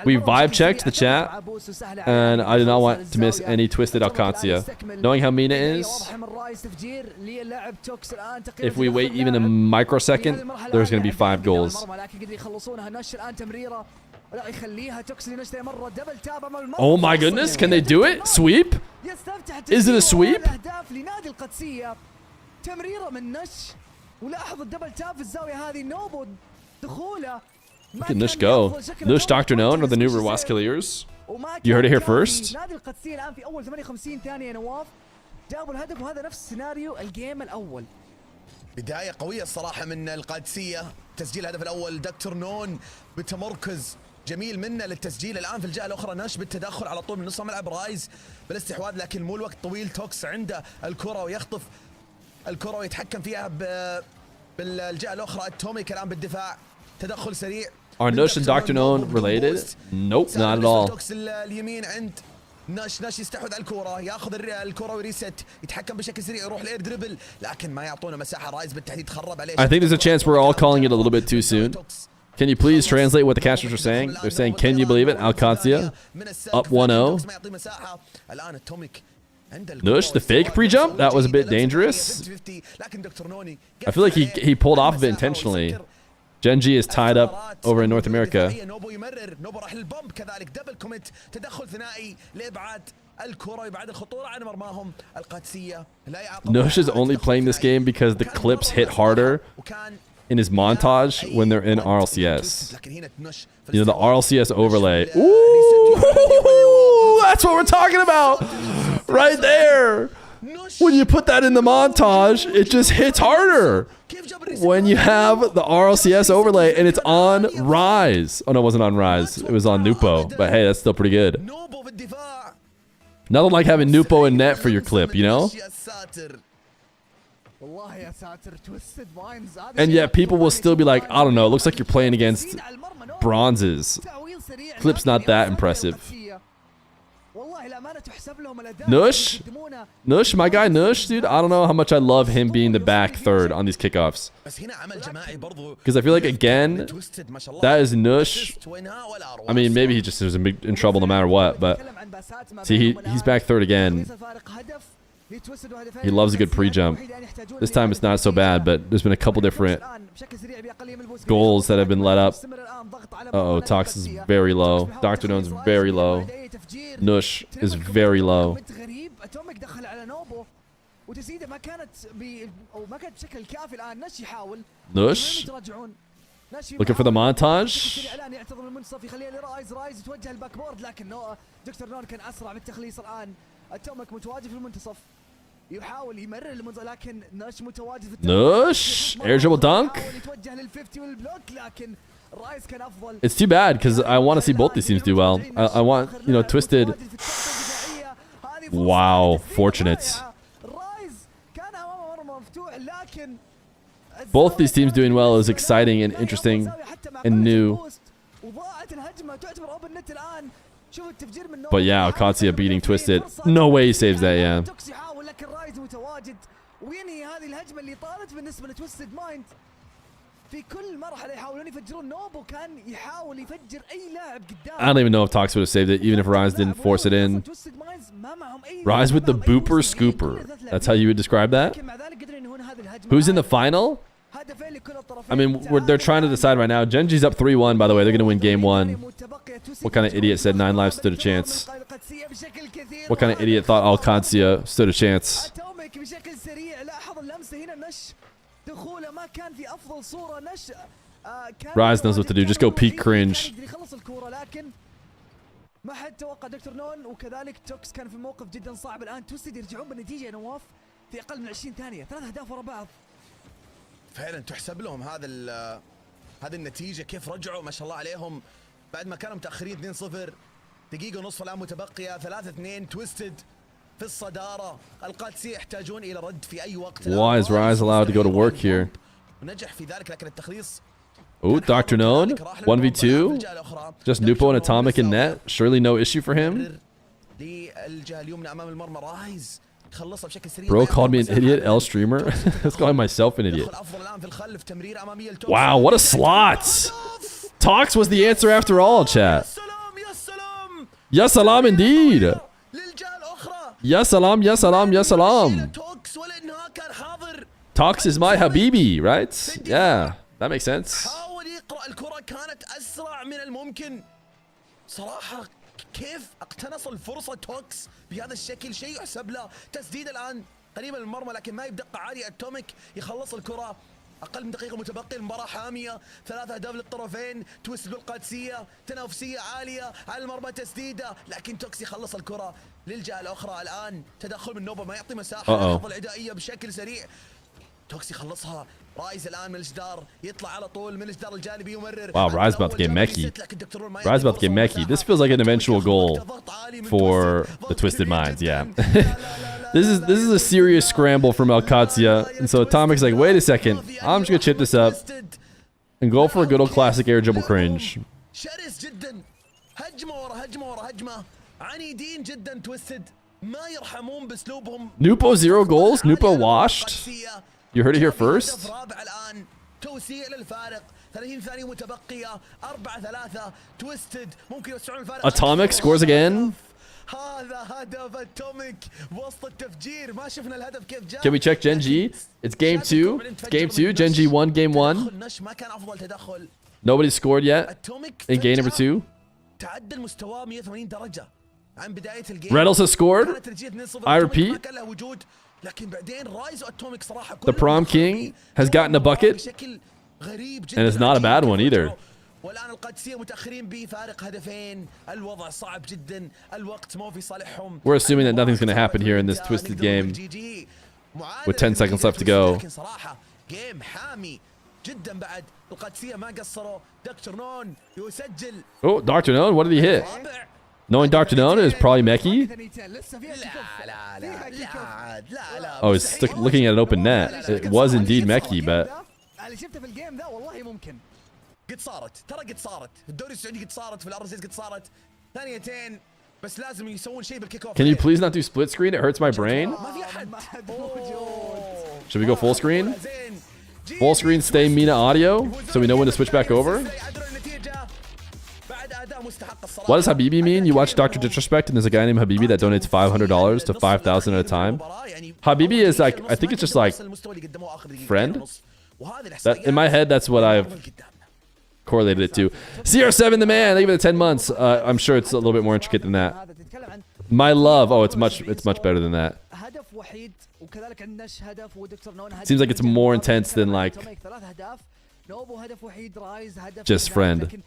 we vibe checked the chat, and I did not want to miss any Twisted Alcancia. Knowing how MENA is, if we wait even a microsecond, there's going to be 5 goals. Oh my goodness, can they do it? Sweep? Is it a sweep? Look at Nush go. Nush Dr. Known or the new Rawaskiliers. You heard it here first. بداية قوية الصراحة من القادسية. تسجيل الهدف الأول دكتور نون بتمركز جميل منه للتسجيل. الآن في الجهة الأخرى ناش بالتدخل على طول من نص ملعب رايز بالاستحواذ، لكن مو الوقت طويل. توكس عنده الكرة ويخطف الكرة ويتحكم فيها بالجهة الأخرى. التوميك الآن بالدفاع، تدخل سريع. Are Nush and Dr. Known related? Nope, not at all. توكس اليمين عند ناش يستحوذ على الكرة، ياخذ الكرة ويريست، يتحكم بشكل سريع، يروح الاير دريبل، لكن ما يعطونه مساحة. رايز بالتحديد خرب عليه. I think there's a chance we're all calling it a little bit too soon. Can you please translate what the casters are saying? They're saying, can you believe it? Alcancia up 1-0. Nush, the fake pre-jump? That was a bit dangerous. I feel like he pulled off of it intentionally. Gen G is tied up over in North America. Nush is only playing this game because the clips hit harder in his montage when they're in RLCS. You know, the RLCS overlay. Ooh, that's what we're talking about right there. When you put that in the montage, it just hits harder. When you have the RLCS overlay and it's on Rise. Oh, no, it wasn't on Rise. It was on Nupo. But hey, that's still pretty good. Nothing like having Nupo and net for your clip, you know? And yet people will still be like, I don't know, it looks like you're playing against bronzes. Clip's not that impressive. Nush? Nush, my guy Nush, dude, I don't know how much I love him being the back third on these kickoffs. Because I feel like, again, that is Nush. I mean, maybe he just is in trouble no matter what, but see, he's back third again. He loves a good pre-jump. This time it's not so bad, but there's been a couple different goals that have been let up. Uh-oh, Tox is very low. Dr. Known's very low. Nush is very low. Nush? Looking for the montage? اتوميك متواجد في المنتصف يحاول يمرر المنتصف لكن نش متواجد في Nush, air dribble dunk. يحاول يتوجه لل50 والبلوك لكن رايز كان افضل. It's too bad because I want to see both these teams do well. I want, you know, Twisted. Wow, fortunate. رايز كان امامه مرمى مفتوح لكن Both these teams doing well is exciting and interesting and new. وضاعت الهجمه تعتبر اوبن نت الان. شوف التفجير من But yeah, Alcatia beating Twisted. No way he saves that, yeah. توكس يحاول لكن رايز متواجد وينهي هذه الهجمه اللي طالت بالنسبه لتويستد مايند. في كل مرحله يحاولون يفجرون. نوبو كان يحاول يفجر اي لاعب قدام. I don't even know if Tox would have saved it, even if Rise didn't force it in. Rise with the booper scooper. That's how you would describe that? Who's in the final? I mean, they're trying to decide right now. Genji's up 3-1, by the way. They're going to win game 1. What kind of idiot said 9 lives stood a chance? What kind of idiot thought Alcancia stood a chance? Rise knows what to do. Just go peak cringe. ما حد توقع دكتور نون وكذلك توكس كان في موقف جدا صعب. الان توستد يرجعون بالنتيجه يا نواف في اقل من 20 ثانيه. 3 اهداف ورا بعض. فعلا تحسب لهم هذه النتيجه كيف رجعوا ما شاء الله عليهم بعد ما كانوا متاخرين 2-0. دقيقه ونصف الان متبقيه. 3-2 تويستد في الصداره. القادسيه يحتاجون الى رد في اي وقت. Why is Rise allowed to go to work here? ونجح في ذلك لكن التخليص. Ooh, Dr. Known, 1v2. Just Nupo and Atomic in net. Surely no issue for him. Bro called me an idiot, L streamer. Let's call myself an idiot. Wow, what a slot. Tox was the answer after all, chat. Yes, salam indeed. Yes, salam, yes, salam, yes, salam. Tox is my Habibi, right? Yeah, that makes sense. الكرة كانت أسرع من الممكن. صراحة كيف اقتنص الفرصة توكس بهذا الشكل شيء يحسب له. تسديد الآن قريبة من المرمى لكن ما بدقة عالية. اتوميك يخلص الكرة. أقل من دقيقة متبقية. المباراة حامية. 3 أهداف للطرفين. تويست بالقادسية. تنافسية عالية على المرمى. تسديدة لكن توكس يخلص الكرة. للجهة الأخرى الآن تدخل من نوبا ما يعطي مساحة للحظة العدائية بشكل سريع. توكس يخلصها. رايز الان من الجدار يطلع على طول من الجدار الجانبي يمرر. Wow, Rise about to get messy. Rise about to get messy. This feels like an eventual goal for the Twisted Minds. Yeah. This is a serious scramble from Alcatia. And so Atomic's like, wait a second. I'm just gonna chip this up and go for a good old classic air dribble cringe. شرس جدا. هجمة ورا هجمة ورا هجمة. عنيدين جدا تويستد. ما يرحمون باسلوبهم. Nupo 0 goals. Nupo washed. You heard it here first. توسيع للفارق. 30 ثانية متبقية. 4-3 تويستد ممكن يوسعون الفارق. Atomic scores again. هذا هدف اتوميك وسط التفجير. ما شفنا الهدف كيف جاء. Can we check Gen G? It's game 2. It's game 2. Gen G won game 1. ما كان أفضل تدخل. Nobody scored yet in game number 2. تعدل مستواه 180 درجة عن بداية الجيم. Red also scored. I repeat. The Prom King has gotten a bucket. And it's not a bad one either. والآن القادسية متأخرين بفارق هدفين. الوضع صعب جدا. الوقت مو في صالحهم. We're assuming that nothing's going to happen here in this Twisted game with 10 seconds left to go. لكن صراحة جيم حامي جدا بعد. القادسية ما قصروا. دكتور نون يسجل. Oh, Dr. Known, what did he hit? Knowing Dr. Known is probably Meki. Oh, he's looking at an open net. It was indeed Meki, but اللي شفته في الجيم ذا والله ممكن. قد صارت ترى قد صارت في الدوري السعودي قد صارت في الRLCS قد صارت. ثانيتين بس لازم يسوون شيء بالكيك اوف. Can you please not do split screen? It hurts my brain. ما في أحد. Should we go full screen? Full screen, stay MENA audio, so we know when to switch back over. What does Habibi mean? You watch Dr. Disrespect and there's a guy named Habibi that donates $500 to 5,000 at a time. Habibi is like, I think it's just like friend. That, in my head, that's what I've correlated it to. CR7 the man, thank you for the 10 months. I'm sure it's a little bit more intricate than that. My love, oh, it's much better than that. Seems like it's more intense than like just friend.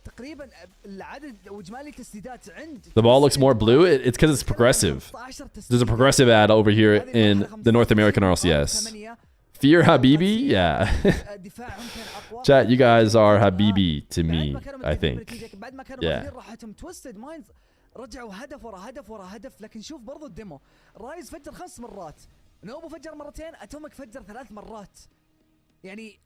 تقريبا العدد واجمالي التسديدات عند The ball looks more blue. It's because it's progressive. There's a progressive ad over here in the North American RLCS. Feer Habibi? Yeah. Chat, you guys are Habibi to me, I think. Yeah. رجعوا هدف ورا هدف ورا هدف. لكن شوف برضو الديمو، رايز فجر 5 مرات، نوبو فجر مرتين، اتوميك فجر 3 مرات. يعني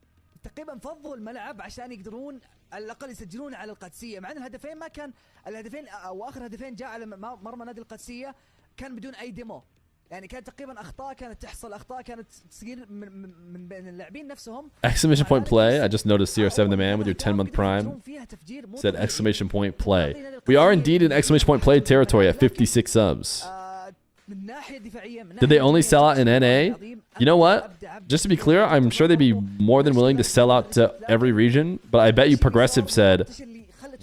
تقريبا فضوا الملعب عشان يقدرون على الاقل يسجلون على القادسيه، مع ان الهدفين ما كان الهدفين او اخر هدفين جاء على مرمى نادي القادسيه كان بدون اي ديمو. يعني كانت تقريبا اخطاء كانت تحصل، اخطاء كانت تصير من بين اللاعبين نفسهم. Exclamation point play. I just noticed CR7 the man with your 10-month prime said exclamation point play. We are indeed in exclamation point play territory at 56 subs. Did they only sell out in NA? You know what? Just to be clear, I'm sure they'd be more than willing to sell out to every region, but I bet you Progressive said,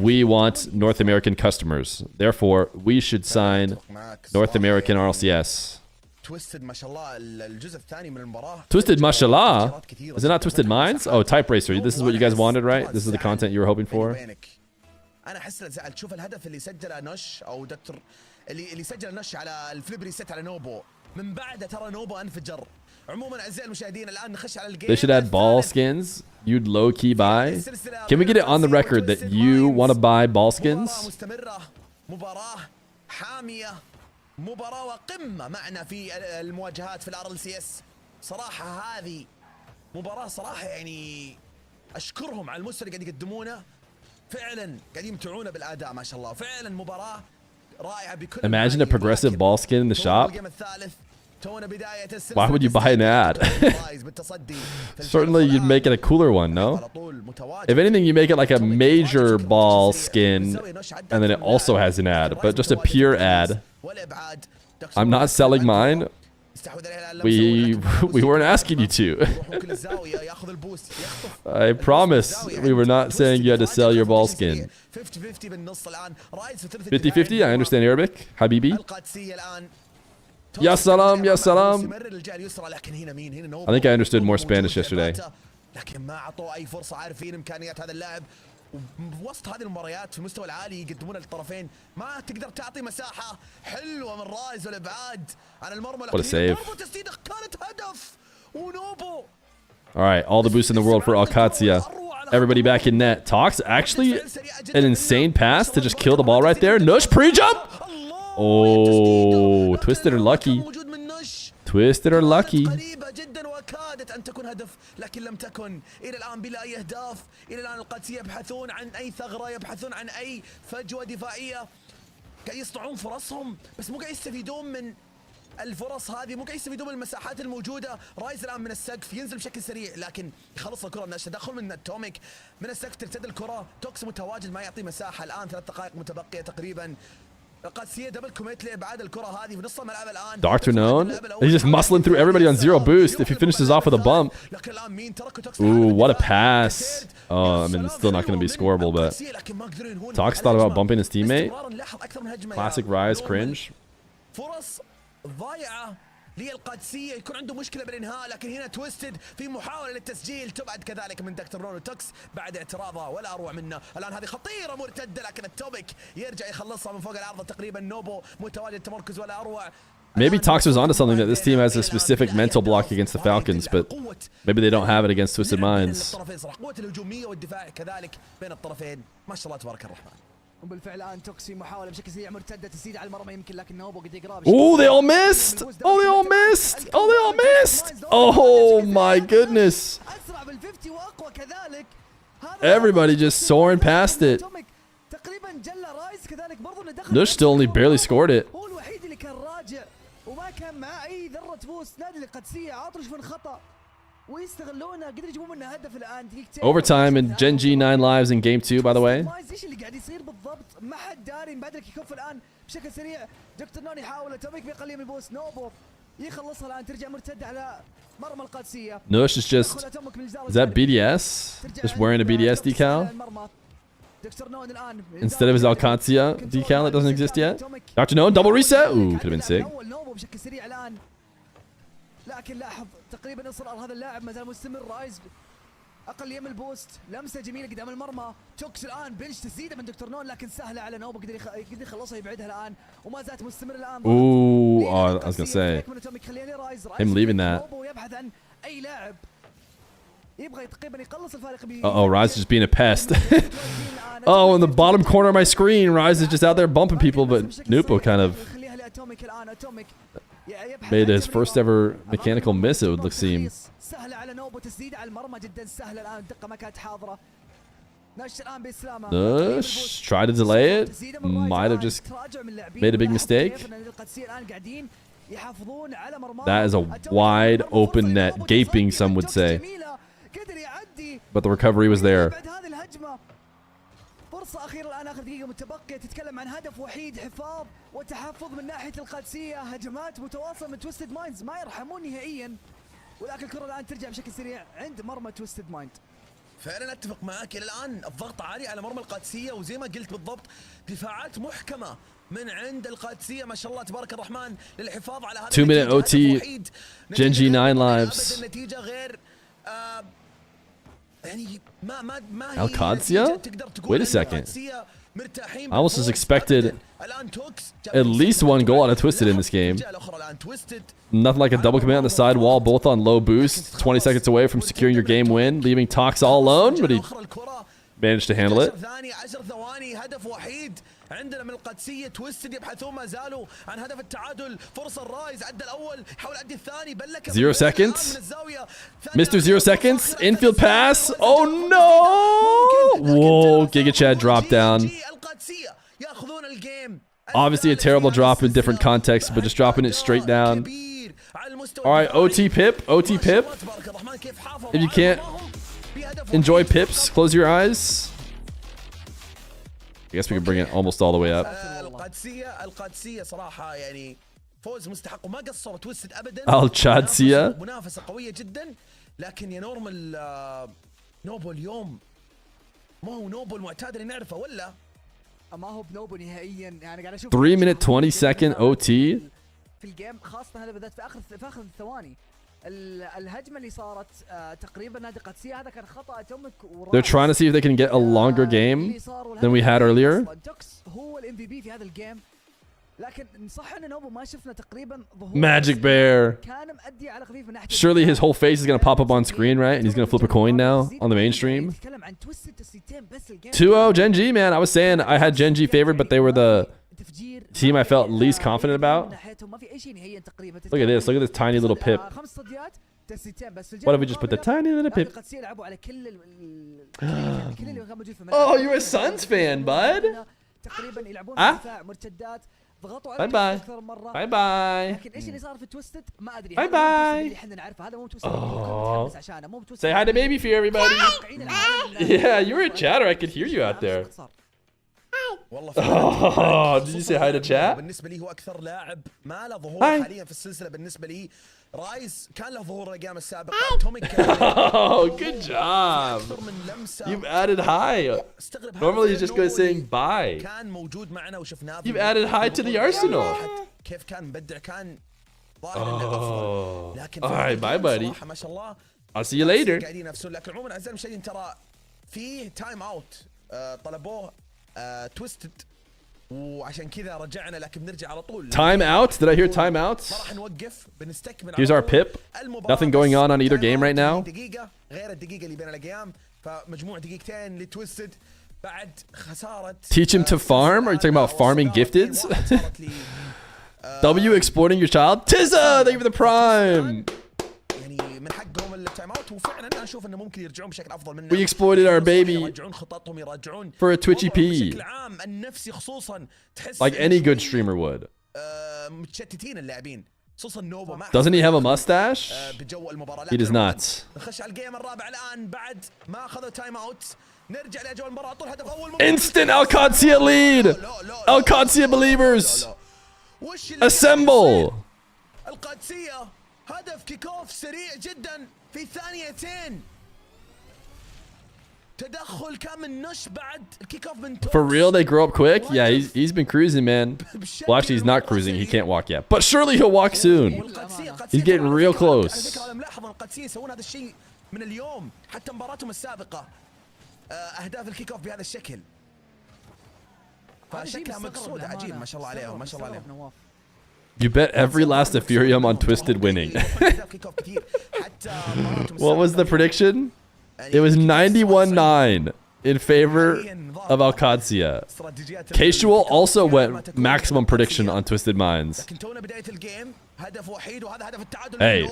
we want North American customers. Therefore, we should sign North American RLCS. تويستد ما شاء الله الجزء الثاني من المباراة. Twisted mashallah? Is it not Twisted Minds? Oh, Type Racer. This is what you guys wanted, right? This is the content you were hoping for? أنا أحس زعل تشوف الهدف اللي سجله نوش أو دكتور اللي سجل نوش على الفليب ريست على نوبو، من بعده ترى نوبو انفجر. عموما أعزائي المشاهدين الآن نخش على الجيم. They should add ball skins. You'd low-key buy. Can we get it on the record that you want to buy ball skins? مباراة حامية، مباراة وقمة معنا في المواجهات في الRLCS. صراحة هذه مباراة صراحة يعني أشكرهم على المستوى اللي قاعد يقدمونه، فعلا قاعد يمتعونا بالأداء ما شاء الله، فعلا مباراة رائعة بكل. Imagine a progressive ball skin in the shop. Why would you buy an ad? Certainly you'd make it a cooler one, no? If anything, you make it like a major ball skin and then it also has an ad, but just a pure ad. I'm not selling mine. We weren't asking you to. I promise we were not saying you had to sell your ball skin. 50-50, I understand Arabic. Habibi. Ya salam, ya salam. I think I understood more Spanish yesterday. لكن ما اعطوا اي فرصه، عارفين امكانيات هذا اللاعب وسط هذه المباريات في المستوى العالي يقدمون للطرفين، ما تقدر تعطي مساحه حلوه من رايز والابعاد عن المرمى. What a save. تسديده كانت هدف ونوبو. All right, all the boosts in the world for Alcatia. Everybody back in net. Talks actually an insane pass to just kill the ball right there. Nush pre-jump. Oh, Twisted or lucky. Twisted or lucky. قريبة جدا وكادت أن تكون هدف لكن لم تكن إلى الآن بلا أي أهداف. إلى الآن القادسية يبحثون عن أي ثغرة، يبحثون عن أي فجوة دفاعية، قاعد يصنعون فرصهم بس مو قاعد يستفيدون من الفرص هذه، مو قاعد يستفيدون من المساحات الموجودة. رايز الآن من السقف ينزل بشكل سريع لكن يخلص الكرة من التدخل من التوميك من السقف، ترتد الكرة، توكس متواجد ما يعطي مساحة. الآن 3 دقائق متبقية تقريبا. القادسية دبل كوميت لإبعاد الكرة هذه في نص الملعب الآن. Dr. Known, he's just muscling through everybody on 0 boost if he finishes off with a bump. Ooh, what a pass. Oh, I mean, it's still not going to be scoreable, but Tox thought about bumping his teammate. Classic Rise cringe. فرص ضايعة للقادسية، يكون عنده مشكلة بالإنهاء، لكن هنا تويستد في محاولة للتسجيل تبعد كذلك من دكتور نونو. توكس بعد اعتراضه ولا أروع منه. الآن هذه خطيرة مرتدة لكن التوبيك يرجع يخلصها من فوق العارضة تقريبا. نوبو متواجد تمركز ولا أروع. Maybe Tox was onto something that this team has a specific mental block against the Falcons, but maybe they don't have it against Twisted Minds. قوة الهجومية والدفاع كذلك بين الطرفين ما شاء الله تبارك الرحمن. وبالفعل الان توكسي محاوله بشكل سريع مرتده تسديد على المرمى يمكن لكن نوبو قد يقرب. Oh, they all missed. Oh, they all missed. Oh, they all missed. Oh my goodness. اسرع بال50 واقوى كذلك. Everybody just soaring past it. تقريبا جل رايز كذلك برضه اللي دخل. Nush still only barely scored it. هو الوحيد اللي كان راجع وما كان معاه اي ذره بوست. نادي القادسيه عاطوا يشوفون خطا ويستغلونه، قدروا يجيبون منه هدف الان. Overtime in Gen G 9 lives in game 2, by the way. ايش اللي قاعد يصير بالضبط؟ ما حد داري. بعد الكيك اوف الان بشكل سريع دكتور نون يحاول توميك بيقلل من البوست. نوبو يخلصها الان ترجع مرتده على مرمى القادسيه. Nush is just, is that BDS? Just wearing a BDS decal? Instead of his Alcatia decal that doesn't exist yet? Dr. Known, double reset? Ooh, could have been sick. لكن لاحظ تقريبا اصرار هذا اللاعب ما زال مستمر. رايز اقل يم البوست، لمسه جميله قدام المرمى. توكس الان بنش تسديده من دكتور نون لكن سهله على نوبو، قدر يخلصها يبعدها الان وما زالت مستمر الان. Ooh, I was gonna say him leaving that. نوبو يبحث عن اي لاعب يبغى تقريبا يقلص الفارق. Uh-oh, Rise is just being a pest. Oh, in the bottom corner of my screen, Rise is just out there bumping people, but Nupo kind of made his first ever mechanical miss, it would seem. سهله على نوبو، تسديده على المرمى جدا سهله الان، الدقه ما كانت حاضره. نش الان بسلامه. Try to delay it. Might have just made a big mistake. That is a wide open net, gaping some would say. But the recovery was there. فرصة أخيرة الآن آخر دقيقة متبقية، تتكلم عن هدف وحيد، حفاظ وتحفظ من ناحية القادسية، هجمات متواصلة من تويستد مايندز ما يرحمون نهائيا، ولكن الكرة الآن ترجع بشكل سريع عند مرمى تويستد مايند. فعلا اتفق معك، الى الان الضغط عالي على مرمى القادسيه، وزي ما قلت بالضبط دفاعات محكمه من عند القادسيه ما شاء الله تبارك الرحمن للحفاظ على هذا 2-minute OT. Genji 9 lives. النتيجه غير يعني ما Alcadia? Wait a second. I almost just expected at least one goal out of Twisted in this game. Nothing like a double commit on the side wall, both on low boost, 20 seconds away from securing your game win, leaving Tox all alone, but he managed to handle it. عندنا من القادسيه تويستد يبحثون ما زالوا عن هدف التعادل. فرصه الرايز عدى الاول، حاول يعدي الثاني، بلك 0 seconds. Mr. 0 seconds. Infield pass. Oh no! Whoa, Giga Chad dropped down. Obviously a terrible drop in different contexts, but just dropping it straight down. Alright, OT Pip. OT Pip. If you can't enjoy Pips, close your eyes. I guess we can bring it almost all the way up. القادسية صراحة يعني فوز مستحق وما قصروا تويستد ابدا. القادسية منافسة قوية جدا، لكن يا نورمال نوبو اليوم ما هو نوبو المعتاد اللي نعرفه ولا؟ ما هو بنوبو نهائيا، يعني قاعد اشوف 3-minute 20-second OT في الجيم، خاصة هذا بالذات في اخر الثواني. الهجمة اللي صارت تقريبا نادي قادسية هذا كان خطأ اتوميك. They're trying to see if they can get a longer game than we had earlier. هو الام في بي في هذا الجيم، لكن صح ان نوبو ما شفنا تقريبا ظهور Magic Bear. كان مأدي على خفيف من ناحية. Surely his whole face is going to pop up on screen, right? And he's going to flip a coin now on the main stream. 2-0 Genji, man. I was saying I had Genji favored, but they were the team I felt least confident about. Look at this. Look at this tiny little Pip. What if we just put the tiny little Pip? Oh, you're a Suns fan, bud. Ah? Bye bye. Bye bye. Bye bye. Oh. Say hi to Baby Feer, everybody. Yeah, you were in chat, or I could hear you out there. Oh, did you say hi to chat? بالنسبة لي هو أكثر لاعب ما له ظهور حاليا في السلسلة. بالنسبة لي رايز كان له ظهور الأيام السابقة. توميك. Oh, good job. You've added hi. Normally he's just going saying bye. كان موجود معنا وشفناه. You've added hi to the Arsenal. كيف كان مبدع، كان ظاهر لكن alright, bye buddy. ما شاء الله. I'll see you later. قاعدين ينافسون، لكن عموما أعزائي المشاهدين ترى في تايم اوت طلبوه تويستد، وعشان كذا رجعنا، لكن بنرجع على طول. Time out? Did I hear time out? ما راح نوقف، بنستكمل. Here's our Pip. Nothing going on either game right now. دقيقة غير الدقيقة اللي بين الأيام، فمجموع دقيقتين لتويستد بعد خسارة. Teach him to farm? Are you talking about farming gifteds? W exploiting your child? Tizza! Thank you for the prime! يعني من حقهم التايم اوت، وفعلا انا اشوف انه ممكن يرجعون بشكل افضل مننا. We exploited our baby يرجعون خططهم، يرجعون for a Twitchy P. بشكل عام النفسي خصوصا تحس like any good streamer would. متشتتين اللاعبين، خصوصا نوبو. Doesn't he have a mustache? بجو المباراة. He does not. نخش على الجيم الرابع الان بعد ما اخذوا تايم اوت. نرجع لاجواء المباراة. طول هدف اول. Instant Alcadia lead. Alcadia believers. Assemble. القادسية هدف كيك اوف سريع جدا في ثانيتين. تدخل كان من نش بعد الكيك اوف من For real, they grow up quick? Yeah, he's been cruising, man. Well, actually, he's not cruising. He can't walk yet. But surely he'll walk soon. He's getting real close. ملاحظ القادسية يسوون هذا الشيء من اليوم حتى مباراتهم السابقة أهداف الكيك أوف بهذا الشكل. فشكلها مقصود عجيب ما شاء الله عليهم ما شاء الله عليهم. You bet every last Ethereum on Twisted winning. What was the prediction? It was 91-9 in favor of Alcancia. Casual also went maximum prediction on Twisted Minds. Hey,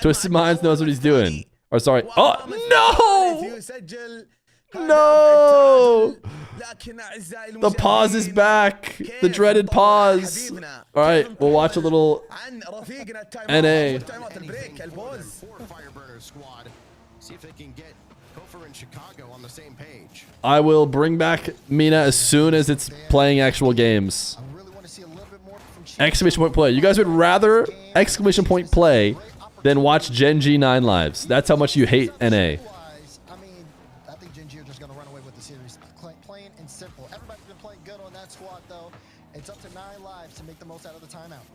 Twisted Minds knows what he's doing. Or sorry. Oh, no! No! The pause is back. The dreaded pause. All right, we'll watch a little NA. I will bring back MENA as soon as it's playing actual games. Exclamation point play. You guys would rather exclamation point play than watch Gen G 9 lives. That's how much you hate NA. It's up to 9 lives to make the most out of the timeout.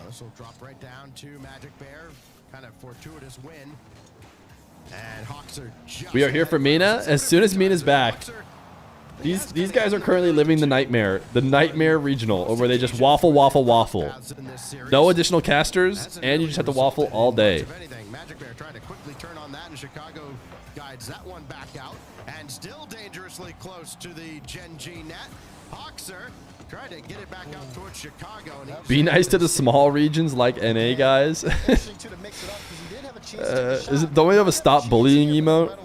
This will drop right down to Magic Bear. Kind of fortuitous win. And Hawks are just We are here for MENA. As soon as MENA's back, these guys are currently living the nightmare regional, where they just waffle. No additional casters, and you just have to waffle all day. Magic Bear trying to quickly turn on that, and Chicago guides that one back out, and still dangerously close to the Gen G net. Hoxer trying to get it back out towards Chicago. And Be nice to the small regions like NA guys. Don't we have a stop bullying emote?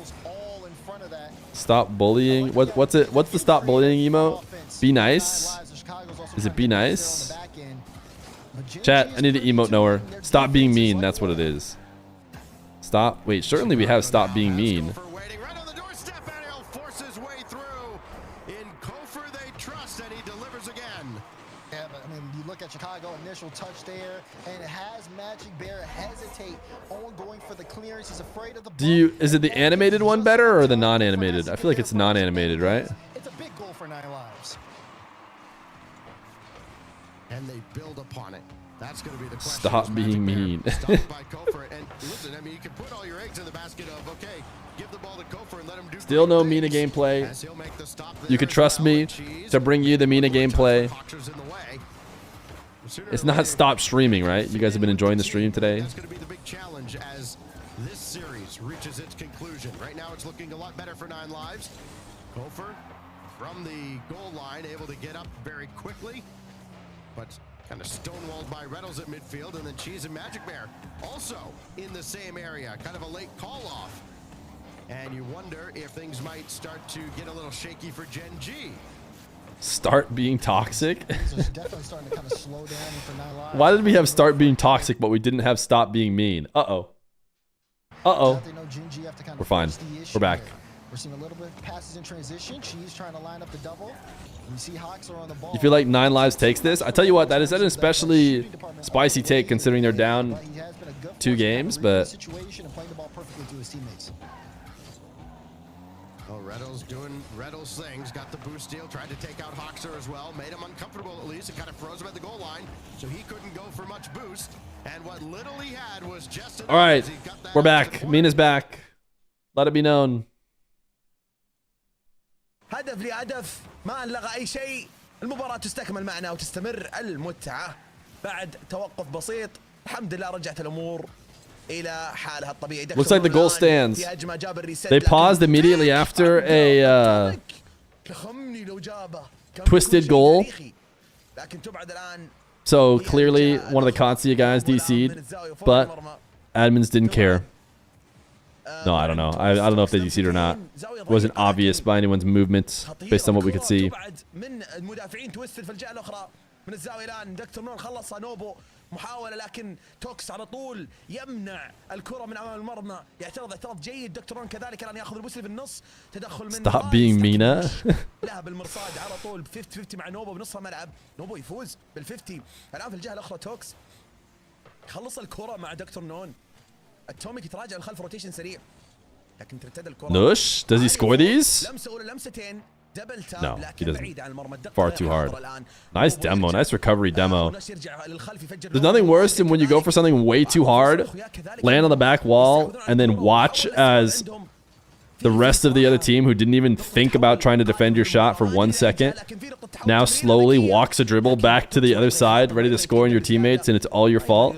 Stop bullying. What's it? What's the stop bullying emote? Be nice. Is it be nice? Chat, I need to emote nowhere. Stop being mean. That's what it is. Stop. Wait, certainly we have stop being mean. At Chicago, initial touch there, and it has Magic Bear hesitate on going for the clearance. He's afraid of the Is it the animated one better or the non-animated? I feel like it's non-animated, right? It's a big goal for 9 lives. And they build upon it. That's going to be the question. Stop being mean. And listen, I mean, you can put all your eggs in the basket of, okay, give the ball to Kofor and let him do. Still no MENA gameplay. You could trust me to bring you the MENA gameplay. It's not stop streaming, right? You guys have been enjoying the stream today. That's going to be the big challenge as this series reaches its conclusion. Right now, it's looking a lot better for 9 lives. Kofor from the goal line, able to get up very quickly, but kind of stonewalled by Reynolds at midfield, and then Cheese and Magic Bear also in the same area. Kind of a late call off, and you wonder if things might start to get a little shaky for Gen G. Start being toxic? Definitely starting to kind of slow down for 9 lives. Why did we have start being toxic, but we didn't have stop being mean? Uh-oh. Uh-oh. We're fine. We're back. We're seeing a little bit of passes in transition. Cheese trying to line up the double. You see Hawks are on the ball. You feel like 9 lives takes this? I tell you what, that is an especially spicy take considering they're down 2 games, but situation and playing the ball perfectly to his teammates. Oh, Reynolds doing Reynolds things. Got the boost deal. Tried to take out Hoxer as well. Made him uncomfortable at least. It kind of froze him at the goal line, so he couldn't go for much boost. And what little he had was just enough. all right, we're back. MENA's back. Let it be known. هدف لهدف ما انلغى اي شيء. المباراة تستكمل معنا وتستمر المتعة بعد توقف بسيط. الحمد لله رجعت الامور الى حالها الطبيعي. Looks like the goal stands. They paused immediately after a twisted goal. So clearly one of the Consia guys DC'd, but admins didn't care. No, I don't know. I don't know if they DC'd or not. It wasn't obvious by anyone's movements based on what we could see. محاولة لكن توكس على طول يمنع الكرة من أمام المرمى. يعترض اعتراض جيد دكتور رون كذلك الآن ياخذ البوسلي بالنص. تدخل من Stop being MENA. لها بالمرصاد على طول 50-50 مع نوبو بنص الملعب. نوبو يفوز بال50. الآن في الجهة الأخرى توكس خلص الكرة مع دكتور نون. التوميك يتراجع للخلف روتيشن سريع. لكن ترتد الكرة. Nush, does he score these? لمسة أولى لمستين. No, he doesn't. Far too hard. Nice demo. Nice recovery demo. There's nothing worse than when you go for something way too hard, land on the back wall, and then watch as the rest of the other team who didn't even think about trying to defend your shot for 1 second now slowly walks a dribble back to the other side, ready to score on your teammates, and it's all your fault.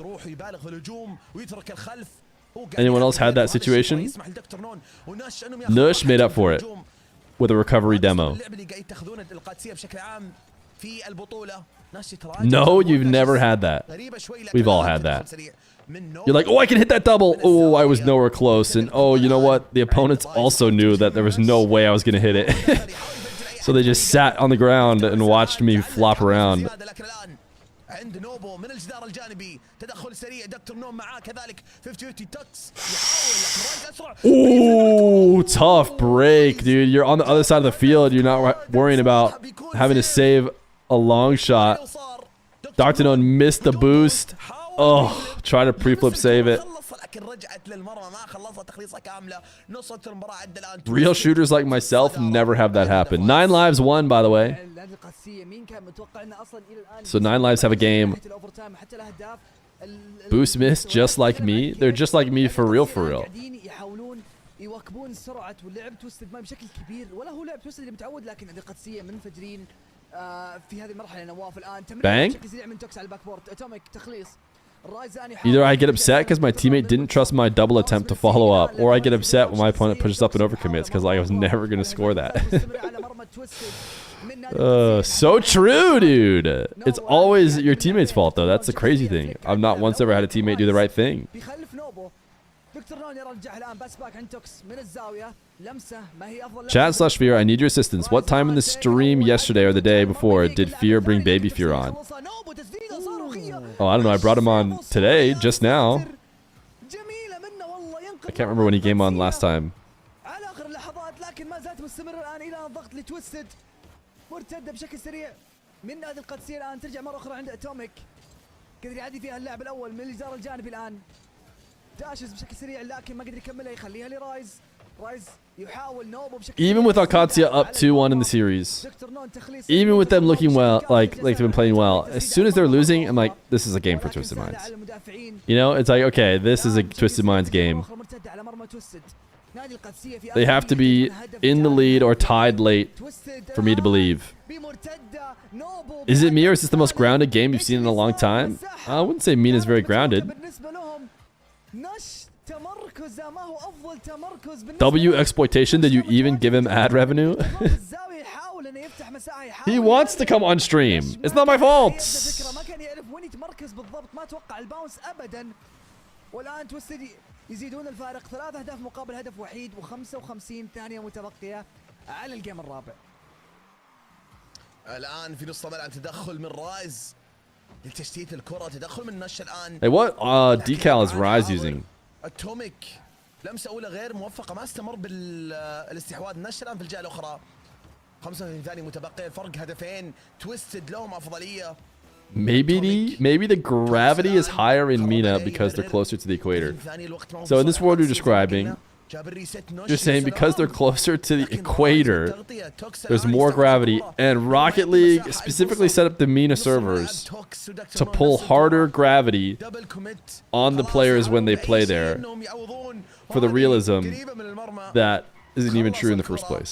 Anyone else had that situation? Nush made up for it with a recovery demo. No, you've never had that. We've all had that. You're like, oh, I can hit that double. Oh, I was nowhere close. And oh, you know what? The opponents also knew that there was no way I was going to hit it. So they just sat on the ground and watched me flop around. Ooh, tough break, dude. You're on the other side of the field. You're not worrying about having to save a long shot. Dr. None missed the boost. Oh, try to pre-flip save it. Real shooters like myself never have that happen. 9 lives won, by the way. So 9 lives have a game. Boost miss just like me. They're just like me for real, for real. يواكبون سرعة واللعب توستد ماي بشكل كبير ولا هو لعب توستد اللي متعود لكن عندي قدسية منفجرين في هذه المرحلة نواف الآن تمرير بشكل سريع من توكس على الباك بورد اتوميك تخليص. Either I get upset because my teammate didn't trust my double attempt to follow up, or I get upset when my opponent pushes up and overcommits because I was never going to score that. So true, dude. It's always your teammate's fault, though. That's the crazy thing. I've not once ever had a teammate do the right thing. Chat/Feer, I need your assistance. What time in the stream yesterday or the day before did Feer bring Baby Feer on? Oh, I don't know. I brought him on today, just now. I can't remember when he came on last time. Even with Alcatia up 2-1 in the series, even with them looking well, like they've been playing well, as soon as they're losing, I'm like, this is a game for Twisted Minds. You know, it's like, okay, this is a Twisted Minds game. They have to be in the lead or tied late for me to believe. Is it me or is this the most grounded game you've seen in a long time? I wouldn't say MENA is very grounded. W exploitation, did you even give him ad revenue? He wants to come on stream. It's not my fault. يزيدون الفارق 3 أهداف مقابل هدف وحيد و55 ثانية متبقية على الجيم الرابع. الآن في نص الملعب تدخل من رايز لتشتيت الكرة، تدخل من نش الآن. Hey, what decal is Rise using? اتوميك لمسة أولى غير موفقة، ما استمر بالاستحواذ. نش الآن في الجهة الأخرى 35 ثانية متبقية، الفرق هدفين. تويستد لهم أفضلية. Maybe the gravity is higher in MENA because they're closer to the equator. So in this world you're describing, you're saying because they're closer to the equator, there's more gravity, and Rocket League specifically set up the MENA servers to pull harder gravity on the players when they play there for the realism that isn't even true in the first place.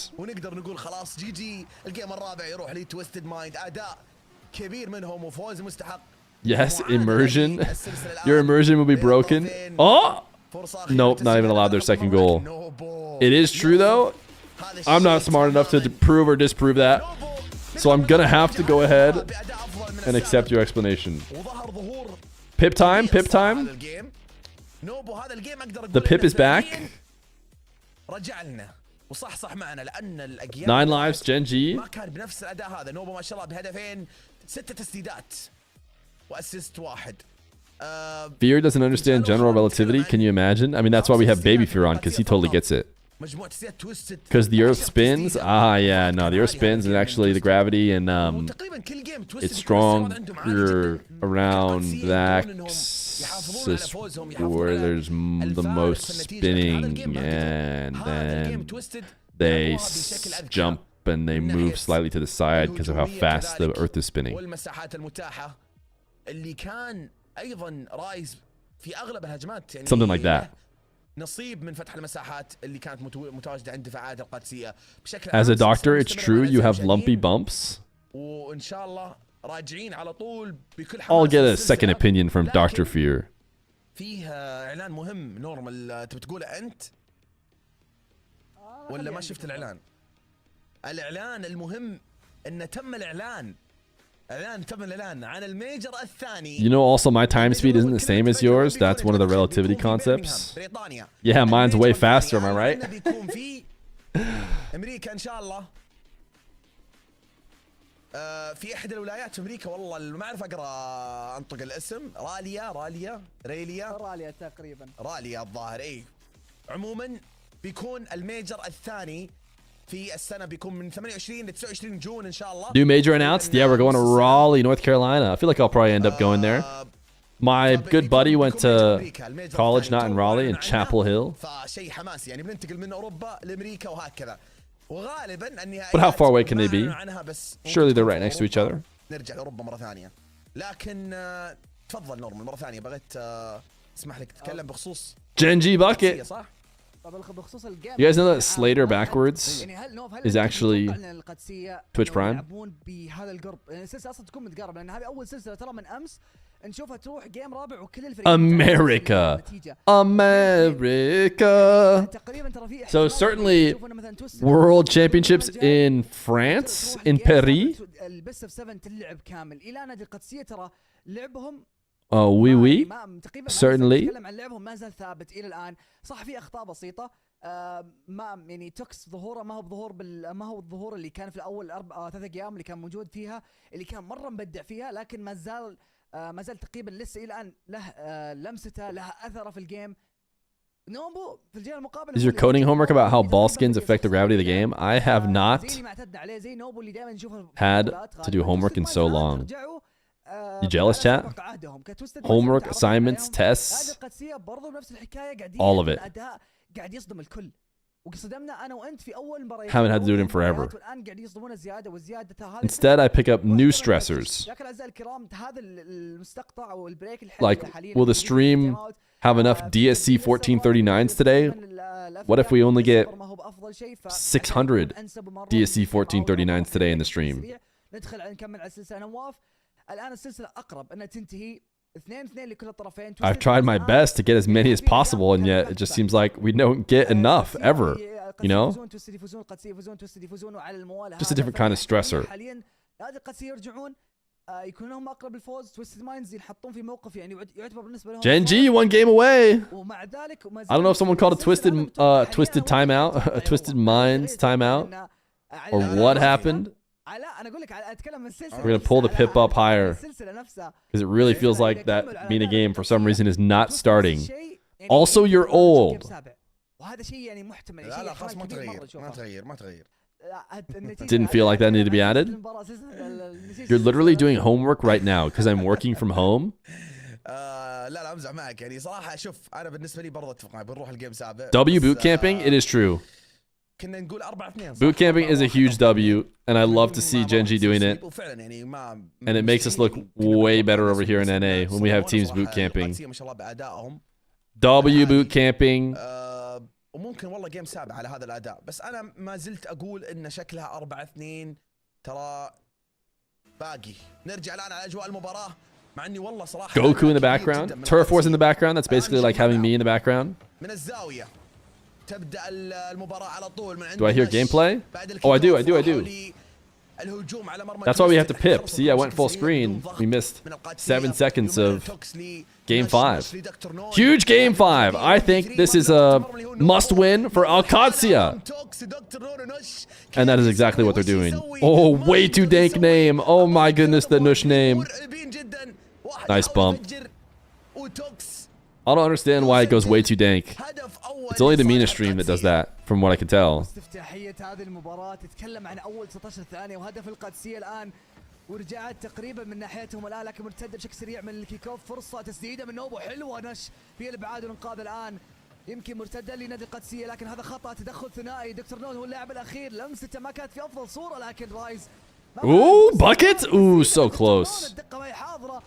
Yes, immersion. Your immersion will be broken. Oh! Nope, not even allowed their second goal. It is true, though. I'm not smart enough to prove or disprove that. So I'm going to have to go ahead and accept your explanation. Pip time, pip time. The pip is back. 9 lives, Gen G. ما كان بنفس الأداء هذا. نوبو ما شاء الله بهدفين 6 تسديدات وأسيست واحد. Feer doesn't understand general relativity. Can you imagine? I mean, that's why we have Baby Feer on, because he totally gets it. Because the Earth spins? Ah, yeah, no, the Earth spins, and actually the gravity and it's stronger around the axis where there's the most spinning, and then they jump and they move slightly to the side because of how fast the Earth is spinning. والمساحات المتاحة اللي كان أيضا رايز في أغلب الهجمات يعني Something like that. نصيب من فتح المساحات اللي كانت متواجدة عند دفاعات القادسية بشكل As a doctor, it's true you have lumpy bumps. وإن شاء الله راجعين على طول بكل I'll حماس get a السلسلة. second opinion from Dr. Feer. فيه إعلان مهم نورمال تبي تقوله أنت ولا ما شفت الإعلان؟ الإعلان المهم إنه تم الإعلان عن الميجر الثاني. You know, also my time speed isn't the same as yours. That's one of the relativity concepts. Yeah, mine's way faster, am I right? بيكون في أمريكا إن شاء الله. في إحدى الولايات في أمريكا والله ما أعرف أقرأ أنطق الاسم راليا تقريبا راليا الظاهر إيه. عموما بيكون الميجر الثاني في السنة بيكون من 28 ل 29 جون إن شاء الله. New major announced? Yeah, we're going to Raleigh, North Carolina. I feel like I'll probably end up going there. My good buddy went to college not in Raleigh, in Chapel Hill. فشيء حماسي يعني بننتقل من أوروبا لأمريكا وهكذا. وغالبا النهائيات But how far away can they be? Surely they're right next to each other. نرجع لأوروبا مرة ثانية. لكن تفضل نورمال مرة ثانية بغيت اسمح لك تتكلم بخصوص Genji bucket. صح؟ You guys know that Slater backwards is actually Twitch Prime? America. So certainly World Championships in France, in Paris. Oh, oui. Certainly. صح في اخطاء بسيطه ما يعني توكس ظهوره ما هو الظهور اللي كان في الاول 3 ايام اللي كان موجود فيها اللي كان مره مبدع فيها لكن ما زال تقريبا لسه الى الان له لمسته لها اثره في الجيم. نوبو في الجيل المقابل Is your coding homework about how ball skins affect the gravity of the game? I have not had to do homework in so long. You jealous, chat? Homework, assignments, tests, all of it. Haven't had to do it in forever. Instead, I pick up new stressors. Like, will the stream have enough DSC 1439s today? What if we only get 600 DSC 1439s today in the stream? I've tried my best to get as many as possible, and yet it just seems like we don't get enough ever, you know? Just a different kind of stressor. Gen G, 1 game away. I don't know if someone called a twisted timeout, a twisted minds timeout, or what happened. We're going to pull the pip up higher because it really feels like that MENA game for some reason is not starting. Also, you're old. Didn't feel like that needed to be added. You're literally doing homework right now because I'm working from home. W boot camping, it is true. Boot camping is a huge W, and I love to see Gen G doing it. And it makes us look way better over here in NA when we have teams boot camping. W boot camping. وممكن والله جيم سابع على هذا الاداء بس انا ما زلت اقول ان شكلها 4-2 ترى باقي نرجع الان على اجواء المباراه مع اني والله صراحه Goku in the background, Turf Wars in the background. That's basically like having me in the background. من الزاويه تبدا المباراه على طول من Do I hear gameplay? Oh, I do. That's why we have to pip. See, I went full screen. We missed 7 seconds of Game 5. Huge Game 5. I think this is a must-win for Alcancia. And that is exactly what they're doing. Oh, way too dank name. Oh my goodness, the Nush name. Nice bump. I don't understand why it goes way too dank. It's only the MENA stream that does that, from what I can tell. ورجعت تقريبا من ناحيتهم الان لكن مرتده بشكل سريع من الكيك اوف فرصه تسديده من نوبو حلوه نش في الابعاد والانقاذ الان يمكن مرتده لنادي القادسيه لكن هذا خطا تدخل ثنائي. دكتور نون هو اللاعب الاخير لمسته ما كانت في افضل صوره لكن رايز Ooh, bucket? Ooh, so close.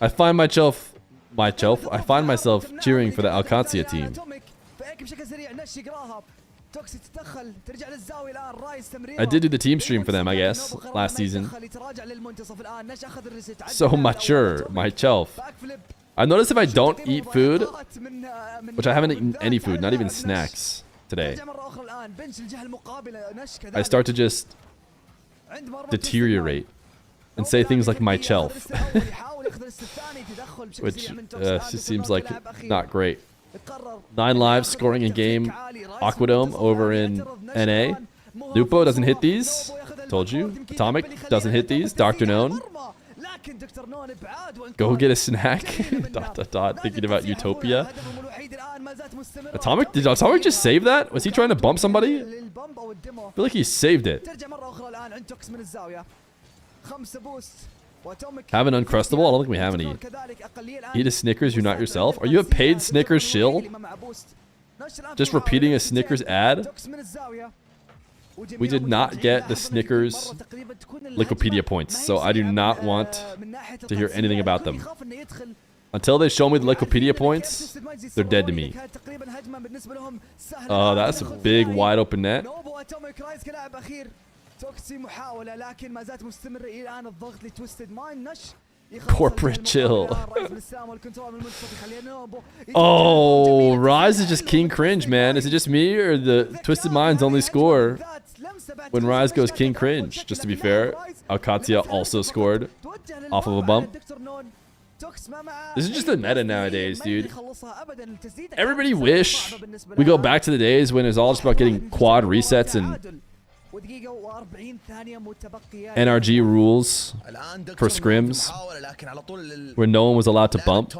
I find myself cheering for the Alcancia team. I did do the team stream for them, I guess, last season. So mature, myself. I noticed if I don't eat food, which I haven't eaten any food, not even snacks today, I start to just deteriorate and say things like myself, which seems like not great. 9 lives scoring in game Aquadome over in NA. Lupo doesn't hit these. Told you. Atomic doesn't hit these. Dr. Known. Go get a snack. ... Thinking about Utopia. Atomic? Did Atomic just save that? Was he trying to bump somebody? I feel like he saved it. Have an Uncrustable? I don't think we have any. Eat a Snickers, you're not yourself? Are you a paid Snickers shill? Just repeating a Snickers ad? We did not get the Snickers Wikipedia points, so I do not want to hear anything about them. Until they show me the Wikipedia points, they're dead to me. Oh, that's a big wide open net. Corporate chill. Oh, Rise is just king cringe, man. Is it just me or the Twisted Minds only score when Rise goes king cringe? Just to be fair, Alcatia also scored off of a bump. This is just the meta nowadays, dude. Everybody wish we go back to the days when it was all just about getting quad resets and NRG rules for scrims where no one was allowed to bump.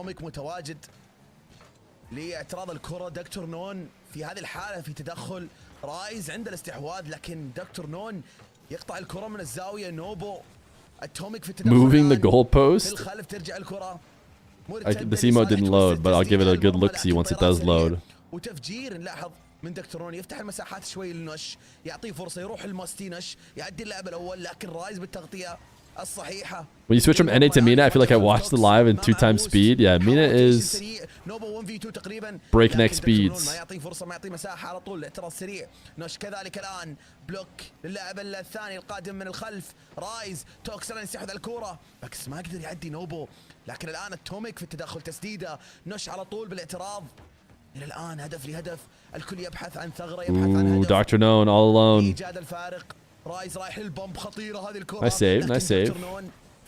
لاعتراض الكرة دكتور نون في هذه الحالة في تدخل رايز عند الاستحواذ لكن دكتور نون يقطع الكرة من الزاوية. نوبو اتوميك في التدخل Moving the goalpost. في الخلف ترجع الكرة. This emote didn't load, but I'll give it a good look-see once it does load. وتفجير نلاحظ من دكتور نون يفتح المساحات شوي للنش يعطيه فرصة يروح الماستي نش يعدي اللاعب الأول لكن رايز بالتغطية الصحيحة. When you switch from NA to MENA, I feel like I watched the live in 2x speed. Yeah, MENA is breakneck speeds. ما يعطيه فرصة ما يعطيه مساحة على طول الاعتراض سريع. نش كذلك الآن بلوك للاعب الثاني القادم من الخلف. رايز توكس الآن يستحوذ على الكرة بس ما قدر يعدي نوبو لكن الآن التوميك في التدخل تسديدة. نش على طول بالاعتراض. إلى الآن هدف لهدف الكل يبحث عن ثغرة يبحث عن هدف. Dr. Known all alone. إيجاد الفارق. رايز رايح للبومب خطيرة هذه الكرة. Nice save, nice save.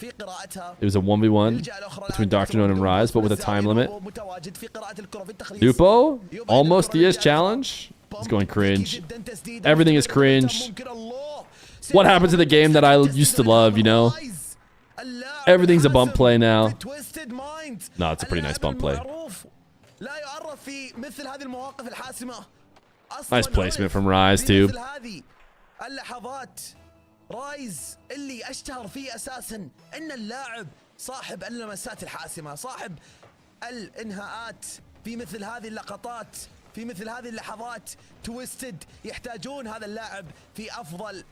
It was a 1v1 between Dr. Known and Rise, but with a time limit. Dupo, almost DS challenge. It's going cringe. Everything is cringe. What happened to the game that I used to love, you know? Everything's a bump play now. No, it's a pretty nice bump play. Nice placement from Rise, too. اللحظات رايز اللي اشتهر فيه اساسا ان اللاعب صاحب اللمسات الحاسمه صاحب الانهاءات في مثل هذه اللقطات في مثل هذه اللحظات. تويستد يحتاجون هذا اللاعب في افضل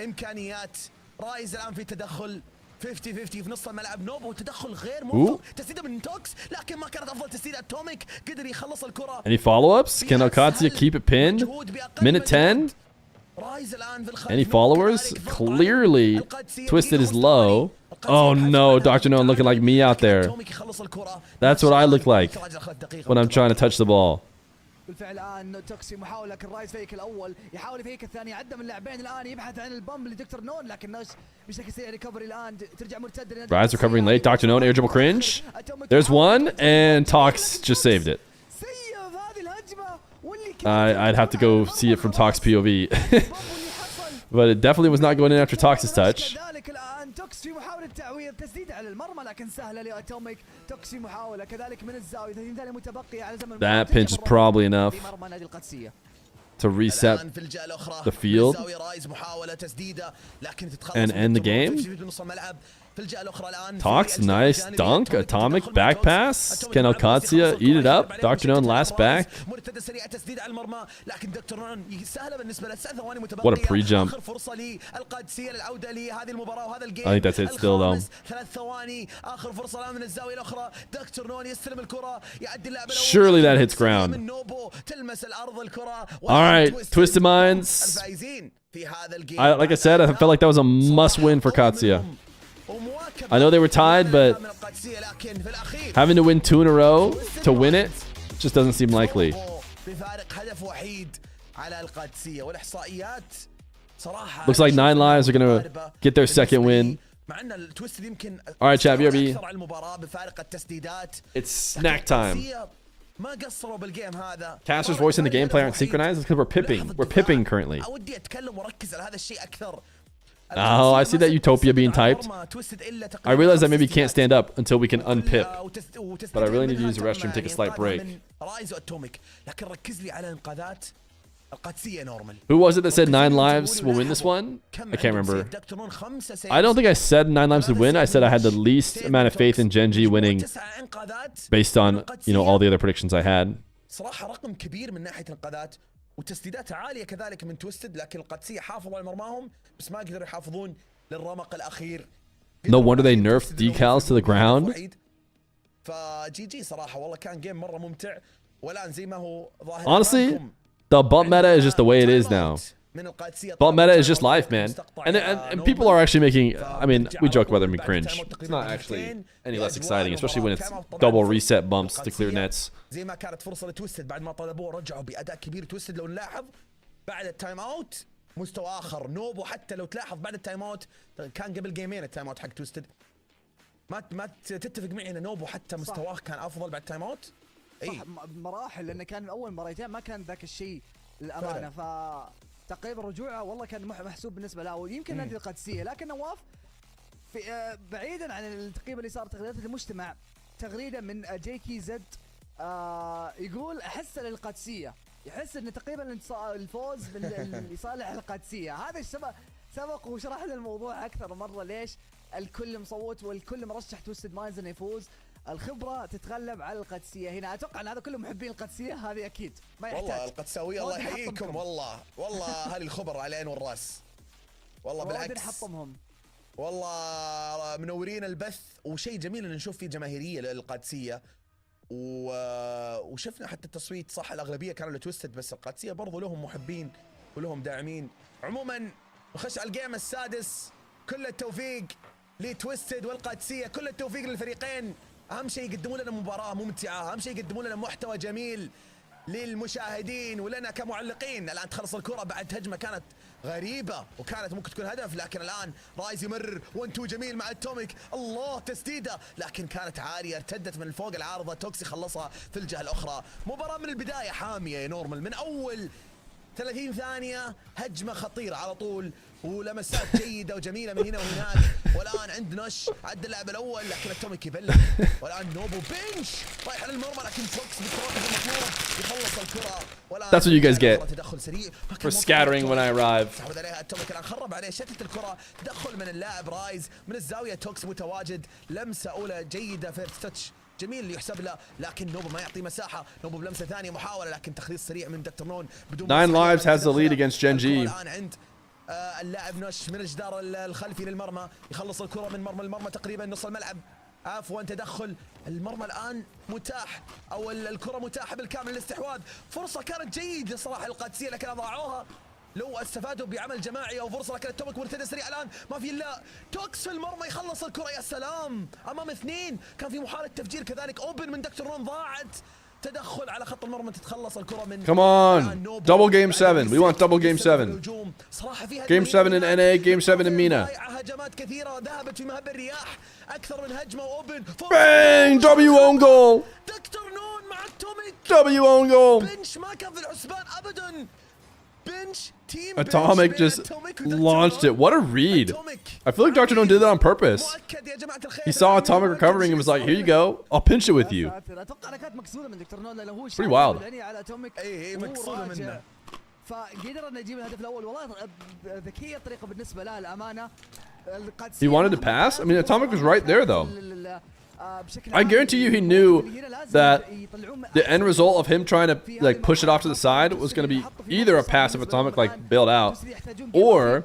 امكانيات. رايز الان في تدخل 50-50 في نص الملعب. نوبو تدخل غير موفق. تسديده من توكس لكن ما كانت افضل تسديده. اتوميك قدر يخلص الكره. Any follow-ups? Can Alcatia keep it pinned? Minute 10? Any followers? Clearly, Twisted is low. Oh no, Dr. Known looking like me out there. That's what I look like when I'm trying to touch the ball. بالفعل الان توكسي محاولة لكن رايز فيك الاول يحاول يفيك الثاني عدى من اللاعبين الان يبحث عن البمب لدكتور نون لكن ناش بشكل سريع ريكفري الان ترجع مرتده. Rise recovering late. Dr. Known air dribble cringe. There's one and Tox just saved it. I'd have to go see it from Tox POV. But it definitely was not going in after Tox's touch. توكس في محاولة تعويض تسديدة على المرمى لكن سهلة لأتوميك. توكسي محاولة كذلك من الزاوية 30 ثانية متبقية على زمن. That pinch is probably enough to reset the field and end the game. Tox, nice dunk. Atomic back pass. Can Alcazia eat it up? Dr. Known last back. What a pre-jump. I think that's it still though. Surely that hits ground. Alright, Twisted Minds. Like I said, I felt like that was a must-win for Katsuya. I know they were tied, but having to win 2 in a row to win it just doesn't seem likely. Looks like 9 Lives are going to get their second win. Alright, chat, BRB. It's snack time. Caster's voice and the gameplay aren't synchronized. It's because we're pipping. We're pipping currently. Oh, I see that Utopia being typed. I realize I maybe can't stand up until we can unpip. But I really need to use the restroom, take a slight break. Who was it that said 9 Lives will win this one? I can't remember. I don't think I said 9 Lives would win. I said I had the least amount of faith in Genji winning based on, you know, all the other predictions I had. وتسديدات عاليه كذلك من تويستد لكن القادسيه حافظوا على مرماهم بس ما قدروا يحافظون للرمق الاخير. No wonder they nerfed decals to the ground. فجي جي صراحه والله كان جيم مره ممتع والان زي ما هو ظاهر. Honestly, the bump meta is just the way it is now. Bump meta is just life, man. And people are actually making, I mean, we joke about them being cringe. It's not actually any less exciting, especially when it's double reset bumps to clear nets. زي ما كانت فرصه لتويستد بعد ما طلبوه رجعوا باداء كبير. تويستد لو نلاحظ بعد التايم اوت مستوى اخر. نوبو حتى لو تلاحظ بعد التايم اوت كان قبل جيمين التايم اوت حق تويستد. ما تتفق معي ان نوبو حتى مستواه كان افضل بعد التايم اوت؟ صح بمراحل لانه كان اول مرتين ما كان ذاك الشيء للامانه. ف تقريبا رجوعه والله كان محسوب بالنسبه له ويمكن نادي القادسيه. لكن نواف في بعيدا عن التقييم اللي صار تغريدات المجتمع تغريده من جي كي زد يقول احس للقادسيه يحس ان تقريبا الفوز لصالح القادسيه. هذا سبق وشرح لنا الموضوع اكثر مره ليش الكل مصوت والكل مرشح تويستد ماينز انه يفوز. الخبره تتغلب على القادسيه هنا. اتوقع ان هذا كله محبين القادسيه هذه اكيد ما يحتاج. والله القدساويه الله يحييكم والله هذه الخبر على العين والراس. والله بالعكس نحطمهم. والله منورين البث وشيء جميل ان نشوف فيه جماهيريه للقادسيه وشفنا حتى التصويت صح الاغلبيه كانوا لتويستد بس القادسيه برضو لهم محبين ولهم داعمين. عموما نخش على الجيم السادس. كل التوفيق لتويستد والقادسيه. كل التوفيق للفريقين. اهم شيء يقدمون لنا مباراه ممتعه. اهم شيء يقدمون لنا محتوى جميل للمشاهدين ولنا كمعلقين. الان تخلص الكره بعد هجمه كانت غريبه وكانت ممكن تكون هدف لكن الان رايز يمر 1-2 جميل مع التوميك. الله تسديده لكن كانت عاليه ارتدت من فوق العارضه. توكسي خلصها في الجهه الاخرى. مباراه من البدايه حاميه يا نورمال. من اول 30 ثانيه هجمه خطيره على طول ولمسات جيده وجميله من هنا وهناك. والان عند نش عد اللاعب الاول لكن التوميك يبلغ. والان نوبو بنش رايح على المرمى لكن فوكس بالتراجع المطلوب يخلص الكره. That's what you guys get for scattering when I arrive. استحوذ عليها التوميك الان خرب عليه شتت الكره. تدخل من اللاعب رايز من الزاويه. توكس متواجد. لمسه اولى جيده فيرست تاتش جميل اللي يحسب له لكن نوبو ما يعطي مساحه. نوبو بلمسه ثانيه محاوله لكن تخليص سريع من دكتور نون بدون 9 Lives has the lead against Genji. الان عند اللاعب نوش من الجدار الخلفي للمرمى يخلص الكره من مرمى المرمى تقريبا نص الملعب. عفوا تدخل المرمى الان متاح او الكره متاحه بالكامل للاستحواذ. فرصه كانت جيده صراحه القادسيه لكن اضاعوها. لو استفادوا بعمل جماعي او فرصه لكن التومك مرتده سريع الان ما في الا توكس في المرمى يخلص الكره. يا سلام امام اثنين. كان في محاوله تفجير كذلك اوبن من دكتور نون ضاعت. تدخل على خط المرمى تتخلص الكره من Come on. Double game 7. We want double game 7. Game 7 in NA, game 7 in MENA. هجمات كثيره ذهبت في مهب الرياح. اكثر من هجمه واوبن. Bang! W own goal. دكتور نون مع التوميك. W own goal. بنش ما كان في الحسبان ابدا. Atomic just launched it. What a read. I feel like Dr. Known did that on purpose. He saw Atomic recovering and was like, here you go. I'll pinch it with you. It's pretty wild. فقدر انه يجيب الهدف الاول. والله ذكيه الطريقه بالنسبه له الامانه. He wanted to pass? I mean, Atomic was right there, though. I guarantee you he knew that the end result of him trying to like push it off to the side was going to be either a pass if Atomic like bailed out, or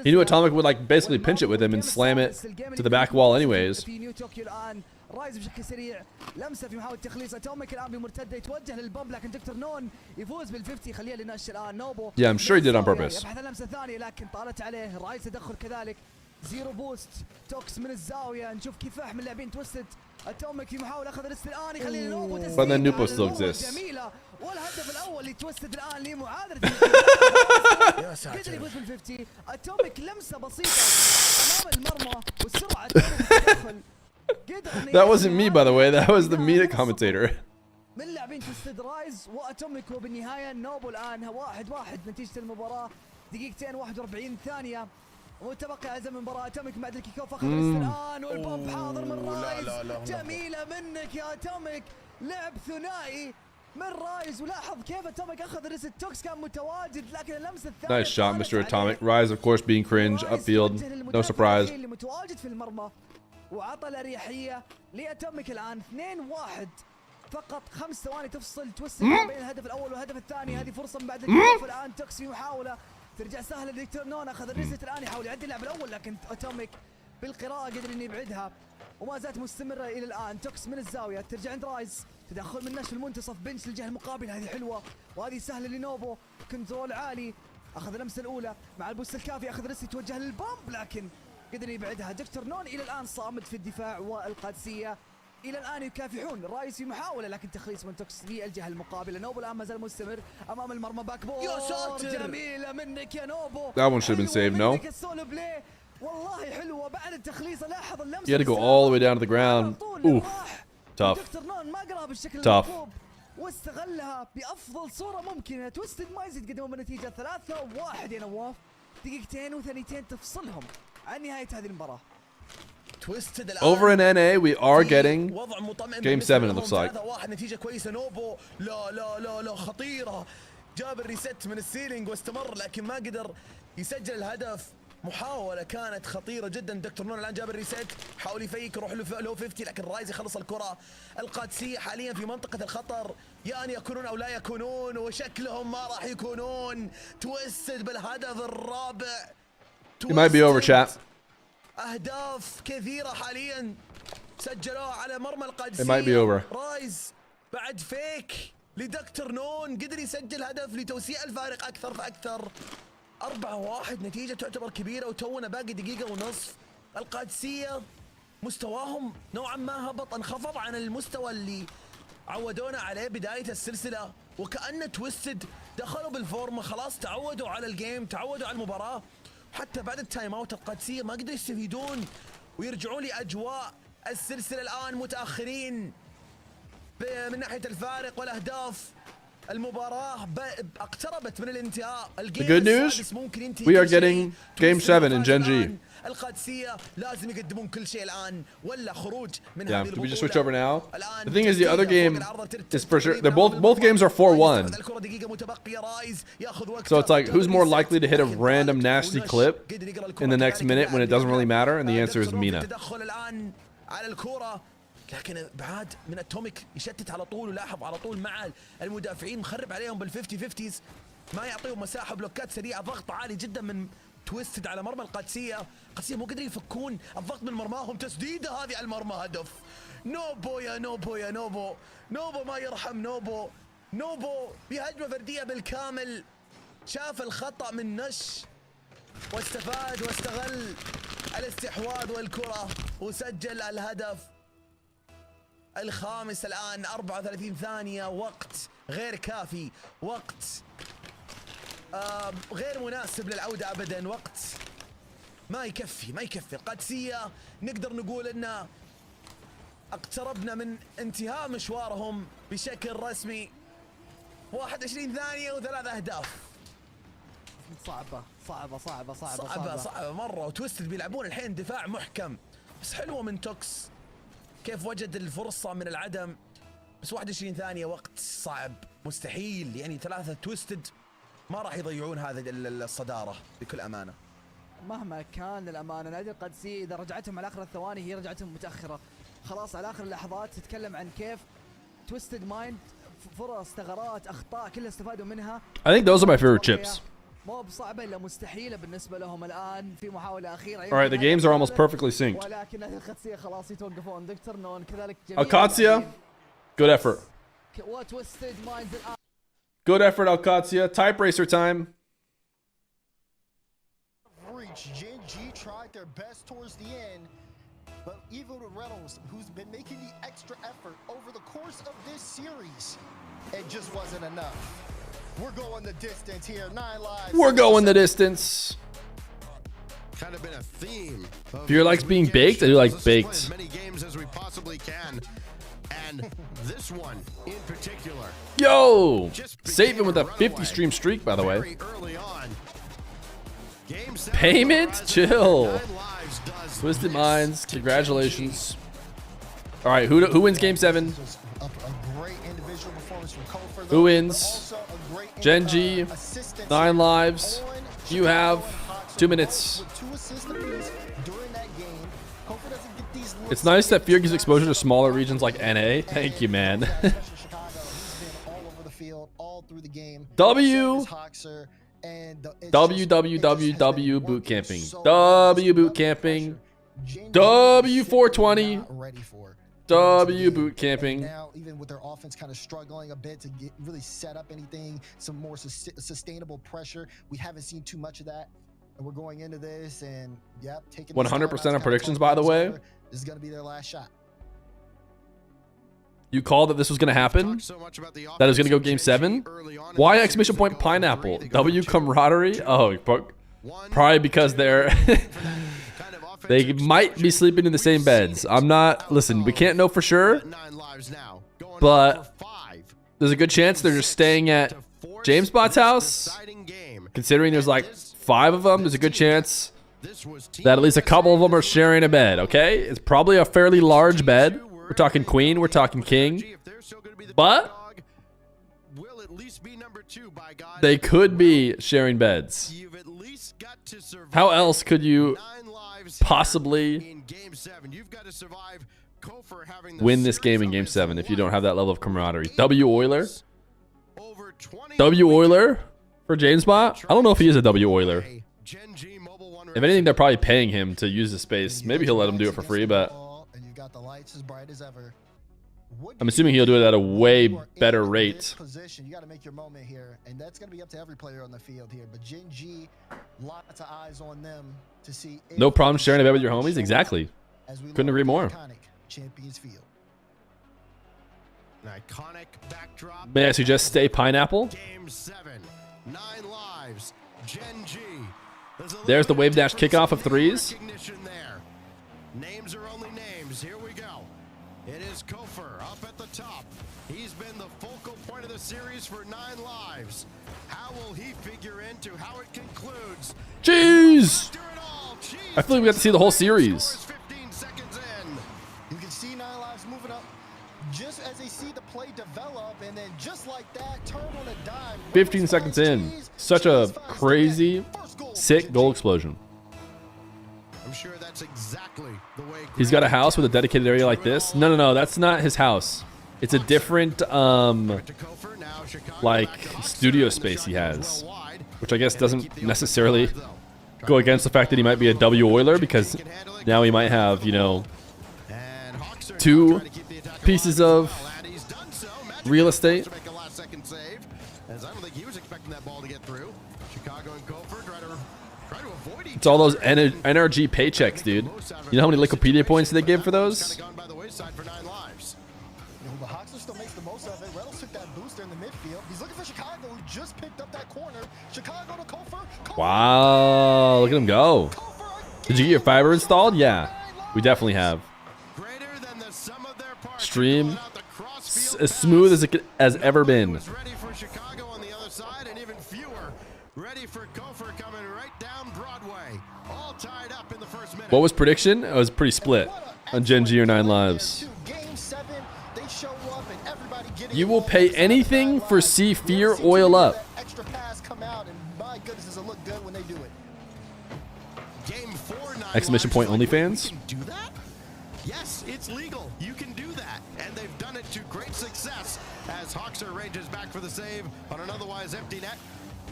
he knew Atomic would like basically pinch it with him and slam it to the back wall anyways. رايز بشكل سريع لمسه في محاولة تخليص اتوميك الان بمرتده يتوجه للبومب لكن دكتور نون يفوز بال50 يخليها لناش الان. نوبو Yeah, I'm sure he did on purpose. يبحث عن لمسه ثانيه لكن طالت عليه. رايز تدخل كذلك. زيرو بوست. توكس من الزاويه نشوف كفاح من لاعبين توستد. اتوميك في محاولة اخذ الريست الان يخلي نوبو تسديد. But then Nupo still exists. جميله والهدف الاول لتوستد الان لمعادله يا ساتر. قدر يفوز بال50. اتوميك لمسه بسيطه امام المرمى والسرعه التدخل. That wasn't me, by the way. That was the MENA commentator. من لاعبين توستد رايز واتوميك. وبالنهايه نوبو الان 1-1 نتيجه المباراه. دقيقتين 41 ثانيه متبقي على زمن المباراه. اتوميك بعد الكيك اوف اخذ الان والبوب حاضر من رايز. جميله منك يا اتوميك. لعب ثنائي من رايز ولاحظ كيف اتوميك اخذ الريست. توكس كان متواجد لكن اللمسه الثانيه. Nice shot, Mr. Atomic. Rise, of course, being cringe upfield. No surprise. اللي متواجد في المرمى وعطى الاريحيه لاتوميك الان. 2-1 فقط 5 ثواني تفصل توستد بين الهدف الاول والهدف الثاني. هذه فرصه من بعد الكيك الان. توكس في محاوله ترجع سهله لدكتور نون. اخذ الريست الان يحاول يعدي اللعب الاول لكن اتوميك بالقراءه قدر انه يبعدها وما زالت مستمره الى الان. توكس من الزاويه ترجع عند رايز. تدخل من ناش في المنتصف بنش للجهه المقابله. هذه حلوه وهذه سهله لنوبو. كنترول عالي اخذ اللمسه الاولى مع البوست الكافي. اخذ ريست يتوجه للبومب لكن قدر يبعدها. دكتور نون الى الان صامد في الدفاع والقادسيه الى الان يكافحون. رايس في محاوله لكن تخليص من توكس للجهه المقابله. نوبو الان ما زال مستمر امام المرمى. باك بول يا ساتر. جميله منك يا نوبو. That one should have been saved, no? والله حلوه بعد التخليص. لاحظ اللمسه. You had to go all the way down to the ground. Oof. Tough. دكتور نون ما قراها بالشكل Tough. المطلوب واستغلها بافضل صوره ممكنه. توستد ما يزيد قدموا بالنتيجه 3-1 يا نواف. دقيقتين وثانيتين تفصلهم عن نهايه هذه المباراه. Over in NA, we are getting Game 7, it looks like. 3-1 نتيجة كويسة. نوبو لا لا لا لا خطيرة. جاب الريست من السيلينج واستمر لكن ما قدر يسجل الهدف. محاولة كانت خطيرة جدا. دكتور نون الآن جاب الريست حاول يفيك يروح له 50 لكن رايز يخلص الكرة. القادسية حاليا في منطقة الخطر. يا أن يكونون أو لا يكونون وشكلهم ما راح يكونون. توستد بالهدف الرابع. It might be over, chat. أهداف كثيرة حاليا سجلوها على مرمى القادسية. It might be over. رايز بعد فيك لدكتور نون قدر يسجل هدف لتوسيع الفارق أكثر فأكثر. 4-1 نتيجة تعتبر كبيرة وتونا باقي دقيقة ونصف. القادسية مستواهم نوعا ما هبط انخفض عن المستوى اللي عودونا عليه بداية السلسلة. وكأن تويستد دخلوا بالفورمة خلاص تعودوا على الجيم تعودوا على المباراة. حتى بعد التايم اوت القادسية ما قدروا يستفيدون ويرجعون لأجواء السلسلة الآن متأخرين من ناحية الفارق والأهداف. المباراة اقتربت من الانتهاء. The good news, we are getting Game 7 in Gen G. القادسية لازم يقدمون كل شيء الآن ولا خروج من Yeah, هذه do we just البطولة. switch over now? The thing is, the other game is for sure. They're both games are 4-1. So it's like, who's more likely to hit a random nasty clip in the next minute when it doesn't really matter? And the answer is MENA. لكن بعد من اتوميك يشتت على طول ولاحظ على طول مع المدافعين مخرب عليهم بال50-50s ما يعطيهم مساحه. بلوكات سريعه ضغط عالي جدا من تويستد على مرمى القادسيه. القادسيه مو قادرين يفكون الضغط من مرماهم. تسديده هذه على المرمى هدف. نوبو يا نوبو يا نوبو. نوبو ما يرحم نوبو. نوبو بهجمه فرديه بالكامل شاف الخطا من نش واستفاد واستغل الاستحواذ والكره وسجل الهدف الخامس الآن. 34 ثانية وقت غير كافي. وقت غير مناسب للعودة أبدا. وقت ما يكفي. القادسية نقدر نقول إن اقتربنا من انتهاء مشوارهم بشكل رسمي. 21 ثانية و3 أهداف. صعبة مرة. وتويستد بيلعبون الحين دفاع محكم بس حلوة من توكس كيف وجد الفرصة من العدم. بس 21 ثانية وقت صعب مستحيل يعني 3 تويستد ما راح يضيعون هذه الصدارة بكل أمانة. مهما كان الأمانة نادي القادسية إذا رجعتهم على آخر الثواني هي رجعتهم متأخرة. خلاص على آخر اللحظات تتكلم عن كيف تويستد مايند فرص ثغرات أخطاء كلها استفادوا منها. I think those are my favorite chips. مو بصعبة إلا مستحيلة بالنسبة لهم الآن في محاولة أخيرة. All right, the games are almost perfectly synced. ولكن نادي القادسية خلاص يتوقفون. دكتور نون كذلك Alcatia, good effort. وتويستد مايند الآن. Good effort, Alcatia. Type racer time. Gen G tried their best towards the end, but even with Reynolds, who's been making the extra effort over the course of this series, it just wasn't enough. We're going the distance here. 9 lives. We're going the distance. Kind of been a theme. Fear likes being baked. I do like baked. As many games as we possibly can. And this one in particular. Yo! Saving with a 50 stream streak, by the way. Payment? Chill. Twisted Minds. Congratulations. All right, who wins game 7? Who wins? Gen G. 9 lives. You have 2 minutes. It's nice that Fear gives exposure to smaller regions like NA. Thank you, man. W. W boot camping. W boot camping. W 420. W boot camping. Now, even with their offense kind of struggling a bit to get really set up anything, some more sustainable pressure. We haven't seen too much of that. And we're going into this and yep, taking 100% of predictions, by the way. This is going to be their last shot. You called that this was going to happen? That it was going to go game 7? Why exclamation point pineapple? W camaraderie? Oh, probably because they're... they might be sleeping in the same beds. I'm not... Listen, we can't know for sure. But there's a good chance they're just staying at James Bot's house. Considering there's like 5 of them, there's a good chance that at least a couple of them are sharing a bed, okay? It's probably a fairly large bed. We're talking queen, we're talking king. But they could be sharing beds. How else could you possibly win this game in game 7 if you don't have that level of camaraderie? W Oiler? W Oiler for Jamesbot? I don't know if he is a W Oiler. If anything, they're probably paying him to use the space. Maybe he'll let him do it for free, but I'm assuming he'll do it at a way better rate. You got to make your moment here, and that's going to be up to every player on the field here. But Gen G, lots of eyes on them to see. No problem sharing a bed with your homies. Exactly. Couldn't agree more. Champions Field. An iconic backdrop. May I suggest stay pineapple? Game 7, 9 lives. Gen G. There's the wave dash kickoff of 3s. Names are only names. Here we go. It is Kofer up at the top. He's been the focal point of the series for 9 lives. How will he figure into how it concludes? Jeez! I feel like we got to see the whole series. 15 seconds in. You can see 9 lives moving up just as they see the play develop, and then just like that, turn on a dime. 15 seconds in. Such a crazy, sick goal explosion. I'm sure that's exactly the way. He's got a house with a dedicated area like this. No, that's not his house. It's a different, like, studio space he has, which I guess doesn't necessarily go against the fact that he might be a W Oiler, because now he might have, you know, 2 pieces of real estate. It's all those NRG paychecks, dude. You know how many Wikipedia points they give for those? The Hawks still makes the most of it. Reynolds took that booster in the midfield. He's looking for Chicago, who just picked up that corner. Chicago to Kofer. Wow, look at him go. Did you get your fiber installed? Yeah, we definitely have. Stream as smooth as it has ever been. What was prediction? It was pretty split on Gen G or 9 lives. You will pay anything for C Fear oil up. Exclamation point OnlyFans. Do that? Yes, it's legal. You can do that. And they've done it to great success as Hawkser rages back for the save on an otherwise empty net.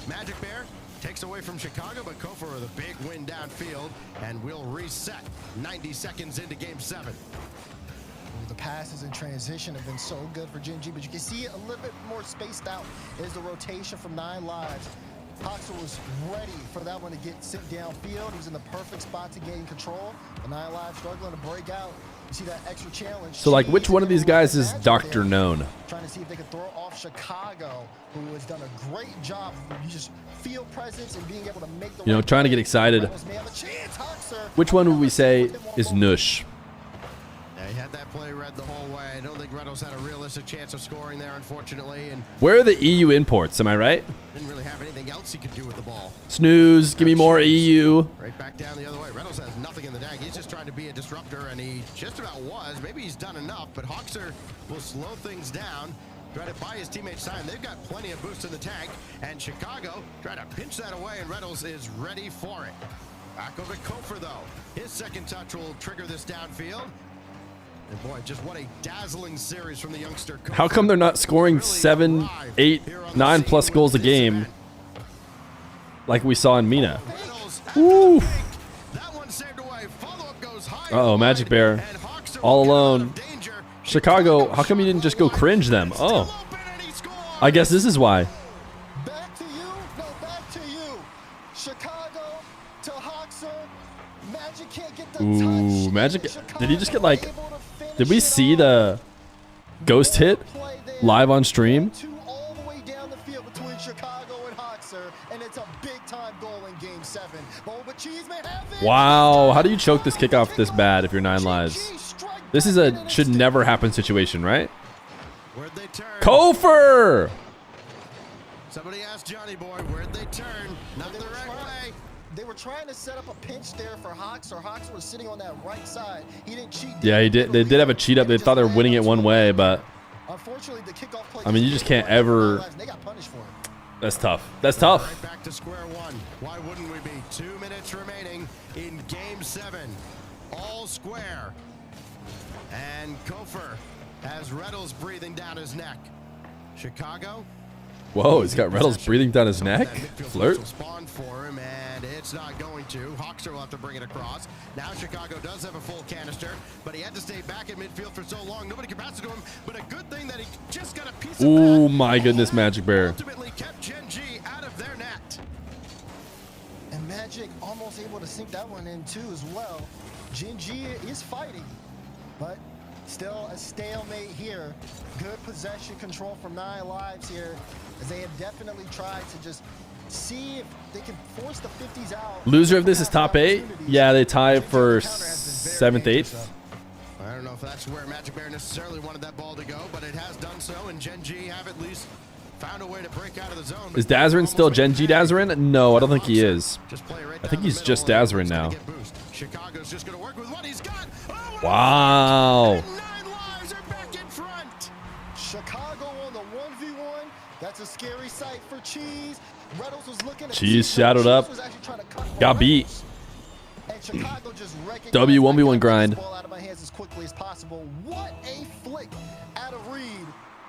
Magic Bear takes away from Chicago, but Kofor with a big win downfield and will reset 90 seconds into game 7. The passes in transition have been so good for Gen G, but you can see it a little bit more spaced out is the rotation from 9 Lives. Hawkser was ready for that one to get sent downfield. He was in the perfect spot to gain control. The 9 Lives struggling to break out. You see that extra challenge. So, like, which one of these guys is Dr. Known? Trying to see if they could throw off Chicago, who has done a great job. You just feel presence and being able to make the Trying to get excited. Which one would we say is Nush? Yeah, he had that play read the whole way. I don't think Reynolds had a realistic chance of scoring there, unfortunately. And Where are the EU imports? Am I right? didn't really have anything else he could do with the ball. Snooze. Give me more EU. Right back down the other way. Reynolds has nothing in the tank. He's just trying to be a disruptor, and he just about was. Maybe he's done enough, but Hawkser will slow things down. Try to buy his teammates time. They've got plenty of boost in the tank, and Chicago try to pinch that away, and Reynolds is ready for it. Back over to Kofor, though. His second touch will trigger this downfield. And boy, just what a dazzling series from the youngster. How come they're not scoring 7, 8, 9 plus goals a game like we saw in MENA? Woo! Uh-oh, Magic Bear. All alone. Chicago, how come you didn't just go cringe them? Oh. I guess this is why. Back to you. No, back to you. Chicago to Hawkser. Magic can't get the Ooh, Magic. Did he just get like... Did we see the ghost hit live on stream? all the way down the field between Chicago and Hawkser, and it's a big-time goal in Game 7. Wow, how do you choke this kickoff this bad if you're 9 lives? This is a should never happen situation, right? Kofor! Somebody asked Johnny Boy, where'd they turn? Not the right way. They were trying to set up a pinch there for Hawkser. Hawkser was sitting on that right side. He didn't cheat. Yeah, he did. They did have a cheat up. They thought they were winning it one way, but unfortunately, the kickoff play, I mean, you just can't ever. They got punished for it. That's tough. That's tough. Right back to square one. Why wouldn't we be? 2 minutes remaining in Game 7. All square. And Kofor has Reynolds breathing down his neck. Chicago. Whoa, he's got Reynolds breathing down his neck. Flirt. Spawn for him, and it's not going to. Hawkser will have to bring it across. Now Chicago does have a full canister, but he had to stay back at midfield for so long. Nobody could pass it to him, but a good thing that he just got a piece of Oh my goodness, Magic Bear. Ultimately kept Gen G out of their net. And Magic almost able to sink that one in too as well. Gen G is fighting, but still a stalemate here. Good possession control from 9 lives here, as they have definitely tried to just see if they can force the 50s out. Loser of this is top 8. Yeah, they tie for 7th, 8th. I don't know if that's where Magic Bear necessarily wanted that ball to go, but it has done so, and Gen G have at least found a way to break out of the zone. Is Dazarin still Gen G Dazarin? No, I don't think he is. I think he's just Dazarin now. Chicago's just going to work with what he's got. Wow. Chicago on the 1v1. That's a scary sight for Cheese. Reynolds was looking at Cheese shadowed up. Got beat. And Chicago just W 1v1 grind. ball out of my hands as quickly as possible. What a flick out of Reed.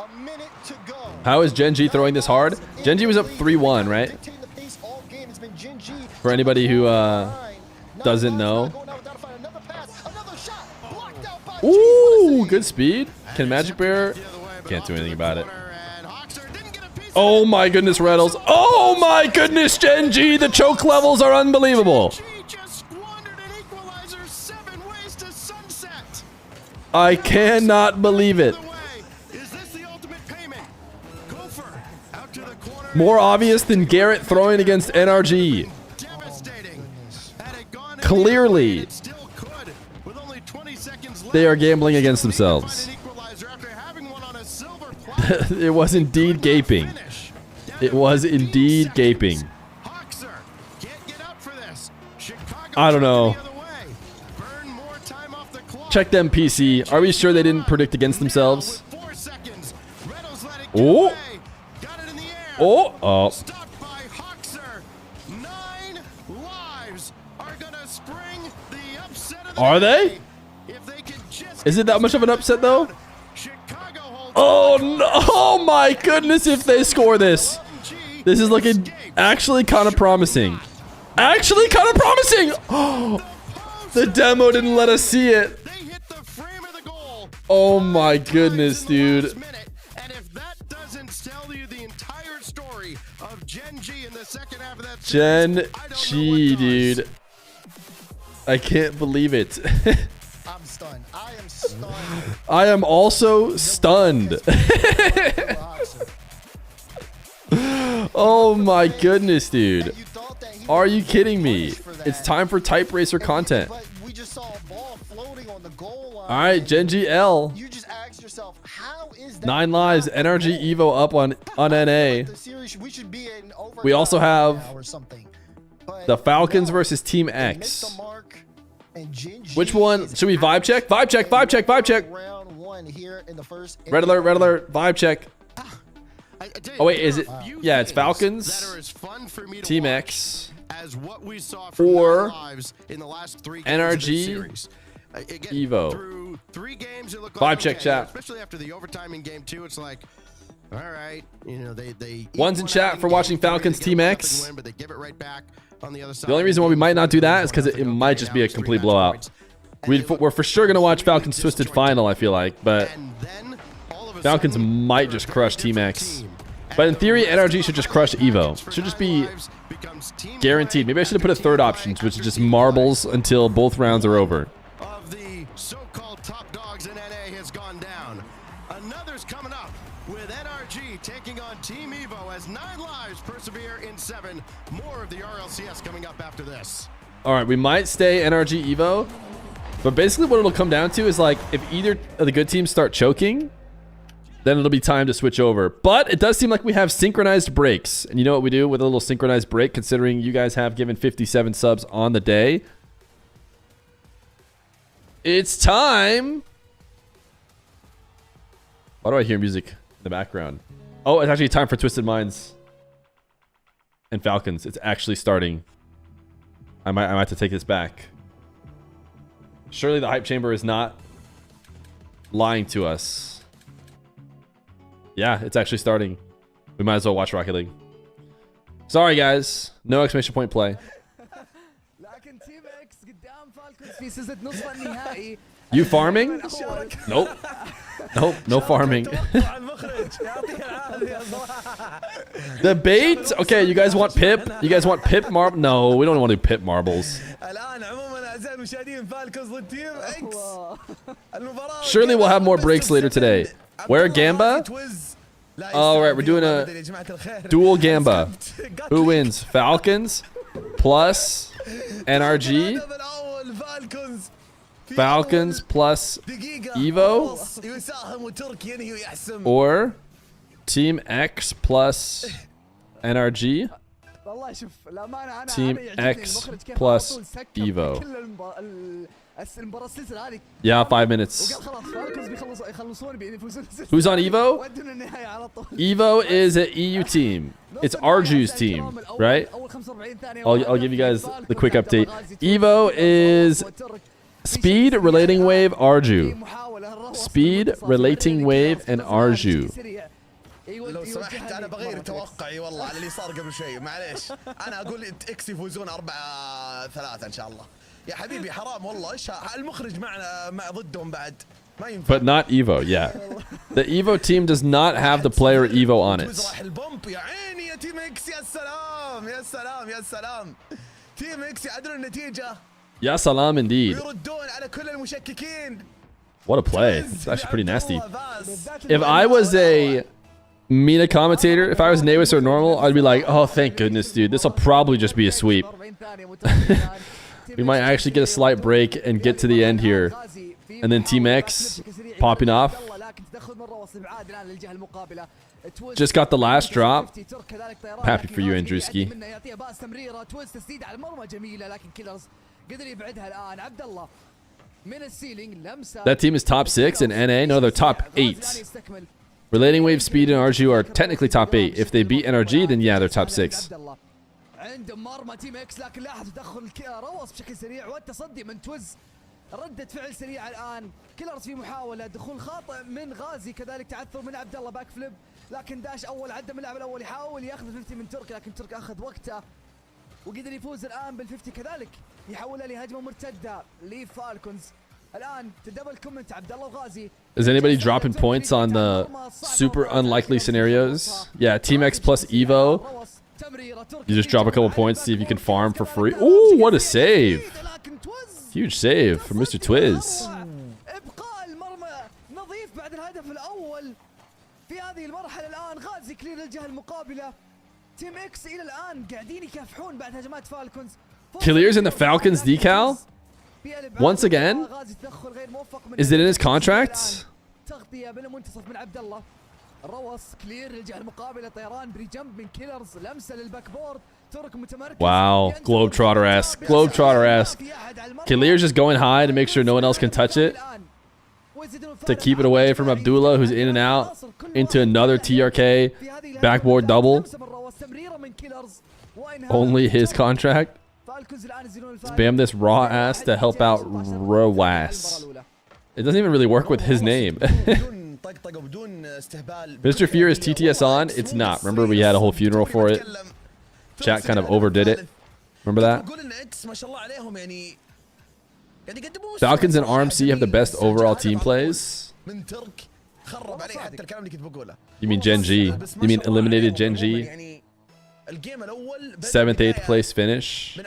A minute to go. How is Gen G throwing this hard? Gen G was up 3-1, right? For anybody who doesn't know. Ooh, good speed. Can Magic Bear? Can't do anything about it. Oh my goodness, Reynolds. Oh my goodness, Gen G. The choke levels are unbelievable. I cannot believe it. More obvious than Garrett throwing against NRG. Clearly, they are gambling against themselves. It was indeed gaping. It was indeed gaping. I don't know. Check them, PC. Are we sure they didn't predict against themselves? Oh. Oh. Oh. Are they? Is it that much of an upset though? Oh no! Oh my goodness! If they score this, this is looking actually kind of promising. Actually, kind of promising. Oh, the demo didn't let us see it. Oh my goodness, dude. And if that doesn't tell you the entire story of Gen G in the second half of that Gen G, dude. I can't believe it. I'm stunned. I am stunned. I am also stunned. Oh my goodness, dude. Are you kidding me? It's time for Type Racer content. We just saw a ball floating on the goal line. All right, Gen G L. You just asked yourself, how is that 9 lives, NRG Evo up on NA. we should be in over We also have or something. the Falcons versus Team X. Which one? Should we vibe check? Vibe check, vibe check, vibe check. Round 1 here in the first. Red alert, vibe check. Oh wait, is it? Yeah, it's Falcons, Team X, or NRG Evo. Vibe check, chat. Especially after the overtime in game 2, it's like, all right, you know, they One's in chat for watching Falcons Team X. but they give it right back on the other side. The only reason why we might not do that is because it might just be a complete blowout. We're for sure gonna watch Falcons Twisted Final, I feel like, but Falcons might just crush Team X. But in theory, NRG should just crush Evo. Should just be guaranteed. Maybe I should have put a third option, which is just marbles until both rounds are over. Of the so-called top dogs in NA has gone down. Another's coming up with NRG taking on Team Evo as 9 lives persevere in 7. More of the RLCS coming up after this. All right, we might stay NRG Evo, but basically what it'll come down to is like if either of the good teams start choking, then it'll be time to switch over. But it does seem like we have synchronized breaks. And you know what we do with a little synchronized break, considering you guys have given 57 subs on the day? It's time. Why do I hear music in the background? Oh, it's actually time for Twisted Minds and Falcons. It's actually starting. I might have to take this back. Surely the hype chamber is not lying to us. Yeah, it's actually starting. We might as well watch Rocket League. Sorry, guys. No exclamation point play. You farming? Nope. Nope, no farming. The bait? Okay, you guys want Pip? You guys want Pip marble? No, we don't want to do Pip marbles. Surely we'll have more breaks later today. Where Gamba? All right, we're doing a dual Gamba. Who wins? Falcons plus NRG? Falcons plus Evo? Or Team X plus NRG? Team X plus Evo. Yeah, 5 minutes. Who's on Evo? Evo is an EU team. It's Arju's team, right? I'll give you guys the quick update. Evo is Speed, Relating Wave, Arju. Speed, Relating Wave, and Arju. لو سمحت انا بغير توقعي والله على اللي صار قبل شوي معليش انا اقول اكس يفوزون 4-3 ان شاء الله يا حبيبي حرام والله ايش المخرج معنا مع ضدهم بعد ما ينفع. But not Evo, yeah. The Evo team does not have the player Evo on it. راح البومب يا عيني يا تيم اكس يا سلام يا سلام يا سلام تيم اكس يعدلون النتيجه. Ya salam indeed. ويردون على كل المشككين. What a play. It's actually pretty nasty. If I was a MENA commentator, if I was Navis or normal, I'd be like, oh, thank goodness, dude. This will probably just be a sweep. We might actually get a slight break and get to the end here. And then Team X popping off. Just got the last drop. Happy for you, Andrewski. That team is top 6 in NA. No, they're top 8. Relating Wave, Speed, and RG are technically top 8. If they beat NRG, then yeah, they're top 6. ردة فعل سريعة الآن. كيلرز في محاولة دخول خاطئ من غازي، كذلك تعثر من عبد الله باك فليب، لكن داش أول عدى من اللاعب الأول يحاول ياخذ 50 من ترك، لكن ترك أخذ وقته وقدر يفوز الآن بال50. كذلك يحولها لهجمة مرتدة لفالكونز. الآن تدبل كومنت عبد الله وغازي. Is anybody dropping points on the super unlikely scenarios? Yeah, Team X plus Evo. You just drop a couple points, see if you can farm for free. Ooh, what a save. Huge save from Mr. Twiz. إبقاء المرمى نظيف بعد الهدف الأول في هذه المرحلة. الآن غازي كلير للجهة المقابلة. تيم إكس إلى الآن قاعدين يكافحون بعد هجمات فالكونز. Clears in the Falcons decal? Once again? Is it in his contract? تغطية بالمنتصف من عبد الله. روس كلير للجهة المقابلة. طيران بريجمب من كيلرز. لمسة للباك بورد. ترك متمركز. Wow, Globetrotter-esque. Globetrotter-esque. Clear's just going high to make sure no one else can touch it. To keep it away from Abdullah, who's in and out. Into another TRK. Backboard double. Only his contract. Spam this raw ass to help out Roas. It doesn't even really work with his name. Mr. Feer is TTS on? It's not. Remember we had a whole funeral for it? Chat kind of overdid it. Remember that? Falcons and RMC have the best overall team plays. You mean Gen G? You mean eliminated Gen G? 7th, 8th place finish.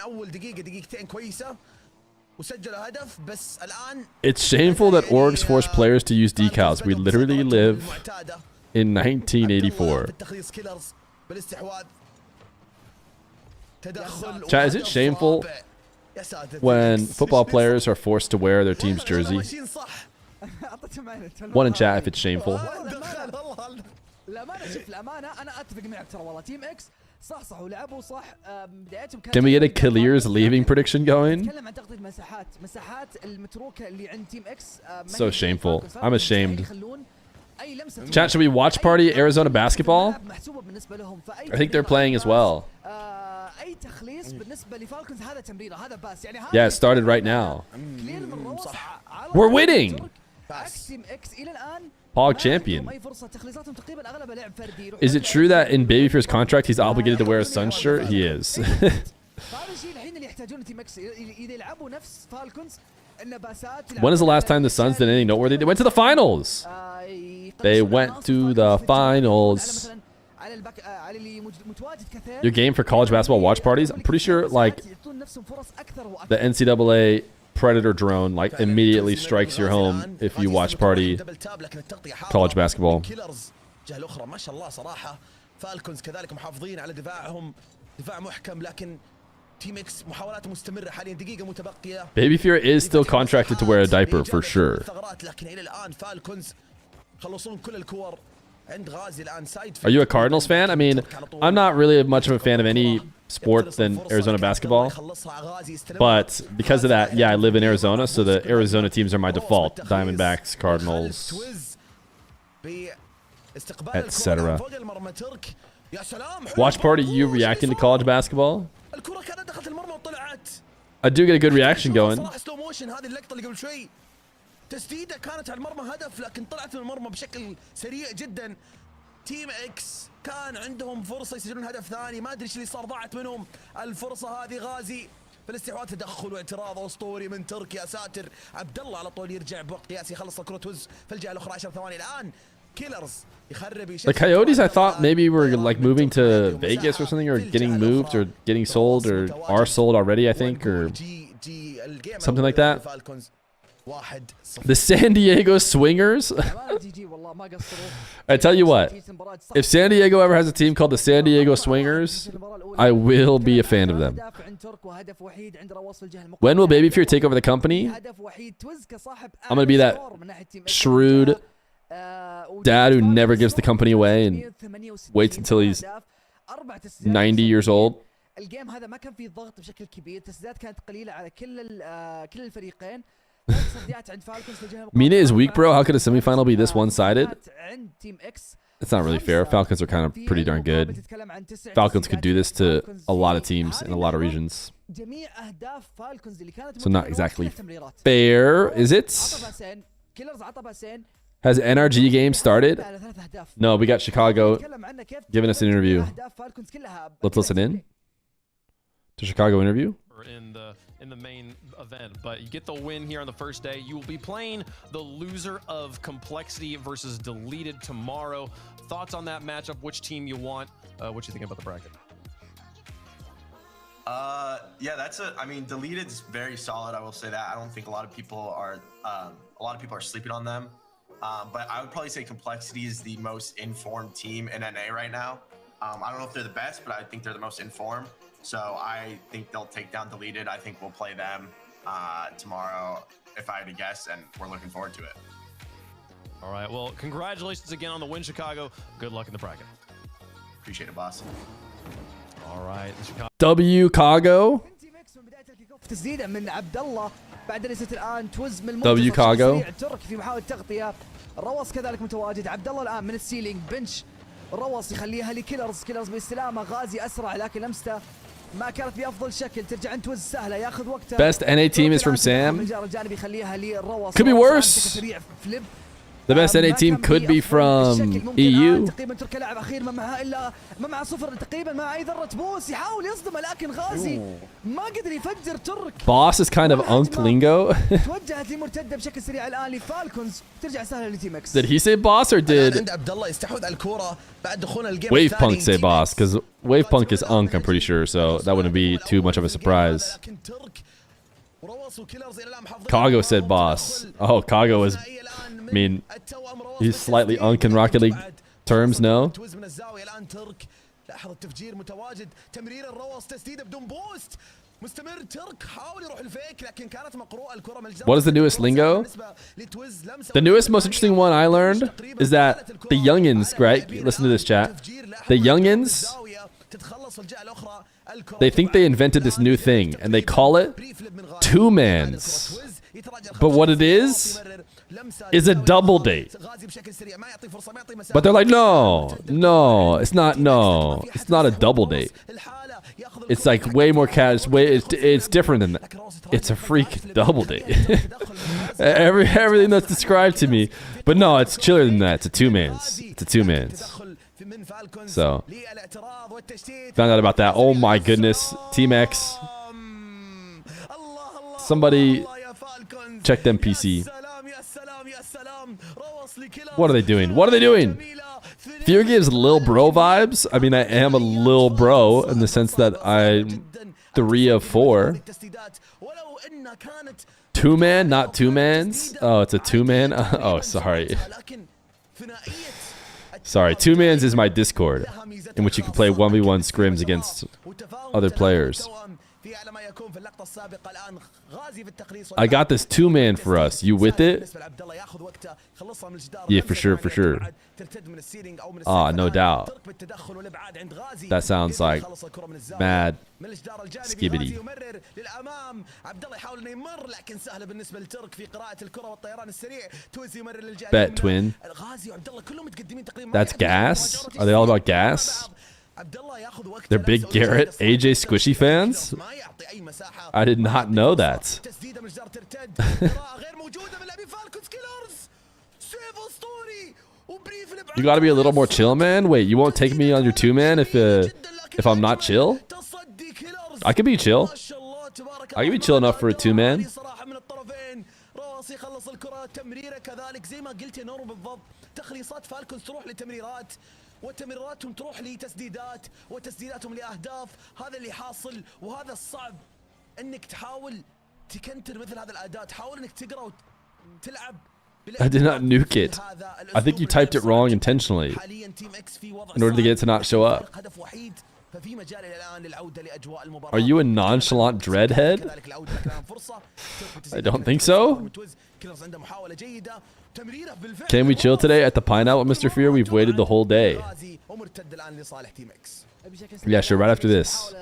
It's shameful that orgs force players to use decals. We literally live in 1984. Chat, is it shameful when football players are forced to wear their team's jersey? One in chat if it's shameful. Can we get a Clears leaving prediction going? So shameful. I'm ashamed. Chat, should we watch party Arizona basketball? I think they're playing as well. Yeah, it started right now. We're winning! Pog champion. Is it true that in Babyfair's contract he's obligated to wear a Suns shirt? He is. When is the last time the Suns did anything noteworthy? They went to the finals. They went to the finals. Your game for college basketball watch parties? I'm pretty sure like the NCAA Predator drone like immediately strikes your home if you watch party college basketball. Baby Fear is still contracted to wear a diaper for sure. Are you a Cardinals fan? I mean, I'm not really much of a fan of any sport than Arizona basketball. But because of that, yeah, I live in Arizona, so the Arizona teams are my default. Diamondbacks, Cardinals, etc. Watch party, you reacting to college basketball? I do get a good reaction going. تسديده كانت على المرمى هدف لكن طلعت من المرمى بشكل سريع جدا. تيم اكس كان عندهم فرصه يسجلون هدف ثاني، ما ادري ايش اللي صار، ضاعت منهم الفرصه هذه. غازي في الاستحواذ تدخل واعتراض اسطوري من تركي، يا ساتر. عبد الله على طول يرجع بوقت قياسي، يخلص الكره توز في الجهه الاخرى. 10 ثواني الان. كيلرز يخرب. The Coyotes, I thought maybe were like moving to Vegas or something, or getting moved, or getting sold, or are sold already, I think, or something like that. The San Diego Swingers? I tell you what, if San Diego ever has a team called the San Diego Swingers, I will be a fan of them. When will Baby Fear take over the company? I'm going to be that shrewd dad who never gives the company away and waits until he's 90 years old. MENA is weak, bro. How could a semifinal be this one-sided? It's not really fair. Falcons are kind of pretty darn good. Falcons could do this to a lot of teams in a lot of regions. جميع اهداف فالكونز اللي كانت So not exactly تمريرات. fair, is it? عطى باسين كيلرز عطى باسين Has NRG game started? No, we got Chicago giving us an interview. Let's listen in to Chicago interview. In the main event, but you get the win here on the first day. You will be playing the loser of Complexity versus Deleted tomorrow. Thoughts on that matchup? Which team you want? What you think about the bracket? Yeah, I mean, Deleted's very solid. I will say that. I don't think a lot of people are sleeping on them. But I would probably say Complexity is the most informed team in NA right now. I don't know if they're the best, but I think they're the most informed. So I think they'll take down Deleted. I think we'll play them tomorrow, if I had to guess, and we're looking forward to it. All right. Well, congratulations again on the win, Chicago. Good luck in the bracket. Appreciate it, boss. All right. W Chicago. تسديده من عبد الله بعد ليست الان توز من W Chicago. ترك في محاولة تغطية. الروس كذلك متواجد. عبد الله الان من السيلينج بنش. الروس يخليها لكيلرز. كيلرز باستلامه. غازي اسرع لكن لمسته ما كانت بافضل شكل. ترجع انتوز سهله ياخذ وقته. Best NA team is from Sam. الجانب يخليها للروس. Could be worse. The best NA team could be from EU. تقريبا ترك لاعب اخير ما معها الا ما مع صفر تقريبا مع اي ذره بوس يحاول يصدمه لكن غازي ما قدر يفجر ترك. Boss is kind of unk lingo. توجهت لمرتده بشكل سريع الان لفالكونز ترجع سهله لتيم اكس. Did he say boss or did عند عبد الله يستحوذ على الكوره بعد دخول الجيم Wavepunk say boss? Because Wavepunk is unk, I'm pretty sure, so that wouldn't be too much of a surprise. Kago said boss. Oh, Kago is, I mean, he's slightly unk in Rocket League terms, no? What is the newest lingo? The newest, most interesting one I learned is that the youngins, right? Listen to this, chat. The youngins, they think they invented this new thing, and they call it two-mans. But what it is a double date. But they're like, no, it's not a double date. It's like way more it's different than that. It's a freak double date. Everything that's described to me. But no, it's chiller than that. It's a two-mans. So, found out about that. Oh my goodness. Team X. Somebody check them PC. What are they doing? Fear gives Lil Bro vibes. I mean, I am a Lil Bro in the sense that I'm 3 of 4. Two-man, not two-mans? Oh, it's a two-man? Oh, sorry. Sorry, two-mans is my Discord, in which you can play 1v1 scrims against other players. I got this two-man for us. You with it? Yeah, for sure. Ah, no doubt. That sounds like mad skibbity. Bet twin. That's gas? Are they all about gas? They're big Garrett, AJ Squishy fans? I did not know that. You gotta be a little more chill, man. Wait, you won't take me on your two-man if I'm not chill? I could be chill. I could be chill enough for a two-man. يخلص الكرة تمريره كذلك زي ما قلت يا نور بالضبط تخليصات فالكونز تروح لتمريرات وتمريراتهم تروح لتسديدات وتسديداتهم لأهداف هذا اللي حاصل وهذا الصعب انك تحاول تكنتر مثل هذا الأداء تحاول انك تقرأ وتلعب. I did not nuke it. I think you typed it wrong intentionally in order to get it to not show up. Are you a nonchalant dreadhead? I don't think so. Can we chill today at the Pineapple, Mr. Fear? We've waited the whole day. Yeah, sure, right after this.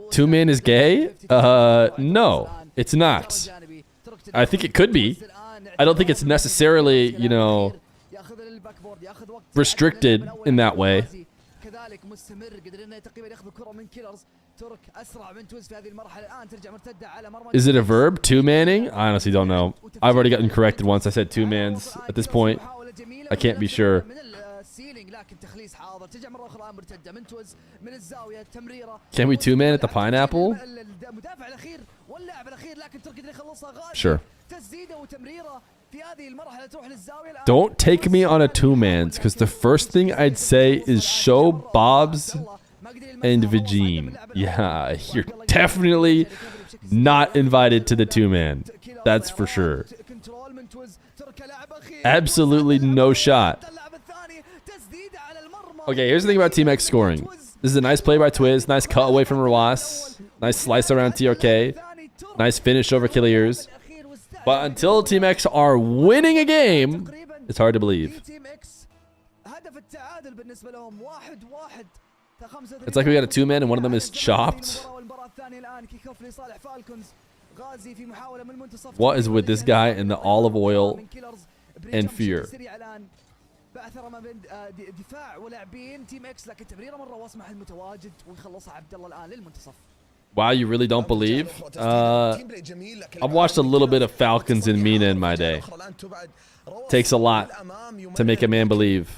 Two-man is gay? No, it's not. I think it could be. I don't think it's necessarily, you know, restricted in that way. Is it a verb? Two-manning? I honestly don't know. I've already gotten corrected once. I said two-mans. At this point, I can't be sure. Can we two-man at the pineapple? Sure. Don't take me on a two-mans, because the first thing I'd say is show Bob's and Vagine. Yeah, you're definitely not invited to the two-man. That's for sure. Absolutely no shot. Okay, here's the thing about Team X scoring. This is a nice play by Twiz. Nice cut away from Rawas. Nice slice around TRK. Nice finish over Killiers. But until Team X are winning a game, it's hard to believe. It's like we got a two-man and one of them is chopped. What is with this guy and the olive oil and Feer? Wow, you really don't believe? I've watched a little bit of Falcons in MENA in my day. Takes a lot to make a man believe.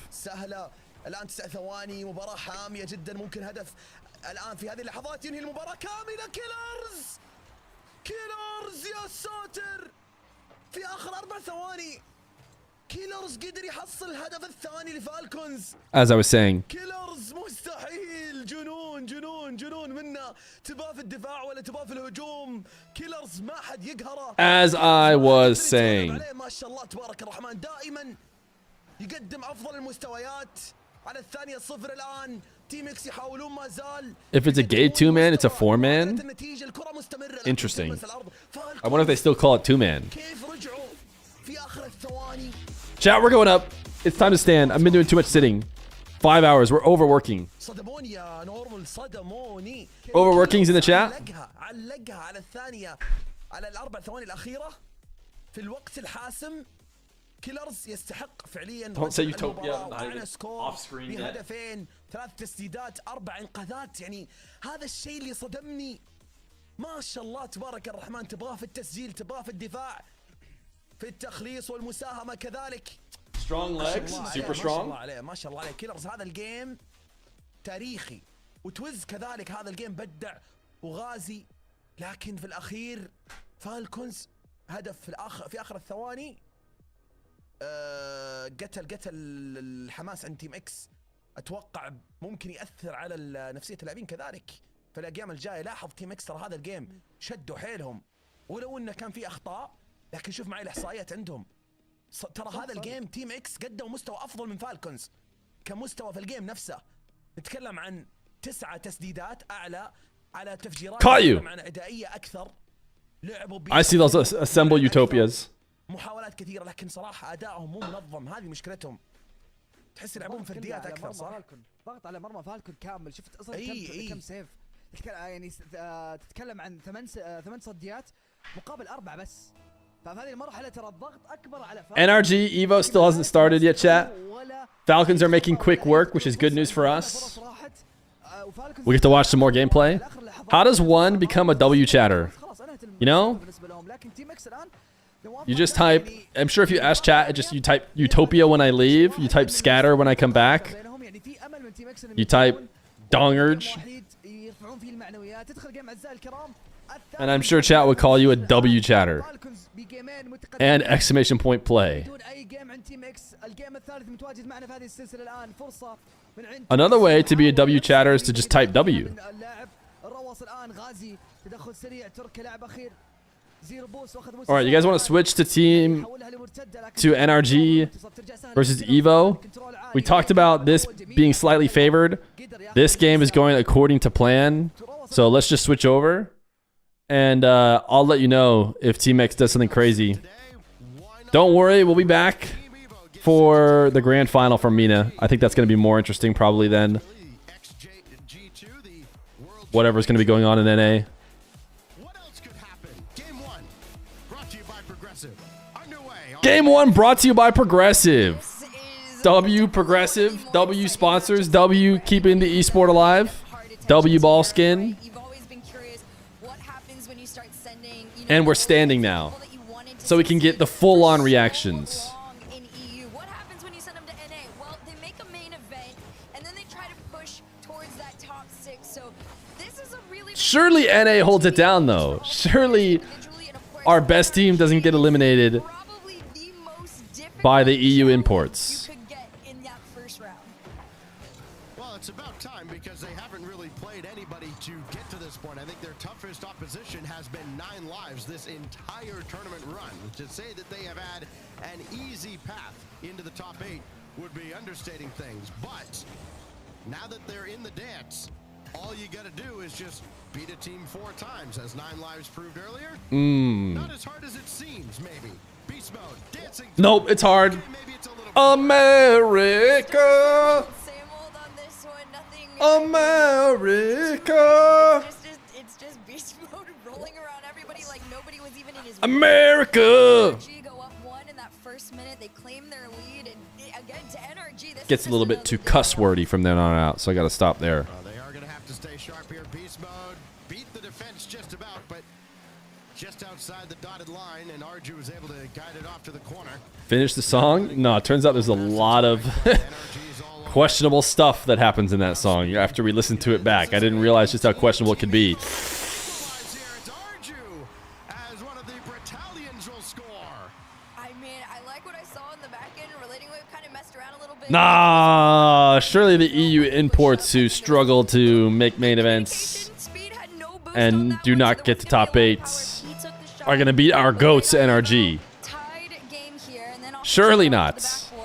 الآن 9 ثواني مباراة حامية جدا ممكن هدف الآن في هذه اللحظات ينهي المباراة كاملة. كيلرز يا ساتر في آخر 4 ثواني كيلرز قدر يحصل الهدف الثاني لفالكونز. As I was saying, كيلرز مستحيل. جنون منا تباه في الدفاع ولا تباه في الهجوم. كيلرز ما حد يقهره. As I was saying. ما شاء الله تبارك الرحمن دائما يقدم أفضل المستويات. على الثانية 0 الآن. تيم إكس يحاولون ما زال. If it's a gay two-man, it's a four-man? Interesting. I wonder if they still call it two-man. Chat, we're going up. It's time to stand. I've been doing too much sitting. 5 hours. We're overworking. Overworking's in the chat. علقها على الثانية على ال4 ثواني الأخيرة في الوقت الحاسم. كيلرز يستحق فعليا. Don't say Utopia. Off screen yet. بهدفين 3 تسديدات 4 انقاذات. يعني هذا الشيء اللي صدمني. ما شاء الله تبارك الرحمن. تبغاه في التسجيل تبغاه في الدفاع في التخليص والمساهمة كذلك. Strong legs, super strong. ما شاء الله عليه كيلرز. هذا الجيم تاريخي وتويز كذلك. هذا الجيم بدع وغازي. لكن في الأخير فالكونز هدف في آخر الثواني قتل الحماس عند تيم اكس. اتوقع ممكن ياثر على نفسيه اللاعبين كذلك في الايام الجايه. لاحظ تيم اكس ترى هذا الجيم شدوا حيلهم ولو انه كان في اخطاء، لكن شوف معي الاحصائيات عندهم. ترى هذا الجيم تيم اكس قدموا مستوى افضل من فالكونز كمستوى في الجيم نفسه. نتكلم عن 9 تسديدات اعلى على تفجيرات عن عدائيه اكثر. لعبوا I see those assemble utopias. محاولات كثيرة لكن صراحة أدائهم مو منظم. هذه مشكلتهم. تحس يلعبون فرديات أكثر صح؟ ضغط على مرمى فالكون كامل. شفت أصلا كم سيف. يعني تتكلم عن 8 صديات مقابل 4 بس. فهذه المرحلة ترى الضغط أكبر على NRG Evo still hasn't started yet, chat. Falcons are making quick work, which is good news for us. We get to watch some more gameplay. How does one become a W chatter? You know? You just type, I'm sure if you ask chat, you type Utopia when I leave, you type scatter when I come back, you type Dongerge, and I'm sure chat would call you a W chatter. And exclamation point play. Another way to be a W chatter is to just type W. Alright, you guys want to switch to NRG versus Evo? We talked about this being slightly favored. This game is going according to plan. So let's just switch over. And I'll let you know if Team X does something crazy. Don't worry, we'll be back for the grand final from MENA. I think that's going to be more interesting probably than whatever's going to be going on in NA. Game 1 brought to you by Progressive. W Progressive, W sponsors, W keeping the esport alive, W ball skin, And we're standing now. So we can get the full-on reactions. in EU. What happens when you send them to NA? Well, they make a main event, and then they try to push towards that top 6. So this is a really... Surely NA holds it down, though. Surely our best team doesn't get eliminated by the EU imports. Well, it's about time because they haven't really played anybody to get to this point. I think their toughest opposition has been 9 lives this entire tournament run. To say that they have had an easy path into the top 8 would be understating things. But now that they're in the dance, all you got to do is just beat a team 4 times, as 9 lives proved earlier. Not as hard as it seems, maybe. Beast mode, dancing. Nope, it's hard. America. America. It's just beast mode rolling around everybody like nobody was even in his America. NRG go up 1 in that first minute. They claim their lead, and again to NRG, this Gets a little bit too cuss wordy from then on out, so I got to stop there. They are going to have to stay sharp here. Beast mode beat the defense just about, but just outside the dotted line, and Arju was able to guide it off to the corner. Finish the song? No, it turns out there's a lot of questionable stuff that happens in that song after we listen to it back. I didn't realize just how questionable it could be. Nah, surely the EU imports who struggle to make main events and do not get to top 8s are going to beat our GOATs NRG. Surely not. We're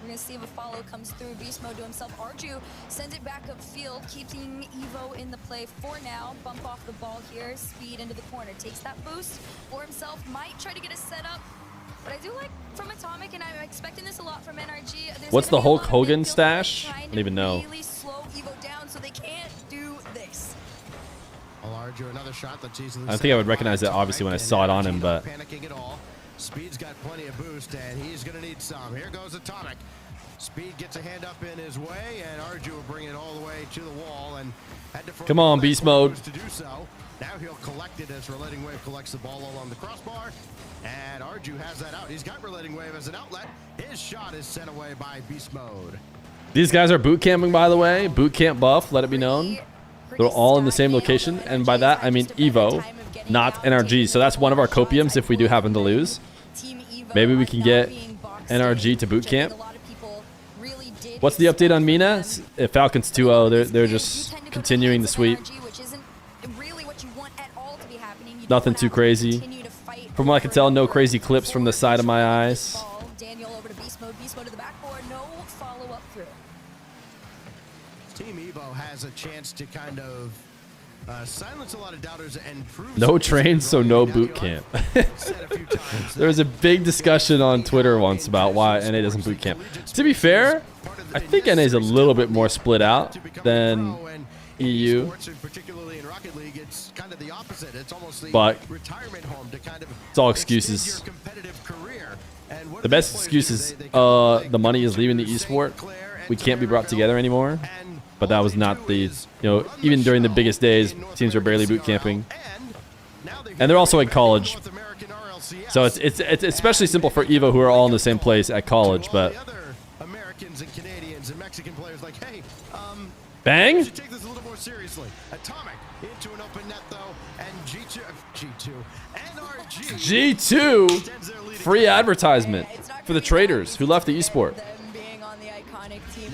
going to see if a follow comes through. Beast mode to himself. Arju sends it back upfield, keeping Evo in the play for now. Bump off the ball here. Speed into the corner. Takes that boost for himself. Might try to get a setup. But I do like from Atomic, and I'm expecting this a lot from NRG. What's the Hulk Hogan stash? I don't even know. Really slow Evo down, so they can't do this. Arju, another shot that's easily. I think I would recognize that obviously when I saw it on him, but panicking at all. Speed's got plenty of boost, and he's going to need some. Here goes Atomic. Speed gets a hand up in his way, and Arju will bring it all the way to the wall. And had to come on, beast mode. To do so. Now he'll collect it as Relating Wave collects the ball along the crossbar. And Arju has that out. He's got Relating Wave as an outlet. His shot is sent away by Beast Mode. These guys are boot camping, by the way. Boot camp buff, let it be known. They're all in the same location. And by that, I mean Evo, not NRG. So that's one of our copiums if we do happen to lose. Maybe we can get NRG to boot camp. What's the update on MENA? Falcons 2-0. They're just continuing the sweep. Nothing too crazy. From what I can tell, no crazy clips from the side of my eyes. Daniel over to Beast mode. Beast mode to the backboard. No follow-up through. Team Evo has a chance to kind of silence a lot of doubters and prove no train, so no boot camp. There was a big discussion on Twitter once about why NA doesn't boot camp. To be fair, I think NA is a little bit more split out than EU. But it's all excuses. The best excuse is the money is leaving the esport. We can't be brought together anymore. But that was not the, even during the biggest days, teams were barely boot camping. And they're also in college. So it's especially simple for Evo, who are all in the same place at college. But Americans and Canadians and Mexican players like, hey, bang? we should take this a little more seriously. Atomic into an open net though, and G2 NRG G2 free advertisement for the traders who left the esport. Being on the iconic team.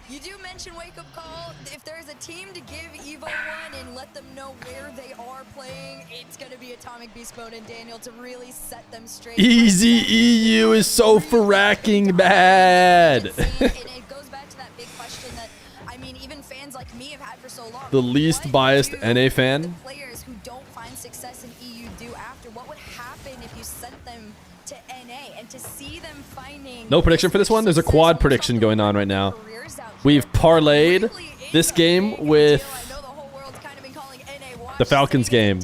You do mention wake up call. If there's a team to give Evo one and let them know where they are playing, it's gonna be Atomic, Beast Mode, and Daniel to really set them straight. Easy EU is so fracking bad. And it goes back to that big question that, I mean, even fans like me have had for so long. The least biased NA fan. Players who don't find success in EU do after. What would happen if you sent them to NA and to see them finding... No prediction for this one. There's a quad prediction going on right now. We've parlayed this game with the Falcons game.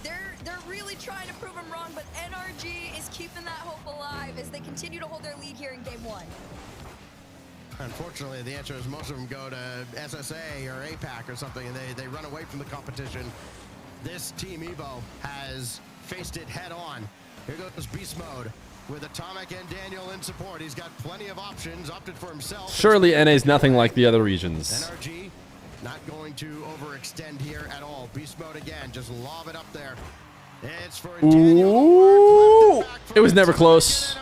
They're really trying to prove them wrong, but NRG is keeping that hope alive as they continue to hold their lead here in game 1. Unfortunately, the answer is most of them go to SSA or APAC or something, and they run away from the competition. this Team Evo has faced it head on. Here goes Beast Mode with Atomic and Daniel in support. He's got plenty of options, opted for himself. Surely NA's nothing like the other regions. NRG not going to overextend here at all. Beast Mode again, just lob it up there. It's for Ooh, it was never close.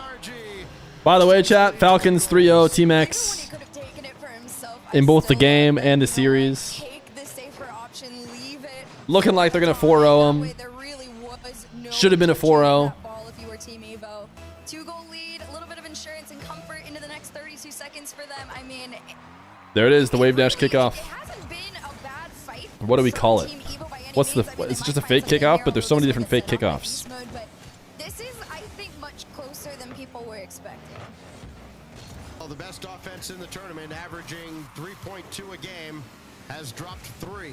By the way, chat, Falcons 3-0 Team X in both the game and the series. Looking like they're going to 4-0 them. Should have been a 4-0. There it is, the wave dash kickoff. What do we call it? What's the? Is it just a fake kickoff? But there's so many different fake kickoffs. This is, I think, much closer than people were expecting. Well, the best offense in the tournament, averaging 3.2 a game, has dropped 3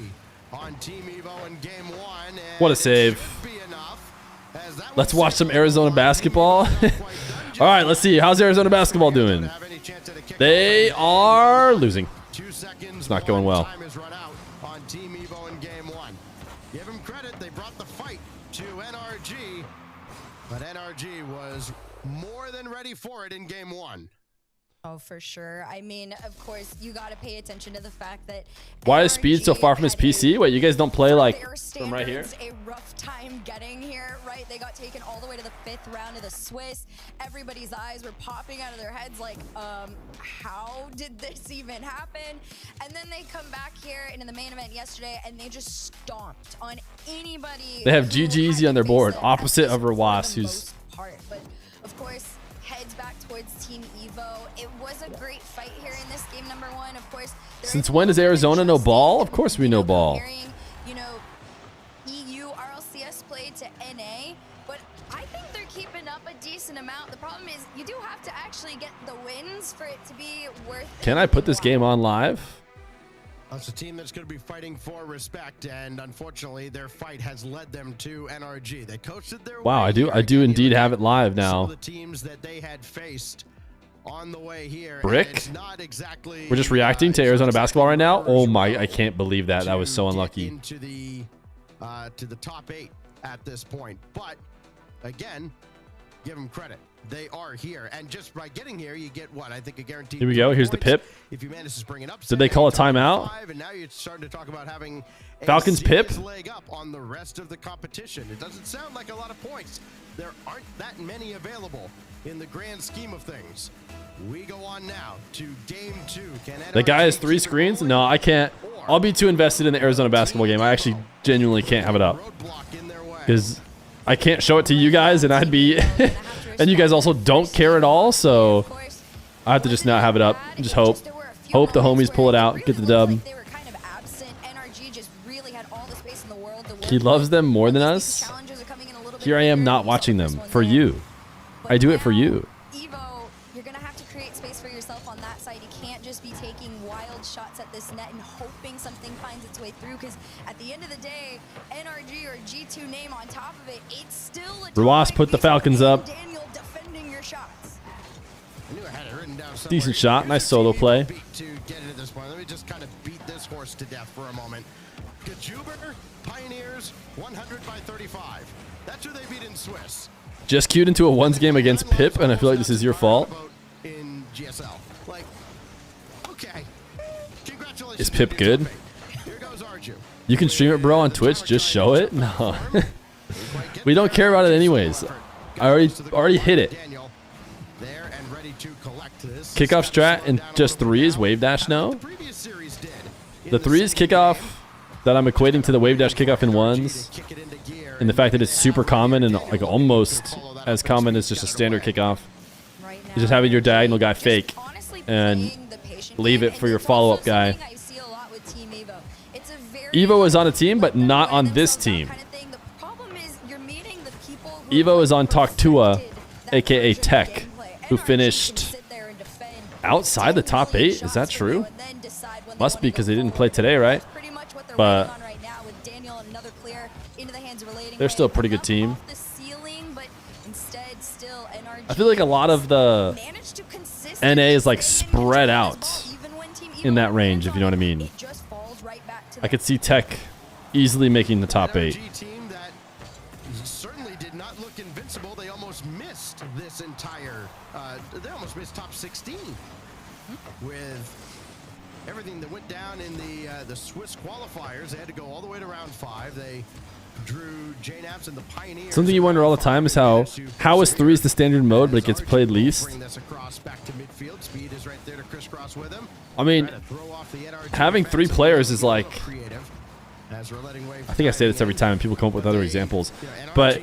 on Team Evo in game 1. What a save. Let's watch some Arizona basketball. All right, let's see. How's Arizona basketball doing? They are losing. It's not going well. On Team Evo in game 1. Give them credit, they brought the fight to NRG, but NRG was more than ready for it in game 1. Oh, for sure. I mean, of course, you got to pay attention to the fact that Why is Speed so far from his PC? Wait, you guys don't play like from right here? A rough time getting here, right? They got taken all the way to the 5th round of the Swiss. Everybody's eyes were popping out of their heads like, how did this even happen? And then they come back here into the main event yesterday and they just stomped on anybody. They have GG Easy on their board, opposite of Rawas, who's... But, of course, heads back towards Team Evo. It was a great fight here in this game number 1. Of course, Since when does Arizona know ball? Of course we know ball. You know, EU RLCS played to NA, but I think they're keeping up a decent amount. The problem is you do have to actually get the wins for it to be worth it. Can I put this game on live? That's a team that's going to be fighting for respect, and unfortunately, their fight has led them to NRG. They coasted their Wow, way I do indeed have it live Some now. of the teams that they had faced on the way here. Brick? It's not exactly, We're just reacting to Arizona basketball right now. Oh my, I can't believe that. That was so unlucky. Into the to the top 8 at this point, but again, give them credit. They are here, and just by getting here, you get what I think a guaranteed. Here we go. Here's the pip. If you manage to bring it up, Did they call a timeout? And now you're starting to talk about having a Falcons pip? leg up on the rest of the competition. It doesn't sound like a lot of points. There aren't that many available in the grand scheme of things. We go on now to game 2. The guy has 3 screens? No, I can't. I'll be too invested in the Arizona basketball game. I actually genuinely can't have it up because I can't show it to you guys, and I'd be. And you guys also don't care at all, so I have to just not have it up. Just hope the homies pull it out, get the dub. He loves them more than us. Here I am not watching them for you. I do it for you. Evo, you're gonna have to create space for yourself on that side. You can't just be taking wild shots at this net and hoping something finds its way through, because at the end of the day, NRG or G2 name on top of it, it's still a Rawas put the Falcons up. defending your shots. Decent shot. Nice solo play. To get into this point, let me just kind of beat this horse to death for a moment. Gajuber, Pioneers, 100 by 35. That's who they beat in Swiss. Just queued into a ones game against Pip, and I feel like this is your fault. In GSL. Like, okay. Congratulations. Is Pip good? Here goes Arju. You can stream it, bro, on Twitch. Just show it. No. We don't care about it anyways. I already hit it. Kickoff strat and just 3s. Wave dash no. The 3s kickoff that I'm equating to the wave dash kickoff in 1s. And the fact that it's super common and like almost as common as just a standard kickoff. Is just having your diagonal guy fake and leave it for your follow-up guy. Evo is on a team, but not on this team. Evo is on Taktua, aka Tech, who finished outside the top 8. Is that true? Must be, because they didn't play today, right? But they're still a pretty good team. I feel like a lot of the NA is like spread out in that range, if you know what I mean. I could see Tech easily making the top 8. Team that certainly did not look invincible. They almost missed this entire. They almost missed top 16 with everything that went down in the Swiss qualifiers. They had to go all the way to round 5. They drew JNAPs and the Pioneers. Something you wonder all the time is how is 3s the standard mode, but it gets played least. Bring this across back to midfield. Speed is right there to crisscross with him. I mean, having 3 players is like, I think I say this every time and people come up with other examples, but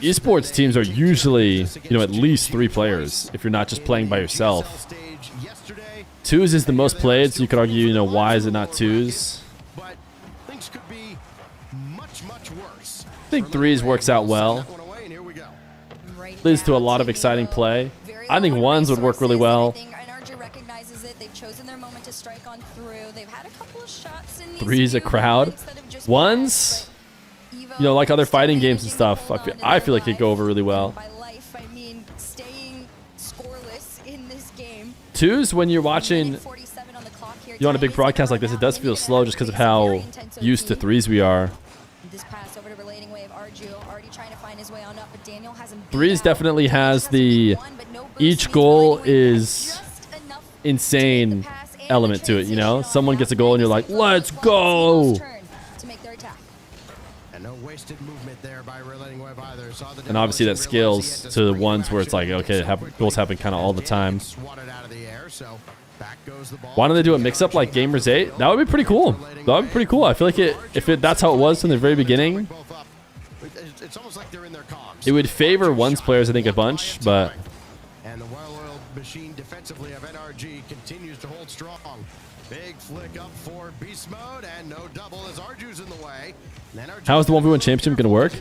esports teams are usually, at least 3 players if you're not just playing by yourself. 2s is the most played, so you could argue, why is it not 2s? But things could be much worse. I think 3s works out well. Leads to a lot of exciting play. I think 1s would work really well. NRG recognizes it. They've chosen their moment to strike on through. They've had a couple of shots in these 3s a crowd. 1s, like other fighting games and stuff, I feel like they go over really well. By life, I mean staying scoreless in this game. 2s, when you're watching, on a big broadcast like this, it does feel slow just because of how used to 3s we are. This pass over to relating wave. Arju already trying to find his way on up, but Daniel hasn't. 3s definitely has the each goal is insane element to it, Someone gets a goal and you're like, let's go! And no wasted movement there by relating wave either. And obviously that scales to the ones where it's like, okay, goals happen kind of all the time. Why don't they do a mix-up like Gamers 8? That would be pretty cool. That would be pretty cool. I feel like that's how it was from the very beginning. It's almost like they're in their comms. It would favor 1s players, I think, a bunch, but... And the well-oiled machine defensively of NRG continues to hold strong. Big flick up for beast mode, and no double as Arju's in the way. How is the 1v1 championship going to work?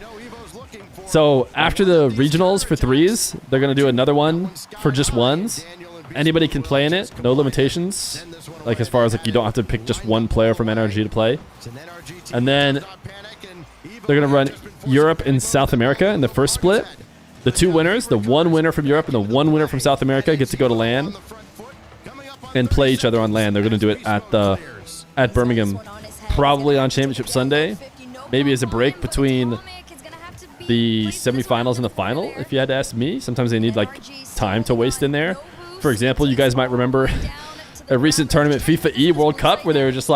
So after the regionals for 3s, they're going to do another one for just 1s. Anybody can play in it, no limitations. Like as far as you don't have to pick just one player from NRG to play. And then they're going to run Europe and South America in the first split. The 2 winners, the 1 winner from Europe and the 1 winner from South America, get to go to LAN and play each other on LAN. They're going to do it at Birmingham, probably on Championship Sunday. Maybe as a break between the semifinals and the final, if you had to ask me. Sometimes they need time to waste in there. For example, you guys might remember a recent tournament, FIFA E World Cup, where they were just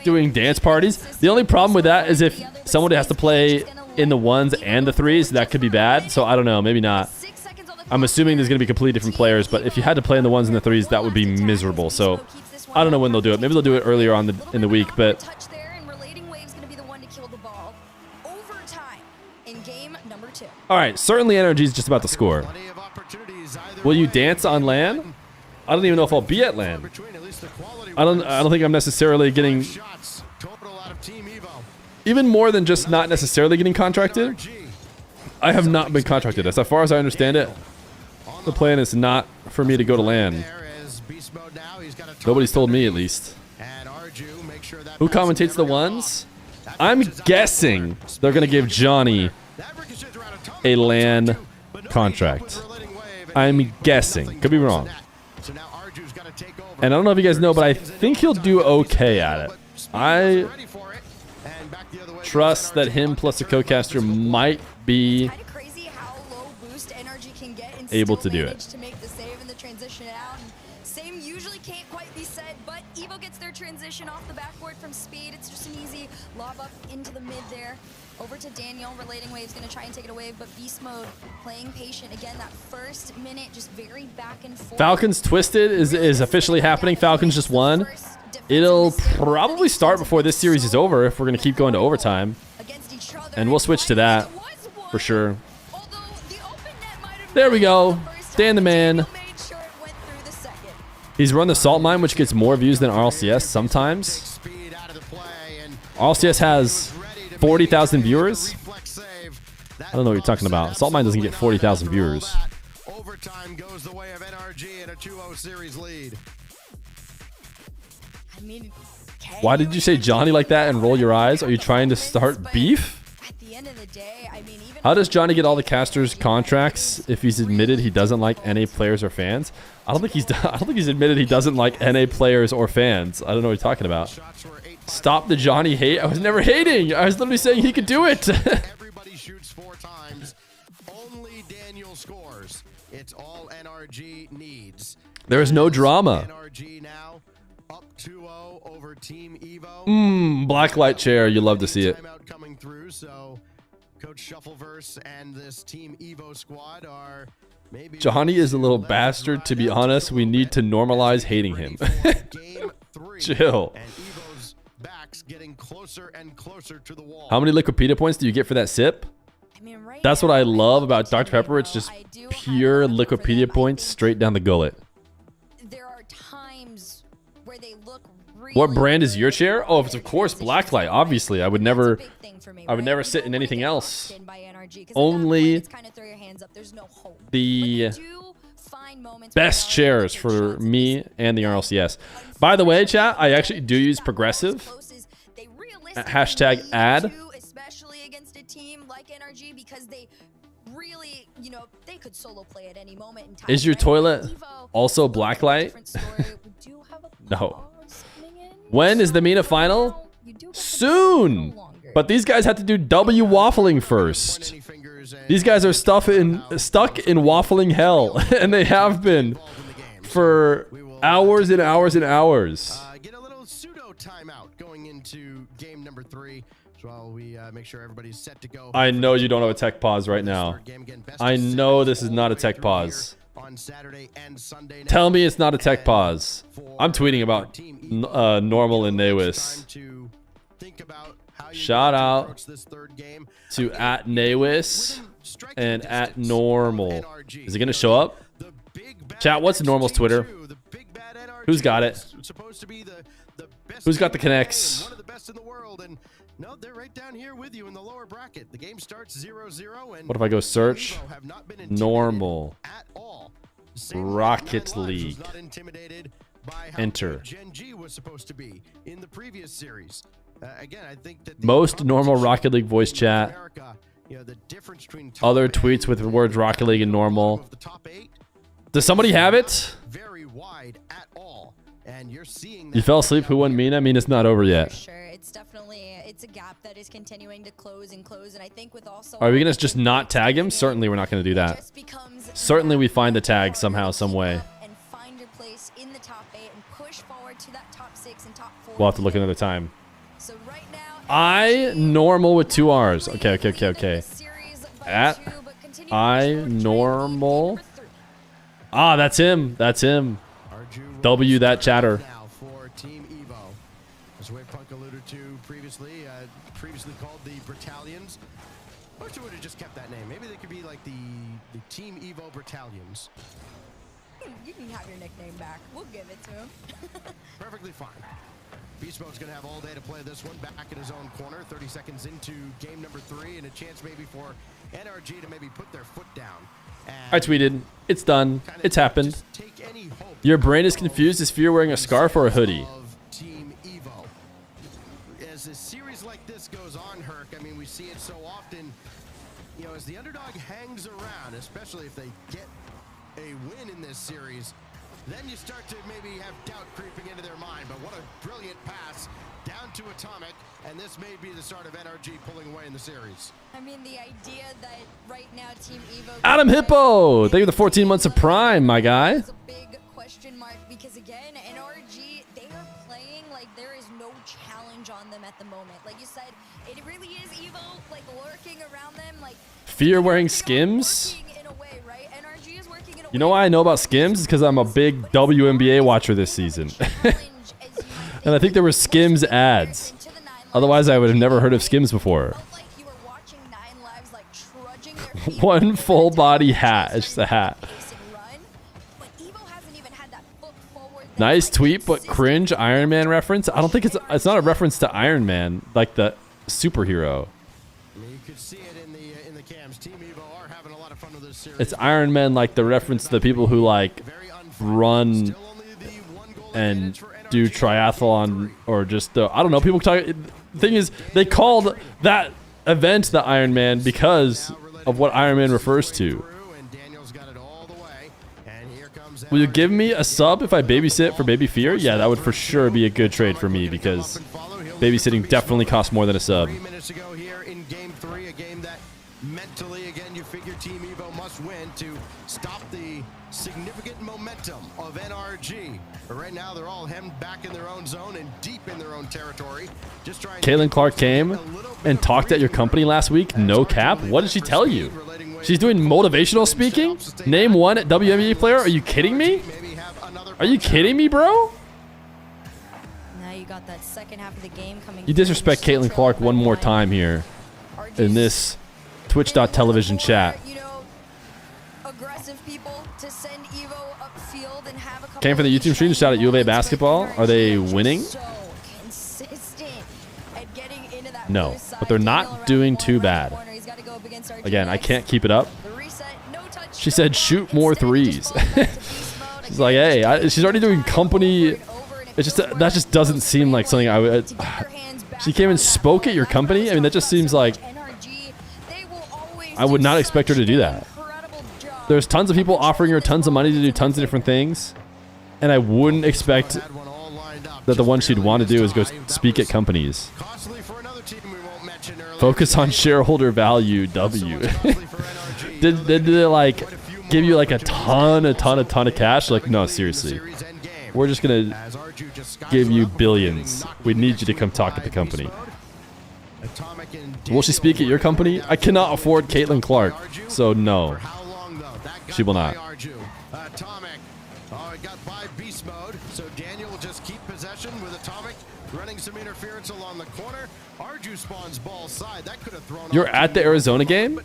doing dance parties. The only problem with that is if somebody has to play in the 1s and the 3s, that could be bad. So I don't know, maybe not. I'm assuming there's going to be completely different players, but if you had to play in the 1s and the 3s, that would be miserable. So I don't know when they'll do it. Maybe they'll do it earlier on in the week, but all right, certainly NRG is just about to score. Will you dance on LAN? I don't even know if I'll be at LAN. I don't think I'm necessarily getting even more than just not necessarily getting contracted. I have not been contracted. As far as I understand it, the plan is not for me to go to LAN. Nobody's told me, at least. Who commentates the 1s? I'm guessing they're going to give Johnny a LAN contract. I'm guessing. Could be wrong. And I don't know if you guys know, but I think he'll do okay at it. I trust that him plus a co-caster might be able to do it. Same usually can't quite be said, but Evo gets their transition off the backboard from Speed. It's just an easy lob up into the mid there. Over to Daniel, relating wave's gonna try and take it away, but beast mode playing patient again. That first minute just very back and forth. Falcons Twisted is officially happening. Falcons just won. It'll probably start before this series is over if we're gonna keep going to overtime, and we'll switch to that for sure. There we go. Dan the man. He's run the salt mine, which gets more views than RLCS sometimes. RLCS has 40,000 viewers. I don't know what you're talking about. Salt mine doesn't get 40,000 viewers. Overtime goes the way of NRG in a 2-0 series lead. I mean, why did you say Johnny like that and roll your eyes? Are you trying to start beef? at the end of the day, I mean, even How does Johnny get all the casters contracts if he's admitted he doesn't like NA players or fans? I don't think he's admitted he doesn't like NA players or fans. I don't know what you're talking about. Stop the Johnny hate. I was never hating. I was literally saying he could do it. Everybody shoots 4 times. Only Daniel scores. It's all NRG needs. There is no drama. NRG now up 2-0 over Team Evo. Blacklight chair. You love to see it. Timeout coming through, so Coach Shuffleverse and this Team Evo squad are maybe Johnny is a little bastard. To be honest, we need to normalize hating him. Chill. and Evo's backs getting closer and closer to the wall. How many Liquipedia points do you get for that sip? That's what I love about Dr. Pepper. It's just pure Liquipedia points straight down the gullet. there are times where they look really What brand is your chair? Oh, it's of course Blacklight. Obviously, I would never sit in anything else. Only the best chairs for me and the RLCS. By the way, chat, I actually do use progressive. Hashtag ad. especially against a team like NRG, because they really, you know, they could solo play at any moment in time. Is your right? toilet Evo, also Blacklight? No. When is the MENA final? Soon. But these guys have to do W waffling first. These guys are stuck in waffling hell, and they have been for hours and hours and hours. Get a little pseudo timeout going into game number 3. So while we make sure everybody's set to go. I know you don't have a tech pause right now. I know this is not a tech pause. Tell me it's not a tech pause. I'm tweeting about Normal and Nawis. Shout out to @Nawis and @Normal. Is it gonna show up? Chat, what's Normal's Twitter? Who's got it? Who's got the connects? No, they're right down here with you in the lower bracket. The game starts 0-0 and What if I go search? Normal. Rocket League. Enter. Gen G was supposed to be in the previous series. Again, I think that Most normal Rocket League voice chat. Other tweets with words Rocket League and normal. Does somebody have it? You fell asleep? Who won MENA? MENA's not over yet. Sure, it's a gap that is continuing to close and close, and I think with also. Are we gonna just not tag him? Certainly, we're not gonna do that. Certainly, we find the tag somehow, some way. And find your place in the top 8 and push forward to that top 6 and top 4. We'll have to look another time. I normal with 2 R's. Okay. I normal. Ah, that's him. That's him. W that chatter. for Team Evo. As Wavepunk alluded to previously called the Battalions. I wish they would have just kept that name. Maybe they could be like the Team Evo Battalions. You can have your nickname back. We'll give it to him. Perfectly fine. Beast Mode's going to have all day to play this one back in his own corner. 30 seconds into game number 3 and a chance maybe for NRG to maybe put their foot down. I tweeted. It's done. It's happened. Your brain is confused. Is Feer wearing a scarf or a hoodie? Team Evo. As a series like this goes on, Herc, I mean, we see it so often, you know, as the underdog hangs around, especially if they get a win in this series, then you start to maybe have doubt creeping into their mind. But what a brilliant pass down to Atomic, and this may be the start of NRG pulling away in the series. I mean, the idea that right now Team Evo. Adam Hippo. Thank you for the 14 months of Prime, my guy. It's a big question mark because again, NRG, they are playing like there is no challenge on them at the moment. Like you said, it really is Evo like lurking around them, like. Fear wearing Skims. You know why I know about Skims? Because I'm a big WNBA watcher this season. And I think there were Skims ads. Otherwise, I would have never heard of Skims before. One full body hat. It's just a hat. Nice tweet, but cringe Iron Man reference. I don't think it's not a reference to Iron Man, like the superhero. It's Iron Man, like the reference to the people who like run and do triathlon or just I don't know. People talk. The thing is, they called that event the Iron Man because of what Iron Man refers to. Will you give me a sub if I babysit for Baby Feer? Yeah, that would for sure be a good trade for me because babysitting definitely costs more than a sub. 3 minutes ago here in game 3, a game that mentally, again, you figure Team Evo must win to stop the significant momentum of NRG. But right now, they're all hemmed back in their own zone and deep in their own territory. Just trying Caitlin Clark came and talked at your company last week. No cap. What did she tell you? She's doing motivational speaking? Name one WNBA player? Are you kidding me? Are you kidding me, bro? Now you got that second half of the game coming. You disrespect Caitlin Clark one more time here in this Twitch.television chat. You know, aggressive people to send Evo upfield and have a couple Came from the YouTube stream to shout at U of A basketball. Are they winning? so consistent at getting into that No, boost side. but they're not doing too bad. He's got to go up against RG Again, I next. can't keep it up. The reset, no touch. She said shoot more threes. She's like, hey, she's already doing company. It's just that just doesn't seem like something I would. She came and spoke at your company. I mean, that just seems like I would not expect her to do that. There's tons of people offering her tons of money to do tons of different things, and I wouldn't expect that the one she'd want to do is go speak at companies. Focus on shareholder value, W. did they like give you like a ton of cash? Like, no, seriously. We're just gonna give you billions. We need you to come talk at the company. Will she speak at your company? I cannot afford Caitlin Clark, so no. She will not. Atomic got by beast mode, so Daniel will just keep possession with Atomic running some interference along the corner. Arju spawns ball side. That could have thrown. You're at the Arizona game?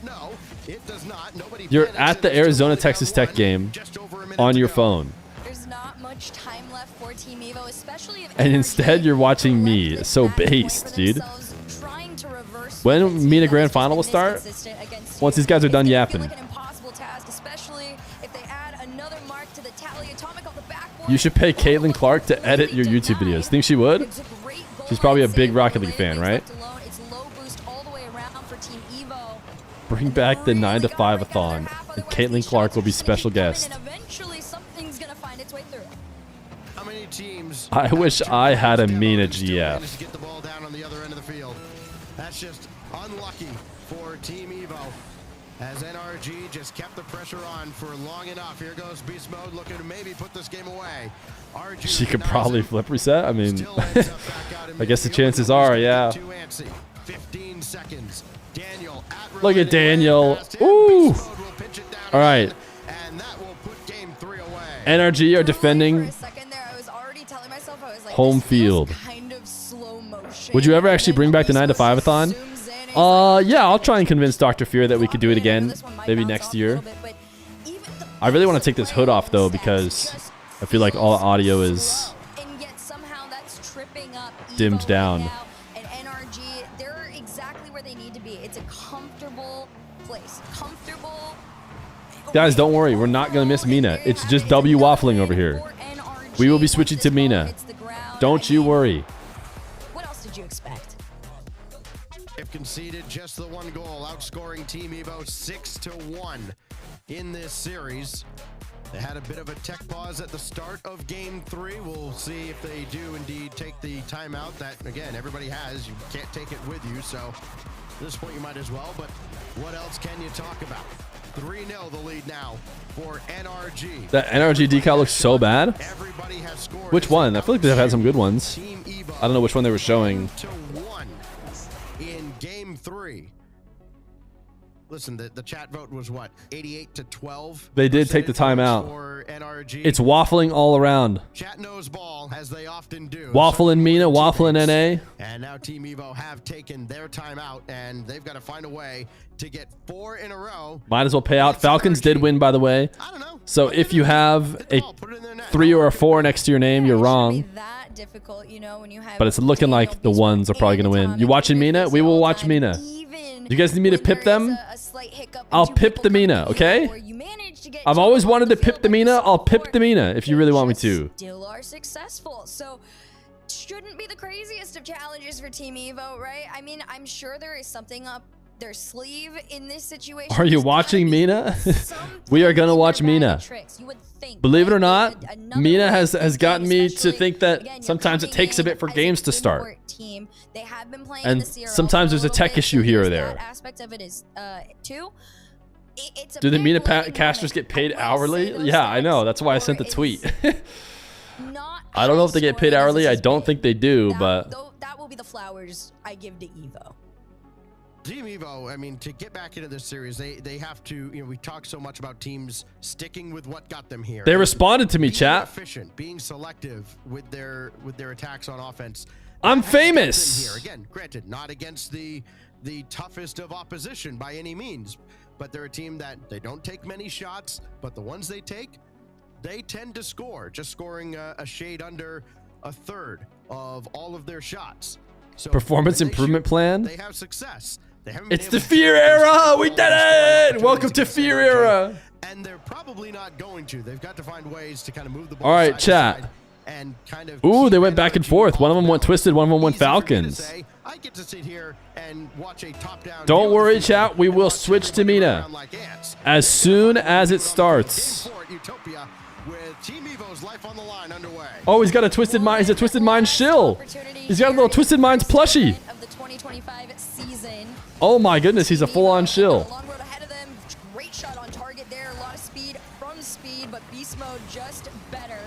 It does not. Nobody You're at the Arizona Texas Tech game on your phone. There's not much time left for Team Evo, especially if And instead you're watching me. So based, dude. When MENA Grand Final will start? Once these guys are done yapping. You should pay Caitlin Clark to edit your YouTube videos. Think she would? She's probably a big Rocket League fan, right? Bring back the 9 to 5-a-thon, and Caitlin Clark will be special guest. I wish I had a MENA GF. Get the ball down on the other end of the field. That's just unlucky for Team Evo. As NRG just kept the pressure on for long enough. Here goes Beast Mode looking to maybe put this game away. RG She could probably flip reset. I mean, I guess the chances are, yeah. 15 seconds. Daniel Look at Daniel. Ooh. All right. NRG are defending home field. Would you ever actually bring back the 9 to 5-a-thon? Yeah, I'll try and convince Dr. Fear that we could do it again, maybe next year. I really want to take this hood off though because I feel like all the audio is dimmed down. And NRG, they're exactly where they need to be. It's a comfortable place. Comfortable. Guys, don't worry. We're not going to miss MENA. It's just W waffling over here. We will be switching to MENA. Don't you worry. What else did you expect? They've conceded just the one goal, outscoring Team Evo 6-1 in this series. They had a bit of a tech pause at the start of Game 3. We'll see if they do indeed take the timeout that, again, everybody has. You can't take it with you, so at this point you might as well. But what else can you talk about? 3-0 the lead now for NRG. That NRG decal looks so bad. Which one? I feel like they've had some good ones. I don't know which one they were showing. 2-1 in Game 3. Listen, the chat vote was what? 88-12. They did take the timeout. It's waffling all around. Chat knows ball, as they often do. Waffle in MENA, waffle in NA. And now Team Evo have taken their timeout, and they've got to find a way to get 4 in a row. Might as well pay out. Falcons did win, by the way. So if you have a 3 or a 4 next to your name, you're wrong. Difficult, you know, when you have But it's looking like the ones are probably going to win. You watching MENA? We will watch MENA. You guys need me to pip them? I'll pip the MENA, okay? I've always wanted to pip the MENA. I'll pip the MENA if you really want me to. Still are successful. So shouldn't be the craziest of challenges for Team Evo, right? I mean, I'm sure there is something up their sleeve in this situation. Are you watching MENA? We are gonna watch MENA. Believe it or not, MENA has gotten me to think that sometimes it takes a bit for games to start. And sometimes there's a tech issue here or there. Do the MENA casters get paid hourly? Yeah, I know. That's why I sent the tweet. I don't know if they get paid hourly. I don't think they do, but that will be the flowers I give to Evo. Team Evo, I mean, to get back into this series, they have to, you know, we talk so much about teams sticking with what got them here. They responded to me, chat. Efficient, being selective with their attacks on offense. I'm famous. Here again, granted, not against the toughest of opposition by any means, but they're a team that they don't take many shots, but the ones they take, they tend to score, just scoring a shade under a third of all of their shots. So performance improvement plan. They have success. It's the Feer era. We did it. Welcome to Feer era. And they're probably not going to. They've got to find ways to kind of move the ball. All right, chat. And kind of ooh, they went back and forth. One of them went Twisted. One of them went Falcons. I get to sit here and watch a top-down. Don't worry, chat. We will switch to MENA as soon as it starts. Oh, he's got a Twisted Mind. He's a Twisted Mind shill. He's got a little Twisted Minds plushie. Oh my goodness, he's a full-on shill. Great shot on target there. A lot of speed from Speed, but beast mode just better.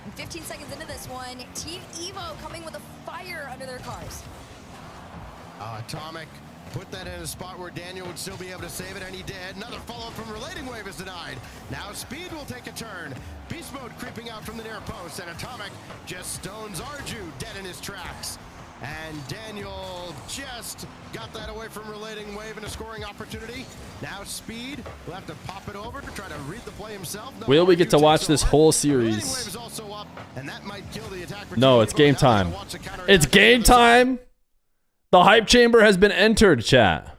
And 15 seconds into this one, Team Evo coming with a fire under their cars. Atomic put that in a spot where Daniel would still be able to save it, and he did. Another follow-up from Relating Wave is denied. Now Speed will take a turn. Beast mode creeping out from the near post, and Atomic just stones Arju dead in his tracks. And Daniel just got that away from Relating Wave and a scoring opportunity. Now Speed will have to pop it over to try to read the play himself. No, will we get to watch this whole series? No, it's game time. It's game time. The hype chamber has been entered, chat.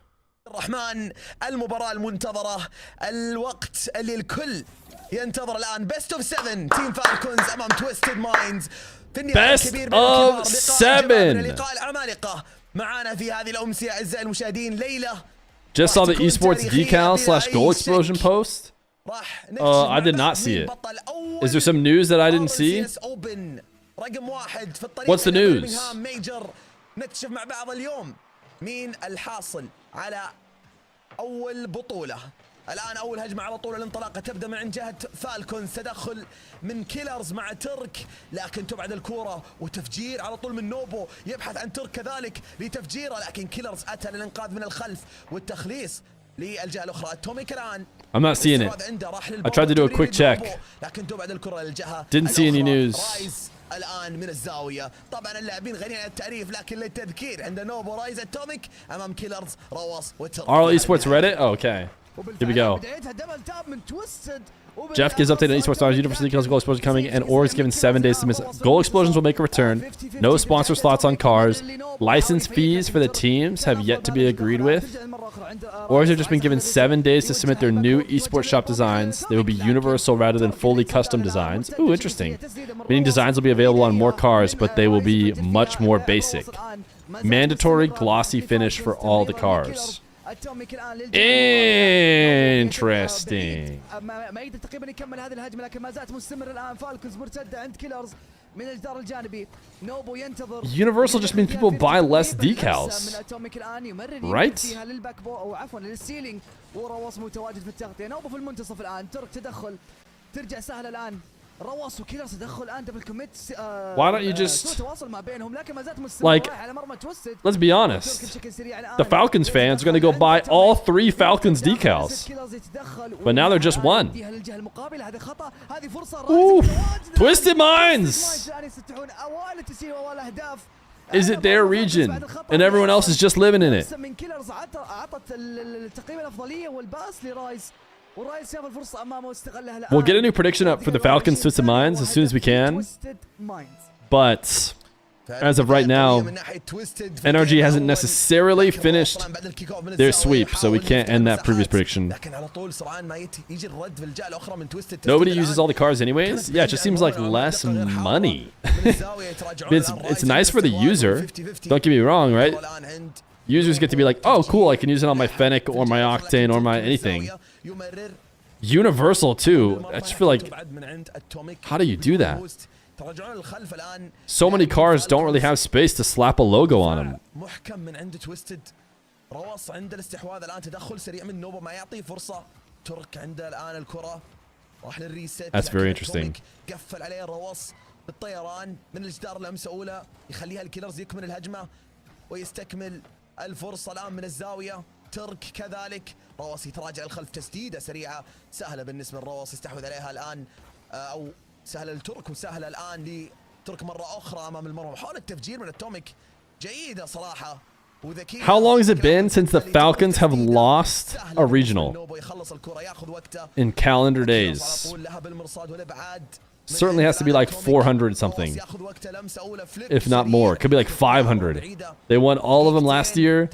الرحمن المباراة المنتظرة الوقت اللي الكل ينتظر الآن best of 7 Team Falcons أمام Twisted Minds في النهاية الكبير بين الكبار لقاء العمالقة معانا في هذه الأمسية أعزائي المشاهدين ليلة. Just saw the esports decal / goal explosion post. I did not see it. Is there some news that I didn't see? What's the news? نكتشف مع بعض اليوم مين الحاصل على أول بطولة. الآن أول هجمة على طول الانطلاقة تبدأ من جهة فالكونز. تدخل من كيلرز مع ترك لكن تبعد الكرة وتفجير على طول من نوبو. يبحث عن ترك كذلك لتفجيره لكن كيلرز أتى للإنقاذ من الخلف والتخليص للجهة الأخرى. توميك الآن I'm not seeing it. I tried to do a quick check. لكن تبعد الكرة للجهة Didn't see any news. الآن من الزاوية. طبعا اللاعبين غنيين عن التعريف لكن للتذكير عند نوبو رايز اتوميك امام كيلرز رواص وترك. RLCS Reddit? Oh, okay. Here we go. Jeff gives update on Esports Stars. University Goal Explosion coming, and Or is given 7 days to miss. Goal Explosions will make a return. No sponsor slots on cars. License fees for the teams have yet to be agreed with. Ors have just been given 7 days to submit their new esports shop designs. They will be universal rather than fully custom designs. Ooh, interesting. Meaning designs will be available on more cars, but they will be much more basic. Mandatory glossy finish for all the cars. Interesting. Universal just means people buy less decals, right? Why don't you just, like, let's be honest, the Falcons fans are going to go buy all 3 Falcons decals, but now they're just one. Ooh, Twisted Minds! Is it their region and everyone else is just living in it? We'll get a new prediction up for the Falcons Twisted Minds as soon as we can. But as of right now, NRG hasn't necessarily finished their sweep, so we can't end that previous prediction. Nobody uses all the cars anyways? Yeah, it just seems like less money. It's nice for the user. Don't get me wrong, right? Users get to be like, oh, cool, I can use it on my Fennec or my Octane or my anything. Universal, too. I just feel like, how do you do that? So many cars don't really have space to slap a logo on them. That's very interesting. بالطيران من الجدار لمسه اولى يخليها الكيلرز يكمل الهجمه ويستكمل الفرصه الان من الزاويه ترك كذلك رواس يتراجع الخلف تسديده سريعه سهله بالنسبه للرواس يستحوذ عليها الان او سهله للترك وسهله الان لترك مره اخرى امام المرمى حاول التفجير من التوميك جيده صراحه. How long has it been since the Falcons have lost a regional in calendar days? Certainly has to be like 400 something, if not more. Could be like 500. They won all of them last year.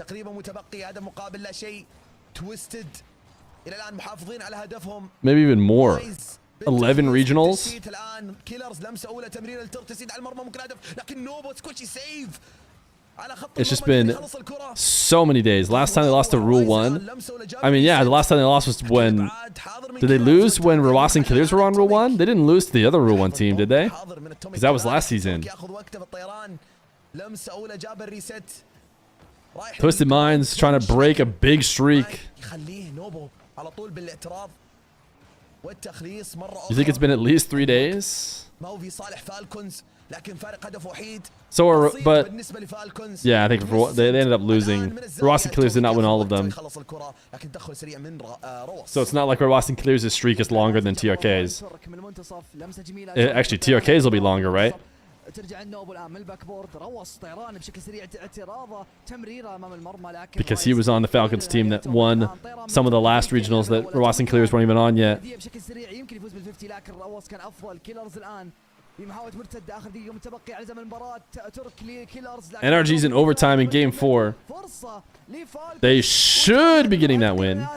Maybe even more. 11 regionals. It's just been so many days. Last time they lost to Rule 1. I mean, yeah, the last time they lost was when... Did they lose when Rawas and Killers were on Rule 1? They didn't lose to the other Rule 1 team, did they? Because that was last season. Twisted Minds trying to break a big streak. You think it's been at least 3 days? So, but yeah, I think they ended up losing. Rawas and Killers did not win all of them. So it's not like Rawas and Killers' streak is longer than TRK's. Actually, TRK's will be longer, right? Because he was on the Falcons team that won some of the last regionals that Rawas and Killers weren't even on yet. NRG's in overtime in game 4. They should be getting that win.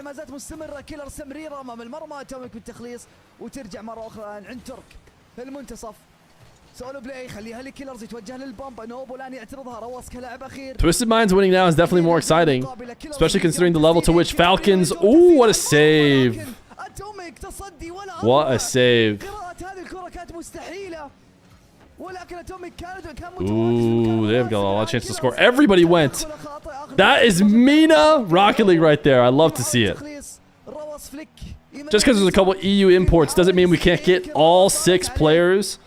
Twisted Minds winning now is definitely more exciting, especially considering the level to which Falcons... Ooh, what a save. What a save. Ooh, they've got a lot of chance to score. Everybody went. That is MENA Rocket League right there. I love to see it. Just because there's a couple EU imports doesn't mean we can't get all 6 players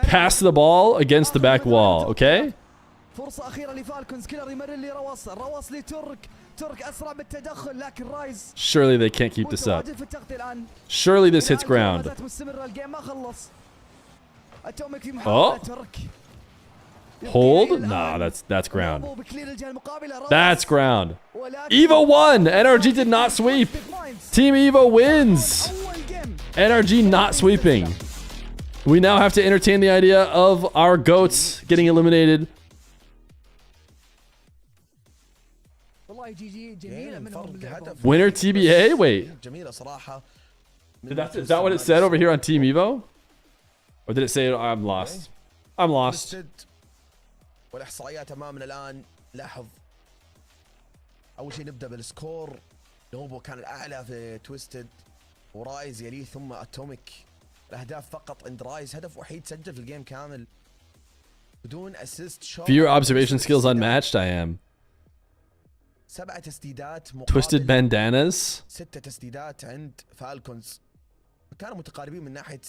past the ball against the back wall, okay? Surely they can't keep this up. Surely this hits ground. Oh. Hold? Nah, that's ground. That's ground. Evo won! NRG did not sweep. Team Evo wins. NRG not sweeping. We now have to entertain the idea of our GOATs getting eliminated. Winner TBA? Wait. Is that what it said over here on Team Evo? Or did it say I'm lost? I'm lost. والاحصائيات امامنا الان لاحظ اول شيء نبدا بالسكور نوبو كان الاعلى في تويستد ورايز يليه ثم اتوميك الاهداف فقط عند رايز هدف وحيد سجل في الجيم كامل بدون اسيست شوت. Fear observation skills unmatched. I am. 7 تسديدات Twisted bandanas. 6 تسديدات عند فالكونز كانوا متقاربين من ناحيه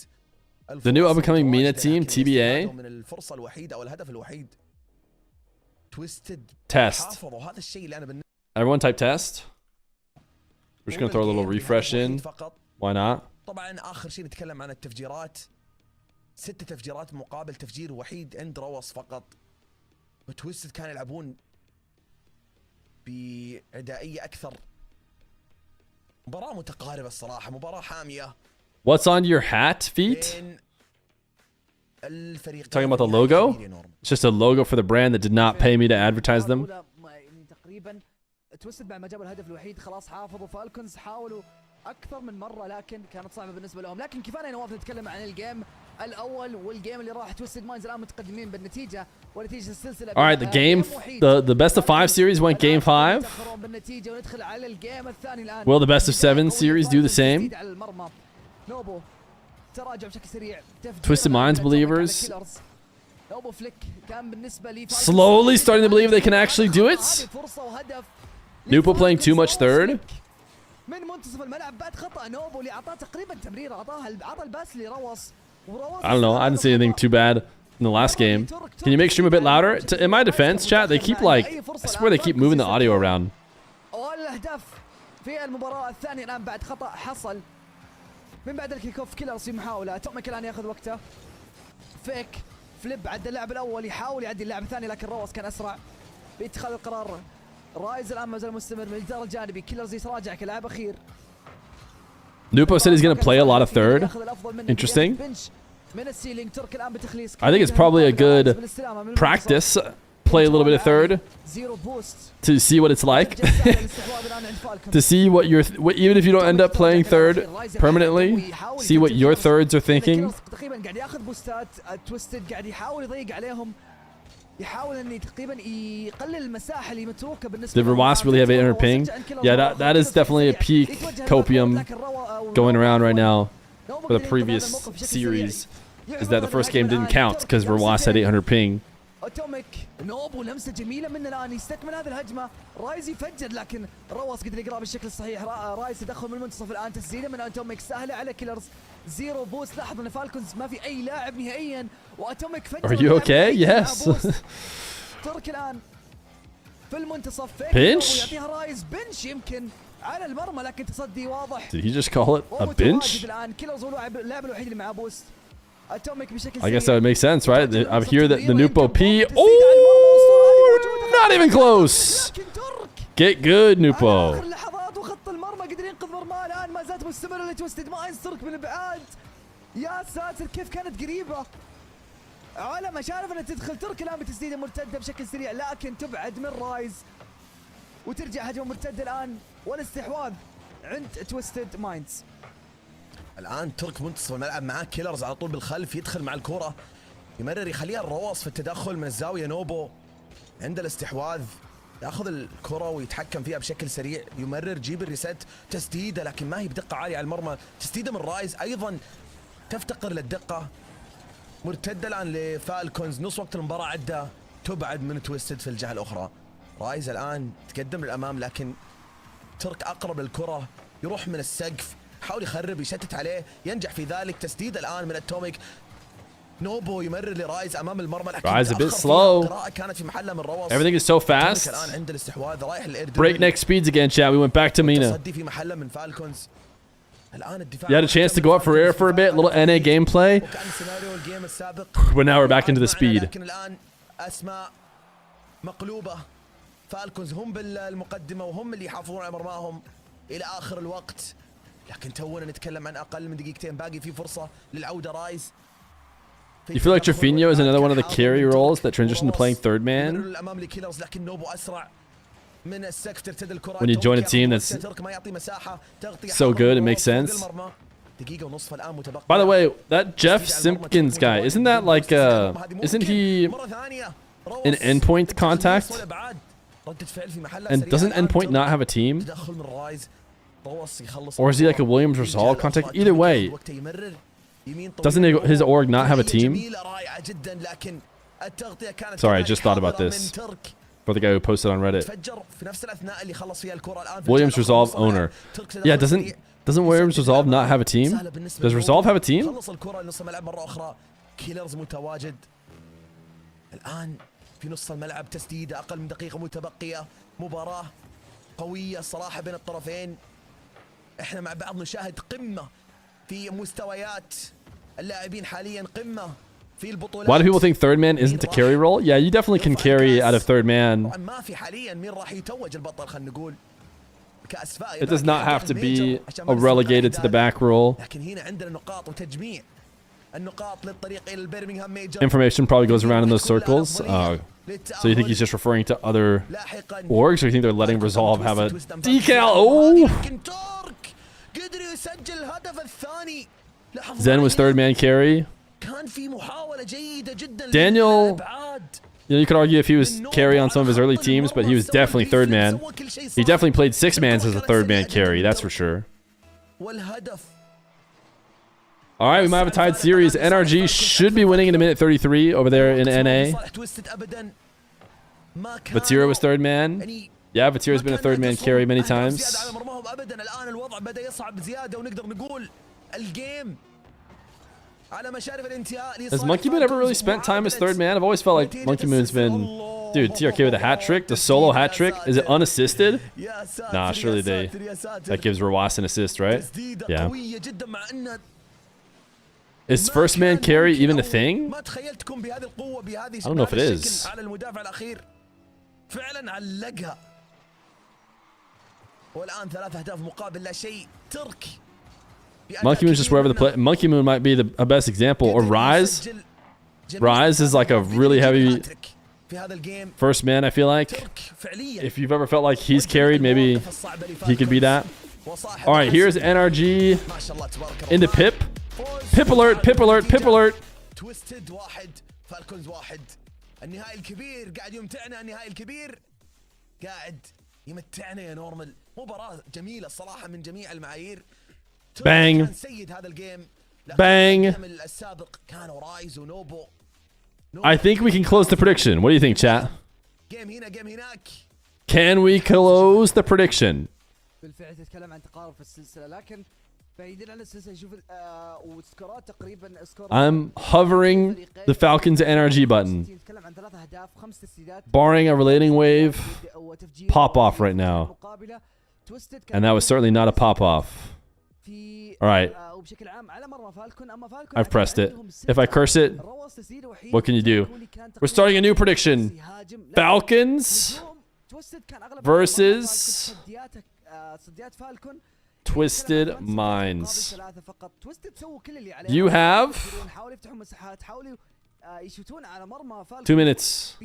The new up-and-coming MENA team, TBA. من الفرصه الوحيده او الهدف الوحيد. Test. Everyone type test. We're just gonna throw a little refresh in. Why not? طبعا اخر شيء نتكلم عن التفجيرات 6 تفجيرات مقابل تفجير وحيد عند روس فقط. وتويستد كانوا يلعبون بعدائيه اكثر. مباراه متقاربه الصراحه مباراه حاميه. What's on your hat, feet? Talking about the logo? It's just a logo for the brand that did not pay me to advertise them. تقريبا توستد بعد ما جابوا الهدف الوحيد خلاص حافظوا فالكونز حاولوا اكثر من مره لكن كانت صعبه بالنسبه لهم لكن كفايه نواف نتكلم عن الجيم الاول والجيم اللي راح توستد ماينز الان متقدمين بالنتيجه ونتيجه السلسله. All right, the best of 5 series went game 5. بالنتيجه وندخل على الجيم الثاني الان. Will the best of 7 series do the same? نوبو تراجع بشكل سريع. Twisted Minds believers slowly starting to believe they can actually do it. Nupo playing too much third. من منتصف الملعب بعد خطأ نوبو اللي اعطاه تقريبا تمريره عطى الباس لروس. I don't know. I didn't see anything too bad in the last game. Can you make stream a bit louder? In my defense, chat, they keep like, I swear they keep moving the audio around. والاهداف في المباراة الثانية الان بعد خطأ حصل من بعد الكيك اوف. كيلرز في محاولة اتوميك الان ياخذ وقته. فيك فليب عدى اللاعب الاول يحاول يعدي اللاعب الثاني لكن روس كان اسرع باتخاذ القرار. رايز الان ما زال مستمر من الجدار الجانبي. كيلرز يتراجع كلاعب اخير. Nupo said he's going to play a lot of third. Interesting. I think it's probably a good practice. Play a little bit of third to see what it's like. To see what even if you don't end up playing third permanently, see what your thirds are thinking. Did Rawas really have 800 ping? Yeah, that is definitely a peak copium going around right now for the previous series. Is that the first game didn't count because Rawas had 800 ping. اتوميك نوبو لمسه جميله من الان يستكمل هذه الهجمه. رايز يفجر لكن روس قدر يقرا بالشكل الصحيح. رايز تدخل من المنتصف الان تسديده من اتوميك سهله على كيلرز. زيرو بوست. لاحظ ان فالكونز ما في اي لاعب نهائيا واتوميك فجر. Are you okay? Yes. ترك الان في المنتصف. Pinch? يعطيها رايز بنش يمكن على المرمى لكن تصدي واضح. Did he just call it a bench? الان كيلرز هو اللاعب الوحيد اللي معاه بوست. I guess that would make sense, right? I hear that the Nupo P. Oh, not even close. Get good, Nupo. لحظات وخط المرمى قدر ينقذ مرمى الان ما زالت مستمره لتوستد ماينز. ترك من الابعاد. يا ساتر كيف كانت قريبه على مشارف انها تدخل. ترك الان بتسديده مرتده بشكل سريع لكن تبعد من رايز وترجع هجمه مرتده الان والاستحواذ عند توستد ماينز. الان ترك منتصف الملعب معاه كيلرز على طول بالخلف يدخل مع الكرة يمرر يخليها الرواص في التدخل من الزاوية. نوبو عند الاستحواذ ياخذ الكرة ويتحكم فيها بشكل سريع. يمرر جيب الريست تسديده لكن ما هي بدقة عالية على المرمى. تسديده من رايز ايضا تفتقر للدقة. مرتدة الان لفالكونز. نص وقت المباراة عدى. تبعد من تويستد في الجهة الاخرى. رايز الان تقدم للامام لكن ترك اقرب للكرة يروح من السقف. حاول يخرب يشتت عليه ينجح في ذلك. تسديد الان من اتوميك. نوبو يمرر لرايز امام المرمى لكن Rise a bit slow. كانت في محلها من روس. Everything is so fast. الان عند الاستحواذ رايح breakneck speeds again, chat. We went back to MENA. تصدي في محله من فالكونز. الان الدفاع. You had a chance to go up for air for a bit, little NA gameplay. But now we're back into the speed. لكن الان اسماء مقلوبه. فالكونز هم بالمقدمه وهم اللي يحافظون على مرماهم الى اخر الوقت. لكن تونا نتكلم عن اقل من دقيقتين باقي في فرصه للعوده. رايز. You feel like Trifino is another one of the carry roles that transition to playing third man? When you join a team that's so good, it makes sense. By the way, that Jeff Simpkins guy, isn't that like isn't he an endpoint contact? And doesn't endpoint not have a team? Or is he like a Williams Resolve contact? Either way, doesn't his org not have a team? Sorry, I just thought about this. For the guy who posted on Reddit. Williams Resolve owner. Yeah, doesn't Williams Resolve not have a team? Does Resolve have a team? الآن في نص الملعب تسديدة أقل من دقيقة متبقية. مباراة قوية صراحة بين الطرفين. احنا مع بعض نشاهد قمة في مستويات اللاعبين حاليا. قمة في البطولات. Why do people think third man isn't a carry role? Yeah, you definitely can carry out of third man. ما في حاليا مين راح يتوج البطل خلينا نقول. كأسفاء. It does not have to be a relegated to the back role. لكن هنا عندنا نقاط وتجميع النقاط للطريق الى البرمنغهام ميجر. Information probably goes around in those circles. So you think he's just referring to other orgs, or you think they're letting Resolve have a decal? Oh! قدر يسجل الهدف الثاني. Zen was third man carry. كان في محاولة جيدة جدا. Daniel, you could argue if he was carry on some of his early teams, but he was definitely third man. He definitely played 6 mans as a third man carry, that's for sure. All right, we might have a tied series. NRG should be winning in a minute 33 over there in NA. Vatira was third man. Yeah, Vatira's been a third man carry many times. Has Monkey Moon ever really spent time as third man? I've always felt like Monkey Moon's been... Dude, TRK with a hat trick? The solo hat trick? Is it unassisted? Nah, surely that gives Rawas an assist, right? Yeah. Is first man carry even a thing? I don't know if it is. Monkey Moon's just wherever the play. Monkey Moon might be the best example. Or Rise. Rise is like a really heavy first man, I feel like. If you've ever felt like he's carried, maybe he could be that. All right, here's NRG into Pip. Pip alert, Pip alert, Pip alert. تويستد واحد فالكونز واحد. النهائي الكبير قاعد يمتعنا. النهائي الكبير قاعد يمتعنا يا نورمال. مباراة جميلة الصراحة من جميع المعايير. Bang. Bang. I think we can close the prediction. What do you think, chat? Can we close the prediction? بالفعل تتكلم عن تقارب في السلسلة لكن بعيدين عن السلسلة نشوف وسكورات تقريبا I'm hovering the Falcons NRG button. نتكلم عن 3 أهداف 5 تسديدات Barring a relating wave pop off right now. And that was certainly not a pop off. All right. I've pressed it. If I curse it, what can you do? We're starting a new prediction. Falcons versus Twisted Minds. You have 2 minutes.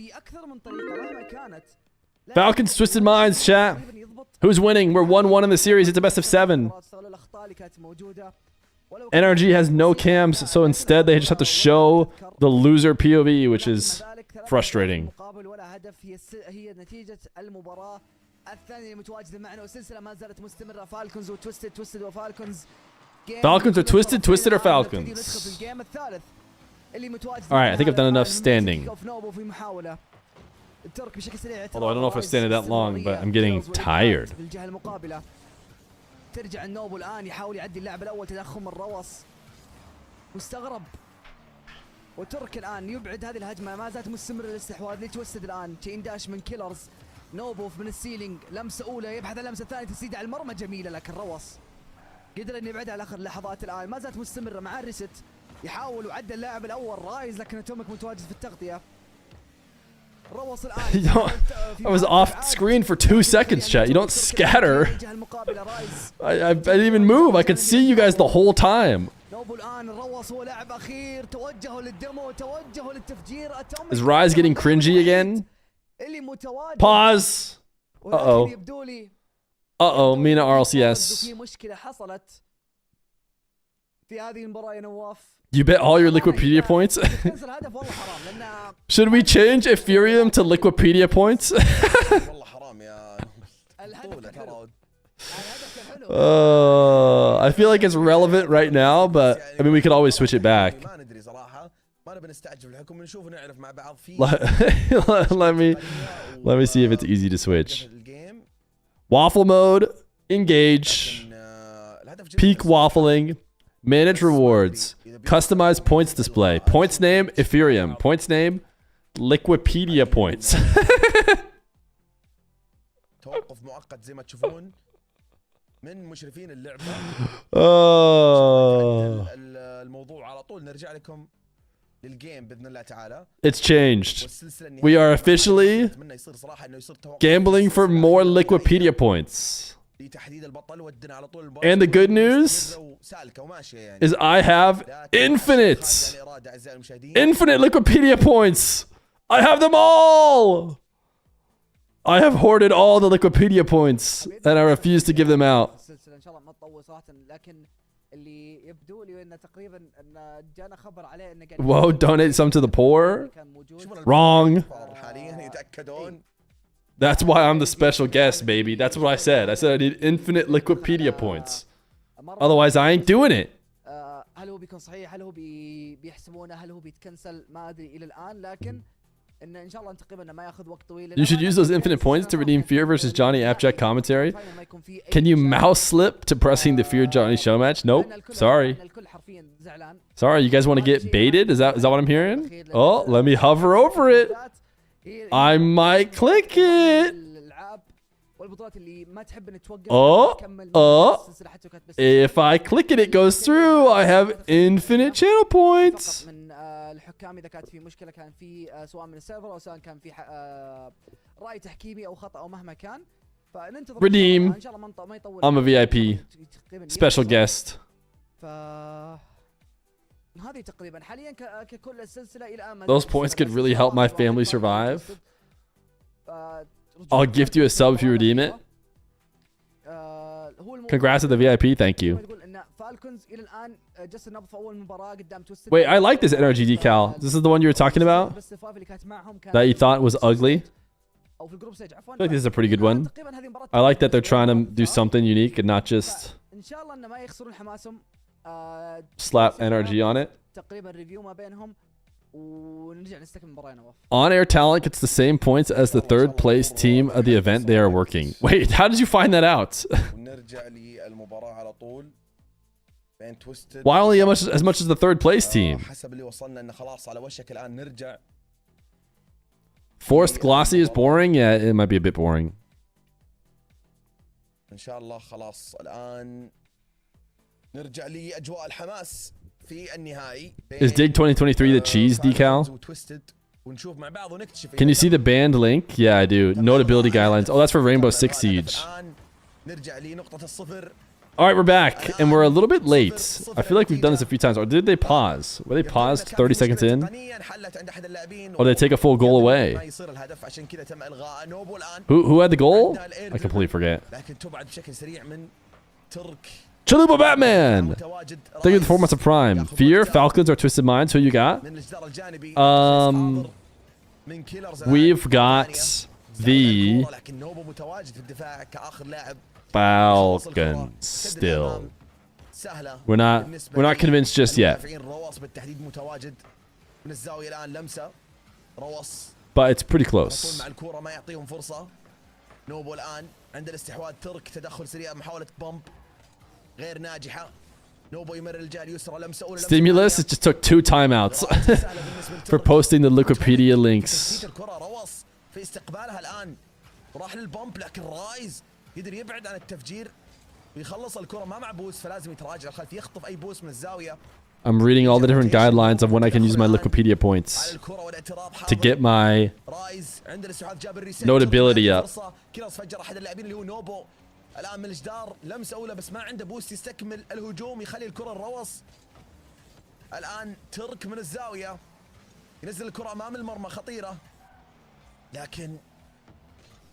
Falcons, Twisted Minds, chat. Who's winning? We're 1-1 in the series. It's a best of 7. NRG has no cams, so instead they just have to show the loser POV, which is frustrating. Falcons or Twisted? Twisted or Falcons? Alright, I think I've done enough standing. Although I don't know if I've standing that long, but I'm getting tired. ترجع النوبو الآن يحاول يعدي اللاعب الأول تدخل من روس مستغرب وترك الآن يبعد هذه الهجمة ما زالت مستمرة الاستحواذ لتوسد الآن تشين داش من كيلرز نوبو من السيلينج لمسة أولى يبحث عن لمسة ثانية تسديد على المرمى جميلة لكن روس قدر أن يبعدها على آخر اللحظات الآن ما زالت مستمرة مع الريست يحاول وعدى اللاعب الأول رايز لكن تومك متواجد في التغطية I was off screen for 2 seconds, chat. You don't scatter. I didn't even move. I could see you guys the whole time. Is Rise getting cringy again? Pause. Uh-oh. Uh-oh, MENA RLCS. You bet all your Liquipedia points? Should we change Ethereum to Liquipedia points? I feel like it's relevant right now, but I mean, we could always switch it back. let me see if it's easy to switch. Waffle mode, engage, peak waffling, manage rewards. Customize points display. Points name, Ethereum. Points name, Liquipedia points. It's changed. We are officially gambling for more Liquipedia points. And the good news is I have infinite Liquipedia points. I have them all. I have hoarded all the Liquipedia points and I refuse to give them out. Whoa, donate some to the poor? Wrong. That's why I'm the special guest, baby. That's what I said. I said I need infinite Liquipedia points. Otherwise, I ain't doing it. هل هو بيكون صحيح؟ هل هو بيحسبونه؟ هل هو بيتكنسل؟ ما ادري الى الان، لكن ان ان شاء الله نتقبل انه ما ياخذ وقت طويل. You should use those infinite points to redeem Feer versus Johnny Abject commentary. Can you mouse slip to pressing the Fear Johnny show match? Nope. Sorry. Sorry, you guys want to get baited? Is that what I'm hearing? Oh, let me hover over it. I might click it. If I click it, it goes through. I have infinite channel points. الحكام اذا كانت في مشكله كان في سواء من السيرفر او سواء كان في راي تحكيمي او خطا او مهما كان فننتظر Redeem. ان شاء الله ما يطول. I'm a VIP special guest. هذه تقريبا حاليا ككل السلسله الى الان. Those points could really help my family survive. I'll gift you a sub if you redeem it. Congrats to the VIP, thank you. Wait, I like this energy decal. This is the one you were talking about? That you thought was ugly? I feel like this is a pretty good one. I like that they're trying to do something unique and not just slap energy on it. On air talent gets the same points as the third place team of the event they are working. Wait, how did you find that out? Why only as much as the third place team? Forced glossy is boring? Yeah, it might be a bit boring. Is Dig 2023 the cheese decal? Can you see the banned link? Yeah, I do. Notability guidelines. Oh, that's for Rainbow Six Siege. Alright, we're back, and we're a little bit late. I feel like we've done this a few times. Or did they pause? Were they paused 30 seconds in? Or did they take a full goal away? Who had the goal? I completely forget. Chalupa Batman! Thank you for the 4 months of Prime. Fear, Falcons, or Twisted Minds. Who you got? We've got the Falcons still. We're not convinced just yet. But it's pretty close. Stimulus, it just took 2 timeouts for posting the Wikipedia links. يقدر يبعد عن التفجير ويخلص الكرة ما مع بوس فلازم يتراجع الخلف يخطف اي بوس من الزاوية. I'm reading all the different guidelines of when I can use my Wikipedia points to get my notability up. كيلرز فجر احد اللاعبين اللي هو نوبو الان من الجدار لمسة اولى بس ما عنده بوست يستكمل الهجوم يخلي الكرة الروص. الان ترك من الزاوية ينزل الكرة امام المرمى خطيرة لكن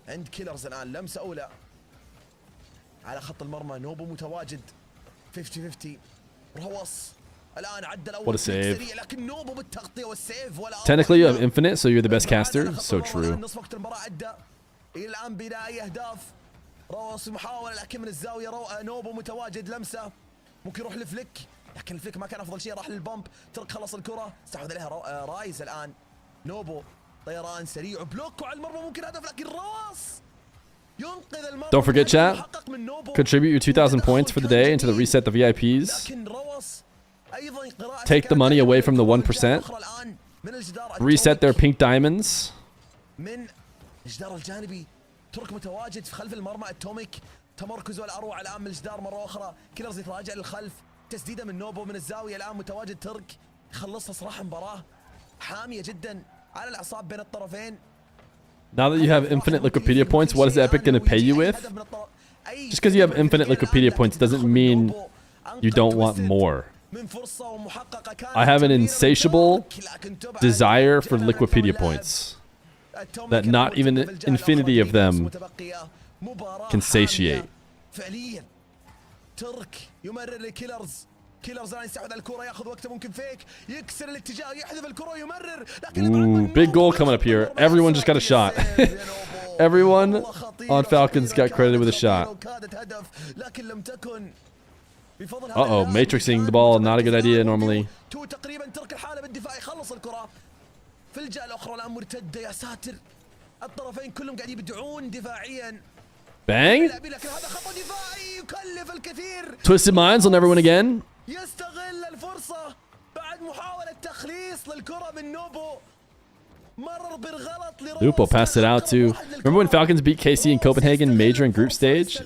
عند كيلرز الان لمسة اولى على خط المرمى. نوبو متواجد 50-50 روص الان عدى الاول. What a save. لكن نوبو بالتغطية والسيف ولا Technically you have infinite, so you're the best caster. So true. نصف وقت المباراة عدى الى الان بلا اي اهداف. روص محاولة لكن من الزاوية نوبو متواجد لمسة ممكن يروح لفليك لكن الفليك ما كان افضل شيء راح للبمب. ترك خلص الكرة استحوذ عليها رايز. الان نوبو طيران سريع بلوك على المرمى ممكن هدف لكن روص ينقذ المرمى. Don't forget chat, contribute your 2,000 points for the day into the reset the VIPs. Take the money away from the 1%. Reset their pink diamonds. من الجدار الجانبي ترك متواجد في خلف المرمى. اتوميك تمركزه الاروع الان من الجدار مرة اخرى. كيلرز يتراجع للخلف. تسديده من نوبو من الزاوية الان متواجد ترك يخلصها صراحة. مباراة حامية جدا على الاعصاب بين الطرفين. Now that you have infinite Wikipedia points, what is Epic going to pay you with? Just because you have infinite Liquipedia points doesn't mean you don't want more. I have an insatiable desire for Liquipedia points that not even infinity of them can satiate. Ooh, big goal coming up here. Everyone just got a shot. Everyone on Falcons got credited with a shot. Uh-oh, matrixing the ball, not a good idea normally. Bang! Twisted Minds will never win again. Lupo passed it out to... Remember when Falcons beat KC in Copenhagen major in group stage?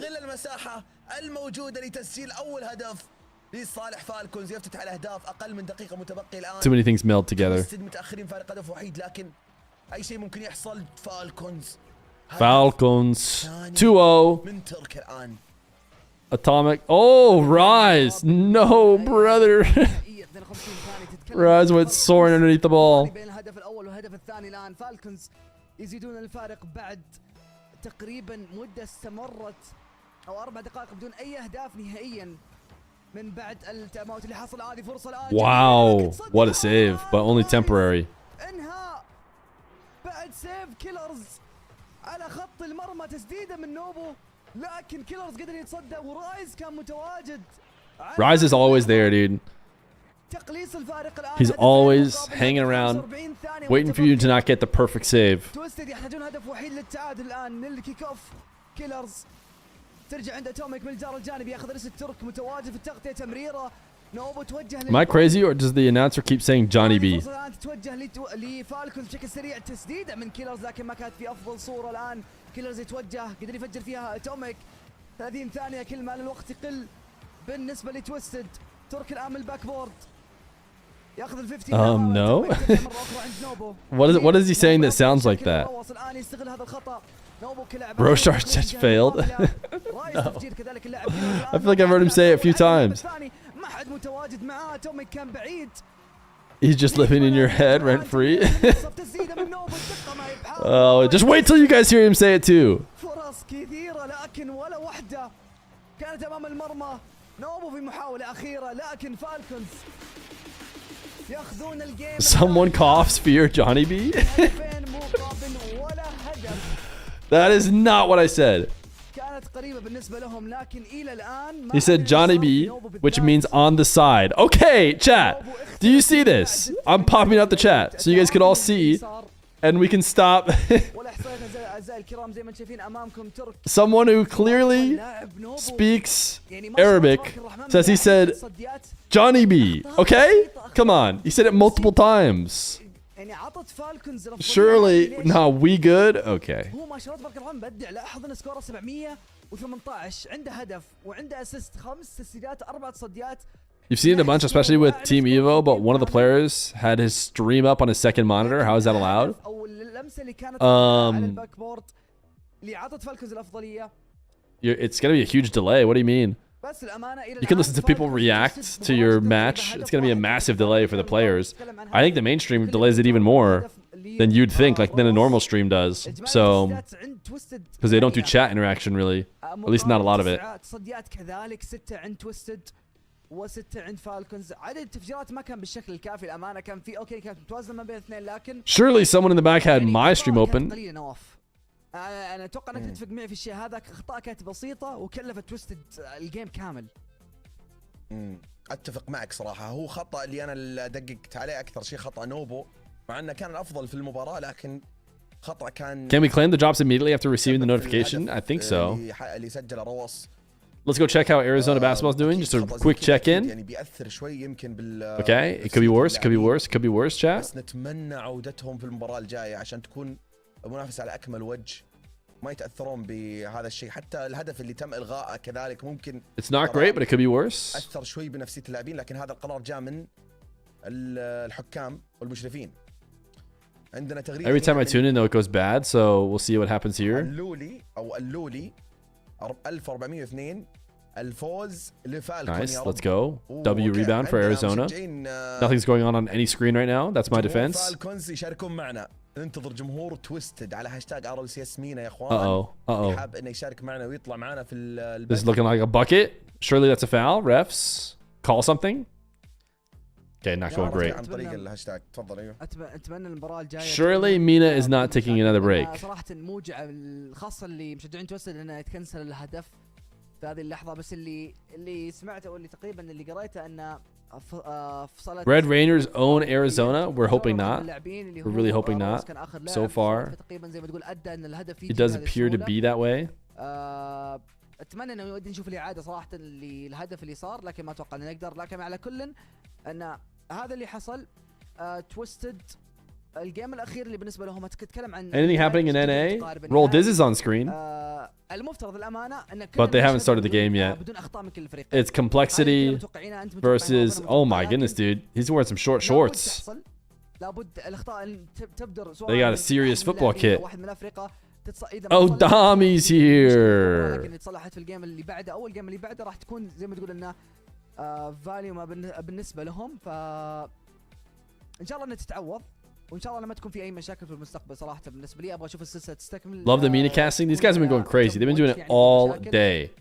Too many things meld together. Falcons 2-0. Atomic. Oh, Rise. No, brother. Rise went soaring underneath the ball. يزيدون الفارق بعد تقريبا مدة استمرت أو 4 دقائق بدون أي أهداف نهائيا من بعد التأمات اللي حصل. هذه فرصة الآن. Wow, what a save, but only temporary. انهاء بعد سيف كيلرز على خط المرمى، تسديدة من نوبو، لكن كيلرز قدر يتصدى ورايز كان متواجد. Rise is always there, dude. He's always hanging around, waiting for you to not get the perfect save. توستد يحتاجون هدف وحيد للتعادل الآن من الكيك اوف. كيلرز ترجع عند اتوميك من الجار الجانبي، ياخذ ريس الترك متواجد في التغطية، تمريرة. نوبو توجه. Am I crazy or does the announcer keep saying Johnny B? توجه لفالكونز بشكل سريع، تسديدة من كيلرز لكن ما كانت في أفضل صورة. الآن كيلرز يتوجه، قدر يفجر فيها اتوميك. 30 ثانية كل ما الوقت يقل بالنسبة لتوستد. ترك الآن من الباك بورد. No. What is he saying that sounds like that? Rostar just failed. No. I feel like I've heard him say it a few times. He's just living in your head rent free. Oh, just wait till you guys hear him say it too. Someone coughs Feer Johnny B? That is not what I said. He said Johnny B, which means on the side. Okay, chat. Do you see this? I'm popping out the chat so you guys can all see and we can stop. Someone who clearly speaks Arabic says he said Johnny B. Okay? Come on. He said it multiple times. Surely. No, we good? Okay. You've seen it a bunch, especially with Team Evo, but one of the players had his stream up on his second monitor. How is that allowed? It's going to be a huge delay. What do you mean? You can listen to people react to your match. It's going to be a massive delay for the players. I think the mainstream delays it even more than you'd think, like than a normal stream does. So, because they don't do chat interaction really, at least not a lot of it. Surely someone in the back had my stream open. انا اتوقع انك تتفق معي في الشيء هذا. اخطاء كانت بسيطه وكلفت توستد الجيم كامل. اتفق معك صراحه. هو خطا اللي انا دققت عليه اكثر شيء خطا نوبو، مع انه كان الافضل في المباراه لكن خطا كان. Can we claim the drops immediately after receiving the notification? I think so. اللي سجله روس. Let's go check how Arizona basketball's doing. Just a quick check-in. يعني بيأثر شوي يمكن Okay, it could be worse. It could be worse. It could be worse, chat. بس نتمنى عودتهم في المباراه الجايه عشان تكون المنافسة على أكمل وجه، ما يتأثرون بهذا الشيء. حتى الهدف اللي تم إلغائه كذلك ممكن. It's not great, but it could be worse. أثر شوي بنفسية اللاعبين، لكن هذا القرار جاء من الحكام والمشرفين. عندنا تغريدة. Every time I tune in, though, it goes bad. So we'll see what happens here. اللولي 1402 الفوز لفالكون. Nice, let's go. W rebound for Arizona. Nothing's going on any screen right now. That's my defense. فالكونز يشاركون معنا. ننتظر جمهور تويستد على هاشتاج RLCS MENA يا اخوان. حاب انه يشارك معنا ويطلع معنا في This is looking like a bucket. Surely that's a foul. Refs, call something. Okay, not going great. عن طريق الهاشتاج. تفضل. ايوه. اتمنى المباراه الجايه. Surely MENA is not taking another break. صراحه موجعه خاصه اللي مشجعين تويستد انه يتكنسل الهدف في هذه اللحظه. بس اللي سمعته واللي تقريبا اللي قريته انه فصلت Red Raiders own Arizona. We're hoping not. We're really hoping not. So far, تقريبا زي ما تقول ادى ان الهدف it does appear to be that way. اتمنى انه ودي نشوف الاعاده صراحه للهدف اللي صار، لكن ما اتوقع ان نقدر. لكن على كل ان هذا اللي حصل. تويستد الجيم الاخير اللي بالنسبه لهم تتكلم عن Anything happening in NA? Roll Diz is on screen. المفترض الامانه ان But they haven't started the game yet. بدون اخطاء من كل الفريقين. It's complexity versus. Oh my goodness, dude. He's wearing some short shorts. لابد الاخطاء تبدر. They got a serious football kit. Oh, Dami's here. لكن تصلحت في الجيم اللي بعده او الجيم اللي بعده راح تكون زي ما تقول انه فاليو بالنسبه لهم. ف ان شاء الله انها تتعوض، وان شاء الله ما تكون في اي مشاكل في المستقبل. صراحه بالنسبه لي ابغى اشوف السلسله تستكمل. Love the MENA casting. These guys have been going crazy. They've been doing it all day.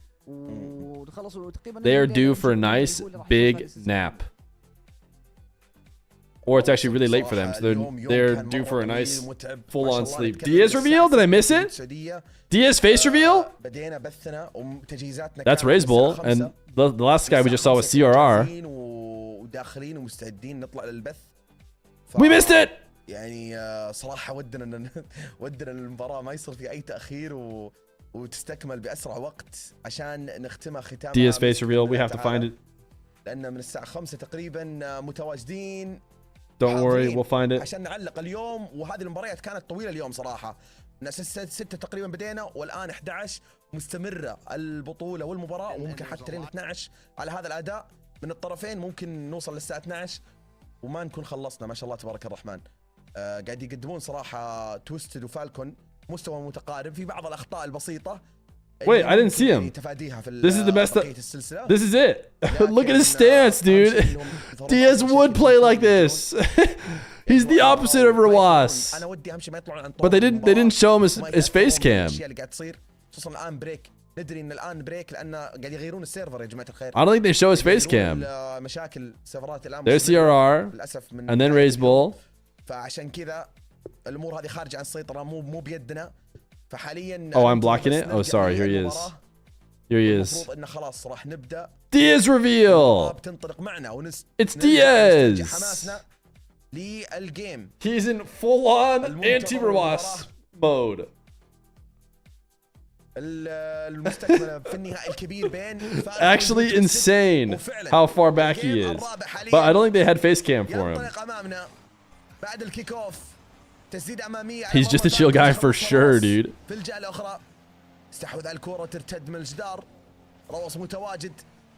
They are due for a nice big nap. Or it's actually really late for them, so they're due for a nice full-on sleep. Diaz reveal? Did I miss it? Diaz face reveal? That's Ray's Bull, and the last guy we just saw was CRR. We missed it! يعني صراحة ودنا المباراة ما يصير في أي تأخير وتستكمل بأسرع وقت عشان نختمها ختام. Diaz face reveal, we have to find it. لأن من الساعة 5 تقريبا متواجدين. Don't worry, we'll find it. عشان نعلق اليوم، وهذه المباريات كانت طويلة اليوم صراحة. من 6 تقريبا بدينا والآن 11 مستمرة البطولة والمباراة، وممكن حتى لين 12 على هذا الأداء من الطرفين ممكن نوصل للساعة 12 وما نكون خلصنا. ما شاء الله تبارك الرحمن. قاعد يقدمون صراحة تويستد وفالكون مستوى متقارب في بعض الأخطاء البسيطة. Wait, I didn't see him. This is the best. This is it. Look at his stance, dude. Diaz would play like this. He's the opposite of Rawas. But they didn't show him his face cam. ندري ان الان بريك لان قاعد يغيرون السيرفر يا جماعه الخير. I don't think they show his face cam. مشاكل سيرفرات الان. There's CRR and then Ray's Bull. فعشان كذا الامور هذه خارجه عن السيطره، مو بيدنا. فحاليا Oh, I'm blocking it. Oh, sorry. Here he is. Here he is. المفروض انه خلاص راح نبدا. Diaz reveal. بتنطلق معنا It's Diaz. حماسنا للجيم. He's in full on anti-Rawas mode. المستكمل في النهائي الكبير بين actually insane how far back he is, but I don't think they had face cam for him. بعد الكيك اوف تسديد اماميه. He's just a chill guy for sure, dude. في الجهه الاخرى استحوذ على الكره ترتد من الجدار. روس متواجد.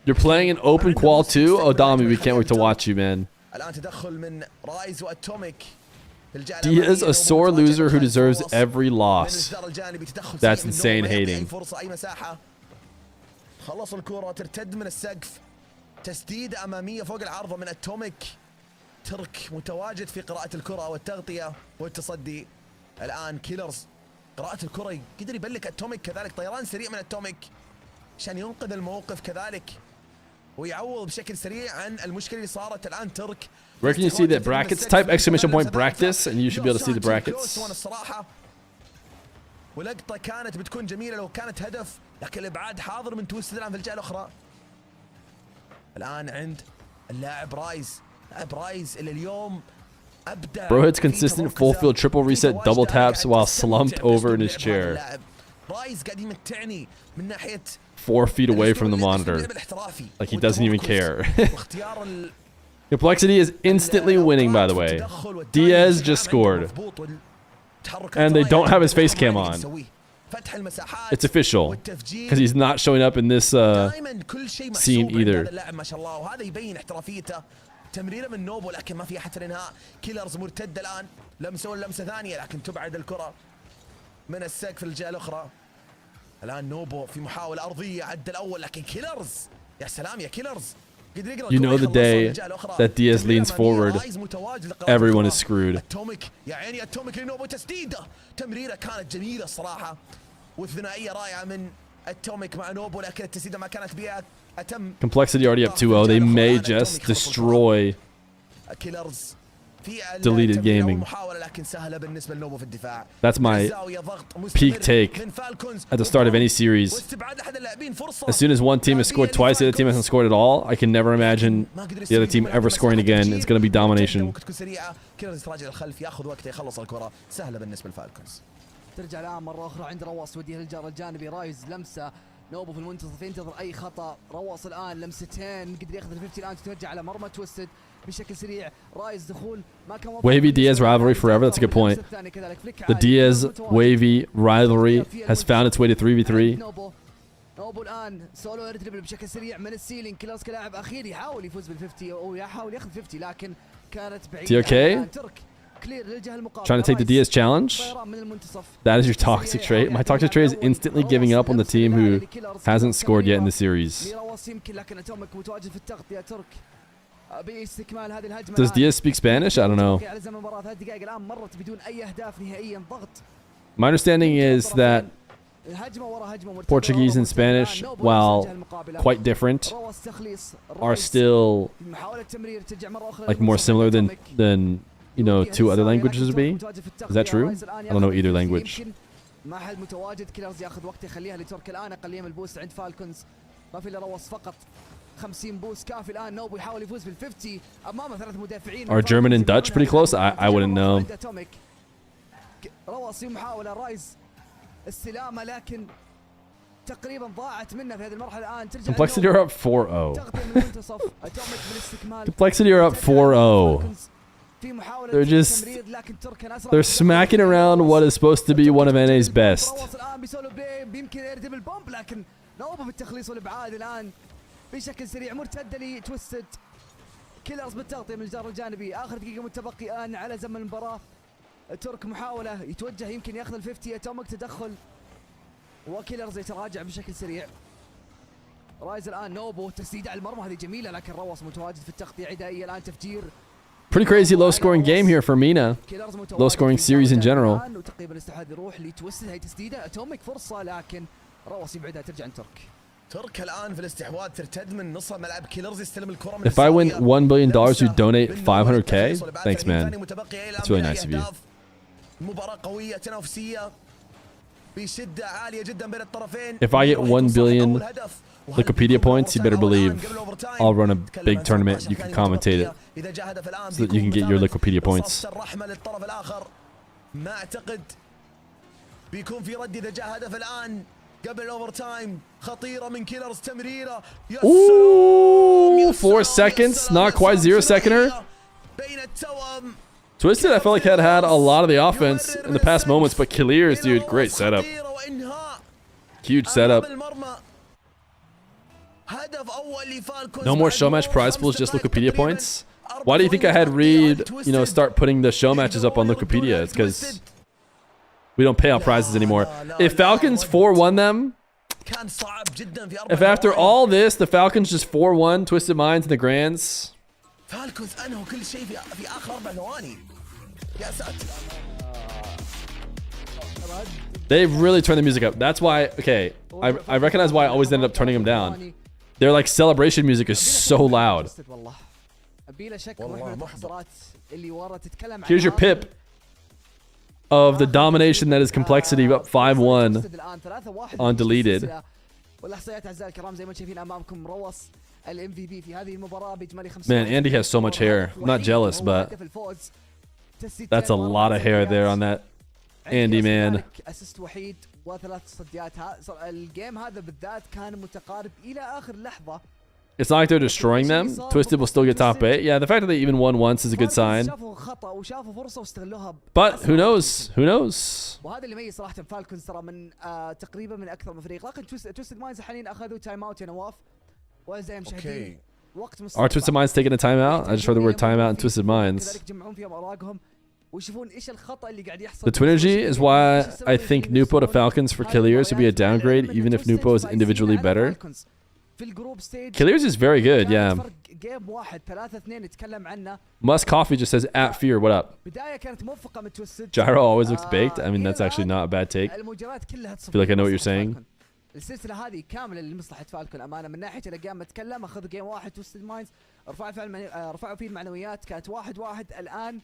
You're playing an open qual too? Oh, Dami, we can't wait to watch you, man. الان تدخل من رايز واتوميك. Diaz, a sore loser who deserves every loss. That's insane hating. خلص الكرة ترتد من السقف. تسديد أمامية فوق العارضة من اتوميك. ترك متواجد في قراءة الكرة والتغطية والتصدي. الآن كيلرز قراءة الكرة قدر يبلك اتوميك، كذلك طيران سريع من اتوميك عشان ينقذ الموقف كذلك ويعوض بشكل سريع عن المشكلة اللي صارت. الآن ترك. Where can you see the brackets? Type exclamation point practice and you should be able to see the brackets. ولقطة كانت بتكون جميلة لو كانت هدف، لكن الابعاد حاضر من تويست الان في الجهة الأخرى. الآن عند اللاعب رايز. لاعب رايز اللي اليوم أبدع. Bro hits consistent full field triple reset double taps while slumped over in his chair. رايز قاعد يمتعني من ناحية 4 feet away from the monitor. Like he doesn't even care. Complexity is instantly winning, by the way. Diaz just scored. And they don't have his face cam on. It's official. Because he's not showing up in this scene either. تمريره من نوبو لكن ما في حتى الانهاء. كيلرز مرتد الان، لمسه ثانيه لكن تبعد الكره من السقف في الجهه الاخرى. الان نوبو في محاولة أرضية عدى الأول لكن كيلرز يا سلام يا كيلرز. You know the day that Diaz leans forward, everyone is screwed. اتوميك يا عيني اتوميك لنوبو تسديده تمريرة كانت جميلة الصراحة والثنائية رائعة من اتوميك مع نوبو لكن التسديدة ما كانت بها أتم. Complexity already up 2-0. They may just destroy كيلرز deleted gaming. That's my peak take at the start of any series. As soon as one team has scored twice, the other team hasn't scored at all, I can never imagine the other team ever scoring again. It's going to be domination. ترجع الان مره اخرى عند رواص وديه للجار الجانبي. رايز لمسه نوبو في المنتصف ينتظر اي خطا. رواص الان لمستين قدر ياخذ ال50 الان تتوجه على مرمى توستد بشكل سريع. رايز دخول ما كان Wavy Diaz rivalry forever. That's a good point. The Diaz Wavy rivalry has found its way to 3v3. نوبو الان سولو يرتب بشكل سريع من السيلينج. كلاس كلاعب اخير يحاول يفوز بال50 او يحاول ياخذ 50 لكن كانت بعيده. TRK trying to take the Diaz challenge. That is your toxic trait. My toxic trait is instantly giving up on the team who hasn't scored yet in the series. Does Diaz speak Spanish? I don't know. My understanding is that Portuguese and Spanish, while quite different, are still like more similar than you know, two other languages would be. Is that true? I don't know either language. ما حد متواجد. كيلرز ياخذ وقت يخليها لترك الان. اقليه من البوست عند فالكونز. ما في الا روس فقط. 50 بوست كافي الان. نوبو يحاول يفوز بال50 امامه ثلاث مدافعين. Are German and Dutch pretty close? I wouldn't know. روس في محاوله رايز السلامه لكن تقريبا ضاعت منه في هذه المرحله. الان ترجع Complexity are up 4-0. Complexity are up 4-0. They're smacking around what is supposed to be one of NA's best. بشكل سريع مرتده لتوستد. كيلرز بالتغطيه من الجار الجانبي. اخر دقيقه متبقي الان على زمن المباراه. ترك محاوله يتوجه يمكن ياخذ ال50. اتومك تدخل وكيلرز يتراجع بشكل سريع. رايز الان نوبو تسديده على المرمى هذه جميله لكن روس متواجد في التغطيه عدائيه. الان تفجير. Pretty crazy low scoring game here for MENA. Low scoring series in general. وتقريبا استحواذ يروح لتوستد. هي تسديده اتوميك فرصه لكن روس يبعدها ترجع عند ترك. ترك الان في الاستحواذ ترتد من نص ملعب. كيلرز يستلم الكره من If I win $1 billion, you donate 500K. Thanks, man. It's really nice of you. مباراة قوية تنافسية بشدة عالية جدا بين الطرفين. If I get 1 billion Wikipedia points, you better believe I'll run a big tournament. You can commentate it so that you can get your Wikipedia points. الرحمة للطرف الآخر. ما أعتقد بيكون في رد إذا جاء هدف الآن قبل الأوفر تايم. خطيرة من كيلرز تمريرة. Ooh, 4 seconds, not quite 0 seconder. Twisted, I felt like had a lot of the offense in the past moments, but Killiers, dude, great setup. Huge setup. No more show match prize pools, just Wikipedia points. Why do you think I had Reed, you know, start putting the show matches up on Wikipedia? It's because we don't pay out prizes anymore. If Falcons 4-1 them, if after all this, the Falcons just 4-1 Twisted Minds in the Grands. They really turned the music up. That's why, okay, I recognize why I always ended up turning them down. Their like celebration music is so loud. Here's your pip of the domination that is Complexity, up 5-1 on deleted. Man, Andy has so much hair. I'm not jealous, but that's a lot of hair there on that Andy man. It's not like they're destroying them. Twisted will still get top 8. Yeah, the fact that they even won once is a good sign. But who knows? Who knows? وهذا اللي يميز صراحة فالكونز ترى من تقريبا من أكثر من فريق. لكن توستد ماينز حاليا أخذوا تايم اوت يا نواف. وزي مشاهدين وقت Are Twisted Minds taking a timeout? I just heard the word timeout in Twisted Minds. The Twinergy is why I think Nupo to Falcons for Killiers would be a downgrade, even if Nupo is individually better. Killiers is very good, yeah. Musk Coffee just says, at Fear, what up? Gyro always looks baked. I mean, that's actually not a bad take. I feel like I know what you're saying. السلسله هذه كامله لمصلحه فالكون امانه من ناحيه الجيم اتكلم اخذ جيم واحد توستد ماينز رفعوا فيه المعنويات كانت 1-1 الان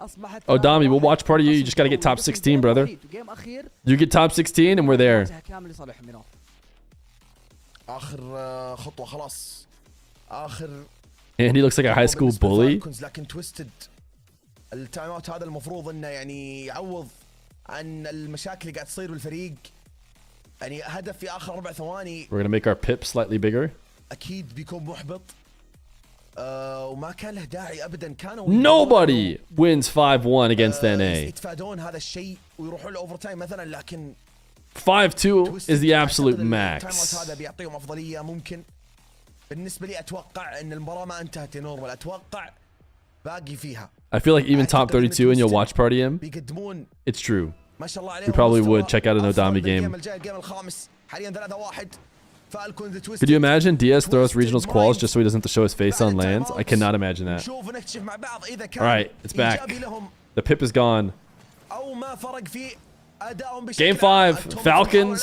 اصبحت Oh Dami, we'll watch part of you. You just gotta get top 16, brother. You get top 16 and we're there. كامل لصالح منو اخر خطوه خلاص اخر And he looks like a high school bully. لكن توستد التايم اوت هذا المفروض انه يعني يعوض عن المشاكل اللي قاعد تصير بالفريق. يعني هدف في اخر 4 ثواني. We're gonna make our pip slightly bigger. اكيد بيكون محبط. وما كان له داعي ابدا. كانوا Nobody wins 5-1 against NA. يتفادون هذا الشيء ويروحون الاوفر تايم مثلا لكن 5-2 is the absolute max. هذا بيعطيهم افضليه ممكن. بالنسبه لي اتوقع ان المباراه ما انتهت يا نورمال. اتوقع باقي فيها. I feel like even top 32 and you'll watch party him. It's true. We probably would check out an Odami game. Could you imagine Diaz throws regionals quals just so he doesn't have to show his face on lands? I cannot imagine that. Alright, it's back. The pip is gone. Game 5, Falcons.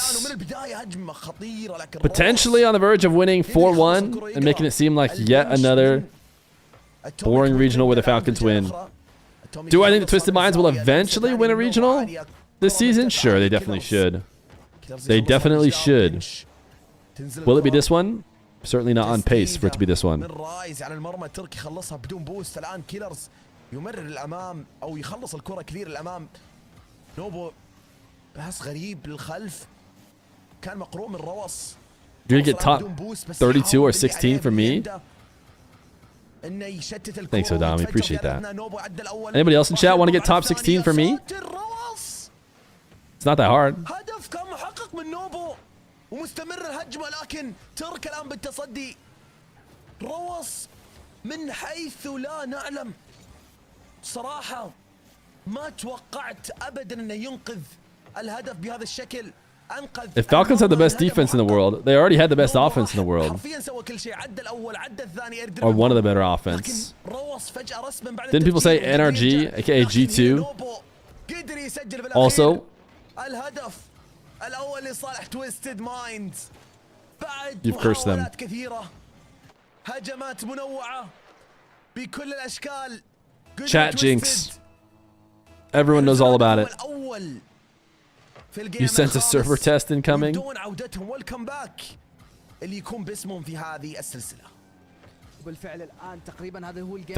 Potentially on the verge of winning 4-1 and making it seem like yet another boring regional where the Falcons win. Do I think the Twisted Minds will eventually win a regional this season? Sure, they definitely should. They definitely should. Will it be this one? Certainly not on pace for it to be this one. يمرر الامام او يخلص الكره كثير الامام. نوبو باس غريب للخلف كان مقروء من روس. You're gonna get top 32 or 16 for me? Thanks, Odami. Appreciate that. Anybody else in chat want to get top 16 for me? It's not that hard. هدف كان محقق من نوبو ومستمر الهجمه لكن ترك الان بالتصدي. روس من حيث لا نعلم. صراحه ما توقعت ابدا انه ينقذ الهدف بهذا الشكل. If Falcons had the best defense in the world, they already had the best offense in the world. Or one of the better offense. Didn't people say NRG, aka G2? Also, you've cursed them. Chat jinx. Everyone knows all about it. You sent a server test incoming?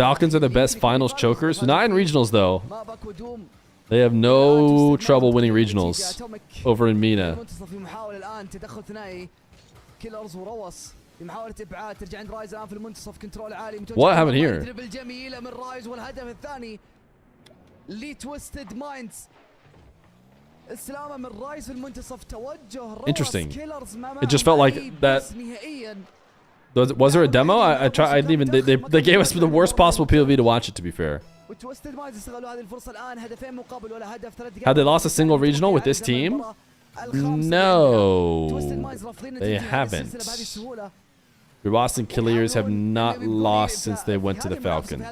Falcons are the best finals chokers. Not in regionals though. They have no trouble winning regionals over in MENA. What happened here? Interesting. It just felt like that. Was there a demo? I tried. I didn't even. They gave us the worst possible POV to watch it. To be fair. Had they lost a single regional with this team? No, they haven't. The Boston Killiers have not lost since they went to the Falcons.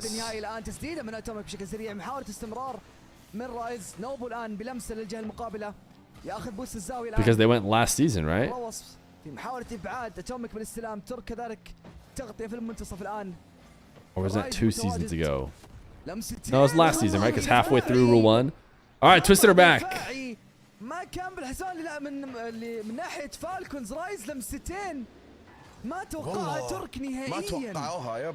Because they went last season, right? Or was that 2 seasons ago? No, it was last season, right? Because halfway through Rule 1. Alright, Twisted are back. ما كان بالحسان من ناحية فالكونز رايز لمستين ما توقعها ترك نهائيا. ما توقعوها يب.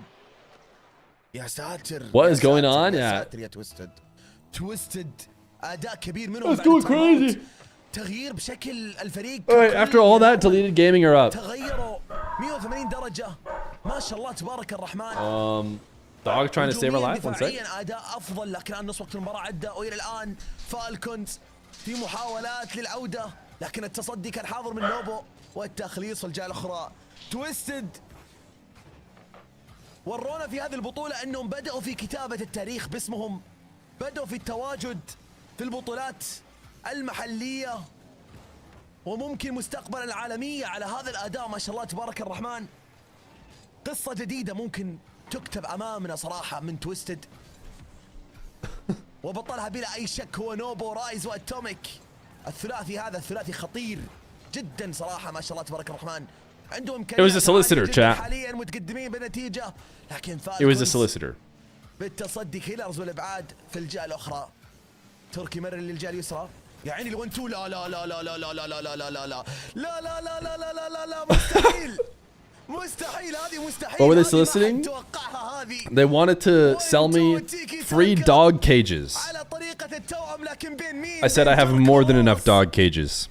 يا ساتر. What is going on? Yeah. تويستد اداء كبير منهم. That's going crazy. تغيير بشكل الفريق. Alright, after all that, deleted gaming are up. تغيروا 180 درجة. ما شاء الله تبارك الرحمن. Dog trying to save her life. One sec. اداء افضل لكن الان نص وقت المباراة عدى والى الان فالكونز في محاولات للعودة لكن التصدي كان حاضر من نوبو والتخليص في الجهة الأخرى. تويستد ورونا في هذه البطولة أنهم بدأوا في كتابة التاريخ باسمهم بدأوا في التواجد في البطولات المحلية وممكن مستقبلا العالمية على هذا الأداء ما شاء الله تبارك الرحمن. قصة جديدة ممكن تكتب أمامنا صراحة من تويستد، وبطلها بلا أي شك هو نوبو رايز وأتوميك. الثلاثي هذا الثلاثي خطير جدا صراحة ما شاء الله تبارك الرحمن. عندهم It was a solicitor, chat. حاليا متقدمين بنتيجة، لكن It was a solicitor. بالتصدي كيلرز والابعاد في الجهه الاخرى. تركي مرر للجهه اليسرى، يا عيني الون تو. لا لا لا لا لا لا لا لا لا لا لا لا لا لا لا لا لا لا لا مستحيل مستحيل هذه مستحيل. What were they soliciting? They wanted to sell me 3 dog cages. I said I have more than enough dog cages.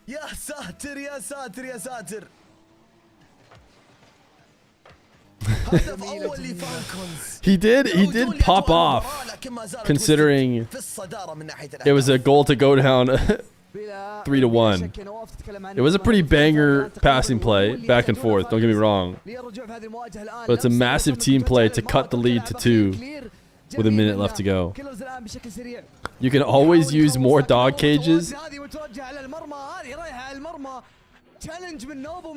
يا ساتر يا ساتر يا ساتر. He did pop off, considering it was a goal to go down 3-1. It was a pretty banger passing play, back and forth, don't get me wrong. But it's a massive team play to cut the lead to 2 with a minute left to go. You can always use more dog cages.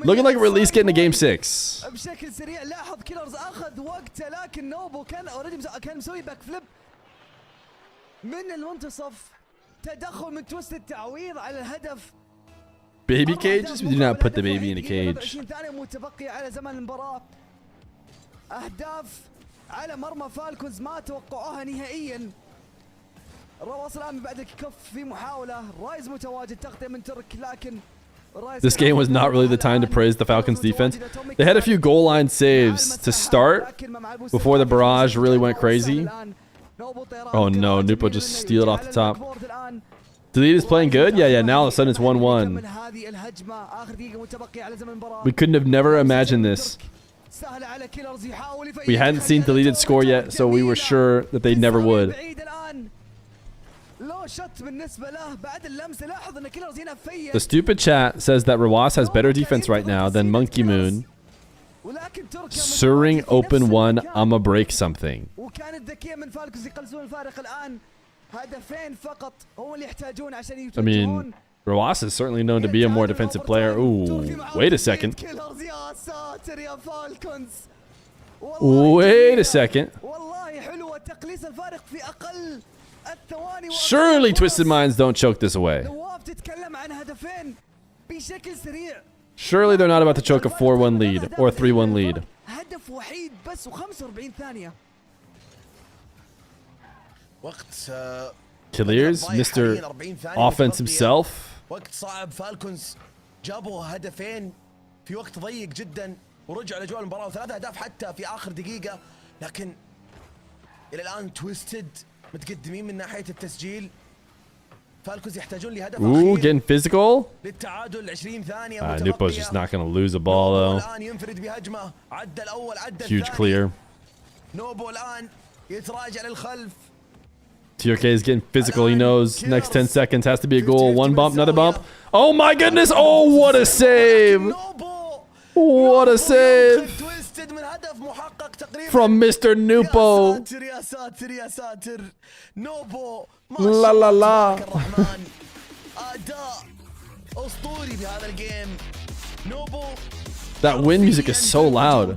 Looking like we're at least getting a game 6. بشكل سريع لاحظ كيلرز اخذ وقته، لكن نوبو كان اوريدي كان مسوي باك فليب من المنتصف. تدخل من تويست التعويض على الهدف. Baby cages? We do not put the baby in a cage. 20 ثانية متبقية على زمن المباراة. اهداف على مرمى فالكونز ما توقعوها نهائيا. رواص الان بعد الكيك اوف في محاولة. رايز متواجد، تغطية من ترك، لكن This game was not really the time to praise the Falcons defense. They had a few goal line saves to start before the barrage really went crazy. Oh no, Nupo just steal it off the top. Delete is playing good? Yeah, now all of a sudden it's 1-1. We couldn't have never imagined this. We hadn't seen Deleted score yet, so we were sure that they never would. The stupid chat says that Rawas has better defense right now than Monkey Moon. Surring open 1, I'ma break something. I mean, Rawas is certainly known to be a more defensive player. Ooh, wait a second. Wait a second. Surely Twisted Minds don't choke this away. Surely they're not about to choke a 4-1 lead or a 3-1 lead. Killiers, Mr. Offense himself. وقت صعب. فالكونز جابوا هدفين في وقت ضيق جدا ورجعوا لجوال المباراة وثلاث اهداف حتى في اخر دقيقة، لكن الى الان تويستد متقدمين من ناحية التسجيل. فالكونز يحتاجون لهدف Ooh, getting physical. للتعادل. 20 ثانية Nupo's just not going to lose a ball though. الان ينفرد بهجمة. عدى الاول، عدى Huge الثاني. clear. نوبو الان يتراجع للخلف. TRK is getting physical. He knows next 10 seconds has to be a goal. One bump, another bump. Oh my goodness. Oh, what a save. What a save from Mr. Nupo. La la la. That wind music is so loud.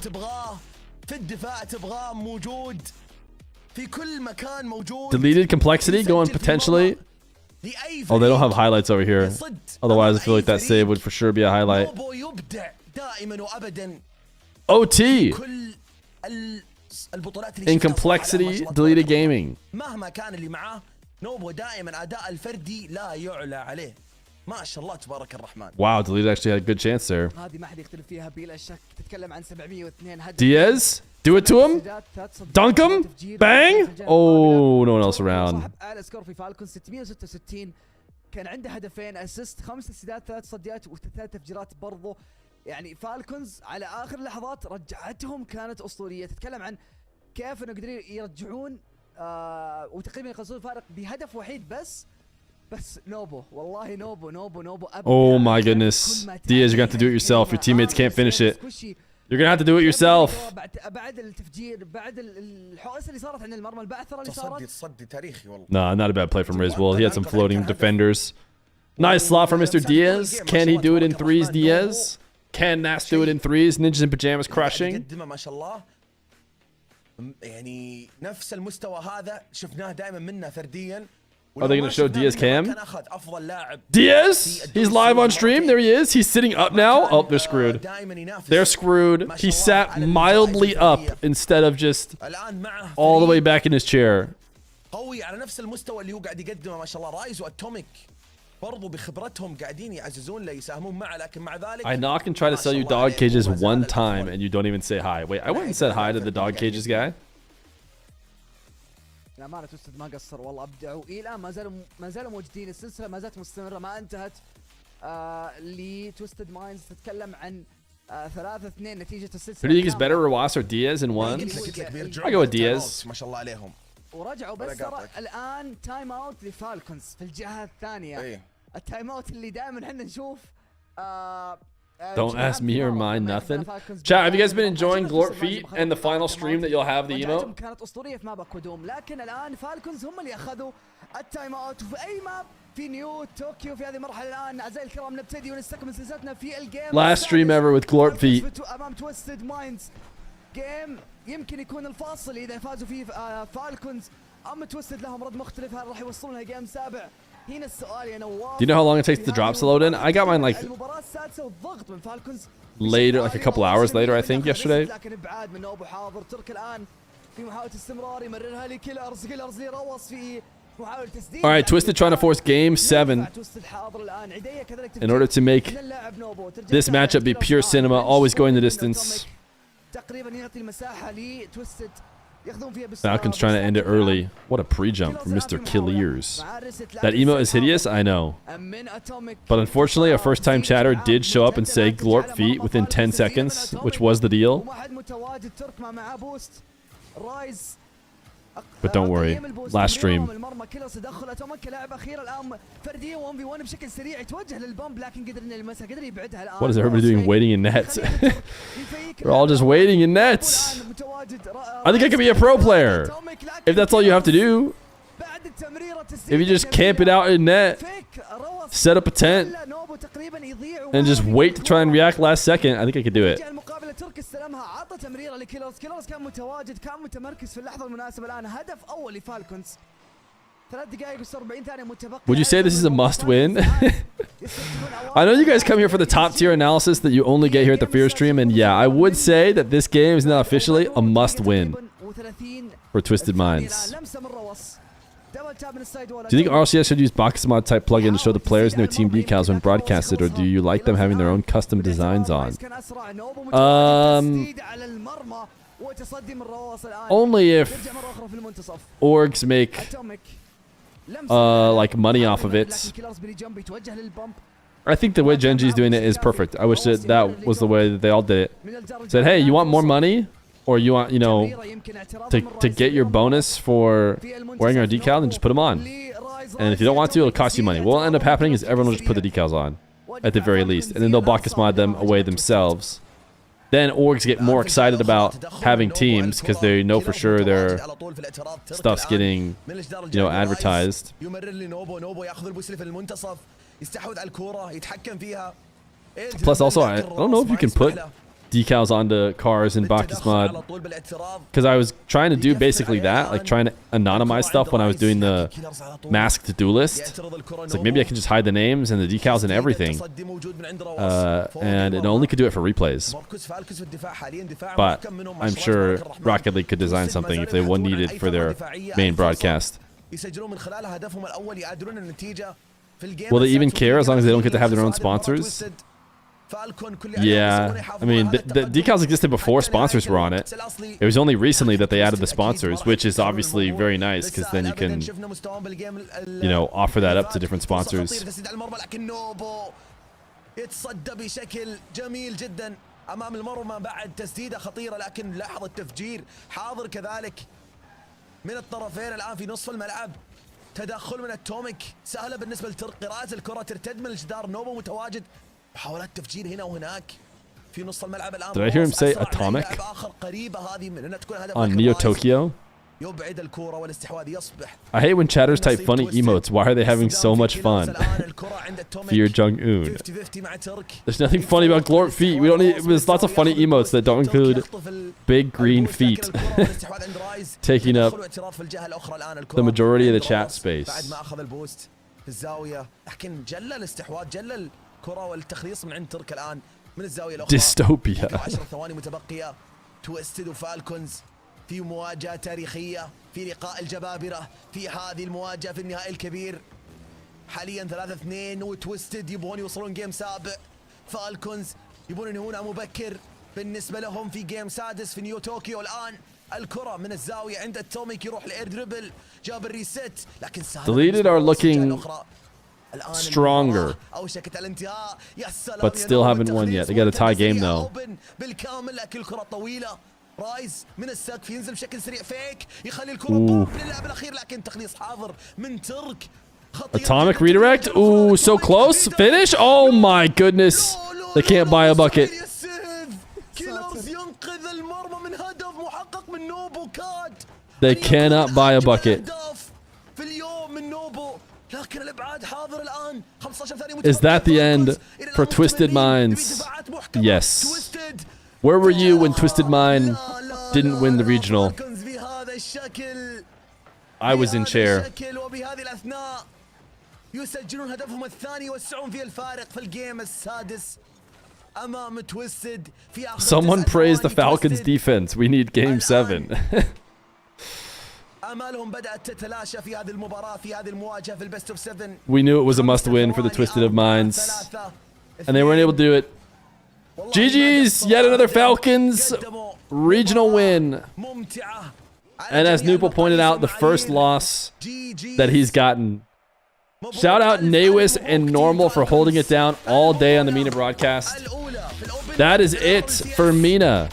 Deleted complexity going potentially. Oh, they don't have highlights over here. Otherwise, I feel like that save would for sure be a highlight. OT in complexity, deleted gaming. مهما كان اللي معاه نوبو دائما اداء الفردي لا يعلى عليه. ما شاء الله تبارك الرحمن. Wow, deleted actually had a good chance there. هذه ما حد يختلف فيها بلا شك. تتكلم عن 702 هدف. Diaz, do it to him. Dunk him. Bang. Oh, no one else around. اعلى سكور في فالكون 666. كان عنده هدفين، اسيست، 5 تسديدات، 3 تصديات و3 تفجيرات برضو. يعني فالكونز على اخر لحظات رجعتهم كانت اسطوريه. تتكلم عن كيف انه قدروا يرجعون وتقريبا يخلصون الفارق بهدف وحيد بس نوبو والله نوبو Oh my goodness. Diaz, you're going to have to do it yourself. Your teammates can't finish it. You're gonna have to do it yourself. بعد التفجير بعد الحوسه اللي صارت عند المرمى البعثره اللي صارت. تصدي تاريخي والله. Nah, not a bad play from Rizwell. He had some floating defenders. Nice slot for Mr. Diaz. Can he do it in threes, Diaz? Can Nas do it in threes? Ninjas in pajamas crushing. ما شاء الله. يعني نفس المستوى هذا شفناه دائما منا فرديا. Are they going to show Diaz cam? Diaz? He's live on stream. There he is. He's sitting up now. Oh, they're screwed. They're screwed. He sat mildly up instead of just all the way back in his chair. قوي على نفس المستوى اللي هو قاعد يقدمه ما شاء الله. رايز واتوميك برضو بخبرتهم قاعدين يعززون له يساهمون معه لكن مع ذلك I knock and try to sell you dog cages one time and you don't even say hi. Wait, I went and said hi to the dog cages guy. الأمانة توستد ما قصر والله أبدعوا إلى الآن ما زالوا موجودين. السلسلة ما زالت مستمرة ما انتهت. لتوستد مايندز تتكلم عن 3-2 نتيجة السلسلة. Who do you think is better, Rawas or Diaz in one? I go with Diaz. ما شاء الله عليهم. ورجعوا بس ترى الآن تايم اوت لفالكونز في الجهة الثانية. التايم اوت اللي دائما احنا نشوف. Don't ask me or mine nothing. Chat, have you guys been enjoying Glort Feet and the final stream that you'll have the emote? كانت أسطورية في ماب أكودوم لكن الآن فالكونز هم اللي أخذوا التايم اوت وفي أي ماب في نيو طوكيو في هذه المرحلة الآن. أعزائي الكرام نبتدي ونستكمل سلسلتنا في الجيم. Last stream ever with Glort Feet. أمام توستد مايندز. جيم يمكن يكون الفاصل إذا فازوا فيه فالكونز. أما توستد لهم رد مختلف. هل راح يوصلون لها جيم سابع؟ هنا السؤال يا نواف. Do you know how long it takes the drops to load in? I got mine like المباراة السادسة والضغط من فالكونز. later, like a couple hours later, I think, yesterday. لكن ابعاد من نوبو حاضر. ترك الآن في محاولة استمرار يمررها لكيلرز. كيلرز يروص في محاولة تسديد. All right, Twisted trying to force game 7 in order to make this matchup be pure cinema, always going the distance. تقريبا يعطي المساحة لتوستد. Falcons trying to end it early. What a pre-jump from Mr. Killiers. That emote is hideous, I know. But unfortunately, a first-time chatter did show up and say Glorp Feet within 10 seconds, which was the deal. But don't worry, last stream. What is everybody doing waiting in nets? We're all just waiting in nets. I think I could be a pro player. If that's all you have to do. If you just camp it out in net, set up a tent, and just wait to try and react last second, I think I could do it. ترك استلمها عطى تمريره لكيلرز. كيلرز كان متواجد كان متمركز في اللحظه المناسبه. الان هدف اول لفالكونز 3 دقائق و40 ثانيه متبقيه. Would you say this is a must win? I know you guys come here for the top tier analysis that you only get here at the Fear stream, and yeah, I would say that this game is now officially a must win for Twisted Minds. Do you think RLCS should use Boxmod type plugin to show the players and their team decals when broadcasted, or do you like them having their own custom designs on? Only if orgs make like money off of it. I think the way Genji is doing it is perfect. I wish that that was the way that they all did it. Said, hey, you want more money? Or you want, you know, to get your bonus for wearing our decal, then just put them on. And if you don't want to, it'll cost you money. What will end up happening is everyone will just put the decals on, at the very least. And then they'll Bacchus mod them away themselves. Then orgs get more excited about having teams because they know for sure their stuff's getting, you know, advertised. Plus also, I don't know if you can put decals onto cars in Bacchus mod, because I was trying to do basically that, like trying to anonymize stuff when I was doing the masked duelist. It's like maybe I can just hide the names and the decals and everything, and it only could do it for replays. But I'm sure Rocket League could design something if they needed for their main broadcast. Will they even care as long as they don't get to have their own sponsors? Yeah, I mean, the decals existed before sponsors were on it. It was only recently that they added the sponsors, which is obviously very nice because then you can, you know, offer that up to different sponsors. امام المرمى بعد تسديده خطيره لكن لاحظ التفجير حاضر كذلك من الطرفين. الان في نصف الملعب تدخل من التوميك سهله بالنسبه لترك قراءه الكره ترتد من الجدار. نوبو متواجد محاولات تفجير هنا وهناك. Did I hear him say atomic on Neo Tokyo? I hate when chatters type funny emotes. Why are they having so much fun? Fear Jung-un. There's nothing funny about glorp feet. We don't need. There's lots of funny emotes that don't include big green feet taking up the majority of the chat space. Dystopia. في مواجهة تاريخية في لقاء الجبابرة في هذه المواجهة في النهائي الكبير. حاليا 3-2 وتويستد يبغون يوصلون جيم سابع. فالكونز يبغون ينهونها مبكر بالنسبة لهم في جيم سادس في نيو طوكيو. الآن الكرة من الزاوية عند التوميك يروح لإير دريبل جاب الريست لكن Deleted are looking stronger, but still haven't won yet. They got a tie game though. بالكامل لكن الكرة طويلة. رايز من السقف ينزل بشكل سريع فيك يخلي الكرة بوم للعب الأخير لكن تخليص حاضر من ترك. Atomic redirect. Ooh, so close. Finish. Oh my goodness. They can't buy a bucket. They cannot buy a bucket. Is that the end for Twisted Minds? Yes. Where were you when Twisted Mind didn't win the regional? I was in chair. يسجلون هدفهم الثاني يوسعون في الفارق في الجيم السادس أمام تويستد. Someone praised the Falcons defense. We need game 7. آمالهم بدأت تتلاشى في هذه المباراة في هذه المواجهة في البيست اوف 7. We knew it was a must win for the Twisted of Minds, and they weren't able to do it. GG's, yet another Falcons regional win. And as Nupal pointed out, the first loss that he's gotten. Shout out Nawis and Normal for holding it down all day on the MENA broadcast. That is it for MENA.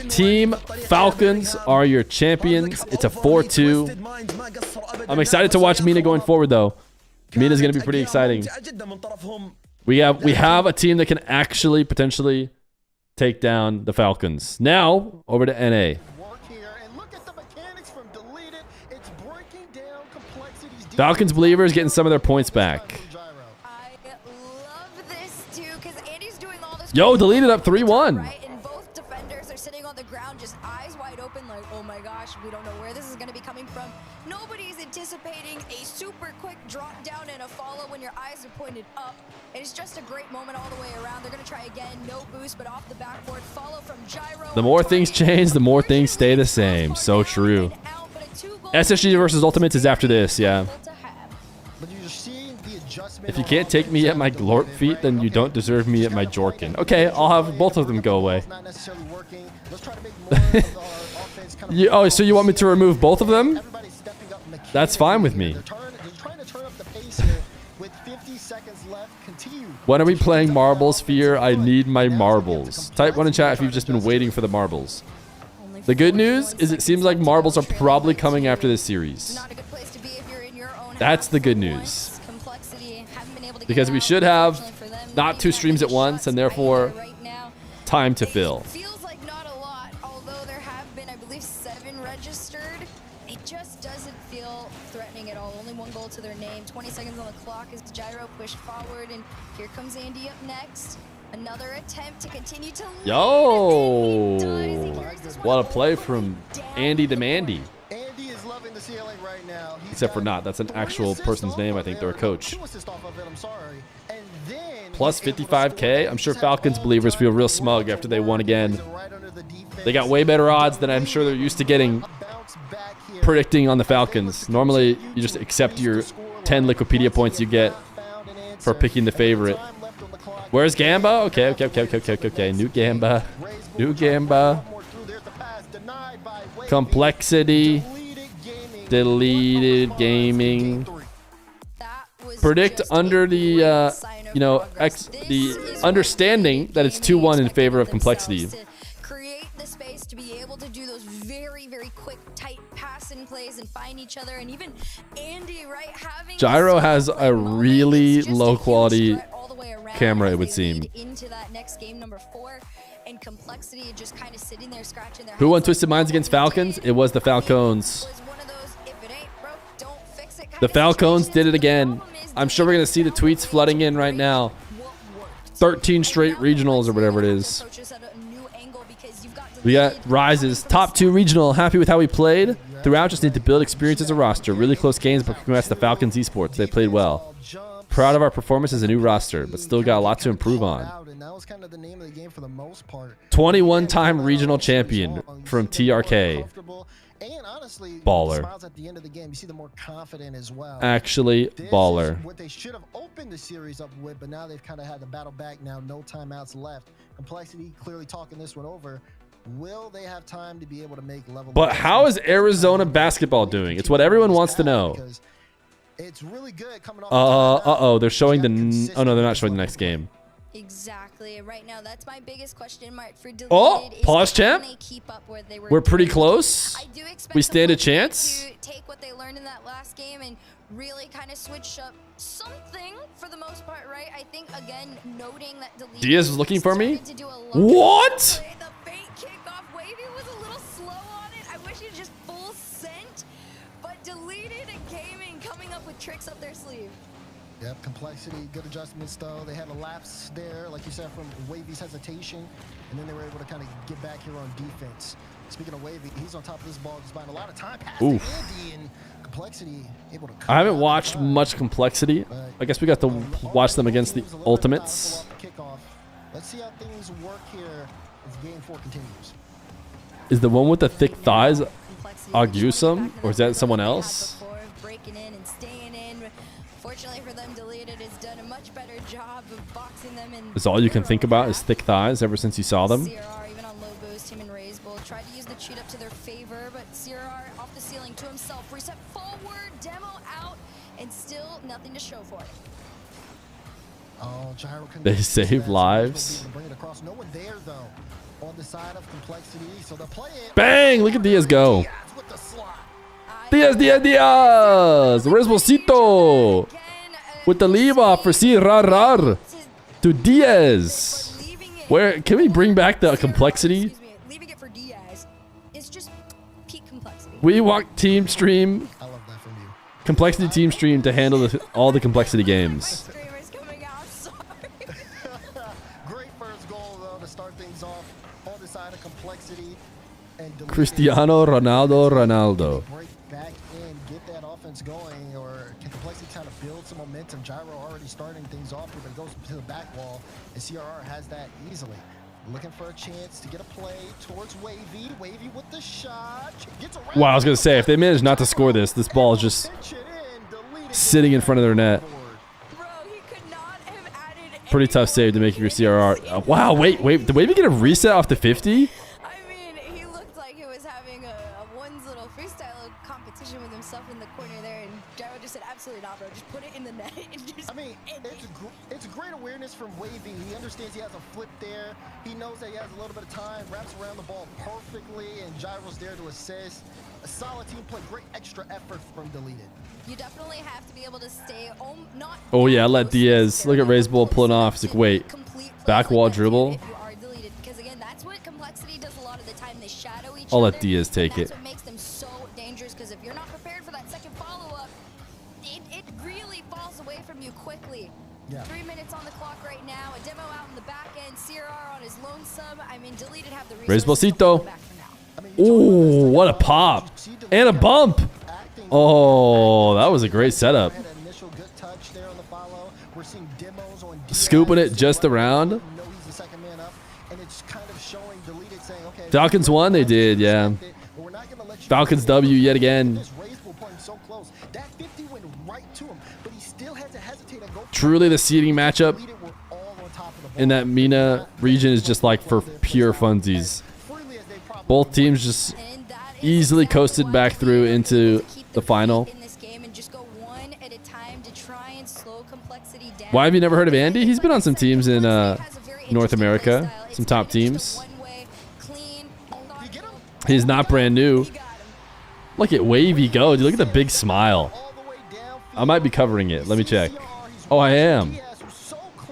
Team Falcons are your champions. It's a 4-2. I'm excited to watch MENA going forward, though. MENA is going to be pretty exciting. We have a team that can actually potentially take down the Falcons. Now, over to NA. Falcons believers getting some of their points back. Yo, deleted up 3-1. And both defenders are sitting on the ground, just eyes wide open, like, oh my gosh, we don't know where this is going to be coming from. Nobody's anticipating a super quick drop down and a follow when your eyes are pointed up. And it's just a great moment all the way around. They're going to try again, no boost, but off the backboard, follow from Gyro. The more things change, the more things stay the same. So true. SSG versus Ultimates is after this, yeah. If you can't take me at my glorp feet, then you don't deserve me at my Jorkin. Okay, I'll have both of them go away. So you want me to remove both of them? That's fine with me. When are we playing marbles, Fear? I need my marbles. Type 1 in chat if you've just been waiting for the marbles. The good news is it seems like marbles are probably coming after this series. That's the good news. Because we should have not 2 streams at once and therefore time to fill. Feels like not a lot, although there have been, I believe, 7 registered. It just doesn't feel threatening at all. Only 1 goal to their name. 20 seconds on the clock as Gyro pushed forward, and here comes Andy up next. Another attempt to continue to lead. Yo! What a play from Andy the Mandy. Except for not. That's an actual person's name. I think they're a coach. Plus 55K. I'm sure Falcons believers feel real smug after they won again. They got way better odds than I'm sure they're used to getting predicting on the Falcons. Normally, you just accept your 10 Liquipedia points you get for picking the favorite. Where's Gamba? Okay. New Gamba. Complexity. Deleted gaming. Predict under the the understanding that it's 2-1 in favor of Complexity. Create the space to be able to do those very, very quick, tight passing plays and find each other, and even Andy, right, having Gyro has a really low quality camera, it would seem. Into that next game, number 4, and Complexity just kind of sitting there scratching their Who won Twisted Minds against Falcons? It was the Falcons. The Falcons did it again. I'm sure we're going to see the tweets flooding in right now. 13 straight regionals or whatever it is. We got Rises. Top 2 regional. Happy with how we played. Throughout, just need to build experience as a roster. Really close games, but congrats to Falcons Esports. They played well. Proud of our performance as a new roster, but still got a lot to improve on. 21-time regional champion from TRK. Baller. At the end of the game, you see them more confident as well. Actually, baller. What they should have opened the series up with, but now they've kind of had the battle back. Now, no timeouts left. Complexity clearly talking this one over. Will they have time to be able to make level? But how is Arizona basketball doing? It's what everyone wants to know. It's really good coming off. Uh-oh, they're showing the... Oh, no, they're not showing the next game. Exactly. Right now, that's my biggest question mark for Deleted. Oh, pause champ. We're pretty close. We stand a chance. To take what they learned in that last game and really kind of switch up something for the most part, right? I think, again, noting that Deleted Diaz is looking for me? What? The fake kickoff. Wavy was a little slow on it. I wish he just full sent, but Deleted and Gaming coming up with tricks up their sleeve. Yep, Complexity, good adjustments though. They had a lapse there, like you said, from Wavy's hesitation, and then they were able to kind of get back here on defense. Speaking of Wavy, he's on top of this ball, just buying a lot of time passing Andy, and Complexity able to I haven't watched much Complexity. I guess we got to watch them against the Ultimates. Let's see how things work here as game 4 continues. Is the one with the thick thighs Augusum, or is that someone else? Breaking in and staying in. Fortunately for them, Deleted has done a much better job of boxing them in. Is all you can think about is thick thighs ever since you saw them? CRR, even on low boost, him and Raze Bull tried to use the cheat up to their favor, but CRR off the ceiling to himself, reset forward, demo out, and still nothing to show for it. Oh, Gyro They save lives. bring it across. No one there though on the side of Complexity, so they're playing. Bang! Look at Diaz go. Diaz. Resbolcito with the leave off for CRR to Diaz. Where can we bring back the Complexity? Leaving it for Diaz. It's just peak Complexity. We walk team stream. I love that from you. Complexity team stream to handle all the Complexity games. Great first goal though to start things off on the side of Complexity. And Cristiano Ronaldo. Break back in, get that offense going, or can Complexity kind of build some momentum? Gyro already starting things off here, but it goes to the back wall, and CRR has that easily. Looking for a chance to get a play towards Wavy. Wavy with the shot. Gets around. Wow, I was gonna say if they manage not to score this ball is just sitting in front of their net. Pretty tough save to make your CRR. Wow, wait, did Wavy get a reset off the 50? In the corner there, and Gyro just said, absolutely not, bro. Just put it in the net. I mean, it's a great awareness from Wavy. He understands he has a flip there. He knows that he has a little bit of time, wraps around the ball perfectly, and Gyro's there to assist. A solid team play, great extra effort from Deleted. You definitely have to be able to stay not. Oh yeah, let Diaz. Look at Raze Bull pulling off. He's like, wait, back wall dribble. If you are Deleted, because again, that's what Complexity does a lot of the time. They shadow each I'll other. let Diaz take it. That's what makes them so dangerous, because if you're not prepared for that second follow-up, it really falls away from you quickly. Yeah. 3 minutes on the clock right now. A demo out in the back end. CRR on his lonesome. I mean, Deleted have the resources to pull Resbolcito. back for now. Ooh, what a pop. And a bump. Oh, that was a great setup. Scooping it just around. Falcons won, they did, yeah. Falcons W yet again. Truly the seeding matchup in that MENA region is just like for pure funsies. Both teams just easily coasted back through into the final. Why have you never heard of Andy? He's been on some teams in North America, some top teams. He's not brand new. Look at Wavy go. Dude, look at the big smile. I might be covering it. Let me check. Oh, I am.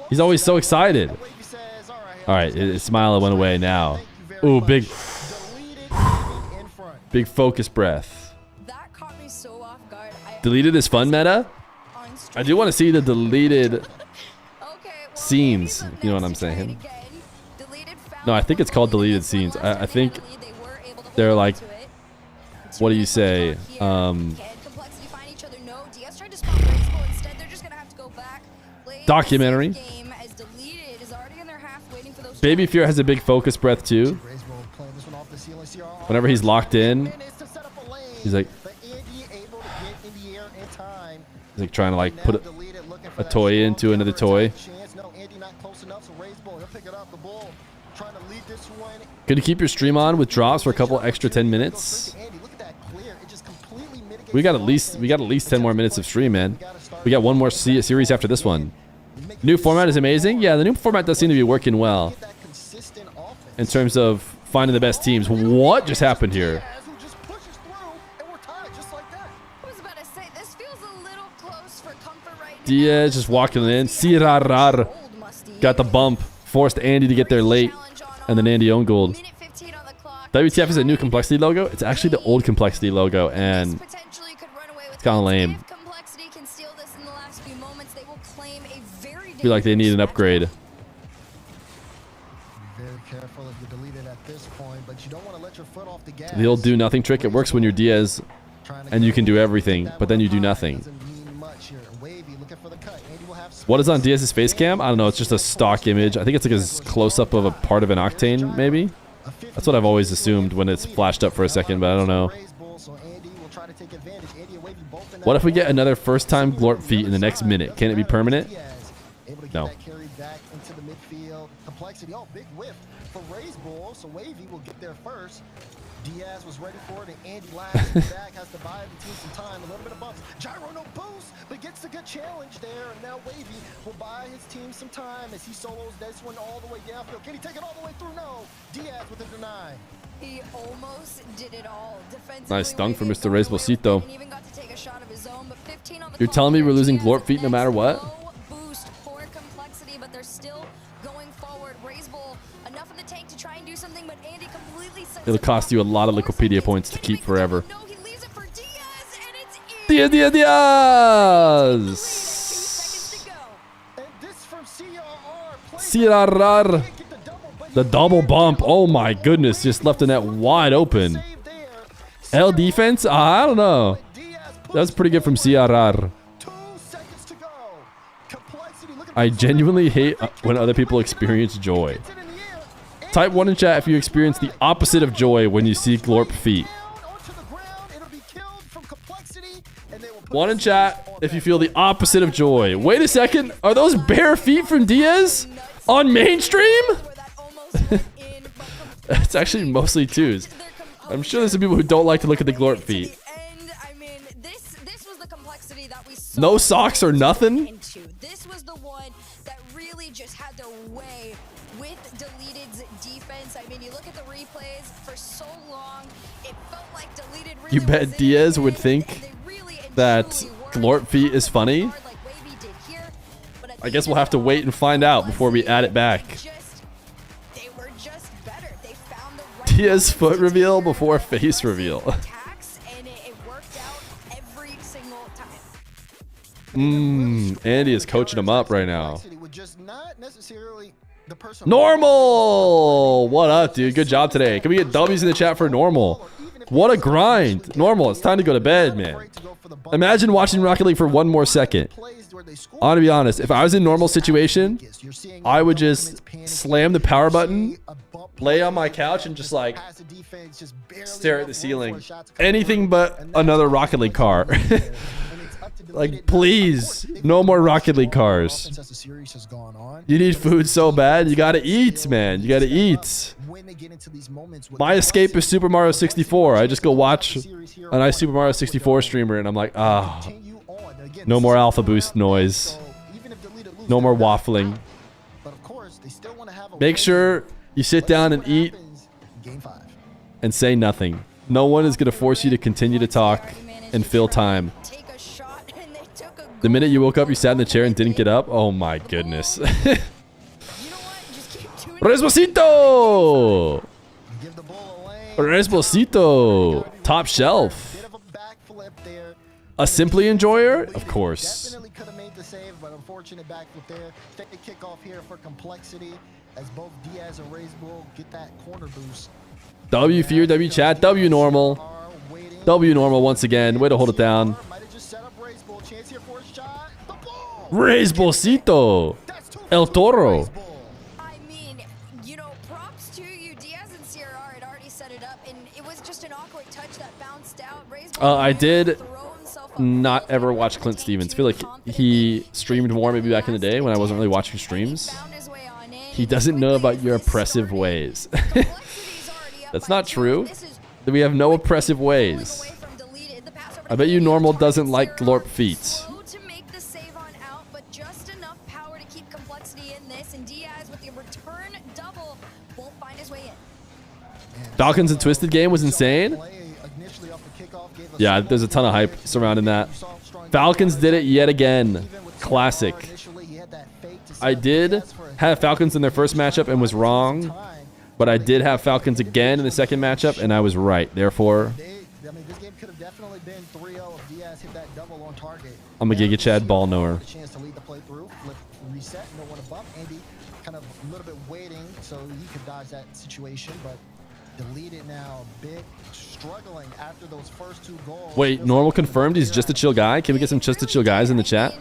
He's always so excited. All right, his smile went away now. Ooh, big focus breath. That caught me so off guard. Deleted is fun meta? I do want to see the deleted scenes. You know what I'm saying? No, I think it's called deleted scenes. I think they're like, what do you say? Documentary. Baby Fear has a big focus breath too. Whenever he's locked in, he's like trying to like put a toy into another toy. Could you keep your stream on with drops for a couple extra 10 minutes? We got at least 10 more minutes of stream, man. We got one more series after this one. New format is amazing. Yeah, the new format does seem to be working well in terms of finding the best teams. What just happened here? Diaz just walking in. Sirarar got the bump. Forced Andy to get there late. And then Andy owned gold. WTF is a new complexity logo. It's actually the old complexity logo. And it's kind of lame. I feel like they need an upgrade. The old do nothing trick. It works when you're Diaz and you can do everything, but then you do nothing. What is on Diaz's face cam? I don't know. It's just a stock image. I think it's like a close-up of a part of an Octane, maybe? That's what I've always assumed when it's flashed up for a second, but I don't know. What if we get another first-time Glorp feat in the next minute? Can it be permanent? No. Oh, big whiff for Ray's ball, so Wavy will get there first. Diaz was ready for it, and Andy last back has to buy the team some time. A little bit of bumps. Gyro no boost, but gets a good challenge there. And now Wavy will buy his team some time as he solos this one all the way downfield. Can he take it all the way through? No. Diaz with a deny. He almost did it all. Nice dunk for Mr. Raisbocito. You're telling me we're losing Glorp feet no matter what? Boost for complexity, but they're still going forward. Raiseball enough in the tank to try and do something, but Andy completely It'll cost you a lot of Liquipedia points to keep forever. Diaz, Diaz, Diaz! CRR. The double bump. Oh my goodness. Just left the net wide open. L defense? I don't know. That was pretty good from CRR. I genuinely hate when other people experience joy. Type 1 in chat if you experience the opposite of joy when you see Glorp feet. 1 in chat if you feel the opposite of joy. Wait a second. Are those bare feet from Diaz on mainstream? It's actually mostly 2s. I'm sure there's some people who don't like to look at the Glorp feet. No socks or nothing? This was the one that really just had their way with Deleted's defense. I mean, you look at the replays for so long, it felt like Deleted really You bet Diaz would think that Glorp feet is funny? I guess we'll have to wait and find out before we add it back. Diaz foot reveal before face reveal. Andy is coaching him up right now. Normal! What up, dude? Good job today. Can we get W's in the chat for Normal? What a grind. Normal, it's time to go to bed, man. Imagine watching Rocket League for one more second. I'm gonna be honest. If I was in Normal situation, I would just slam the power button, lay on my couch, and just like stare at the ceiling. Anything but another Rocket League car. Like, please, no more Rocket League cars. You need food so bad. You gotta eat, man. You gotta eat. My escape is Super Mario 64. I just go watch a nice Super Mario 64 streamer, and I'm like, ah, no more alpha boost noise. No more waffling. Make sure you sit down and eat and say nothing. No one is gonna force you to continue to talk and fill time. The minute you woke up, you sat in the chair and didn't get up. Oh my goodness. Resposito! Resposito! Top shelf. A Simply Enjoyer? Of course. Definitely could have made the save, but unfortunate backflip there. Take the kickoff here for complexity as both Diaz and Razebull get that corner boost. W Fear, W Chat, W Normal. W Normal once again. Way to hold it down. Resposito! El Toro. I mean, you know, props to you. Diaz and CRR had already set it up, and it was just an awkward touch that bounced out. I did not ever watch Clint Stevens. I feel like he streamed more maybe back in the day when I wasn't really watching streams. He doesn't know about your oppressive ways. That's not true. We have no oppressive ways. I bet you Normal doesn't like glorp feet. Falcons and Twisted game was insane. Yeah, there's a ton of hype surrounding that. Falcons did it yet again. Classic. I did have Falcons in their first matchup and was wrong, but I did have Falcons again in the second matchup and I was right. Therefore, I'm a Giga Chad ball knower. Kind of a little bit waiting so he could dodge that situation, but deleted now. Big struggling after those first two goals. Wait, Normal confirmed he's just a chill guy? Can we get some just a chill guys in the chat?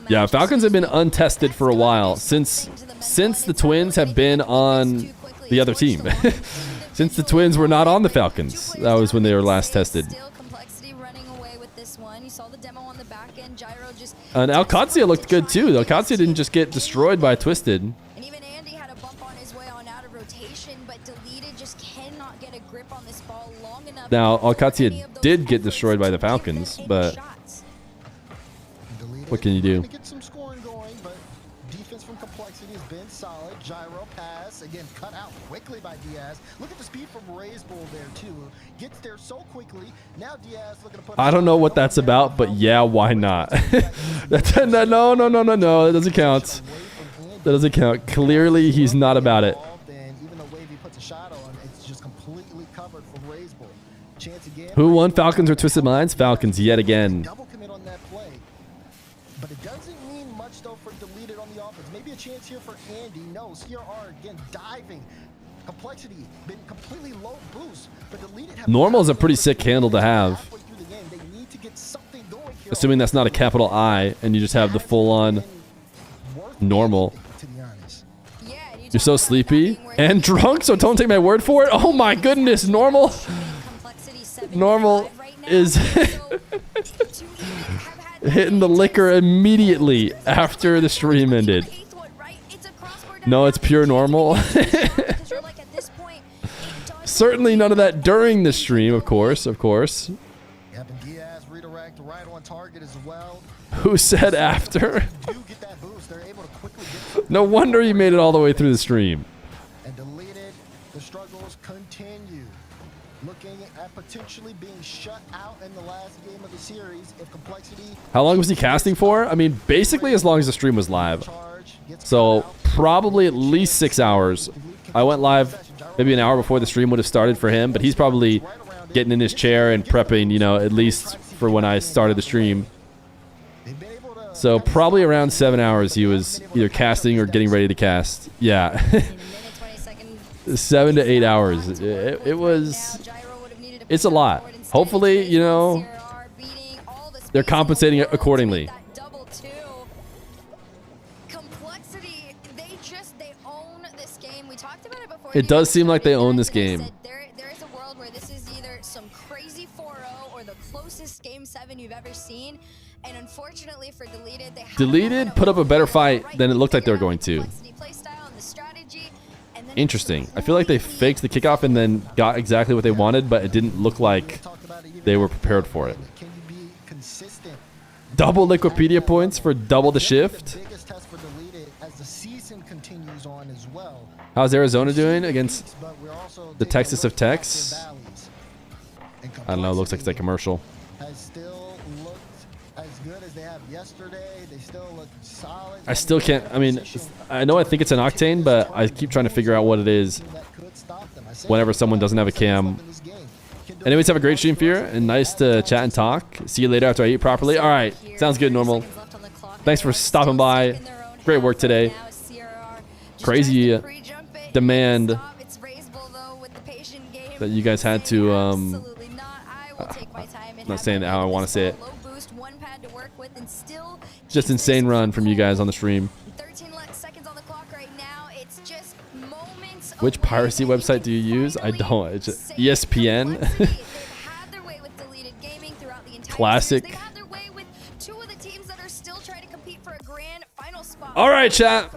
Yeah, Falcons have been untested for a while since the Twins have been on the other team. Since the Twins were not on the Falcons. That was when they were last tested. And Alcazia looked good too. Alcazia didn't just get destroyed by Twisted. And even Andy had a bump on his way on out of rotation, but Deleted just cannot get a grip on this ball long enough. Now, Alcazia did get destroyed by the Falcons, but what can you do? Get some scoring going, but defense from Complexity has been solid. Gyro pass, again, cut out quickly by Diaz. Look at the speed from Razebull there too. Gets there so quickly. Now Diaz looking to put I don't know what that's about, but yeah, why not? No, that doesn't count. That doesn't count. Clearly, he's not about it. Who won, Falcons or Twisted Minds? Falcons yet again. But it doesn't mean much though for Deleted on the offense. Maybe a chance here for Andy. No, CRR again diving. Complexity been completely low boost, but Deleted have Normal is a pretty sick handle to have. Assuming that's not a capital I and you just have the full-on Normal. You're so sleepy and drunk, so don't take my word for it. Oh my goodness, Normal. Normal is hitting the liquor immediately after the stream ended. No, it's pure Normal. Certainly none of that during the stream, of course. Who said after? No wonder you made it all the way through the stream. And Deleted, the struggles continue. Looking at potentially being shut out in the last game of the series if Complexity. How long was he casting for? I mean, basically as long as the stream was live. So probably at least 6 hours. I went live maybe an hour before the stream would have started for him, but he's probably getting in his chair and prepping, you know, at least for when I started the stream. So probably around 7 hours he was either casting or getting ready to cast. Yeah. 7 to 8 hours. It's a lot. Hopefully, you know, they're compensating it accordingly. It does seem like they own this game. There is a world where this is either some crazy 4-0 or the closest game 7 you've ever seen. And unfortunately for Deleted, Deleted put up a better fight than it looked like they were going to. Interesting. I feel like they faked the kickoff and then got exactly what they wanted, but it didn't look like they were prepared for it. Double Liquipedia points for double the shift. How's Arizona doing against the Texas of Tex? I don't know. It looks like it's a commercial. Has still looked as good as they have yesterday. They still look solid. I still can't. I mean, I know I think it's an Octane, but I keep trying to figure out what it is whenever someone doesn't have a cam. Anyways, have a great stream, Fear, and nice to chat and talk. See you later after I eat properly. All right. Sounds good, Normal. Thanks for stopping by. Great work today. Crazy demand that you guys had to, I'm not saying how I want to say it. Just insane run from you guys on the stream. Which piracy website do you use? I don't. It's just ESPN. Classic. All right, chat.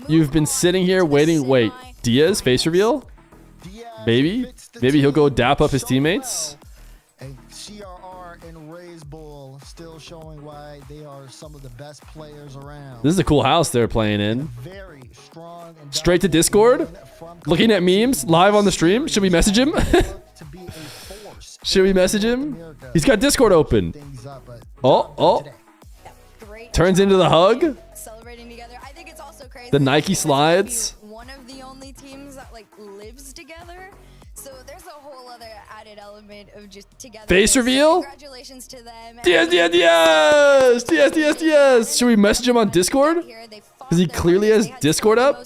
You've been sitting here waiting. Wait, Diaz face reveal? Maybe he'll go dap up his teammates. And CRR and Raise Bull still showing why they are some of the best players around. This is a cool house they're playing in. Straight to Discord? Looking at memes live on the stream? Should we message him? Should we message him? He's got Discord open. Oh. Turns into the hug. The Nike slides. One of the only teams that like lives together. So there's a whole other added element of just together. Face reveal? Congratulations to them. Diaz. Should we message him on Discord? Because he clearly has Discord up.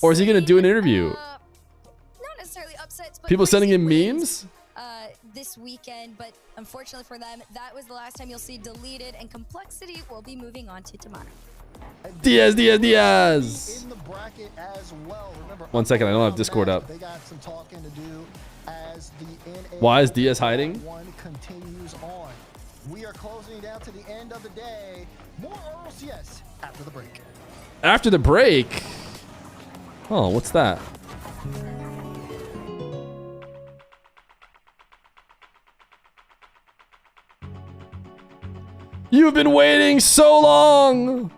Or is he going to do an interview? Not necessarily upsets, but people sending him memes? This weekend, but unfortunately for them, that was the last time you'll see Deleted, and Complexity will be moving on to Tamana. Diaz. In the bracket as well. Remember, 1 second, I don't have Discord up. They got some talking to do as the NA Why is Diaz hiding? One continues on. We are closing down to the end of the day. More RLCS after the break. After the break? Oh, what's that? You've been waiting so long!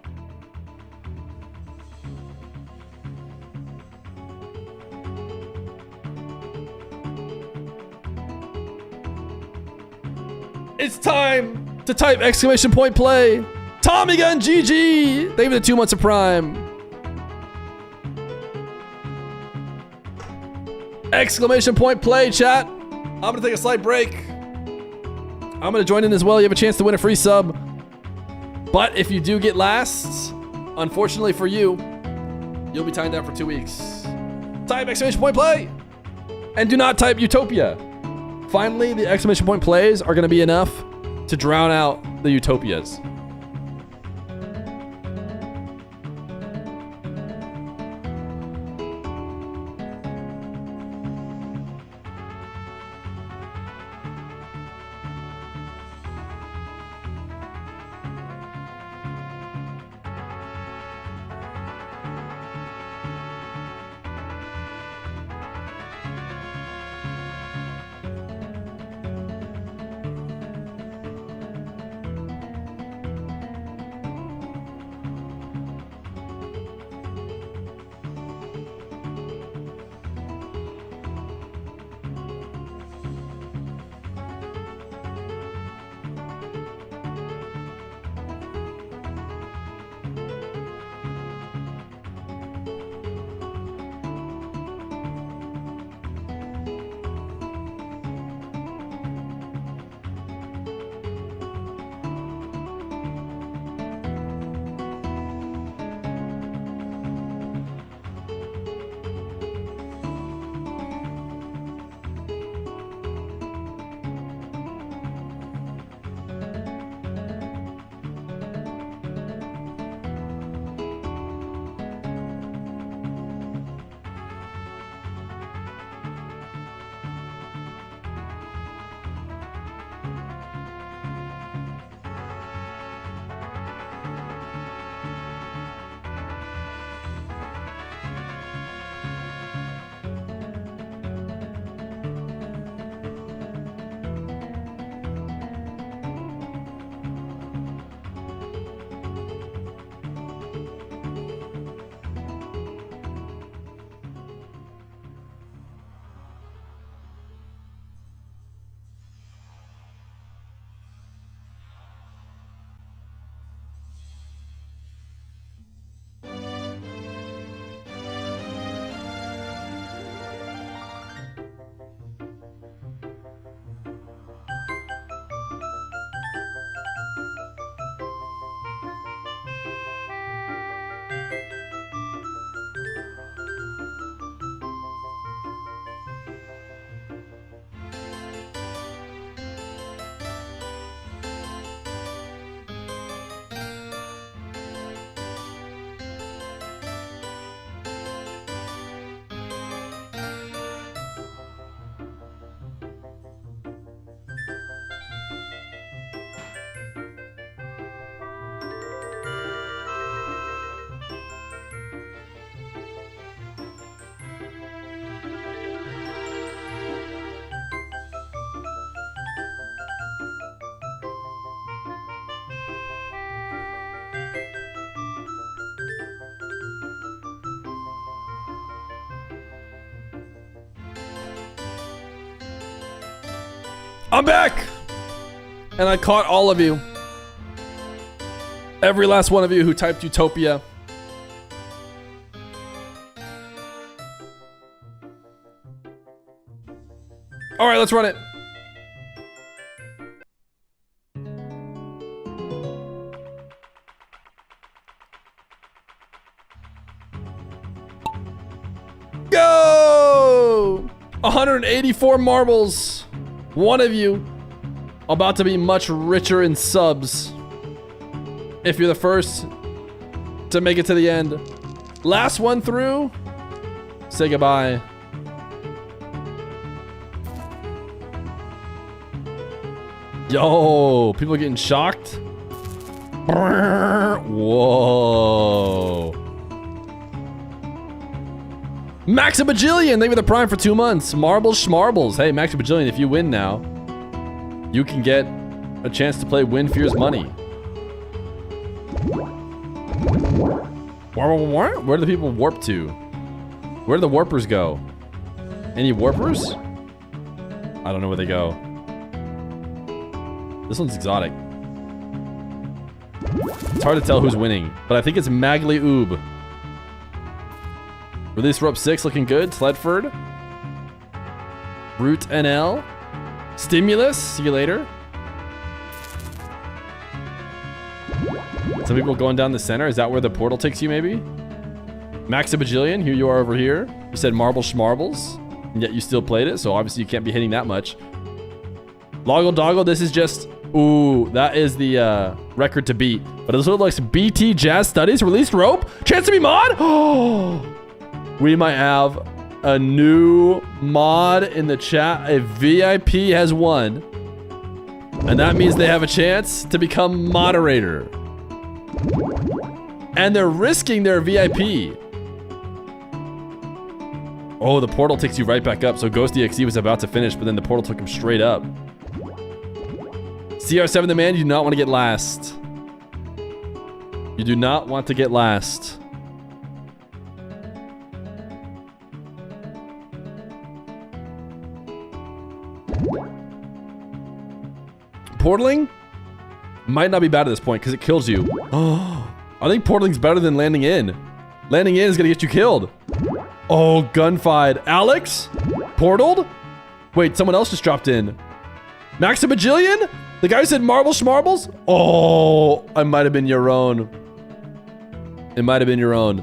It's time to type exclamation point play. Tommy Gun GG! Thank you for the 2 months of Prime. Exclamation point play, chat. I'm gonna take a slight break. I'm gonna join in as well. You have a chance to win a free sub. But if you do get last, unfortunately for you, you'll be timed out for 2 weeks. Type exclamation point play. And do not type Utopia. Finally, the exclamation point plays are gonna be enough to drown out the Utopias. I'm back! And I caught all of you. Every last one of you who typed Utopia. All right, let's run it. Go! 184 marbles. One of you about to be much richer in subs. If you're the first to make it to the end. Last one through. Say goodbye. Yo, people are getting shocked. Whoa. Max a Bajillion, thank you for the prime for 2 months. Marbles schmarbles. Hey, Max a Bajillion, if you win now, you can get a chance to play Win Fear's Money. Where do the people warp to? Where do the warpers go? Any warpers? I don't know where they go. This one's exotic. It's hard to tell who's winning, but I think it's Magli Oob. Release Rope 6 looking good. Sledford. Root NL. Stimulus. See you later. Some people going down the center. Is that where the portal takes you, maybe? Max a Bajillion. Here you are over here. You said Marble Schmarbles, and yet you still played it, so obviously you can't be hitting that much. Loggle Doggle, this is just... Ooh, that is the record to beat. But this looks like BT Jazz Studies. Released Rope. Chance to be mod? Oh, we might have a new mod in the chat. A VIP has won. And that means they have a chance to become moderator. And they're risking their VIP. Oh, the portal takes you right back up. So Ghost DXE was about to finish, but then the portal took him straight up. CR7 the man, you do not want to get last. You do not want to get last. Portaling might not be bad at this point because it kills you. Oh, I think portaling's better than landing in. Landing in is gonna get you killed. Oh, gunfied. Alex? Portaled? Wait, someone else just dropped in. Max a Bajillion? The guy who said Marble Schmarbles? Oh, I might have been your own. It might have been your own.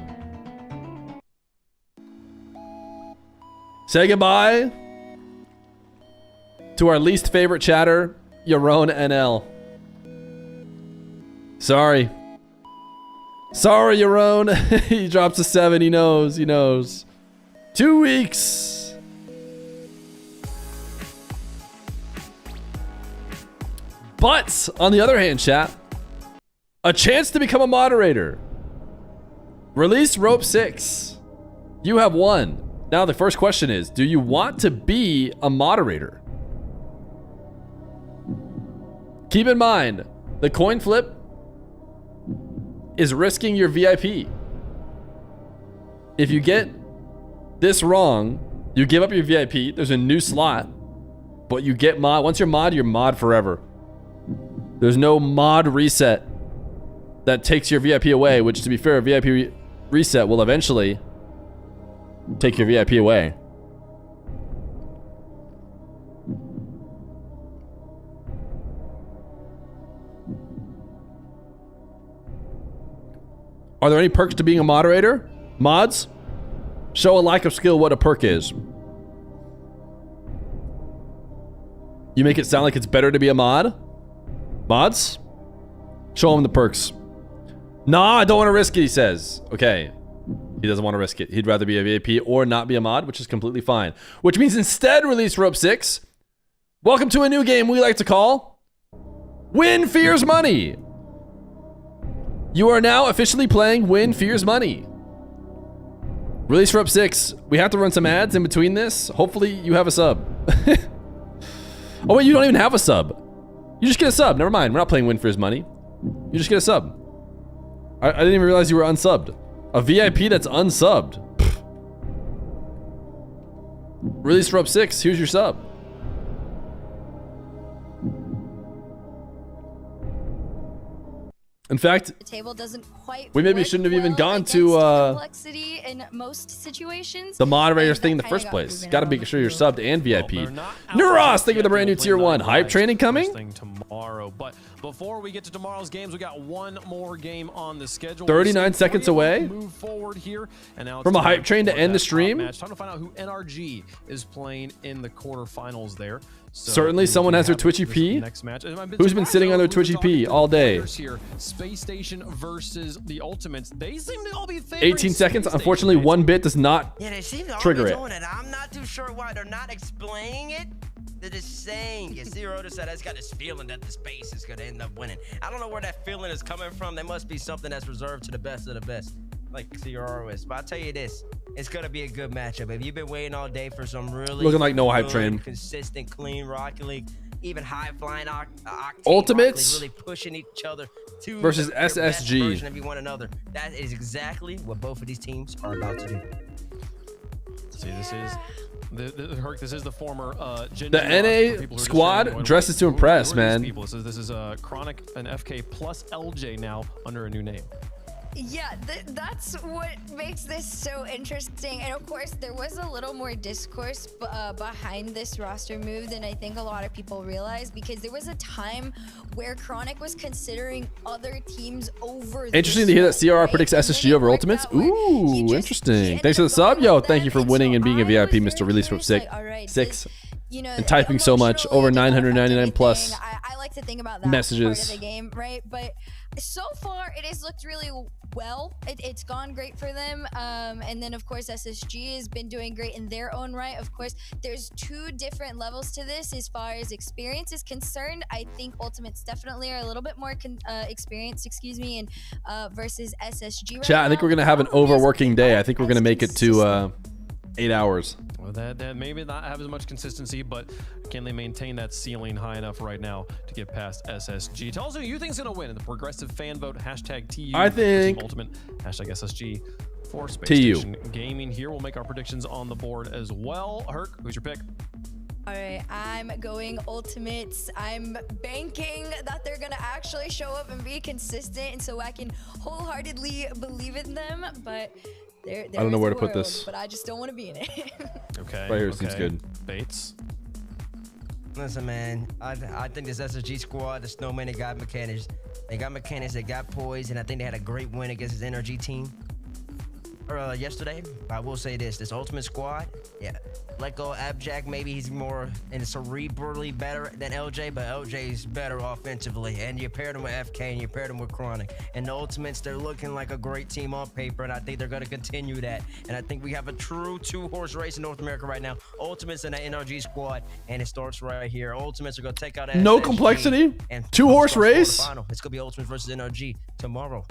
Say goodbye to our least favorite chatter, Yaron NL. Sorry. Sorry, Yaron. He drops a 7. He knows. He knows. 2 weeks. But, on the other hand, chat, a chance to become a moderator. Release Rope 6. You have won. Now the first question is, do you want to be a moderator? Keep in mind, the coin flip is risking your VIP. If you get this wrong, you give up your VIP. There's a new slot, but you get mod. Once you're mod forever. There's no mod reset that takes your VIP away, which, to be fair, a VIP reset will eventually take your VIP away. Are there any perks to being a moderator? Mods? Show a lack of skill what a perk is. You make it sound like it's better to be a mod? Mods? Show them the perks. Nah, I don't want to risk it, he says. Okay. He doesn't want to risk it. He'd rather be a VIP or not be a mod, which is completely fine. Which means instead, release Rope 6. Welcome to a new game we like to call Win Fear's Money. You are now officially playing Win Fear's Money. Release Rope 6. We have to run some ads in between this. Hopefully you have a sub. Oh wait, you don't even have a sub. You just get a sub. Never mind. We're not playing Win Fear's Money. You just get a sub. I didn't even realize you were unsubbed. A VIP that's unsubbed. Pfft. Release Rope 6. Here's your sub. In fact, the table doesn't quite we maybe work shouldn't have even well gone against to complexity in most situations. the moderators and thing in that the kinda first got place. proven Got to out make on sure the you're field. subbed and VIP. Well, they're not out Neuros, just thank you for the yet. brand new They'll tier play 1. Nine Hype Lives training coming? first thing tomorrow. But before we get to tomorrow's games, we got one more game on the schedule. 39 We've seen seconds three of them away move forward here, and now it's from a time hype train to for end the that top stream. match. Time to find out who NRG is playing in the quarterfinals there. So Certainly someone has their Twitch EP. Next match. Who's been sitting on their Twitch EP all day? Here, Space Station versus the Ultimates. They seem to all be favoring 18 seconds. Space Unfortunately, Station. one bit does not Yeah, they seem to all trigger be it. doing it. I'm not too sure why they're not explaining it. They're just saying. You see, Rhoda said, "I just got this feeling that the space is going to end up winning." I don't know where that feeling is coming from. There must be something that's reserved to the best of the best, like CRO is. But I'll tell you this, it's going to be a good matchup. If you've been waiting all day for some really Looking like no hype good, train. consistent, clean Rocket League, even high-flying octane Ultimates Rocket League, really pushing each other to versus their best SSG. version of one another. That is exactly what both of these teams are about to do. See, this is Herc. This is the former The NA squad dresses to impress, man. This is Chronic and FK plus LJ now under a new name. Yeah, that's what makes this so interesting. And of course, there was a little more discourse behind this roster move than I think a lot of people realize, because there was a time where Chronic was considering other teams over. Interesting to hear that CRR predicts SSG over Ultimates. Ooh, interesting. Thanks for the sub, yo. Thank you for winning and being a VIP, Mr. Release from 6. You know, And typing so much, over 999 plus I like to think about that messages. part of the game, right? But so far, it has looked really well. It's gone great for them. And then, of course, SSG has been doing great in their own right. Of course, there's two different levels to this as far as experience is concerned. I think Ultimates definitely are a little bit more experienced, and versus SSG. Right Chat, I think now. we're going to have an overworking day. I think we're going to make it to 8 hours. Well, that maybe not have as much consistency, but can they maintain that ceiling high enough right now to get past SSG? Tell us who you think is going to win in the progressive fan vote. #TU. I think Team Ultimate. #SSG for Space TU. Station Gaming here. We'll make our predictions on the board as well. Herc, who's your pick? All right, I'm going Ultimates. I'm banking that they're gonna actually show up and be consistent, and so I can wholeheartedly believe in them. But I don't know where to put this. But I just don't want to be in it. Okay. Right here seems good. Bates. Listen, man, I think this SSG squad, the Snowman, they got mechanics. They got mechanics, they got poise, and I think they had a great win against this NRG team yesterday. I will say this Ultimate squad, yeah, let go of Abjack. Maybe he's more and cerebrally better than LJ, but LJ's better offensively. And you paired him with FK and you paired him with Chronic. And the Ultimates, they're looking like a great team on paper, and I think they're going to continue that. And I think we have a true two-horse race in North America right now. Ultimates and the NRG squad, and it starts right here. Ultimates are going to take out No SSG, complexity? and Two-horse race? It's going to be Ultimates versus NRG tomorrow.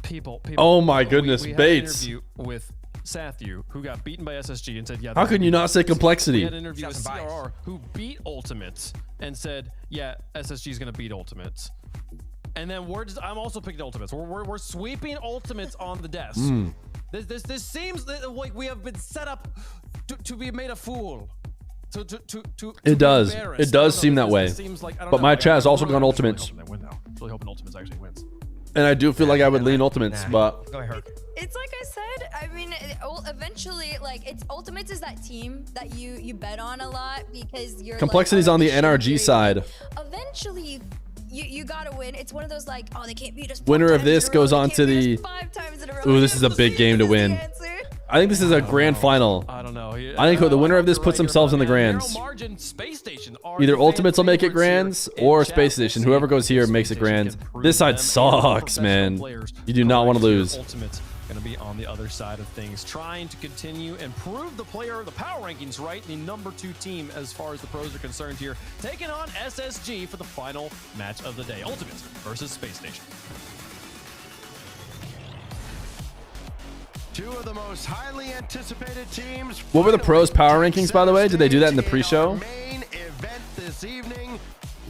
People. Oh my goodness, we had Bates. An interview with Sathu, who got beaten by SSG and said, yeah. How can you not say complexity? We had an interview with CRR, who beat Ultimates and said, yeah, SSG is going to beat Ultimates. And then I'm also picking Ultimates. We're sweeping Ultimates on the desk. This seems like we have been set up to be made a fool. It does. It does seem that way. But my chat has also gone Ultimates. Really hoping Ultimates actually wins. And I do feel like I would lean Ultimates, but It's like I said. I mean, eventually, like Ultimates is that team that you bet on a lot because you're complexity's on the NRG side. Eventually, you gotta win. It's one of those like, oh, they can't beat us. Winner of this goes on to the. Ooh, this is a big game to win. I think this is a grand final. I don't know. I think the winner of this puts themselves in the grands. Either Ultimates will make it grands or Space Station. Whoever goes here makes it grands. This side sucks, man. You do not want to lose. Ultimates going to be on the other side of things, trying to continue and prove the power rankings right. The #2 team as far as the pros are concerned here, taking on SSG for the final match of the day. Ultimates versus Space Station. Two of the most highly anticipated teams. What were the pros power rankings, by the way? Did they do that in the pre-show? Main event this evening.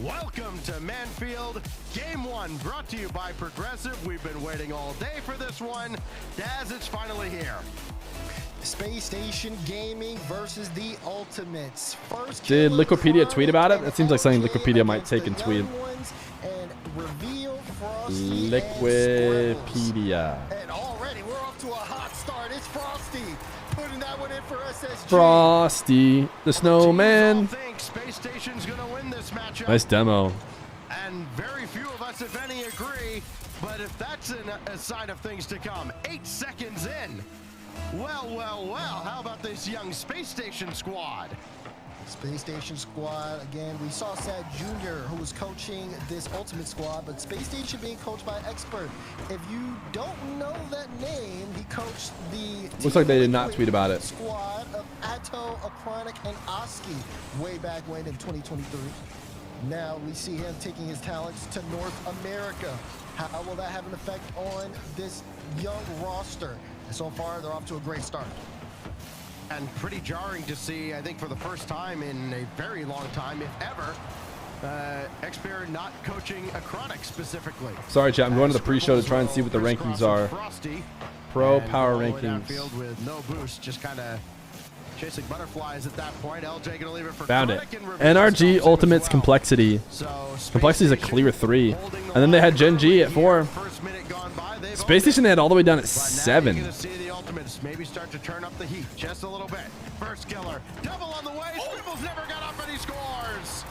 Welcome to Manfield. Game 1 brought to you by Progressive. We've been waiting all day for this one. Daz, it's finally here. Space Station Gaming versus the Ultimates. Did Liquipedia tweet about it? That seems like something Liquipedia might take and tweet. And reveal from Frosty Liquipedia. And already we're off to a hot start. It's Frosty putting that one in for SSG. Frosty, the snowman. Space Station's gonna win this matchup. Nice demo. And very few of us, if any, agree. But if that's a sign of things to come, 8 seconds in. Well, how about this young Space Station squad? Space Station squad, again, we saw Sad Jr., who was coaching this Ultimate squad, but Space Station being coached by Expert. If you don't know that name, he coached the Looks like they did not tweet about it. Squad of Atto, Achronic, and Oski way back when in 2023. Now we see him taking his talents to North America. How will that have an effect on this young roster? And so far, they're off to a great start. And pretty jarring to see, I think for the first time in a very long time, if ever, Expert not coaching Achronic specifically. Sorry, chat. I'm going to the pre-show to try and see what the rankings are. Pro power rankings. With no boost, just kind of chasing butterflies at that point. LJ gonna leave it for Found it. NRG Ultimate's complexity. Complexity is a clear 3. And then they had Gen G at 4. Space Station they had all the way down at 7. Maybe start to turn up the heat just a little bit. First killer, double on the way. Scribbles never got up and he scores.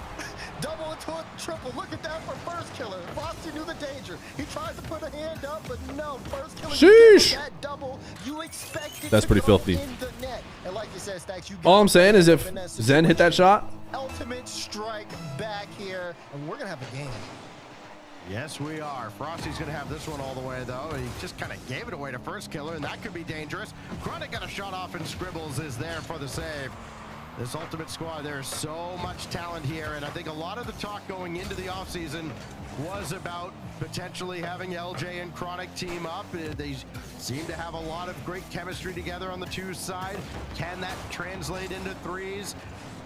Double into a triple. Look at that for first killer. Frosty knew the danger. He tried to put a hand up, but no. First killer. Sheesh. That double, you expected That's pretty filthy. in the net. And like you said, Stacks, you All I'm saying is if Zen hit that shot, ultimate strike back here, and we're gonna have a game. Yes, we are. Frosty's going to have this one all the way, though. He just kind of gave it away to first killer, and that could be dangerous. Chronic got a shot off, and Scribbles is there for the save. This Ultimate squad, there's so much talent here, and I think a lot of the talk going into the offseason was about potentially having LJ and Chronic team up. They seem to have a lot of great chemistry together on the 2's side. Can that translate into 3's?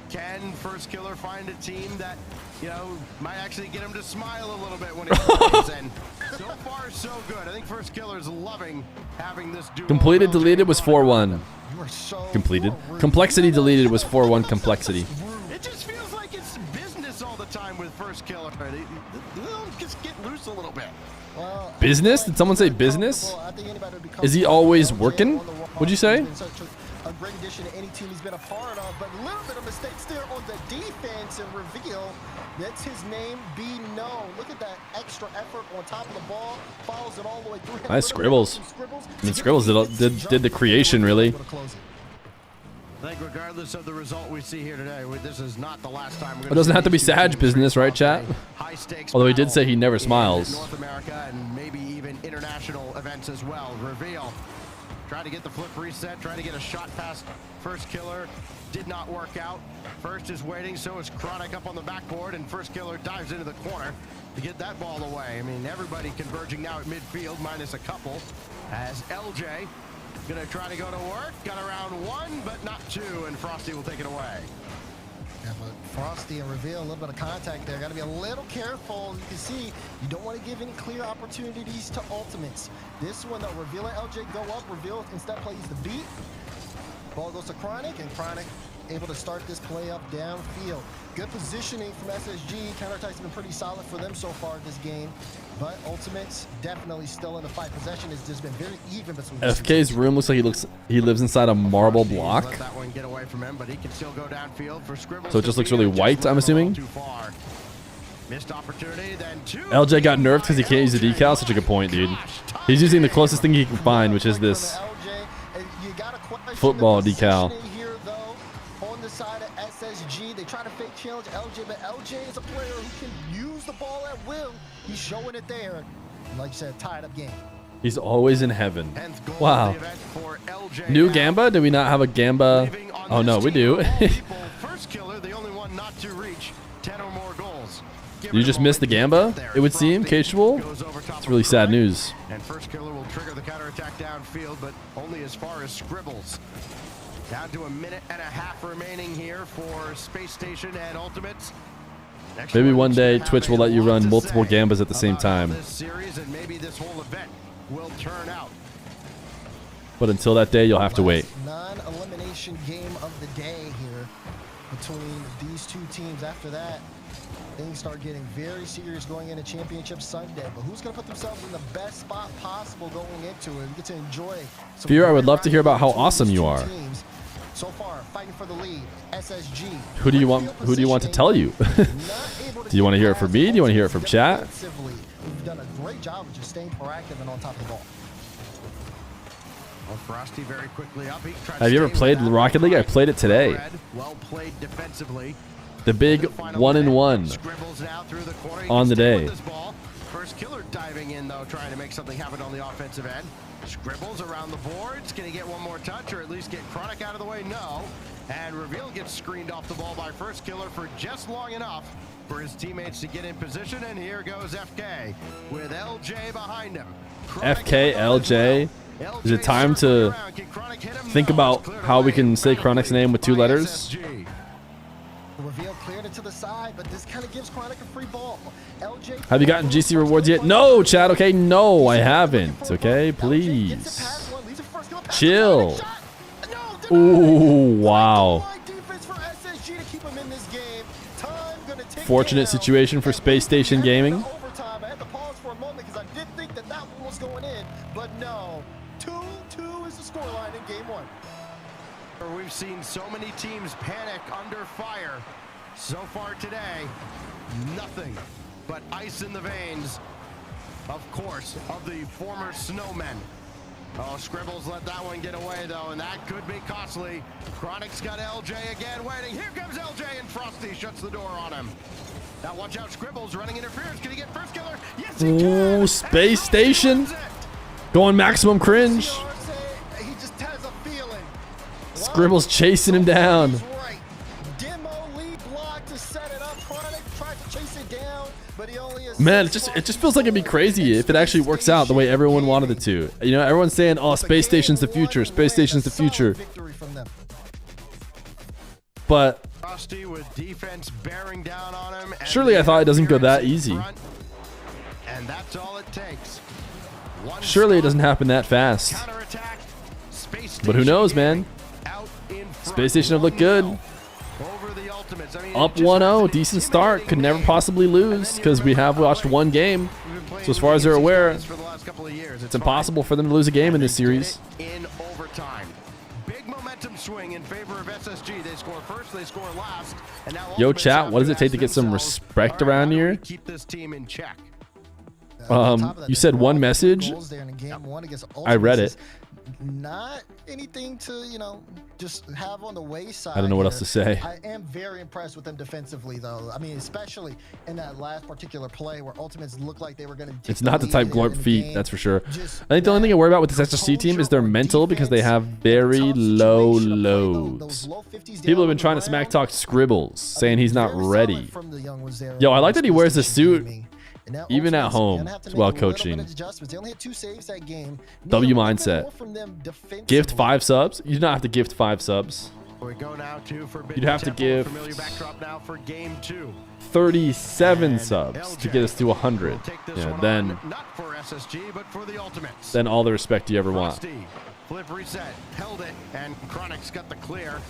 Can First Killer find a team that, you know, might actually get him to smile a little bit when he plays? And so far, so good. I think First Killer's loving having this duo. completed deleted was 4-1. Completed. Complexity deleted was 4-1 complexity. It just feels like it's business all the time with First Killer. They'll just get loose a little bit. Business? Did someone say business? Is he always working? Would you say? A great addition to any team he's been a part of, but a little bit of mistakes there on the defense and reveal that's his name be known. Look at that extra effort on top of the ball, follows it all the way through. Nice Scribbles. I mean, Scribbles did the creation, really. I think regardless of the result we see here today, this is not the last time. It doesn't have to be Sag business, right, chat? Although he did say he never smiles. North America and maybe even international events as well. Reveal. Trying to get the flip reset, trying to get a shot past First Killer. Did not work out. First is waiting, so is Chronic up on the backboard, and First Killer dives into the corner to get that ball away. I mean, everybody converging now at midfield, minus a couple, as LJ gonna try to go to work. Got around 1, but not 2, and Frosty will take it away. Yeah, but Frosty and Reveal, a little bit of contact there. Got to be a little careful. You can see, you don't want to give any clear opportunities to ultimates. This one, though, Reveal and LJ go up. Reveal instead plays the beat. Ball goes to Chronic, and Chronic able to start this play up downfield. Good positioning from SSG. Counterattacks have been pretty solid for them so far this game. But Ultimates definitely still in the fight. Possession has just been very even between FK's room looks like he lives inside a marble block. Let that one get away from him, but he can still go downfield for Scribbles. So it just looks really white, I'm assuming. Too far. Missed opportunity, then 2. LJ got nerfed because he can't use the decal. Such a good point, dude. He's using the closest thing he can find, which is this football decal. Here, though, on the side of SSG, they try to fake challenge LJ, but LJ is a player who can use the ball at will. He's showing it there. And like you said, tied up game. He's always in heaven. Wow. New Gamba? Do we not have a Gamba? Oh no, we do. First killer, the only one not to reach 10 or more goals. You just missed the Gamba, it would seem, Casual. It's really sad news. And First Killer will trigger the counterattack downfield, but only as far as Scribbles. Down to a minute and a half remaining here for Space Station and Ultimates. Maybe one day Twitch will let you run multiple Gambas at the same time. This series and maybe this whole event will turn out. But until that day, you'll have to wait. Non-elimination game of the day here between these two teams. After that, Things start getting very serious going into Championship Sunday. But who's going to put themselves in the best spot possible going into it? We get to enjoy. Fear, I would love to hear about how awesome you are. So far, fighting for the lead, SSG. Who do you want to tell you? Do you want to hear it from me? Do you want to hear it from chat? We've done a great job of just staying proactive and on top of the ball. Well, Frosty very quickly up. Have you ever played Rocket League? I played it today. Well played defensively. The big 1-1 on the day. First killer diving in though, trying to make something happen on the offensive end. Scribbles around the boards. Can he get one more touch or at least get Chronic out of the way? No. And Reveal gets screened off the ball by first killer for just long enough for his teammates to get in position. And here goes FK with LJ behind him. FK, LJ. Is it time to think about how we can say Chronic's name with 2 letters? Reveal cleared it to the side, but this kind of gives Chronic a free ball. LJ, Have you gotten GC rewards yet? No, Chad. Okay, no, I haven't. Okay, please. Chill. Ooh, wow. Fortunate situation for Space Station Gaming. I had to pause for a moment because I did think that that one was going in, but no. 2-2 is the scoreline in game 1. We've seen so many teams panic under fire. So far today, nothing but ice in the veins, of course, of the former snowmen. Oh, Scribbles let that one get away, though, and that could be costly. Chronic's got LJ again waiting. Here comes LJ, and Frosty shuts the door on him. Now watch out, Scribbles running interference. Can he get first killer? Yes, he can. Ooh, Space Station. Going maximum cringe. He just has a feeling. Scribbles chasing him down. Man, it just feels like it'd be crazy if it actually works out the way everyone wanted it to. You know, everyone's saying, "Oh, Space Station's the future. Space Station's the future." But Frosty with defense bearing down on him. Surely I thought it doesn't go that easy. And that's all it takes. Surely it doesn't happen that fast. But who knows, man? Space Station have looked good. Up 1-0, decent start. Could never possibly lose because we have watched one game. So as far as they're aware, it's impossible for them to lose a game in this series. In overtime. Big momentum swing in favor of SSG. They score first, they score last. And now Yo, chat, what does it take to get some respect around here? Keep this team in check. You said one message. I read it. Not anything to, you know, just have on the wayside. I don't know what else to say. I am very impressed with them defensively, though. I mean, especially in that last particular play where Ultimates looked like they were going to. It's not the type glorp feat, that's for sure. I think the only thing I worry about with this SSC team is their mental because they have very low lows. People have been trying to smack talk Scribbles, saying he's not ready. Yo, I like that he wears a suit. Even at home while coaching. W mindset. Gift 5 subs? You do not have to gift 5 subs. You'd have to give 37 subs to get us to 100. Yeah, then all the respect you ever want. Flip reset, held it, and Chronic's got the clear.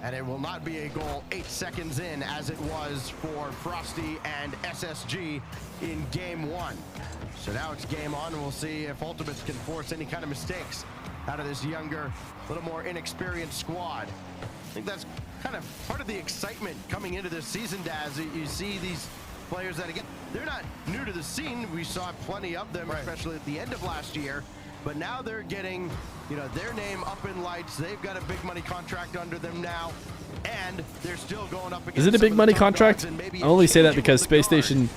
And it will not be a goal 8 seconds in as it was for Frosty and SSG in game 1. So now it's game on, and we'll see if Ultimates can force any kind of mistakes out of this younger, little more inexperienced squad. I think that's kind of part of the excitement coming into this season, Daz. You see these players that, again, they're not new to the scene. We saw plenty of them, especially at the end of last year. But now they're getting, you know, their name up in lights. They've got a big money contract under them now, and they're still going up against. Is it a big money contract? I only say that because Space Station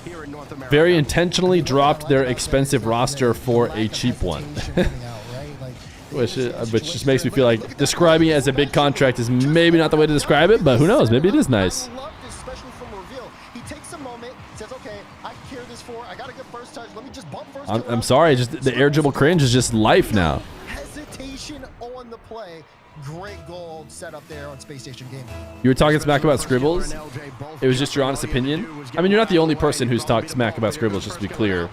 very intentionally dropped their expensive roster for a cheap one. Which just makes me feel like describing it as a big contract is maybe not the way to describe it, but who knows? Maybe it is nice. I'm sorry, just the air dribble cringe is just life now. Hesitation on the play. Great goal set up there on Space Station Gaming. You were talking smack about Scribbles. It was just your honest opinion. I mean, you're not the only person who's talked smack about Scribbles, just to be clear.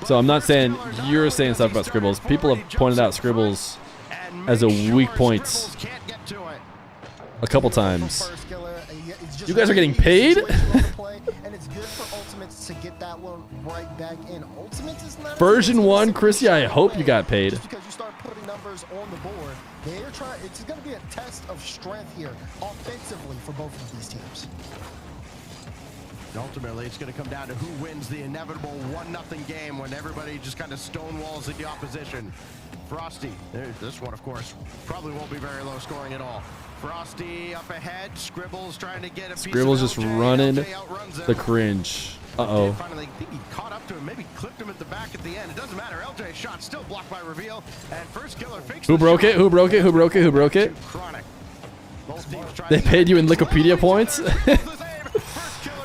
So I'm not saying you're saying stuff about Scribbles. People have pointed out Scribbles as a weak point a couple times. First killer, it's just You guys are getting really paid? situational to play, and it's good for Ultimates to get that one right back in. Ultimates is not Version 1, Chrissy, I hope you got paid. just because you start putting numbers on the board. They're trying. It's going to be a test of strength here, offensively, for both of these teams. Ultimately, it's going to come down to who wins the inevitable 1-0 game when everybody just kind of stonewalls at the opposition. Frosty, this one, of course, probably won't be very low scoring at all. Frosty up ahead, Scribble's trying to get a piece Scribble's of just LJ. running LJ outruns him. the cringe. Uh-oh. Finally, I think he caught up to him, maybe clipped him at the back at the end. It doesn't matter. LJ's shot still blocked by Reveal, and first killer fakes Who the broke shot. it? Who broke it? Who broke it? Who broke it? Chronic. Both teams trying They to paid you in Liquipedia points?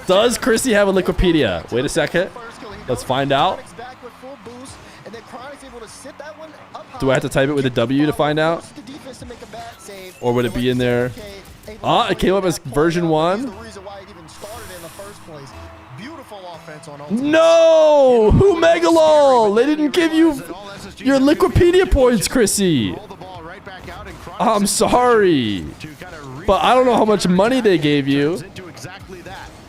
Does Chrissy have a Liquipedia? Wait a second. Let's find out. Do I have to type it with a W to find out? Or would it be in there? Ah, it came up as version 1. No! Who Megalol? They didn't give you your Liquipedia points, Chrissy. I'm sorry. But I don't know how much money they gave you.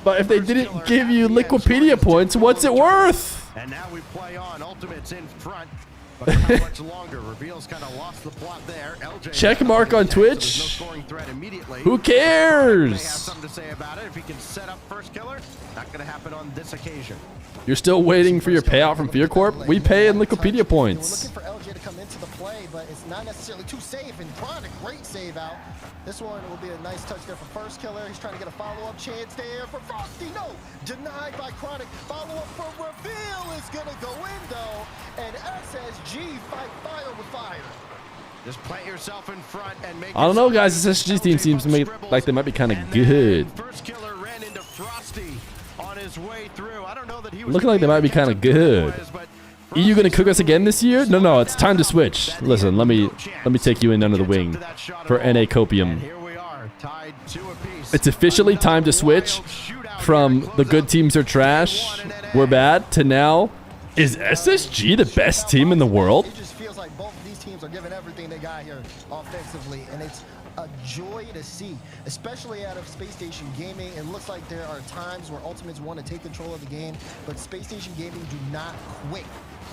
But if they didn't give you Liquipedia points, what's it worth? And now we play on. Ultimates in front. But how much longer? Reveals kind of lost the plot there. LJ Check mark on Twitch. Who May have cares? something to say about it. If he can set up first killer, not going to happen on this occasion. You're still waiting for your payout from Fear Corp? We pay in Liquipedia points. Looking for LJ to come into the play, but it's not necessarily too safe. And Chronic, great save out. This one will be a nice touch there for first killer. He's trying to get a follow-up chance there for Frosty. No, denied by Chronic. Follow-up for Reveal is going to go in, though. And SSG fight fire with fire. Just plant yourself in front and make. I don't know, guys. This SSG team seems to make like they might be kind of good. First killer ran into Frosty on his way through. I don't know that he was Looking like they might be kind of good. EU gonna cook us again this year? No, it's time to switch. Listen, let me take you in under the wing for NA Copium. It's officially time to switch from the good teams are trash, we're bad, to now, is SSG the best team in the world? It just feels like both of these teams are giving everything they got here offensively, and it's a joy to see, especially out of Space Station Gaming. It looks like there are times where Ultimates want to take control of the game, but Space Station Gaming do not quit.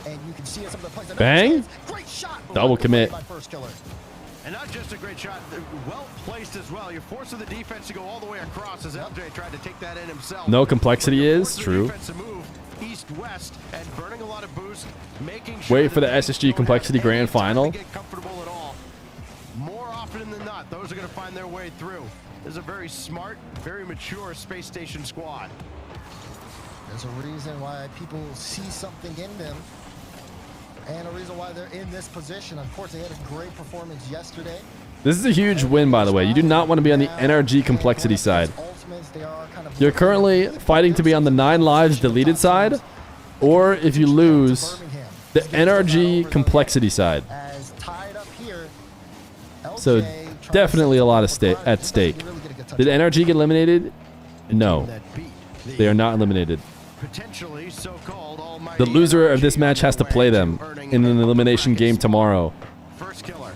And you can see it some of the plays. Bang! Great shot. Double commit. By first killer. And not just a great shot, well placed as well. You're forcing the defense to go all the way across as LJ tried to take that in himself. No complexity is true. East west and burning a lot of boost, making Wait for the SSG Complexity Grand Final. More often than not, those are going to find their way through. This is a very smart, very mature Space Station squad. There's a reason why people see something in them, and a reason why they're in this position. Of course, they had a great performance yesterday. This is a huge win, by the way. You do not want to be on the NRG Complexity side. You're currently fighting to be on the 9 lives deleted side, or if you lose, the NRG Complexity side. So definitely a lot of at stake. Did NRG get eliminated? No. They are not eliminated. The loser of this match has to play them in an elimination game tomorrow. First killer.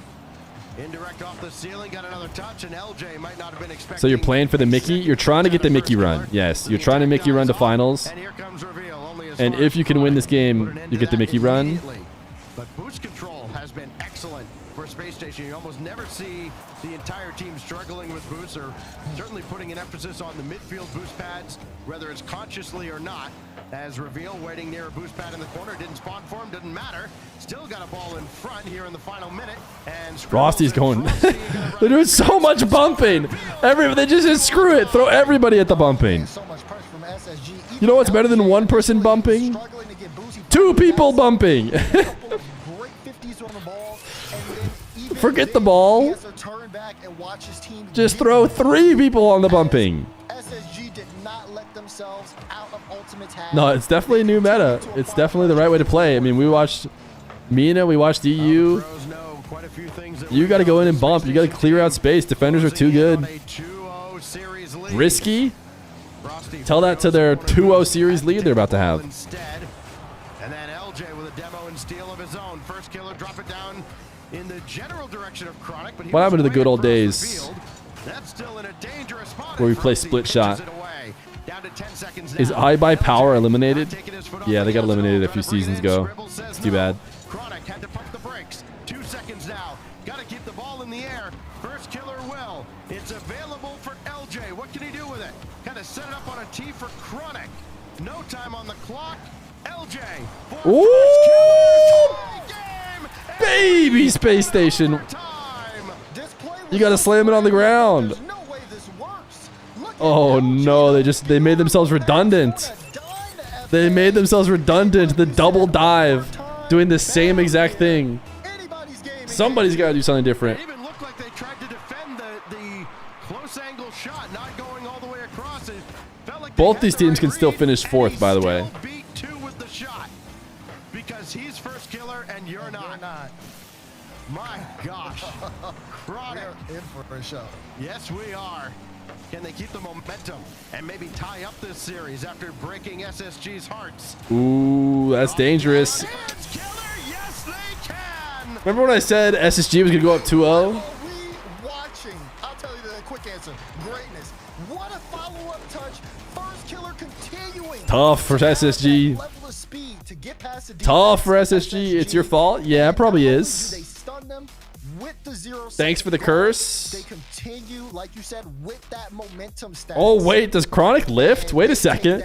Indirect off the ceiling, got another touch, and LJ might not have been expecting. So you're playing for the Mickey? You're trying to get the Mickey run. Yes, you're trying to Mickey run to finals. And if you can win this game, you get the Mickey run. But boost control has been excellent for Space Station. You almost never see the entire team struggling with boosts, or certainly putting an emphasis on the midfield boost pads, whether it's consciously or not. As Reveal waiting near a boost pad in the corner, didn't spawn for him, doesn't matter. Still got a ball in front here in the final minute. And Frosty's going. They're doing so much bumping. They just said, screw it. Throw everybody at the bumping. You know what's better than one person bumping? 2 people bumping. Forget the ball. Just throw 3 people on the bumping. SSG did not let themselves out of Ultimate's hand. No, it's definitely a new meta. It's definitely the right way to play. I mean, we watched MENA, we watched EU. You got to go in and bump. You got to clear out space. Defenders are too good. Risky? Tell that to their 2-0 series lead they're about to have. And then LJ with a demo and steal of his own. First killer, drop it down in the general direction of Chronic. But What happened to the good old days? That's still in a dangerous spot. Where we play split shot. Down to 10 seconds Is now. I by Power eliminated? Yeah, they got eliminated a few seasons ago. It's too bad. Chronic had to pump the brakes. 2 seconds now. Got to keep the ball in the air. First killer will. It's available for LJ. What can he do with it? Kind of set it up on a tee for Chronic. No time on the clock. LJ. Ooh! Baby Space Station. You gotta slam it on the ground. Oh no, they made themselves redundant. They made themselves redundant. The double dive, doing the same exact thing. Somebody's gotta do something different. It even looked like they tried to defend the close angle shot, not going all the way across. It felt like Both these teams can still finish fourth, by the way. beat 2 with the shot because he's first killer and you're not. My gosh. Chronic. We're in for a show. Yes, we are. Can they keep the momentum and maybe tie up this series after breaking SSG's hearts? Ooh, that's dangerous. Remember when I said SSG was gonna go up 2-0? Watching. I'll tell you the quick answer. Greatness. What a follow-up touch. First killer continuing. Tough for SSG. Level of speed to get past the Tough for SSG. It's your fault. Yeah, it probably is. They stun them with the 0. Thanks for the curse. They continue, like you said, with that momentum status. Oh wait, does Chronic lift? Wait a second.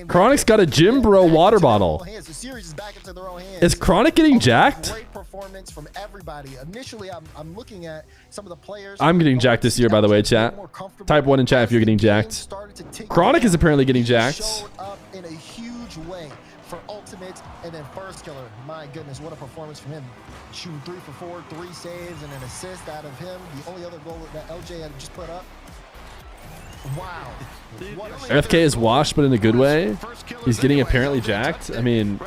Chronic's got a Gym Bro water bottle. The series is back into their own hands. Is Chronic getting jacked? Great performance from everybody. Initially, I'm looking at some of the players. I'm getting jacked this year, by the way, chat. Type 1 in chat if you're getting jacked. Chronic is apparently getting jacked. Showed up in a huge way for Ultimate and then First Killer. My goodness, what a performance from him. Shooting 3 for 4, 3 saves, and an assist out of him. The only other goal that LJ had just put up. Wow. FK is washed, but in a good way. He's getting apparently jacked. I mean,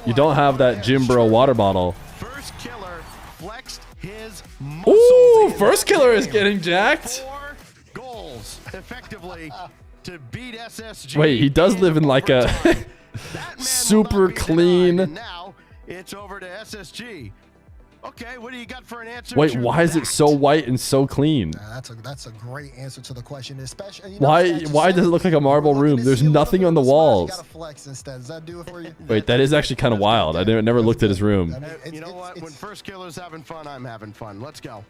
you don't have that Gym Bro water bottle. First killer flexed his Ooh, First Killer is getting jacked. 4 goals effectively to beat SSG. Wait, he does live in like a super clean. Now it's over to SSG. Okay, what do you got for an answer? Wait, why is it so white and so clean? That's a great answer to the question, especially. Why does it look like a marble room? There's nothing on the walls. Flex instead. Does that do it for you? Wait, that is actually kind of wild. I never looked at his room. You know what? When First Killer's having fun, I'm having fun. Let's go.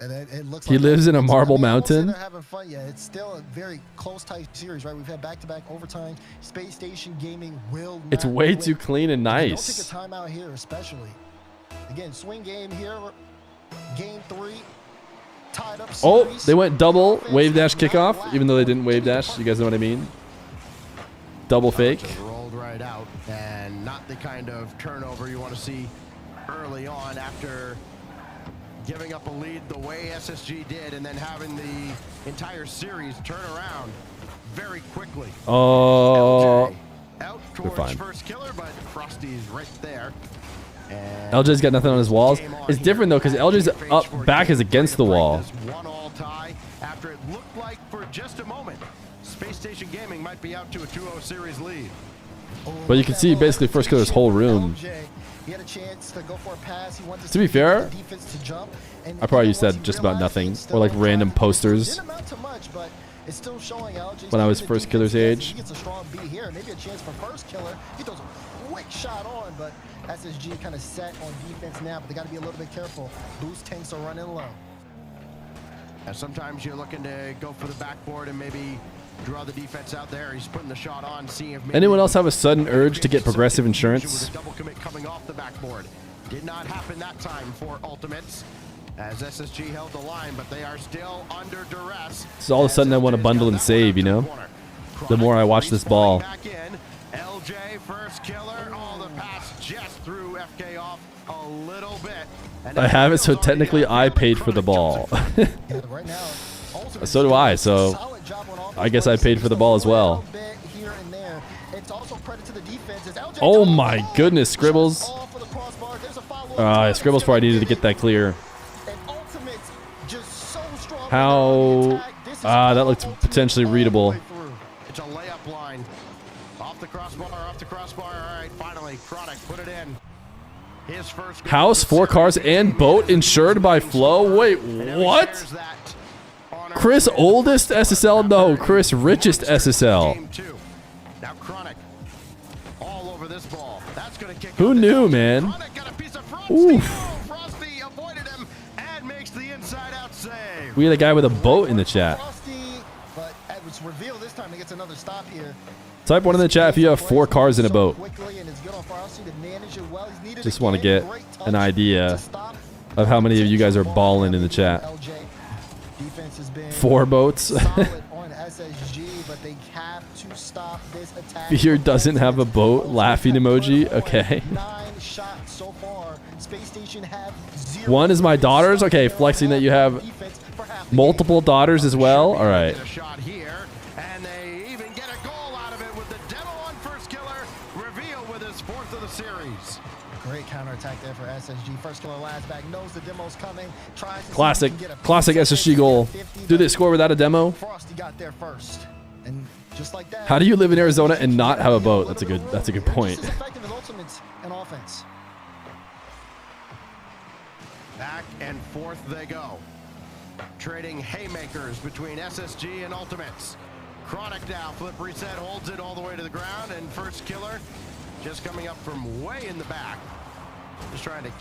And it looks He like lives in a marble mountain. They're having fun. Yeah, it's still a very close tight series, right? We've had back-to-back overtime. Space Station Gaming will. It's not way win. too clean and Don't nice. take a timeout here, especially. Again, swing game here. Game 3. Tied up Oh, series. they went double wave dash kickoff, even though they didn't wave dash. You guys know what I mean? Double fake. Just rolled right out, and not the kind of turnover you want to see early on after giving up a lead the way SSG did, and then having the entire series turn around very quickly. Oh, out they're towards fine. First Killer, but Frosty's right there. And LJ's got nothing on his walls. It's different though, because LJ's up back is against the wall. one all tie after it looked like for just a moment Space Station Gaming might be out to a 2-0 series lead. But you can see basically First Killer's whole room. He had a chance to go for a pass. He wanted To be fair, the defense to jump. And I probably said just about nothing, or like random posters. didn't amount to much, but it's still showing LJ. When I was First Killer's age. He gets a strong beat here. Maybe a chance for First Killer. He throws a quick shot on, but SSG kind of set on defense now, but they got to be a little bit careful. Boost tanks are running low. And sometimes you're looking to go for the backboard and maybe draw the defense out there. He's putting the shot on, seeing if maybe Anyone else have a sudden urge to get Progressive insurance? double commit coming off the backboard. Did not happen that time for Ultimates as SSG held the line, but they are still under duress. So all of a sudden I want to bundle and save, you know? The more I watch this ball. Back in. LJ First Killer. Oh, the pass just threw FK off a little bit. I have it, so technically I paid for the ball. So do I, so I guess I paid for the ball as well. Oh my goodness, Scribbles. Scribbles probably needed to get that clear. How? That looks potentially readable. It's a layup line. Off the crossbar. All right, finally, Chronic put it in. His first goal. House, 4 cars, and boat insured by Flow. Wait, what? Chris oldest SSL? No, Chris richest SSL. Now Chronic all over this ball. That's gonna kick. Who knew, man? Oof. We had a guy with a boat in the chat. But it's Reveal this time. He gets another stop here. Type 1 in the chat if you have 4 cars in a boat. Just want to get an idea of how many of you guys are balling in the chat. 4 boats. Fear doesn't have a boat. Laughing emoji. Okay. 1 is my daughters. Okay, flexing that you have multiple daughters as well. All right. Great counterattack there for SSG. First killer last back, knows the demo's coming. Tries to Classic SSG goal. Do they score without a demo? Frosty got there first. And just like that, How do you live in Arizona and not have a boat? That's a good point. Just as effective as ultimates and offense. Back and forth they go. Trading haymakers between SSG and Ultimates. Chronic now, flip reset, holds it all the way to the ground, and first killer just coming up from way in the back. Just trying to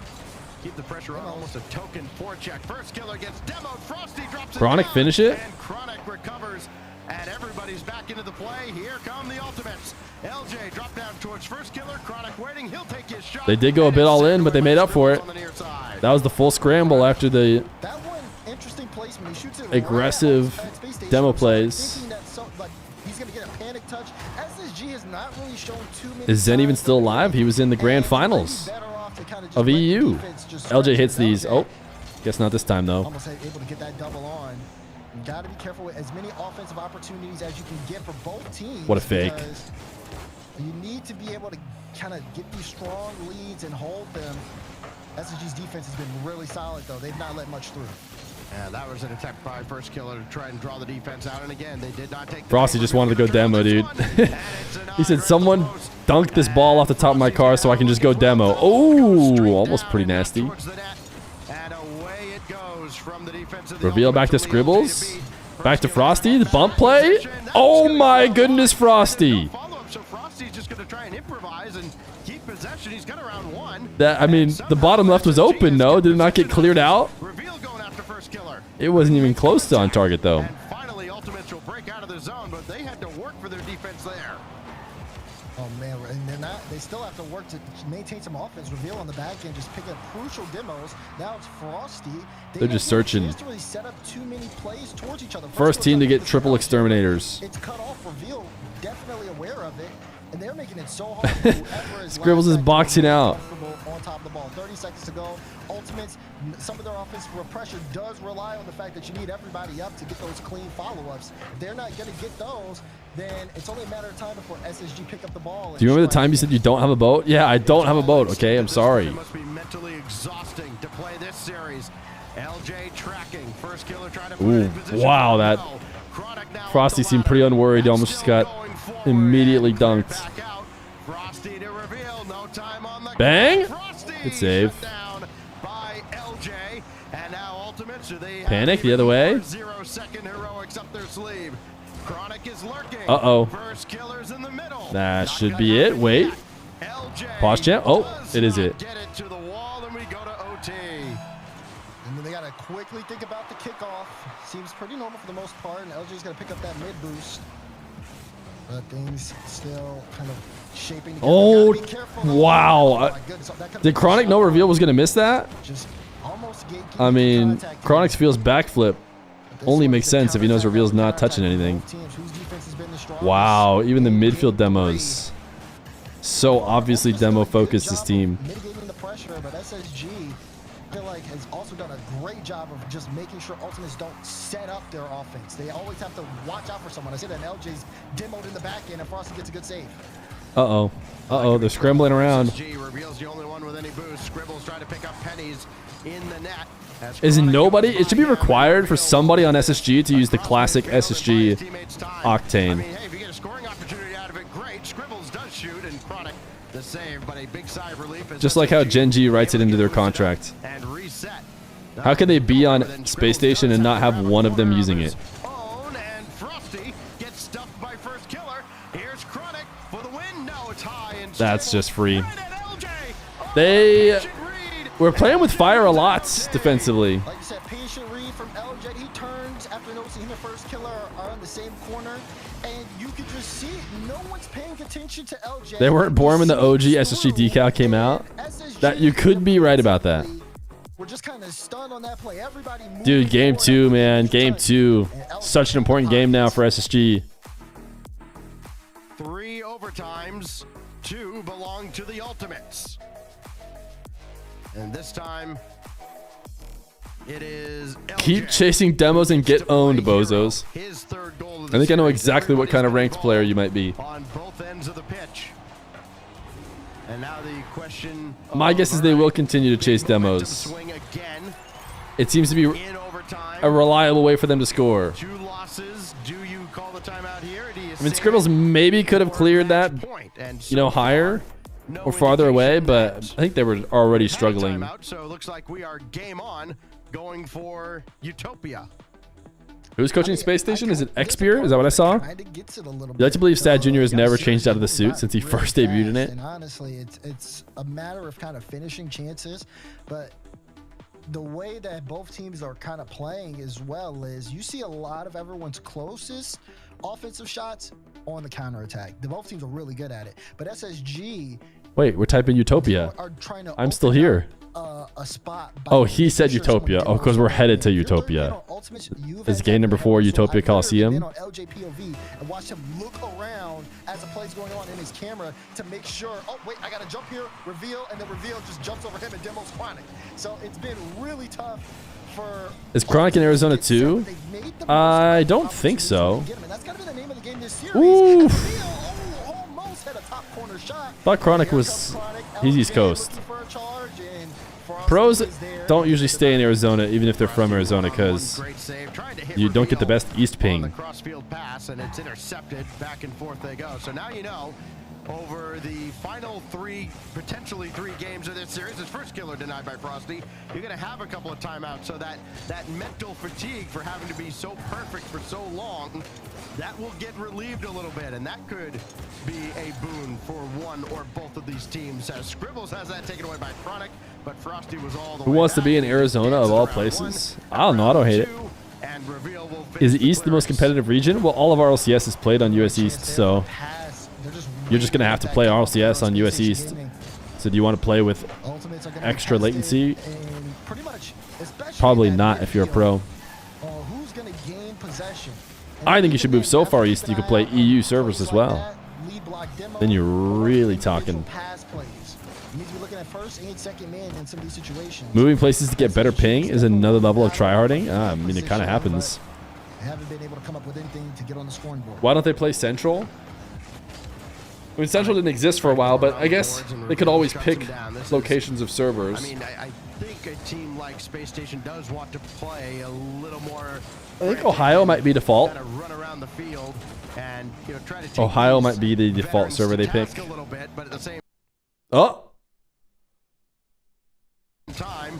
keep the pressure on, almost a token forecheck. First killer gets demoed, Frosty drops it Chronic down, finish it? and Chronic recovers, and everybody's back into the play. Here come the Ultimates. LJ drop down towards first killer, Chronic waiting, he'll take his shot. They did go a bit all in, but they made up for it. That was the full scramble after the aggressive demo plays. Is Zen even still alive? He was in the grand finals of EU. LJ hits these. Oh, guess not this time though. Almost able to get that double on. You got to be careful with as many offensive opportunities as you can get for both teams. What a fake. You need to be able to kind of get these strong leads and hold them. SSG's defense has been really solid though. They've not let much through. Yeah, that was an attempt by first killer to try and draw the defense out, and again, they did not take. Frosty just wanted to go demo, dude. He said, someone dunked this ball off the top of my car so I can just go demo. Oh, almost pretty nasty. Reveal back to Scribbles. Back to Frosty. The bump play. Oh my goodness, Frosty. So Frosty's just going to try and improvise and keep possession. He's got around 1. That, I mean, the bottom left was open, no? Did it not get cleared out? It wasn't even close to on target, though. And finally, Ultimates will break out of the zone, but they had to work for their defense there. Oh man, and they're not. They still have to work to maintain some offense. Reveal on the back end, just pick up crucial demos. Now it's Frosty. They're just searching. To really set up too many plays towards each other. First team to get triple exterminators. It's cut off. Reveal definitely aware of it, and they're making it so hard. For whoever is Scribbles is boxing out. On top of the ball. 30 seconds to go. Ultimates, some of their offensive pressure does rely on the fact that you need everybody up to get those clean follow-ups. If they're not going to get those, then it's only a matter of time before SSG pick up the ball. Do you remember the time you said you don't have a boat? Yeah, I don't have a boat, okay? I'm sorry. It must be mentally exhausting to play this series. LJ tracking. First killer trying to put it in position. Wow, that Frosty seemed pretty unworried. He almost just got immediately dunked. Frosty to reveal. No time on the Bang! Good save. Panic the other way. 0-second heroics up their sleeve. Chronic is lurking. Uh-oh. First killer's in the middle. That should be it. Wait. Pause champ. Oh, it is it. Get it to the wall, and we go to OT. And then they got to quickly think about the kickoff. Seems pretty normal for the most part, and LJ's got to pick up that mid boost. But things still kind of shaping together. Oh, Careful, wow. Did Chronic know Reveal was going to miss that? Just almost I mean, Chronic's feels backflip. Only makes sense if he knows Reveal's not touching anything. Wow, even the midfield demos. So obviously demo focused this team. Mitigating the pressure, but SSG, I feel like, has also done a great job of just making sure Ultimates don't set up their offense. They always have to watch out for someone. I said that LJ's demoed in the back end, and Frosty gets a good save. Uh-oh. Uh-oh, they're scrambling around. Reveals the only one with any boost. Scribbles trying to pick up pennies in the net. Is nobody? It should be required for somebody on SSG to use the classic SSG Octane. I mean, hey, if you get a scoring opportunity out of it, great. Scribbles does shoot, and Chronic the save, but a big sigh of relief. Just like how Gen G writes it into their contract. And reset How can they be on Space Station and not have one of them using it? That's just free. They were playing with fire a lot defensively. Like you said, patient read from LJ. He turns after noticing him and first killer are on the same corner, and you can just see no one's paying attention to LJ. They weren't born when the OG SSG decal came out. That you could be right about that. We're just kind of stunned on that play. Everybody Dude, game 2, man. Game 2. Such an important game now for SSG. 3 overtimes, 2 belong to the Ultimates. And this time, it is LJ. Keep chasing demos and get owned, bozos. I think I know exactly what kind of ranked player you might be. On both ends of the pitch. And now the question. My guess is they will continue to chase demos. It seems to be a reliable way for them to score. 2 losses. Do you call the timeout here? I mean, Scribbles maybe could have cleared that, you know, higher or farther away, but I think they were already struggling. So it looks like we are game on, going for Utopia. Who's coaching Space Station? Is it Xpeer? Is that what I saw? You like to believe Sad Jr. has never changed out of the suit since he first debuted in it? And honestly, it's a matter of kind of finishing chances, but the way that both teams are kind of playing as well is you see a lot of everyone's closest offensive shots on the counterattack. Both teams are really good at it, but SSG. Wait, we're typing Utopia. I'm still here. A spot. Oh, he said Utopia. Oh, because we're headed to Utopia. Is game number 4 Utopia Coliseum? On LJPOV and watch him look around as the play's going on in his camera to make sure. Oh wait, I gotta jump here, reveal, and then reveal just jumps over him and demos Chronic. So it's been really tough for. Is Chronic in Arizona too? I don't think so. Oof. Thought Chronic was. He's East Coast. Pros don't usually stay in Arizona, even if they're from Arizona, because you don't get the best East ping. Crossfield pass, and it's intercepted. Back and forth they go. So now you know, over the final 3, potentially 3 games of this series, his first killer denied by Frosty, you're going to have a couple of timeouts. So that mental fatigue for having to be so perfect for so long, that will get relieved a little bit, and that could be a boon for one or both of these teams. As Scribbles has that taken away by Chronic, but Frosty was all the way. Who wants to be in Arizona of all places? I don't know. I don't hate it. Is East the most competitive region? Well, all of RLCS is played on US East, so you're just going to have to play RLCS on US East. So do you want to play with extra latency? Probably not if you're a pro. I think you should move so far east you could play EU servers as well. Then you're really talking. Moving places to get better ping is another level of tryharding. I mean, it kind of happens. Why don't they play Central? I mean, Central didn't exist for a while, but I guess they could always pick locations of servers. I mean, I think a team like Space Station does want to play a little more. I think Ohio might be default. Run around the field and, you know, try to take Ohio might be the default server they pick. a little bit, but at the same Oh! time,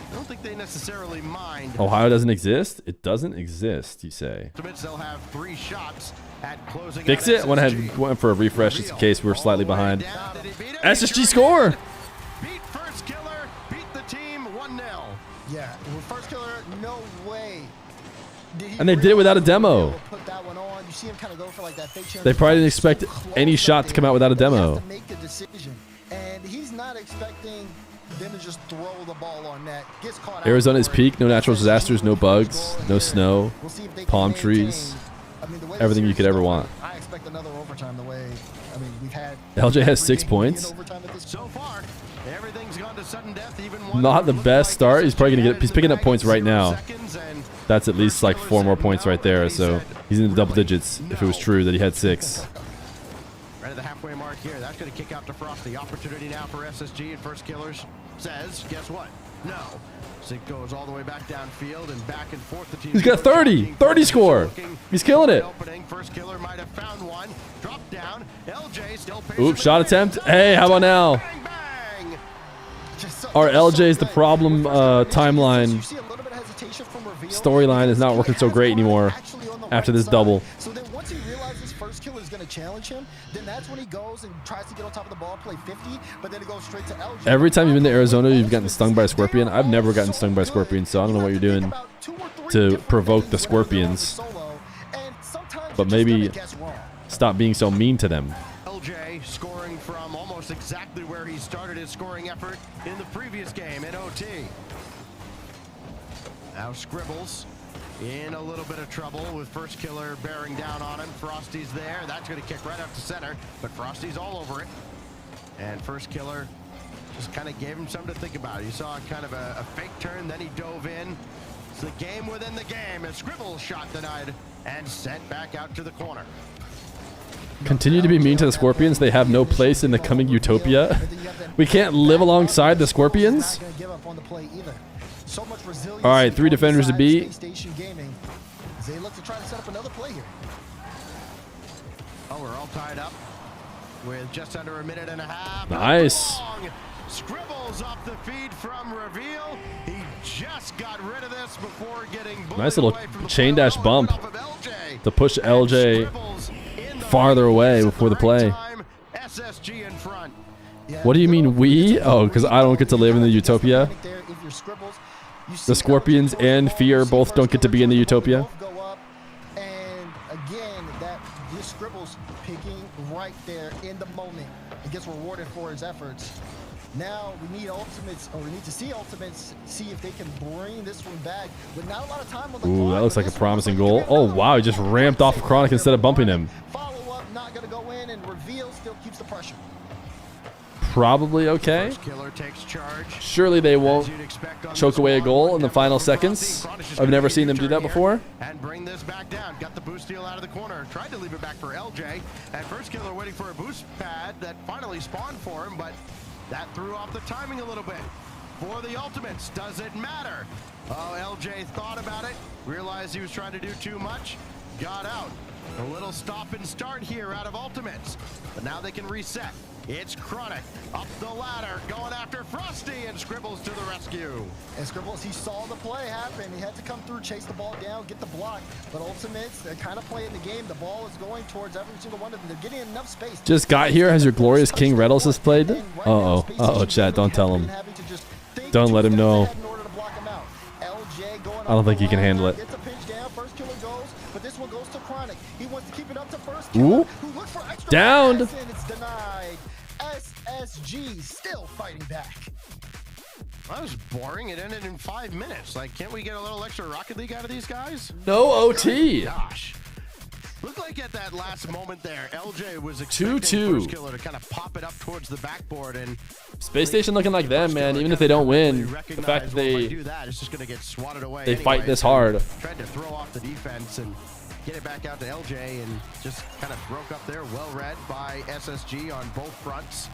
I don't think they necessarily mind. Ohio doesn't exist? It doesn't exist, you say. They'll have 3 shots at closing. Fix it. Went for a refresh just in case we're slightly behind. SSG score! Beat first killer, beat the team 1-0. Yeah, first killer, no way. And they did it without a demo. Put that one on. You see him kind of go for like that fake chance. They probably didn't expect any shot to come out without a demo. Make a decision, and he's not expecting them to just throw the ball on net. Gets caught. Arizona is peak. No natural disasters, no bugs, no snow, palm trees, everything you could ever want. I expect another overtime the way. I mean, we've had. LJ has 6 points. So far, everything's gone to sudden death. Even Not the best start. He's probably gonna get. He's picking up points right now. That's at least like 4 more points right there. So he's in the double digits. If it was true that he had 6. Right at the halfway mark here. That's going to kick out to Frosty. Opportunity now for SSG, and first killers says, guess what? No. So it goes all the way back downfield and back and forth. The team. He's got 30. 30 score. He's killing it. First killer might have found one. Drop down. LJ still. Oops, shot attempt. Hey, how about now? Just so Our LJ's the problem timeline. Storyline is not working so great anymore after this double. So then once he realizes his first killer is going to challenge him, then that's when he goes and tries to get on top of the ball, play 50, but then it goes straight to LJ. Every time you've been to Arizona, you've gotten stung by a scorpion. I've never gotten stung by scorpions, so I don't know what you're doing to provoke the scorpions. But maybe stop being so mean to them. LJ scoring from almost exactly where he started his scoring effort in the previous game in OT. Now Scribbles in a little bit of trouble with first killer bearing down on him. Frosty's there. That's going to kick right up to center, but Frosty's all over it. And first killer just kind of gave him something to think about. You saw kind of a fake turn, then he dove in. It's the game within the game. And Scribbles shot denied and sent back out to the corner. Continue to be mean to the scorpions. They have no place in the coming utopia. We can't live alongside the scorpions. All right, 3 defenders to beat. They look to try to set up another play here. Oh, we're all tied up with just under a minute and a half. Nice. Scribbles off the feed from reveal. He just got rid of this before getting Nice little chain dash bump to push LJ farther away before the play. SSG in front. What do you mean we? Oh, because I don't get to live in the utopia. The scorpions and Feer both don't get to be in the utopia. And again, this Scribbles picking right there in the moment. It gets rewarded for his efforts. Now we need ultimates, or we need to see ultimates, see if they can bring this one back. But not a lot of time on the Ooh, that looks like a promising goal. Oh wow, he just ramped off of Chronic instead of bumping him. Follow up, not gonna go in, and reveal still keeps the pressure. Probably okay. Surely they won't choke away a goal in the final seconds. I've never seen them do that before. And bring this back down. Got the boost steal out of the corner. Tried to leave it back for LJ. And first killer waiting for a boost pad that finally spawned for him, but that threw off the timing a little bit. For the ultimates, does it matter? Oh, LJ thought about it, realized he was trying to do too much, got out. A little stop and start here out of ultimates, but now they can reset. It's Chronic up the ladder, going after Frosty, and Scribbles to the rescue. And Scribbles, he saw the play happen. He had to come through, chase the ball down, get the block. But Ultimates, they're kind of playing the game. The ball is going towards every single one of them. They're getting enough space. Just got here. Has your glorious King Reddles has played? Uh-oh. Uh-oh, chat. Don't tell him. Don't let him know. I don't think he can handle it. Gets a pinch down. First killer goes, but this one goes to Chronic. He wants to keep it up to first killer. Ooh. Downed. It's denied. SSG still fighting back. That was boring. It ended in 5 minutes. Like, can't we get a little extra Rocket League out of these guys? No OT. Gosh. Looked like at that last moment there, LJ was expecting first killer to kind of pop it up towards the backboard, and Space Station looking like them, man. Even if they don't win, the fact that it's just going to get swatted away. They fight this hard. Tried to throw off the defense and get it back out to LJ, and just kind of broke up there. Well read by SSG on both fronts.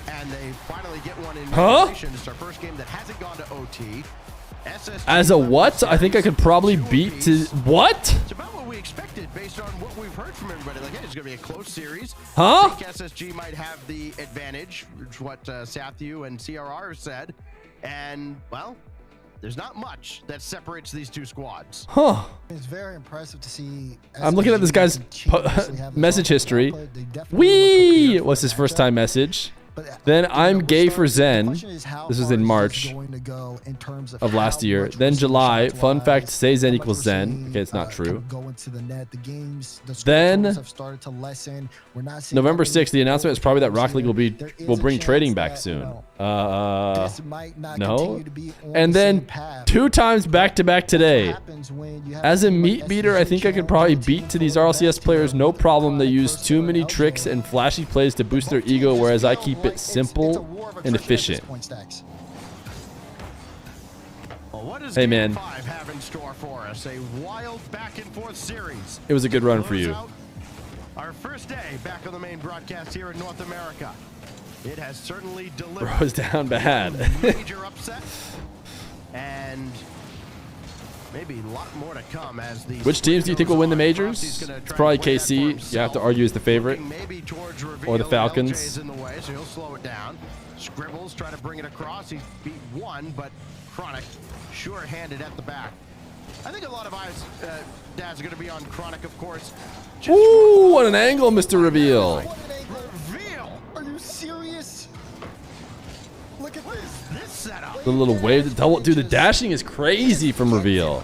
And they finally get one in regulation. It's our first game that hasn't gone to OT. SSG As a what? I think I could probably beat to what? It's about what we expected based on what we've heard from everybody. Like, hey, it's going to be a close series. Huh? I think SSG might have the advantage, which is what Sathu and CRR said. And, well, there's not much that separates these two squads. Huh. It's very impressive to see. I'm looking at this guy's message history. Wee! What's his first time message? Then I'm gay for Zen. This was in March of last year. Then July. Fun fact, say Zen equals Zen. Okay, it's not true. Then November 6th, the announcement is probably that Rocket League will bring trading back soon. No. And then 2 times back-to-back today. As a meat beater, I think I could probably beat to these RLCS players no problem. They use too many tricks and flashy plays to boost their ego, whereas I keep it simple and efficient. Hey man, it was a good run for you. Our first day back on the main broadcast here in North America. It has certainly delivered. Bro's down bad. Major upset, and maybe a lot more to come as the. Which teams do you think will win the majors? It's probably KC. You have to argue as the favorite, or the Falcons. In the way, so he'll slow it down. Scribbles trying to bring it across. He beat one, but Chronic sure-handed at the back. I think a lot of eyes, Dads, are going to be on Chronic, of course. Ooh, what an angle, Mr. Reveal. Reveal! Are you serious? Look at this. This setup. The little wave, the double, dude, the dashing is crazy from Reveal.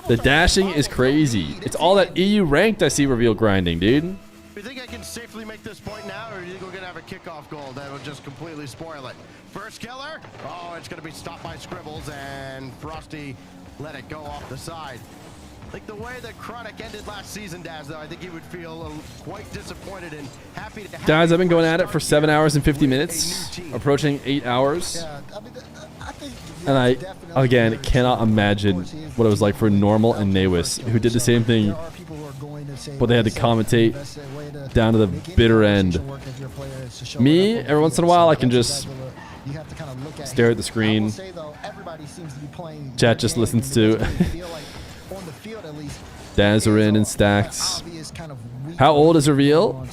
The dashing is crazy. It's all that EU ranked I see Reveal grinding, dude. Do you think I can safely make this point now, or do you think we're going to have a kickoff goal that will just completely spoil it? First killer. Oh, it's going to be stopped by Scribbles, and Frosty let it go off the side. Like the way that Chronic ended last season, Daz, though, I think he would feel quite disappointed and happy to have. Guys, I've been going at it for 7 hours and 50 minutes, approaching 8 hours. Yeah, I mean, I think, And I, again, cannot imagine what it was like for Normal and Nawis, who did the same thing, but they had to commentate down to the bitter end. Me, every once in a while, I can just stare at the screen. Chat just listens to Dazarin and Stacks. How old is Reveal?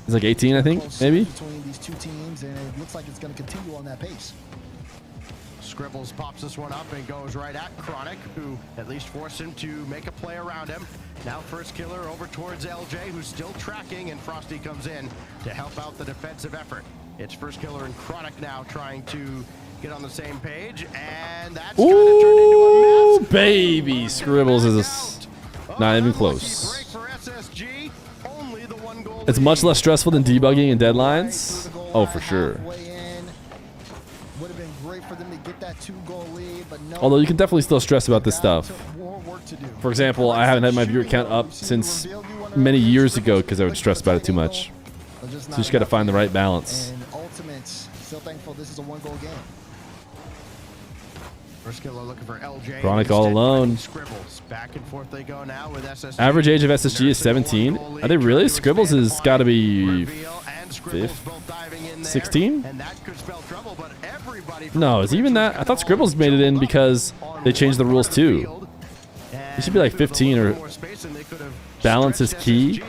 He's like 18, I think, maybe? Between these two teams, and it looks like it's going to continue on that pace. Scribbles pops this one up and goes right at Chronic, who at least forced him to make a play around him. Now first killer over towards LJ, who's still tracking, and Frosty comes in to help out the defensive effort. It's first killer and Chronic now trying to get on the same page, and that's kind of turned into a massive Baby, Scribbles is not even close. It's much less stressful than debugging and deadlines. Oh, for sure. Would have been great for them to get that 2-goal lead, but no. Although you can definitely still stress about this stuff. For example, I haven't had my viewer count up since many years ago because I would stress about it too much. So you just got to find the right balance. And Ultimates, still thankful this is a 1-goal game. First killer looking for LJ. Chronic all alone. Scribbles. Back and forth they go now with SSG. Average age of SSG is 17. Are they really? Scribbles has got to be 16? No, is even that? I thought Scribbles made it in because they changed the rules too. He should be like 15 or balance is key.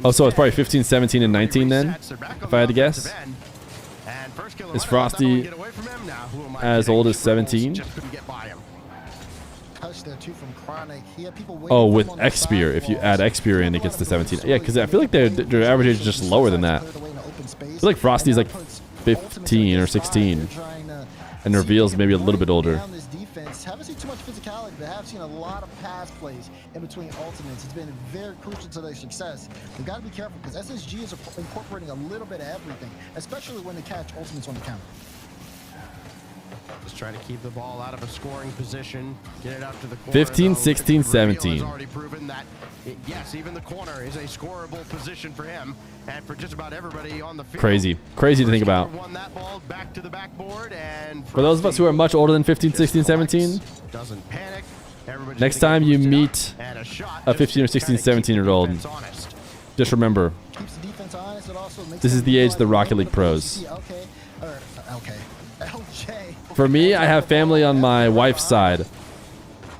Oh, so it's probably 15, 17, and 19 then, if I had to guess. Is Frosty as old as 17? Oh, with X-Spear. If you add X-Spear in, it gets to 17. Yeah, because I feel like their average age is just lower than that. I feel like Frosty's like 15 or 16. And Reveal's maybe a little bit older. Haven't seen too much physicality, but have seen a lot of pass plays in between ultimates. It's been very crucial to their success. They've got to be careful because SSG is incorporating a little bit of everything, especially when they catch ultimates on the counter. Just trying to keep the ball out of a scoring position, get it out to the corner. 15, 16, 17. Already proven that yes, even the corner is a scoreable position for him and for just about everybody on the field. Crazy to think about. Won that ball back to the backboard, and for those of us who are much older than 15, 16, 17, doesn't panic. Next time you meet a 15 or 16, 17-year-old, just remember, this is the age of the Rocket League pros. For me, I have family on my wife's side.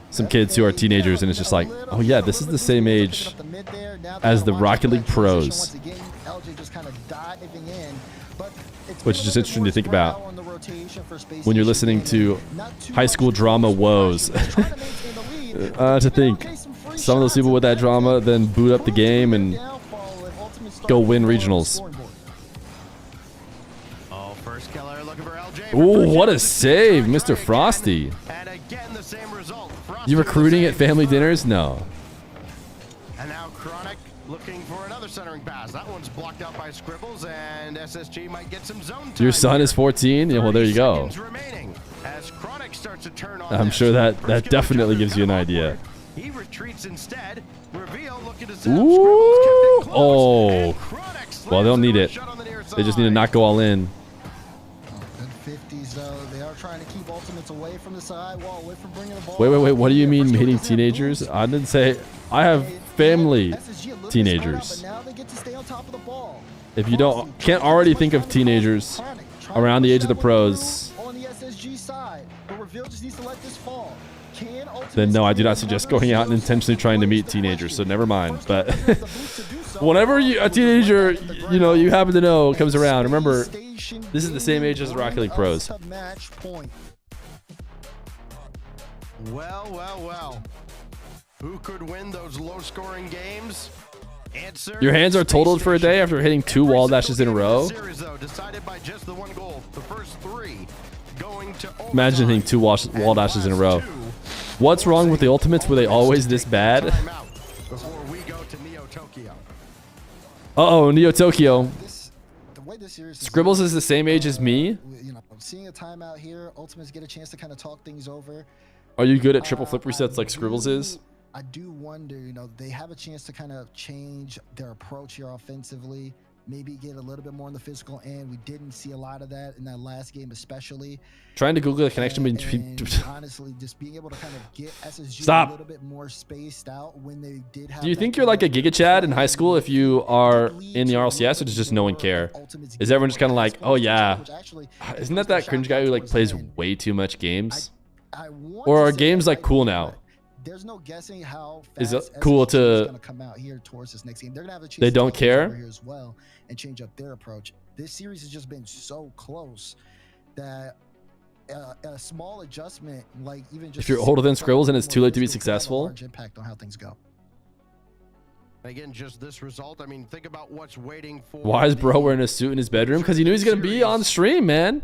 Some kids who are teenagers, and it's just like, oh yeah, this is the same age as the Rocket League pros. Which is just interesting to think about when you're listening to high school drama woes. To think some of those people with that drama then boot up the game and go win regionals. Ooh, what a save, Mr. Frosty. You recruiting at family dinners? No. And now Chronic looking for another centering pass. That one's blocked out by Scribbles, and SSG might get some zone time. Your son is 14? Yeah, well, there you go. As Chronic starts to turn on I'm sure that definitely gives you an idea. He retreats instead. Reveal looking to Ooh. Oh. Well, they don't need it. They just need to not go all in. Away from the sidewall, away from bringing the ball. Wait. What do you mean hitting teenagers? I didn't say. I have family teenagers. If you can't already think of teenagers around the age of the pros, then no, I do not suggest going out and intentionally trying to meet teenagers. So never mind. But whenever a teenager, you happen to know comes around, remember This is the same age as Rocket League Pros. Match point. Well, well, well. Who could win those low-scoring games? Answer. Your hands are totaled for a day after hitting 2 wall dashes in a row. Series, though, decided by just the one goal. The first 3 going to Imagine hitting 2 wall dashes in a row. What's wrong with the ultimates? Were they always this bad? before we go to Neo Tokyo. Uh-oh, Neo Tokyo. The way this series Scribbles is the same age as me. You know, seeing a timeout here, Ultimates get a chance to kind of talk things over. Are you good at triple flip resets like Scribbles is? I do wonder, you know, they have a chance to kind of change their approach here offensively, maybe get a little bit more on the physical end. We didn't see a lot of that in that last game, especially. Trying to Google the connection between. Honestly, just being able to kind of get SSG Stop. a little bit more spaced out when they did have. Do you think you're like a Giga Chad in high school if you are in the RLCS, or does just no one care? Is everyone just kind of like, oh yeah? Isn't that cringe guy who like plays way too much games? Or are games like cool now? There's no guessing how fast is it cool to gonna come out here towards this next game. They're gonna have a chance they to don't talk things over care here as well and change up their approach. This series has just been so close that a small adjustment, like even just if you're older than Scribbles and it's too late to be successful. Large impact on how things go. Again, just this result. I mean, think about what's waiting for. Why is bro wearing a suit in his bedroom? Because he knew he's gonna be on stream, man.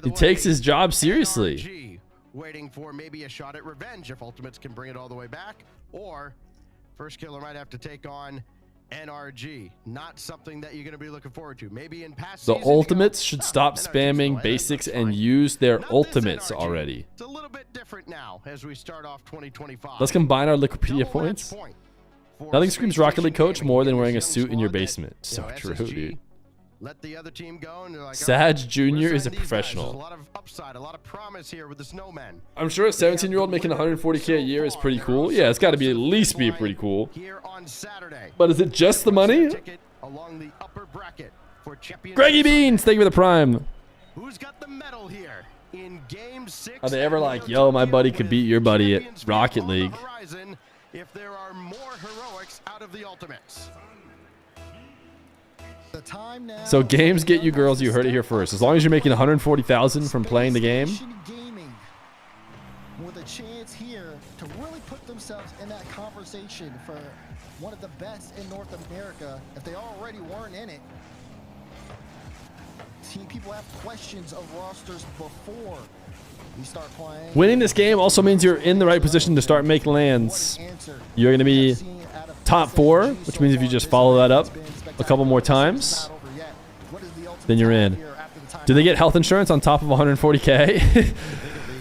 He takes his job seriously. Waiting for maybe a shot at revenge if Ultimates can bring it all the way back, or First Killer might have to take on NRG. Not something that you're going to be looking forward to. Maybe in past The seasons, Ultimates should stop spamming basics and use their ultimates already. It's a little bit different now as we start off 2025. Let's combine our Liquipedia points. Nothing screams Rocket League coach more than wearing a suit in your basement. So true, dude. Let the other team go, and they're like, Sag Jr. is a professional. There's a lot of upside, a lot of promise here with the Snowmen. I'm sure a 17-year-old making 140K a year is pretty cool. Yeah, it's got to be at least be pretty cool. Here on Saturday. But is it just the money? Along the upper bracket for Greggy Beans, thank you for the prime. Who's got the medal here in game 6? Are they ever like, yo, my buddy could beat your buddy at Rocket League? If there are more heroics out of the Ultimates. The time now So games get you girls, you heard it here first. As long as you're making 140,000 from playing the game. Gaming with a chance here to really put themselves in that conversation for one of the best in North America if they already weren't in it. See, people have questions of rosters before we start playing. Winning this game also means you're in the right position to start making lands. You're going to be top 4, which means if you just follow that up a couple more times, then you're in. Do they get health insurance on top of 140K?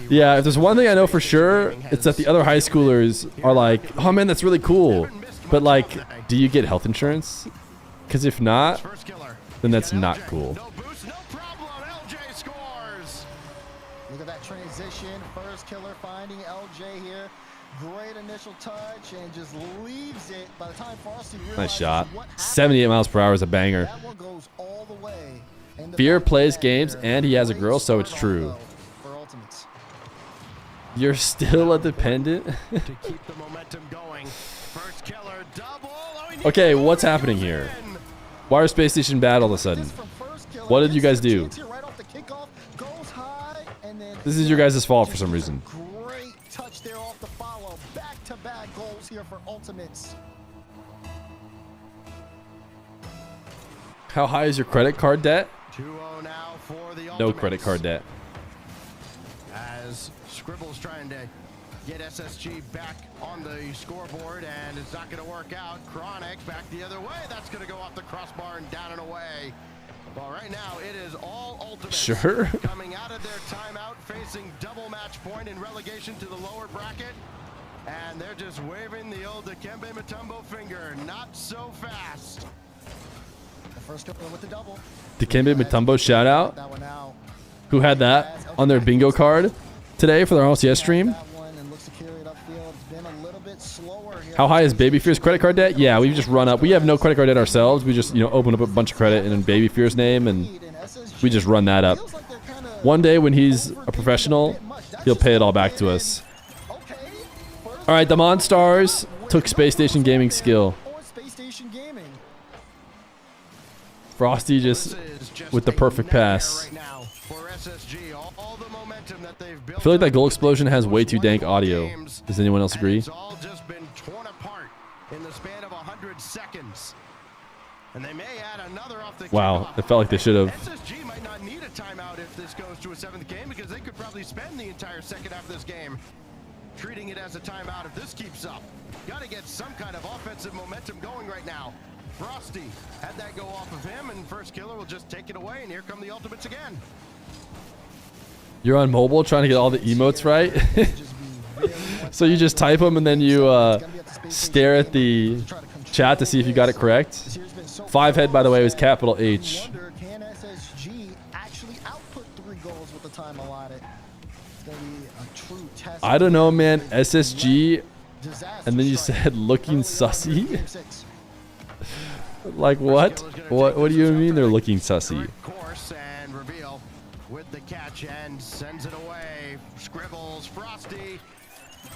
Yeah, if there's one thing I know for sure, it's that the other high schoolers are like, oh man, that's really cool. But like, do you get health insurance? Because if not, then that's not cool. Look at that transition. First Killer finding LJ here. Great initial touch and just leaves it. By the time Frosty Nice shot. 78 miles per hour is a banger. that one goes all the way. And the Feer plays games and he has a girl, so it's true. for Ultimates. You're still a dependent? To keep the momentum going. First Killer double. Okay, what's happening here? Why are Space Station bad all of a sudden? What did you guys do? This is your guys' fault for some reason. Great touch there off the follow. Back-to-back goals here for Ultimates. How high is your credit card debt? 2-0 now for the No Ultimates. credit card debt. As Scribble's trying to get SSG back on the scoreboard, and it's not going to work out. Chronic back the other way. That's going to go off the crossbar and down and away. Well, right now it is all Ultimates. Sure. Coming out of their timeout, facing double match point in relegation to the lower bracket. And they're just waving the old Dikembe Mutombo finger. Not so fast. The first Killer with the double. Dikembe Mutombo shout out. That one out. Who had that on their bingo card today for their RLCS stream? How high is Baby Fear's credit card debt? Yeah, we've just run up. We have no credit card debt ourselves. We just, open up a bunch of credit in Baby Fear's name, and we just run that up. One day when he's a professional, he'll pay it all back to us. All right, the Monstars took Space Station Gaming skill. Frosty just with the perfect pass. I feel like that goal explosion has way too dank audio. Does anyone else agree? It's all just been torn apart in the span of 100 seconds. And they may add another off the Wow, it felt like they should have. SSG might not need a timeout if this goes to a 7th game because they could probably spend the entire second half of this game treating it as a timeout if this keeps up. Got to get some kind of offensive momentum going right now. Frosty had that go off of him, and First Killer will just take it away, and here come the Ultimates again. You're on mobile trying to get all the emotes right. So you just type them and then you stare at the chat to see if you got it correct. 5 head, by the way, was capital H. Can SSG actually output 3 goals with the time allotted? It's going to be a true test. I don't know, man. SSG, and then you said looking sussy. Like what? What do you mean they're looking sussy? Course and reveal with the catch and sends it away. Scribbles, Frosty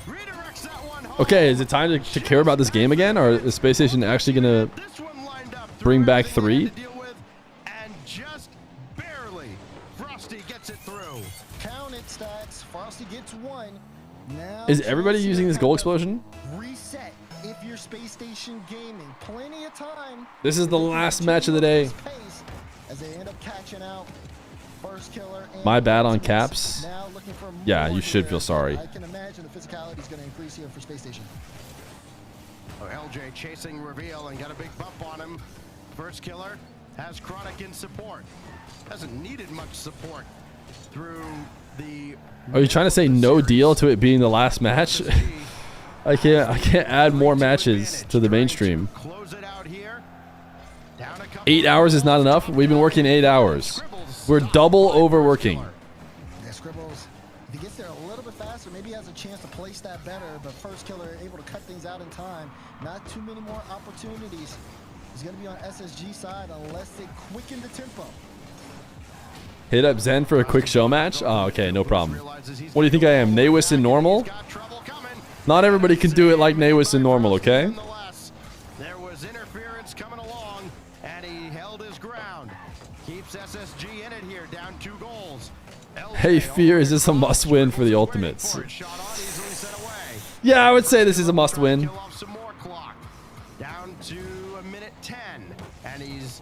redirects that one home. Okay, is it time to care about this game again, or is Space Station actually gonna bring back 3? And just barely, Frosty gets it through. Count it, stats. Frosty gets 1. Now Is everybody using this goal explosion? reset if you're Space Station Gaming. Plenty of time. This is the last match of the day. As they end up catching out First Killer. My bad on caps. Now looking for Yeah, more you should here. feel sorry. I can imagine the physicality is going to increase here for Space Station. Oh, LJ chasing reveal and got a big bump on him. First Killer has Chronic in support. Hasn't needed much support through the. Are you trying to say no deal to it being the last match? I can't add more matches to the mainstream. 8 hours is not enough. We've been working 8 hours. We're double overworking. Yeah, Scribbles, if he gets there a little bit faster, maybe he has a chance to place that better, but First Killer able to cut things out in time. Not too many more opportunities. He's going to be on SSG side unless they quicken the tempo. Hit up Zen for a quick show match? Oh, okay, no problem. What do you think I am, Nawis in normal? Not everybody can do it like Nawis in normal, okay? There was interference coming along, and he held his ground. Keeps SSG in it here, down 2 goals. Hey, Fear, is this a must-win for the Ultimates? Yeah, I would say this is a must-win. Down to a minute 10, and he's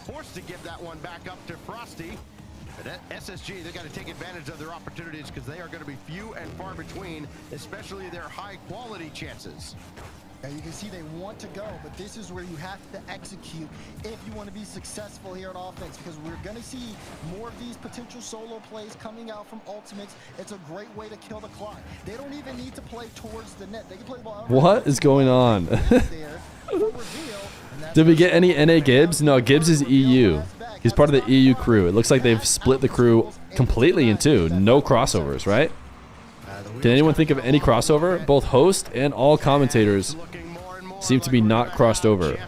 forced to give that one back up to Frosty. But SSG, they've got to take advantage of their opportunities because they are going to be few and far between, especially their high-quality chances. And you can see they want to go, but this is where you have to execute if you want to be successful here at offense, because we're going to see more of these potential solo plays coming out from Ultimates. It's a great way to kill the clock. They don't even need to play towards the net. They can play the ball. What is going on? Did we get any NA Gibbs? No, Gibbs is EU. He's part of the EU crew. It looks like they've split the crew completely in 2. No crossovers, right? Can anyone think of any crossover? Both host and all commentators seem to be not crossed over.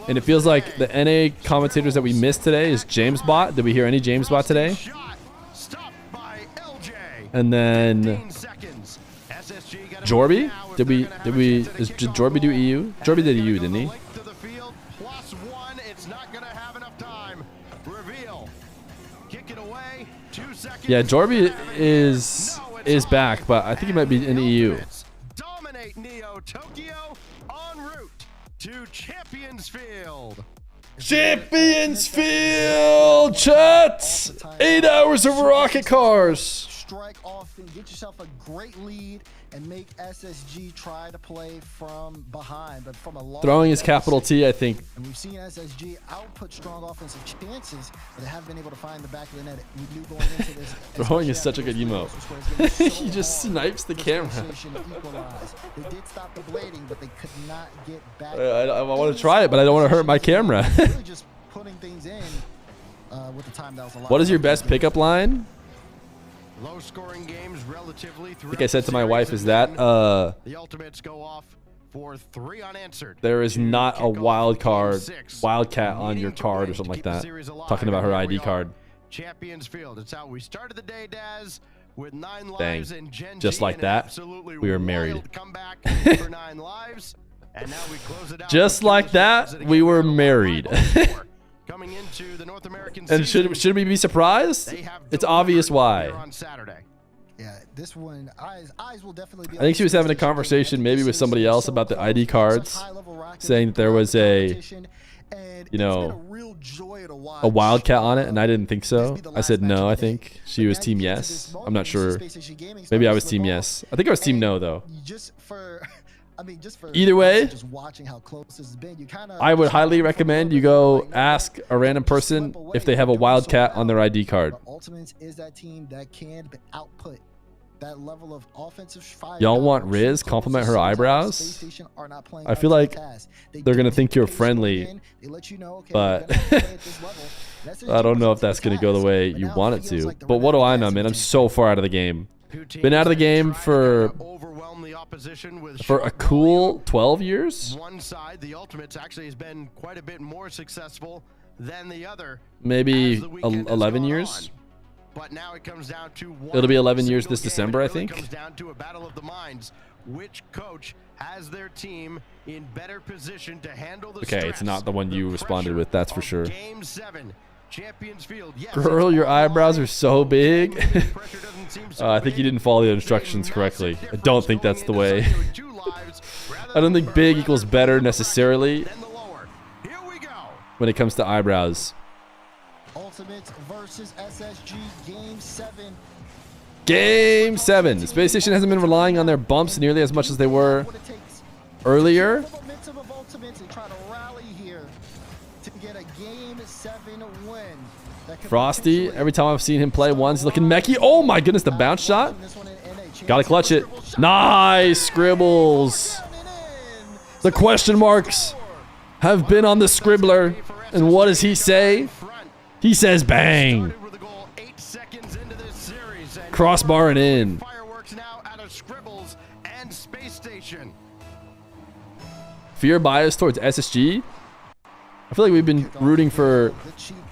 And it feels like the NA commentators that we missed today is James Bot. Did we hear any James Bot today? And then Jorby? Did Jorby do EU? Jorby did EU, didn't he? Yeah, Jorby is back, but I think he might be in EU. Dominate Neo Tokyo en route to Champions Field. Champions Field, chat! 8 hours of rocket cars. Strike often, get yourself a great lead, and make SSG try to play from behind, but from a long Throwing is capital T, I think. And we've seen SSG output strong offensive chances, but they haven't been able to find the back of the net. We knew going into this. Throwing is such a good emote. He just snipes the camera. They did stop the blading, but they could not get back. I want to try it, but I don't want to hurt my camera. Really just putting things in with the time that was allowed. What is your best pickup line? Low scoring games relatively. I think I said to my wife is that the Ultimates go off for 3 unanswered. there is not a wildcat on your card or something like that. Talking about her ID card. Champions Field. It's how we started the day, Daz, with 9 Dang. lives and Gen Just G like in an that, absolutely we were married. wild comeback for 9 lives. And now we close it out. Just like that, we were married. coming into the North American And should we be surprised? It's obvious why. on Saturday. Yeah, this one, eyes will definitely be. I think she was having a conversation maybe with somebody else about the ID cards, saying that there was a, you know, a Wildcat on it, and I didn't think so. I said no, I think she was Team Yes. I'm not sure. Maybe I was Team Yes. I think I was Team No, though. Either way, I would highly recommend you go ask a random person if they have a Wildcat on their ID card. Ultimates is that team that can output that level of offensive fire. Y'all want Riz compliment her eyebrows? I feel like they're gonna think you're friendly, but I don't know if that's gonna go the way you want it to. But what do I know, man? I'm so far out of the game. Been out of the game for a cool 12 years. One side, the Ultimates, actually has been quite a bit more successful than the other. Maybe 11 years. But now it comes down to It'll be 11 years this December, I think. It comes down to a battle of the minds. Which coach has their team in better position to handle the Okay, it's not the one you responded with, that's for sure. Game 7, Champions Field. Yes, Girl, your eyebrows are so big. I think you didn't follow the instructions correctly. I don't think that's the way. I don't think big equals better necessarily when it comes to eyebrows. Ultimates versus SSG Game 7. Game 7. The space station hasn't been relying on their bumps nearly as much as they were earlier. Frosty, every time I've seen him play once, he's looking mechy. Oh my goodness, the bounce shot. Gotta clutch it. Nice, Scribbles. The question marks have been on the Scribbler. And what does he say? He says bang. Crossbar and in. Fear bias towards SSG. I feel like we've been rooting for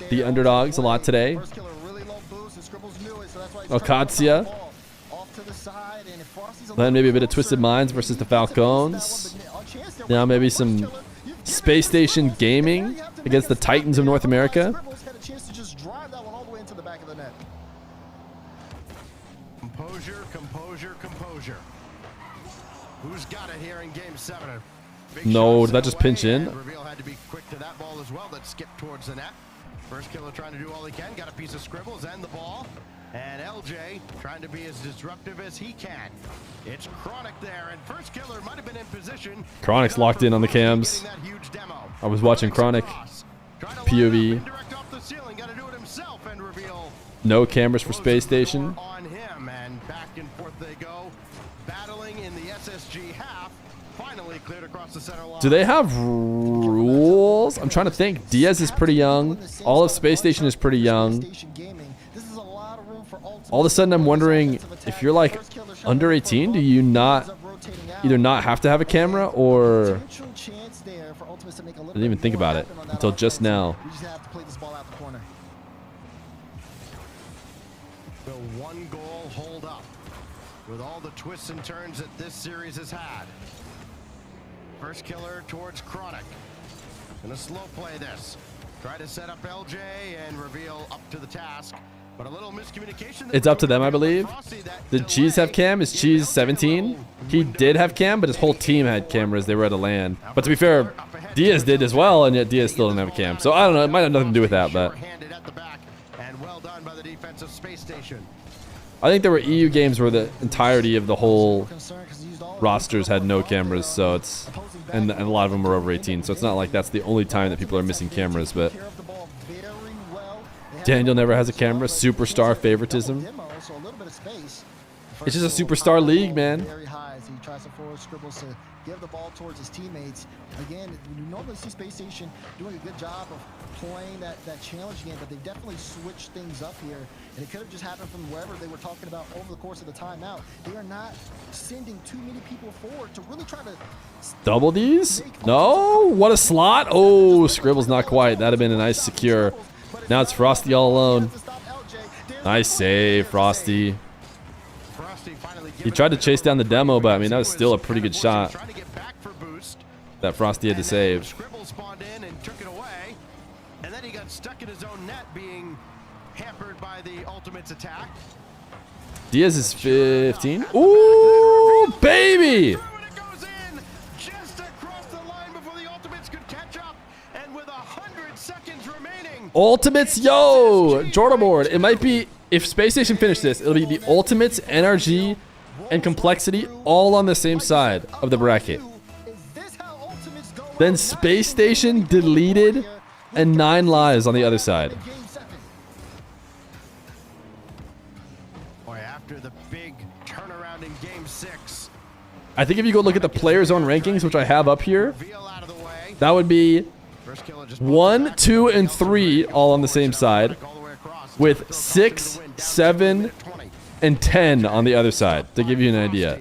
the underdogs a lot today. Okatsia. Then maybe a bit of Twisted Minds versus the Falcons. Now maybe some Space Station Gaming against the Titans of North America. Composure, composure, composure. Who's got it here in Game 7? No, did that just pinch in? Reveal had to be quick to that ball as well. That skipped towards the net. First killer trying to do all he can. Got a piece of Scribbles and the ball. And LJ trying to be as disruptive as he can. It's Chronic there, and first killer might have been in position. Chronic's locked in on the cams. I was watching Chronic. POV. No cameras for Space Station. On him, and back and forth they go. Battling in the SSG half. Finally cleared across the center line. Do they have rules? I'm trying to think. Diaz is pretty young. All of Space Station is pretty young. All of a sudden, I'm wondering if you're like under 18, do you not either not have to have a camera or I didn't even think about it until just now. The one goal hold up with all the twists and turns that this series has had. First killer towards Chronic. Gonna slow play this. Try to set up LJ and reveal up to the task. But a little miscommunication. It's up to them, I believe. Did Cheese have cam? Is Cheese 17? He did have cam, but his whole team had cameras. They were at a LAN. But to be fair, Diaz did as well, and yet Diaz still didn't have a cam. So I don't know. It might have nothing to do with that, but And well done by the defensive Space Station. I think there were EU games where the entirety of the whole rosters had no cameras. So it's and a lot of them were over 18. So it's not like that's the only time that people are missing cameras, but. Daniel never has a camera. Superstar favoritism. It's just a superstar league, man. Very high as he tries to forward Scribbles to give the ball towards his teammates. Again, you normally see Space Station doing a good job of playing that challenge game, but they definitely switched things up here. And it could have just happened from wherever they were talking about over the course of the timeout. They are not sending too many people forward to really try to double these. No, what a slot. Oh, Scribbles not quite. That'd have been a nice secure. Now it's Frosty all alone. Nice save, Frosty. He tried to chase down the demo, but I mean, that was still a pretty good shot that Frosty had to save. And then he got stuck in his own net, being hampered by the Ultimates attack. Diaz is 15. Ooh, baby! Ultimates, yo! Jordan board. It might be, if Space Station finished this, it'll be the Ultimates, NRG, and Complexity all on the same side of the bracket. Then Space Station, Deleted, and 9 Lives on the other side. Boy, after the big turnaround in Game 6. I think if you go look at the player zone rankings, which I have up here, that would be 1, 2, and 3 all on the same side, with 6, 7, and 10 on the other side, to give you an idea.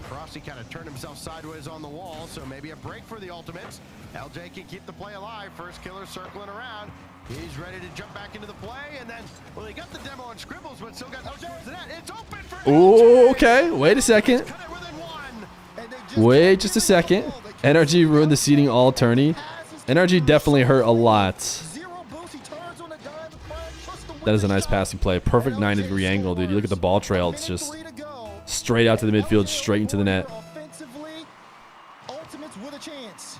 Frosty kind of turned himself sideways on the wall, so maybe a break for the Ultimates. LJ can keep the play alive. First killer circling around. He's ready to jump back into the play, and then, well, he got the demo on Scribbles, but still got towards the net. It's open for Ooh, okay. Wait a second. Wait just a second. NRG ruined the seating all tourney. NRG definitely hurt a lot. That is a nice passing play. Perfect 90-degree angle, dude. You look at the ball trail. It's just straight out to the midfield, straight into the net. Ultimates with a chance.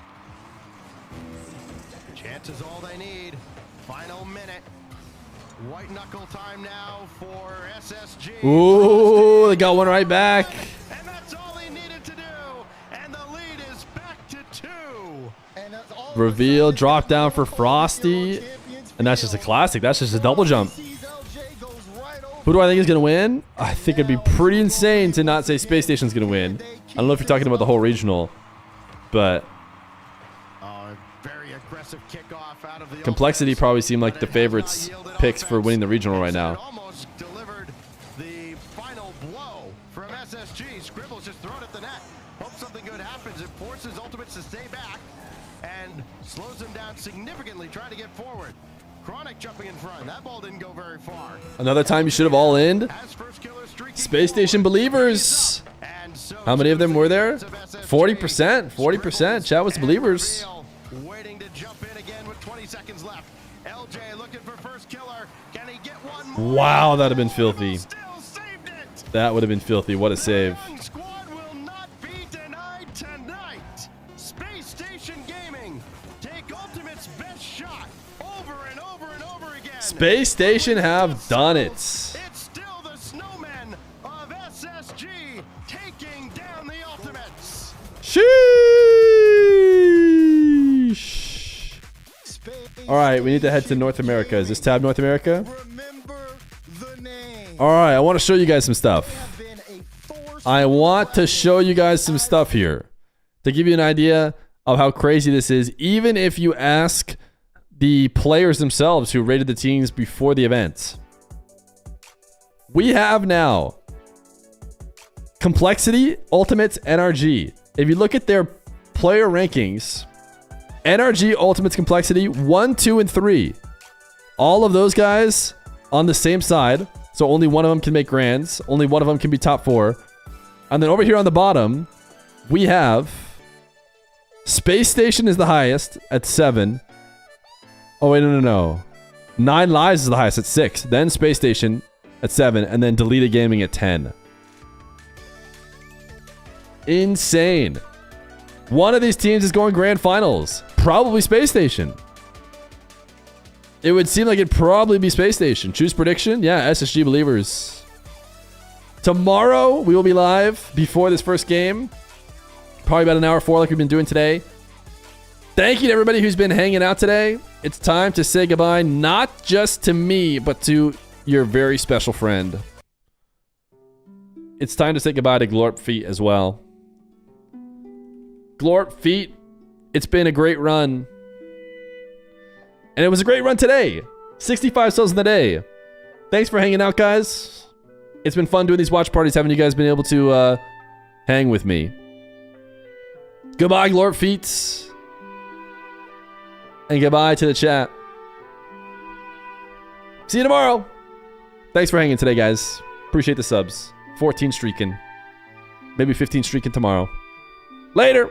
Chance is all they need. Final minute. White knuckle time now for SSG. Ooh, they got one right back. And that's all he needed to do. And the lead is back to 2. Reveal, drop down for Frosty. And that's just a classic. That's just a double jump. Who do I think is going to win? I think it'd be pretty insane to not say Space Station's going to win. I don't know if you're talking about the whole regional, but very aggressive kickoff out of the Complexity probably seem like the favorites picks for winning the regional right now. almost delivered the final blow from SSG. Scribbles just thrown at the net. Hope something good happens. It forces Ultimates to stay back and slows them down significantly trying to get forward. Chronic jumping in front. That ball didn't go very far. Another time you should have all in. Space Station believers. How many of them were there? 40%. 40%. Chat was believers. Waiting to jump in again with 20 seconds left. LJ looking for first killer. Can he get one? Wow, that would have been filthy. That would have been filthy. What a save. Squad will not be denied tonight. Space Station Gaming take Ultimate's best shot over and over and over again. Space Station have done it. It's still the snowmen of SSG taking down the Ultimates. Sheesh. All right, we need to head to North America. Is this tab North America? All right, I want to show you guys some stuff. I want to show you guys some stuff here to give you an idea of how crazy this is, even if you ask the players themselves who rated the teams before the event. We have now Complexity, Ultimates, NRG. If you look at their player rankings, NRG, Ultimates, Complexity, 1, 2, and 3. All of those guys on the same side. So only one of them can make grands. Only one of them can be top 4. And then over here on the bottom, we have Space Station is the highest at 7. Oh, wait, no. 9 Lives is the highest at 6. Then Space Station at 7. And then Deleted Gaming at 10. Insane. One of these teams is going grand finals. Probably Space Station. It would seem like it'd probably be Space Station. Choose prediction? Yeah, SSG believers. Tomorrow, we will be live before this first game. Probably about an hour 4 like we've been doing today. Thank you to everybody who's been hanging out today. It's time to say goodbye, not just to me, but to your very special friend. It's time to say goodbye to Glorp Feet as well. Glorp Feet, it's been a great run. And it was a great run today. 65 subs in the day. Thanks for hanging out, guys. It's been fun doing these watch parties, having you guys been able to hang with me. Goodbye, Glorp Feet. And goodbye to the chat. See you tomorrow. Thanks for hanging today, guys. Appreciate the subs. 14 streaking. Maybe 15 streaking tomorrow. Later.